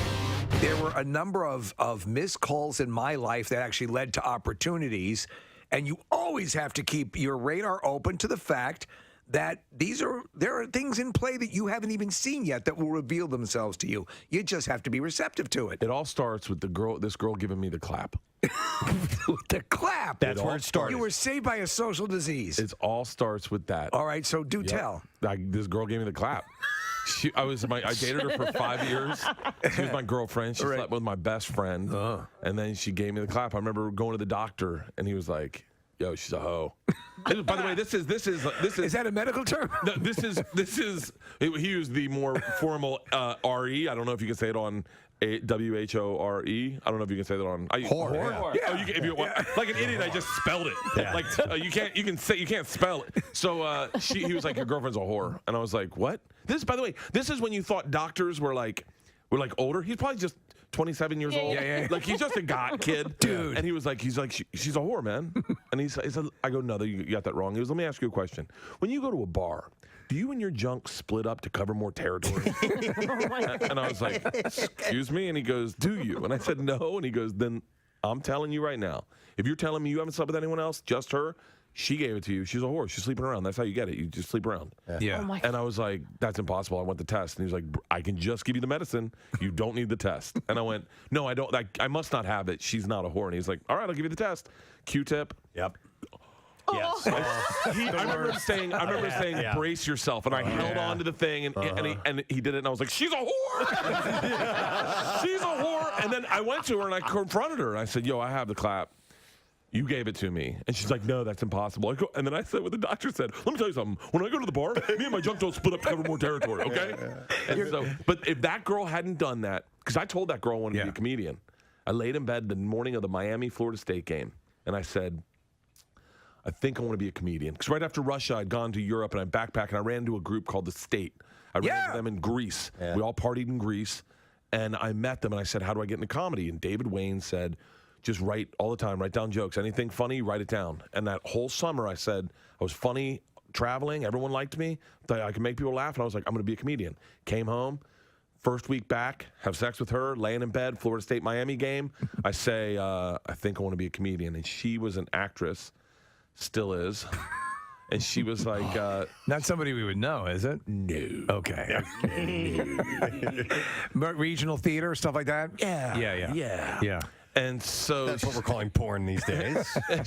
There were a number of missed calls in my life that actually led to opportunities, and you always have to keep your radar open to the fact that there are things in play that you haven't even seen yet that will reveal themselves to you. You just have to be receptive to it. It all starts with this girl giving me the clap. The clap. That's where it started. You were saved by a social disease. It all starts with that. All right, so tell. This girl gave me the clap. I dated her for 5 years. She was my girlfriend. She slept with my best friend, and then she gave me the clap. I remember going to the doctor, and he was like, "Yo, she's a hoe." By the way, this is Is that a medical term? No, this is. He used the more formal RE. I don't know if you can say it on WHORE. I don't know if you can say that on whore. Yeah. Oh, if you like an idiot, I just spelled it. Yeah. Like you can't spell it. So he was like, "Your girlfriend's a whore," and I was like, "What?" By the way, this is when you thought doctors were like older. He's probably just 27 years old. Yeah. Like he's just a kid, dude. And he's like, she's a whore, man. And he said, I go, no, you got that wrong. He goes, let me ask you a question. When you go to a bar, do you and your junk split up to cover more territory? And I was like, excuse me? And he goes, do you? And I said, no. And he goes, then I'm telling you right now, if you're telling me you haven't slept with anyone else, just her, she gave it to you. She's a whore. She's sleeping around. That's how you get it. You just sleep around. Yeah. Oh And I was like, that's impossible. I want the test. And he was like, I can just give you the medicine. You don't need the test. And I went, no, I don't. I must not have it. She's not a whore. And he's like, all right, I'll give you the test. Q-tip. Yep. Yes. I remember saying, brace yourself. And I held on to the thing, and he did it, and I was like, she's a whore. She's a whore. And then I went to her, and I confronted her. And I said, yo, I have the clap. You gave it to me. And she's like, no, that's impossible. And then I said what the doctor said. Let me tell you something. When I go to the bar, me and my junk don't split up to cover more territory, okay? And so, but if that girl hadn't done that, because I told that girl I wanted to be a comedian. I laid in bed the morning of the Miami-Florida State game, and I said, I think I want to be a comedian. Because right after Russia, I'd gone to Europe, and I backpacked, and I ran into a group called The State. I ran into them in Greece. Yeah. We all partied in Greece, and I met them, and I said, how do I get into comedy? And David Wayne said, just write all the time, write down jokes. Anything funny, write it down. And that whole summer, I said, I was funny traveling. Everyone liked me. Thought I could make people laugh. And I was like, I'm going to be a comedian. Came home. First week back, have sex with her, laying in bed, Florida State, Miami game. I say, I think I want to be a comedian. And she was an actress, still is. And she was like... Not somebody we would know, is it? No. Okay. Regional theater, stuff like that? Yeah. And so that's what we're calling porn these days. And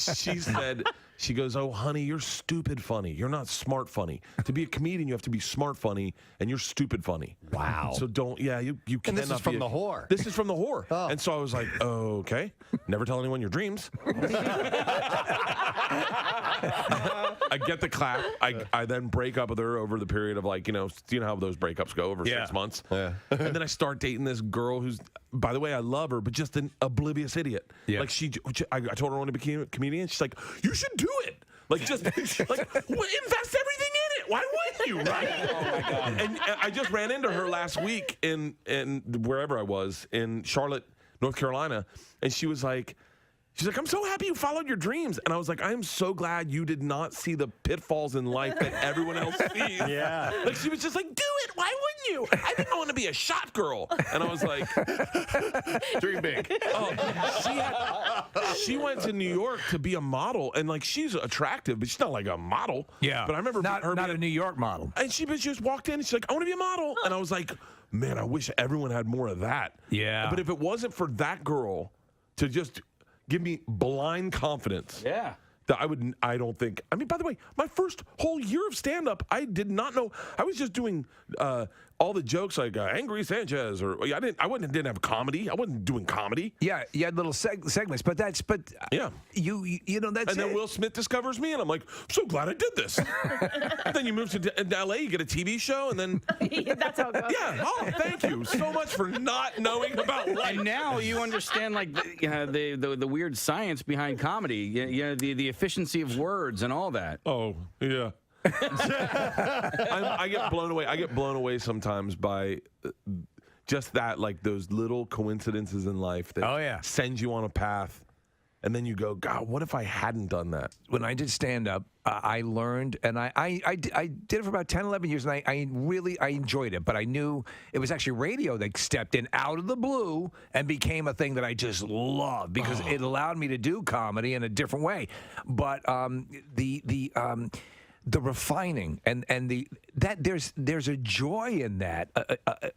she goes, oh, honey, you're stupid funny. You're not smart funny. To be a comedian, you have to be smart funny, and you're stupid funny. Wow. So you cannot. And this is from the whore. This is from the whore. Oh. And so I was like, oh, okay. Never tell anyone your dreams. I get the clap. I then break up with her over the period of you know how those breakups go over 6 months. Yeah. And then I start dating this girl who's, by the way, I love her, but just an oblivious idiot. Yeah. Like I told her I wanted to be a comedian. She's like, you should do it. Like just invest everything in it. Why wouldn't you? Right? Oh my God. And I just ran into her last week in wherever I was in Charlotte, North Carolina, and she's like, I'm so happy you followed your dreams. And I was like, I'm so glad you did not see the pitfalls in life that everyone else sees. Yeah. Like she was just like, do it. Why wouldn't you? I didn't want to be a shot girl. And I was like, dream big. Oh, she went to New York to be a model, and she's attractive, but she's not like a model. Yeah. But I remember not a New York model. And she just walked in and she's like, I want to be a model. And I was like, man, I wish everyone had more of that. Yeah. But if it wasn't for that girl to just give me blind confidence. Yeah. That I don't think. I mean, by the way, my first whole year of stand-up, I did not know. I was just doing all the jokes like Angry Sanchez, or I didn't have comedy. I wasn't doing comedy. Yeah, you had little segments, but yeah, you know that's. And then Will Smith discovers me, and I'm like, so glad I did this. And then you move to LA, you get a TV show, and then that's how it goes. Yeah. Oh, thank you so much for not knowing about life. And now you understand like the weird science behind comedy. You know the efficiency of words and all that. Oh yeah. I get blown away. I get blown away sometimes by just that, like those little coincidences in life that send you on a path, and then you go, God, what if I hadn't done that? When I did stand up, I learned, and I did it for about 10, 11 years, and I really enjoyed it. But I knew it was actually radio that stepped in out of the blue and became a thing that I just loved because it allowed me to do comedy in a different way. But the refining and there's a joy in that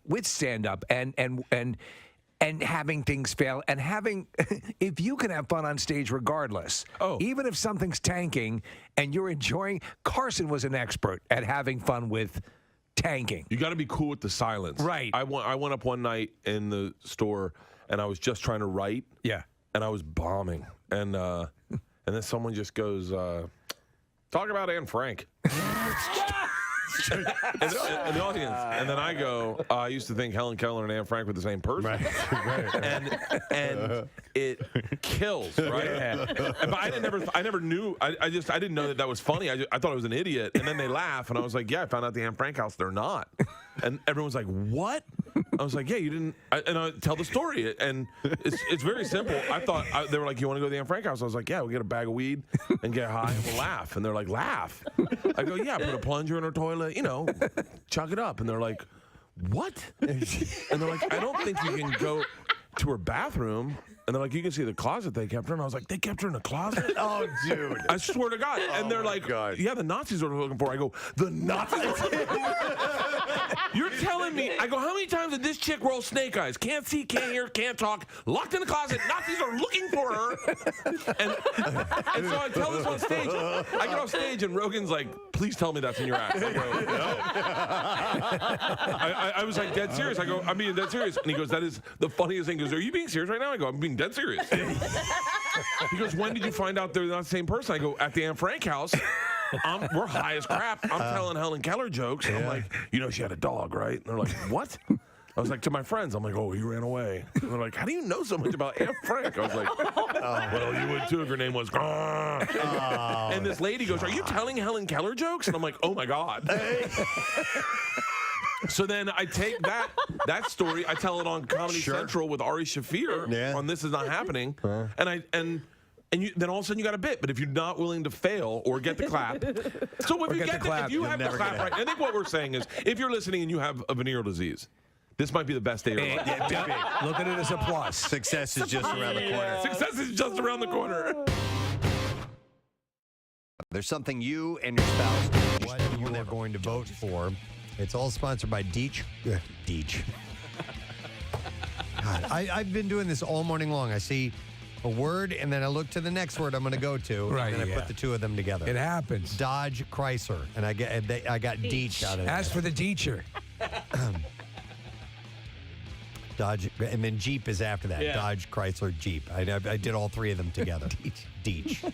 with stand up and having things fail and having if you can have fun on stage regardless. Even if something's tanking and you're enjoying. Carson was an expert at having fun with tanking. You got to be cool with the silence. Right. I went up one night in the store and I was just trying to write. Yeah. And I was bombing and then someone just goes. Talk about Anne Frank. in the audience. And then I go, I used to think Helen Keller and Anne Frank were the same person. Right. And it kills, right? Yeah. But I never knew. I didn't know that was funny. I thought I was an idiot. And then they laugh, and I was like, yeah, I found out the Anne Frank house, they're not. And everyone's like, what? I was like, yeah, you didn't. And I tell the story, and it's very simple. I thought they were like, you want to go to the Anne Frank house? I was like, yeah, we'll get a bag of weed and get high and we'll laugh. And they're like, laugh? I go, yeah, put a plunger in her toilet, chuck it up. And they're like, what? And they're like, I don't think you can go to her bathroom. And they're like, you can see the closet they kept her. And I was like, they kept her in a closet? Oh, dude. I swear to God. And they're like, yeah, the Nazis are looking for her. I go, the Nazis? You're telling me, I go, how many times did this chick roll snake eyes? Can't see, can't hear, can't talk, locked in the closet, Nazis are looking for her. And so I tell this on stage. I get off stage and Rogan's like, please tell me that's in your act. I go, no. I was like dead serious. I go, I'm being dead serious. And he goes, that is the funniest thing. He goes, are you being serious right now? I go, I'm being dead serious. He goes, when did you find out they're not the same person? I go, at the Anne Frank house. We're high as crap. I'm telling Helen Keller jokes. And I'm like, she had a dog, right? And they're like, what? I was like, to my friends, I'm like, oh, he ran away. And they're like, how do you know so much about Anne Frank? I was like, well, you would too if your name was. And this lady goes, are you telling Helen Keller jokes? And I'm like, oh my God. So then I take that story, I tell it on Comedy Central with Ari Shaffir on This Is Not Happening, and then all of a sudden you got a bit. But if you're not willing to fail or get the clap, so if you have the clap right, I think what we're saying is if you're listening and you have a venereal disease, this might be the best day of your life. Look at it as a plus. Success is just around the corner. Success is just around the corner. There's something you and your spouse what you are going to vote for. It's all sponsored by Deech. Deech. God, I've been doing this all morning long. I see a word, and then I look to the next word I'm going to go to, and then I put the two of them together. It happens. Dodge Chrysler, and I got Deech out of it. As for the Deecher. Dodge, and then Jeep is after that. Yeah. Dodge, Chrysler, Jeep. I did all three of them together. Deech.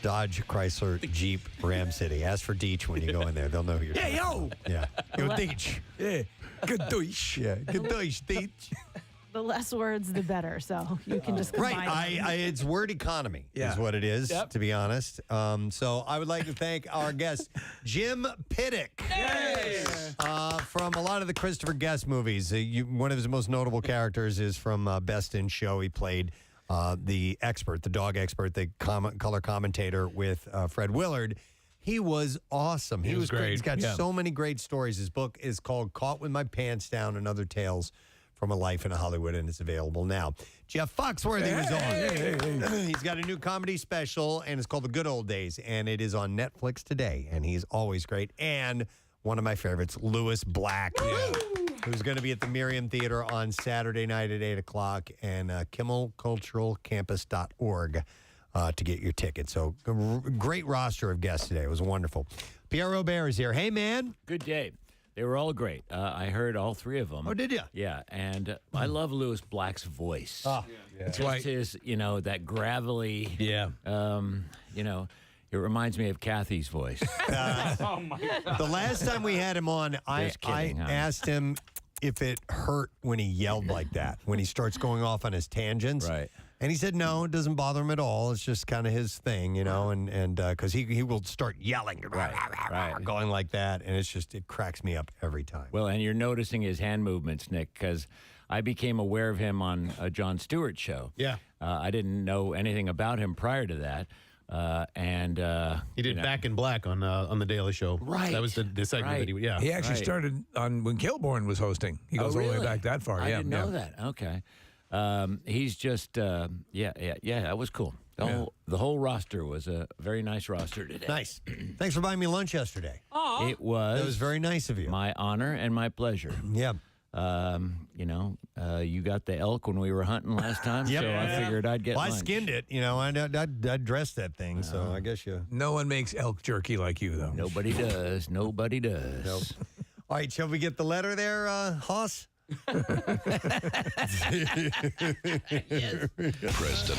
Dodge, Chrysler, Jeep, Ram City. Ask for Deech when you go in there. They'll know who you're talking about. Yeah. Yo, Deech. Yeah. Good Deutsch. Yeah. Good Deutsch, Deech. The less words, the better. So you can just combine them. It's word economy is what it is, to be honest. So I would like to thank our guest, Jim Piddock. From a lot of the Christopher Guest movies. One of his most notable characters is from Best in Show. He played the expert, the dog expert, the color commentator with Fred Willard. He was awesome. He was great. He's got so many great stories. His book is called Caught with My Pants Down and Other Tales from a Life in Hollywood, and it's available now. Jeff Foxworthy was on. He's got a new comedy special, and it's called The Good Old Days, and it is on Netflix today, and he's always great. And one of my favorites, Lewis Black, who's going to be at the Miriam Theater on Saturday night at 8 o'clock, and KimmelCulturalCampus.org to get your tickets. So great roster of guests today. It was wonderful. Pierre Robert is here. Hey, man. Good day. They were all great. I heard all three of them. Oh, did you? Yeah, and I love Lewis Black's voice. That's Just why his, that gravelly. Yeah. It reminds me of Kathy's voice. Oh my God. The last time we had him on, I asked him if it hurt when he yelled like that, when he starts going off on his tangents. Right. And he said, no, it doesn't bother him at all. It's just kind of his thing, and because he will start yelling, going like that. And it cracks me up every time. Well, and you're noticing his hand movements, Nick, because I became aware of him on a Jon Stewart show. Yeah. I didn't know anything about him prior to that. He did Back in Black on the Daily Show. Right. That was the segment that He actually started on when Kilborn was hosting. He goes all the way back that far. I yeah, didn't know that. Okay. He's just, that was cool. The whole roster was a very nice roster today. Nice. Thanks for buying me lunch yesterday. It was. That was very nice of you. My honor and my pleasure. Yeah. You got the elk when we were hunting last time, so I figured I'd get lunch. I skinned it. I dressed that thing, so I guess you. No one makes elk jerky like you, though. Nobody does. Nobody does. Nope. All right, shall we get the letter there, Hoss? Preston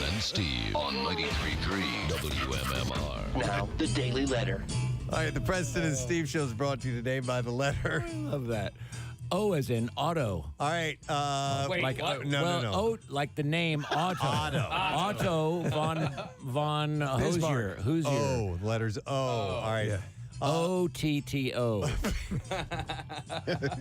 and Steve on 93.3 WMMR. Now, the Daily Letter. All right, the Preston and Steve show is brought to you today by the letter. Love that. O as in auto. All right. Wait, like what? no. Like the name Otto. Otto von Hoosier. Oh, letters O. All right. Yeah. O-T-T-O.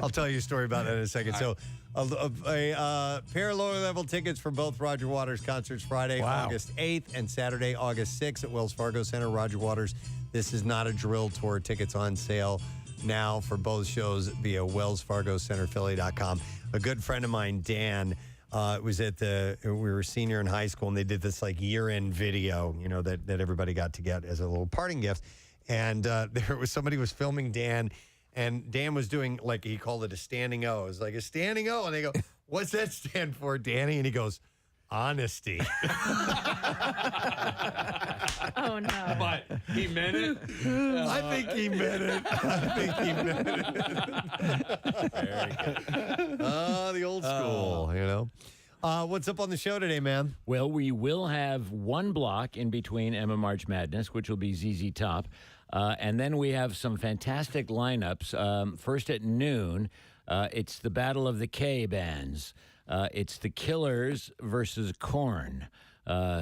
I'll tell you a story about that in a second. So, a pair of lower level tickets for both Roger Waters concerts Friday, August 8th, and Saturday, August 6th at Wells Fargo Center. Roger Waters, This Is Not a Drill Tour. Tickets on sale now for both shows via wellsfargocenterphilly.com. A good friend of mine, Dan, was we were senior in high school, and they did this like year-end video, that everybody got to get as a little parting gift. And somebody was filming Dan, and Dan was doing, like, he called it a standing O. It was like a standing O. And they go, what's that stand for, Danny? And he goes, honesty. Oh, no. But he meant it? I think he meant it. Very good. The old school, What's up on the show today, man? Well, we will have one block in between Emma March Madness, which will be ZZ Top. And then we have some fantastic lineups. First at noon, it's the Battle of the K bands. It's the Killers versus Korn.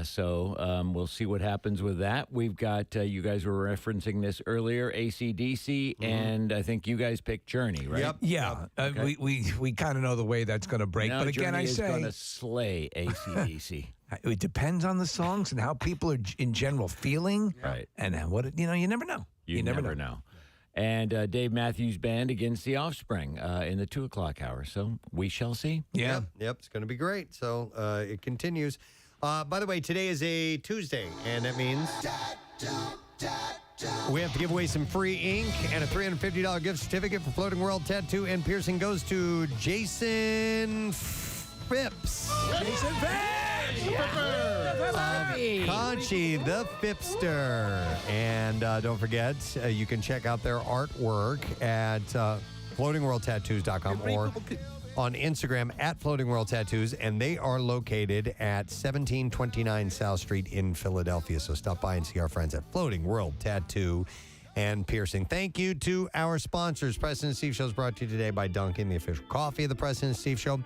So we'll see what happens with that. We've got, you guys were referencing this earlier, AC/DC, and I think you guys picked Journey, right? Yep. Yeah. Okay. We kind of know the way that's going to break. No, but again, Journey I say. is going to slay AC/DC. It depends on the songs and how people are in general feeling. Right. And what, you never know. You never know. And Dave Matthews Band against The Offspring in the 2 o'clock hour. So we shall see. Yeah. Yep. It's going to be great. So it continues. By the way, today is a Tuesday, and that means we have to give away some free ink, and a $350 gift certificate for Floating World Tattoo and Piercing goes to Jason Phipps. Jason Phipps! Conchi, the Fipster. And don't forget, you can check out their artwork at floatingworldtattoos.com or on Instagram at Floating World Tattoos, and they are located at 1729 South Street in Philadelphia. So stop by and see our friends at Floating World Tattoo and Piercing. Thank you to our sponsors. Preston and Steve Show is brought to you today by Dunkin', the official coffee of the Preston and Steve Show.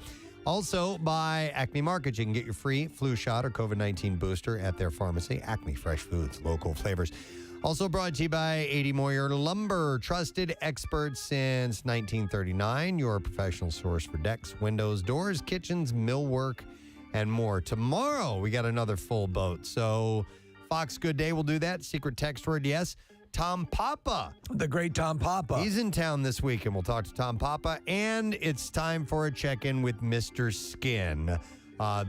Also by Acme Market. You can get your free flu shot or COVID-19 booster at their pharmacy. Acme Fresh Foods, local flavors. Also brought to you by 80 Moyer Lumber, trusted experts since 1939. Your professional source for decks, windows, doors, kitchens, millwork, and more. Tomorrow, we got another full boat. So, Fox Good Day will do that. Secret text word, yes. Tom Papa. The great Tom Papa. He's in town this week, and we'll talk to Tom Papa. And it's time for a check-in with Mr. Skin.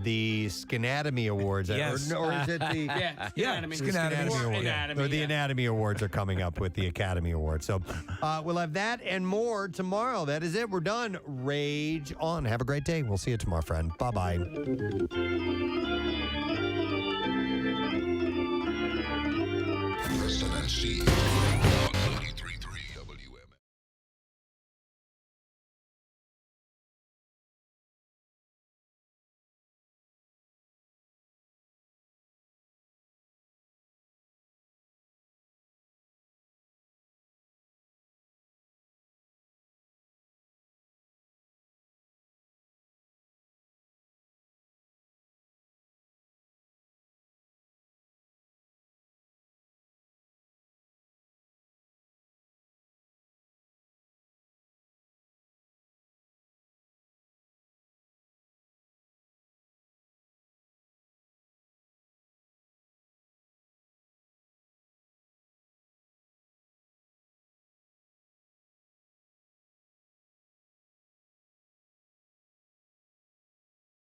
The Skinatomy Awards. Yes. Or is it the... Skinatomy Awards. Or the Anatomy Awards are coming up with the Academy Awards. So we'll have that and more tomorrow. That is it. We're done. Rage on. Have a great day. We'll see you tomorrow, friend. Bye-bye. Preston and Steve.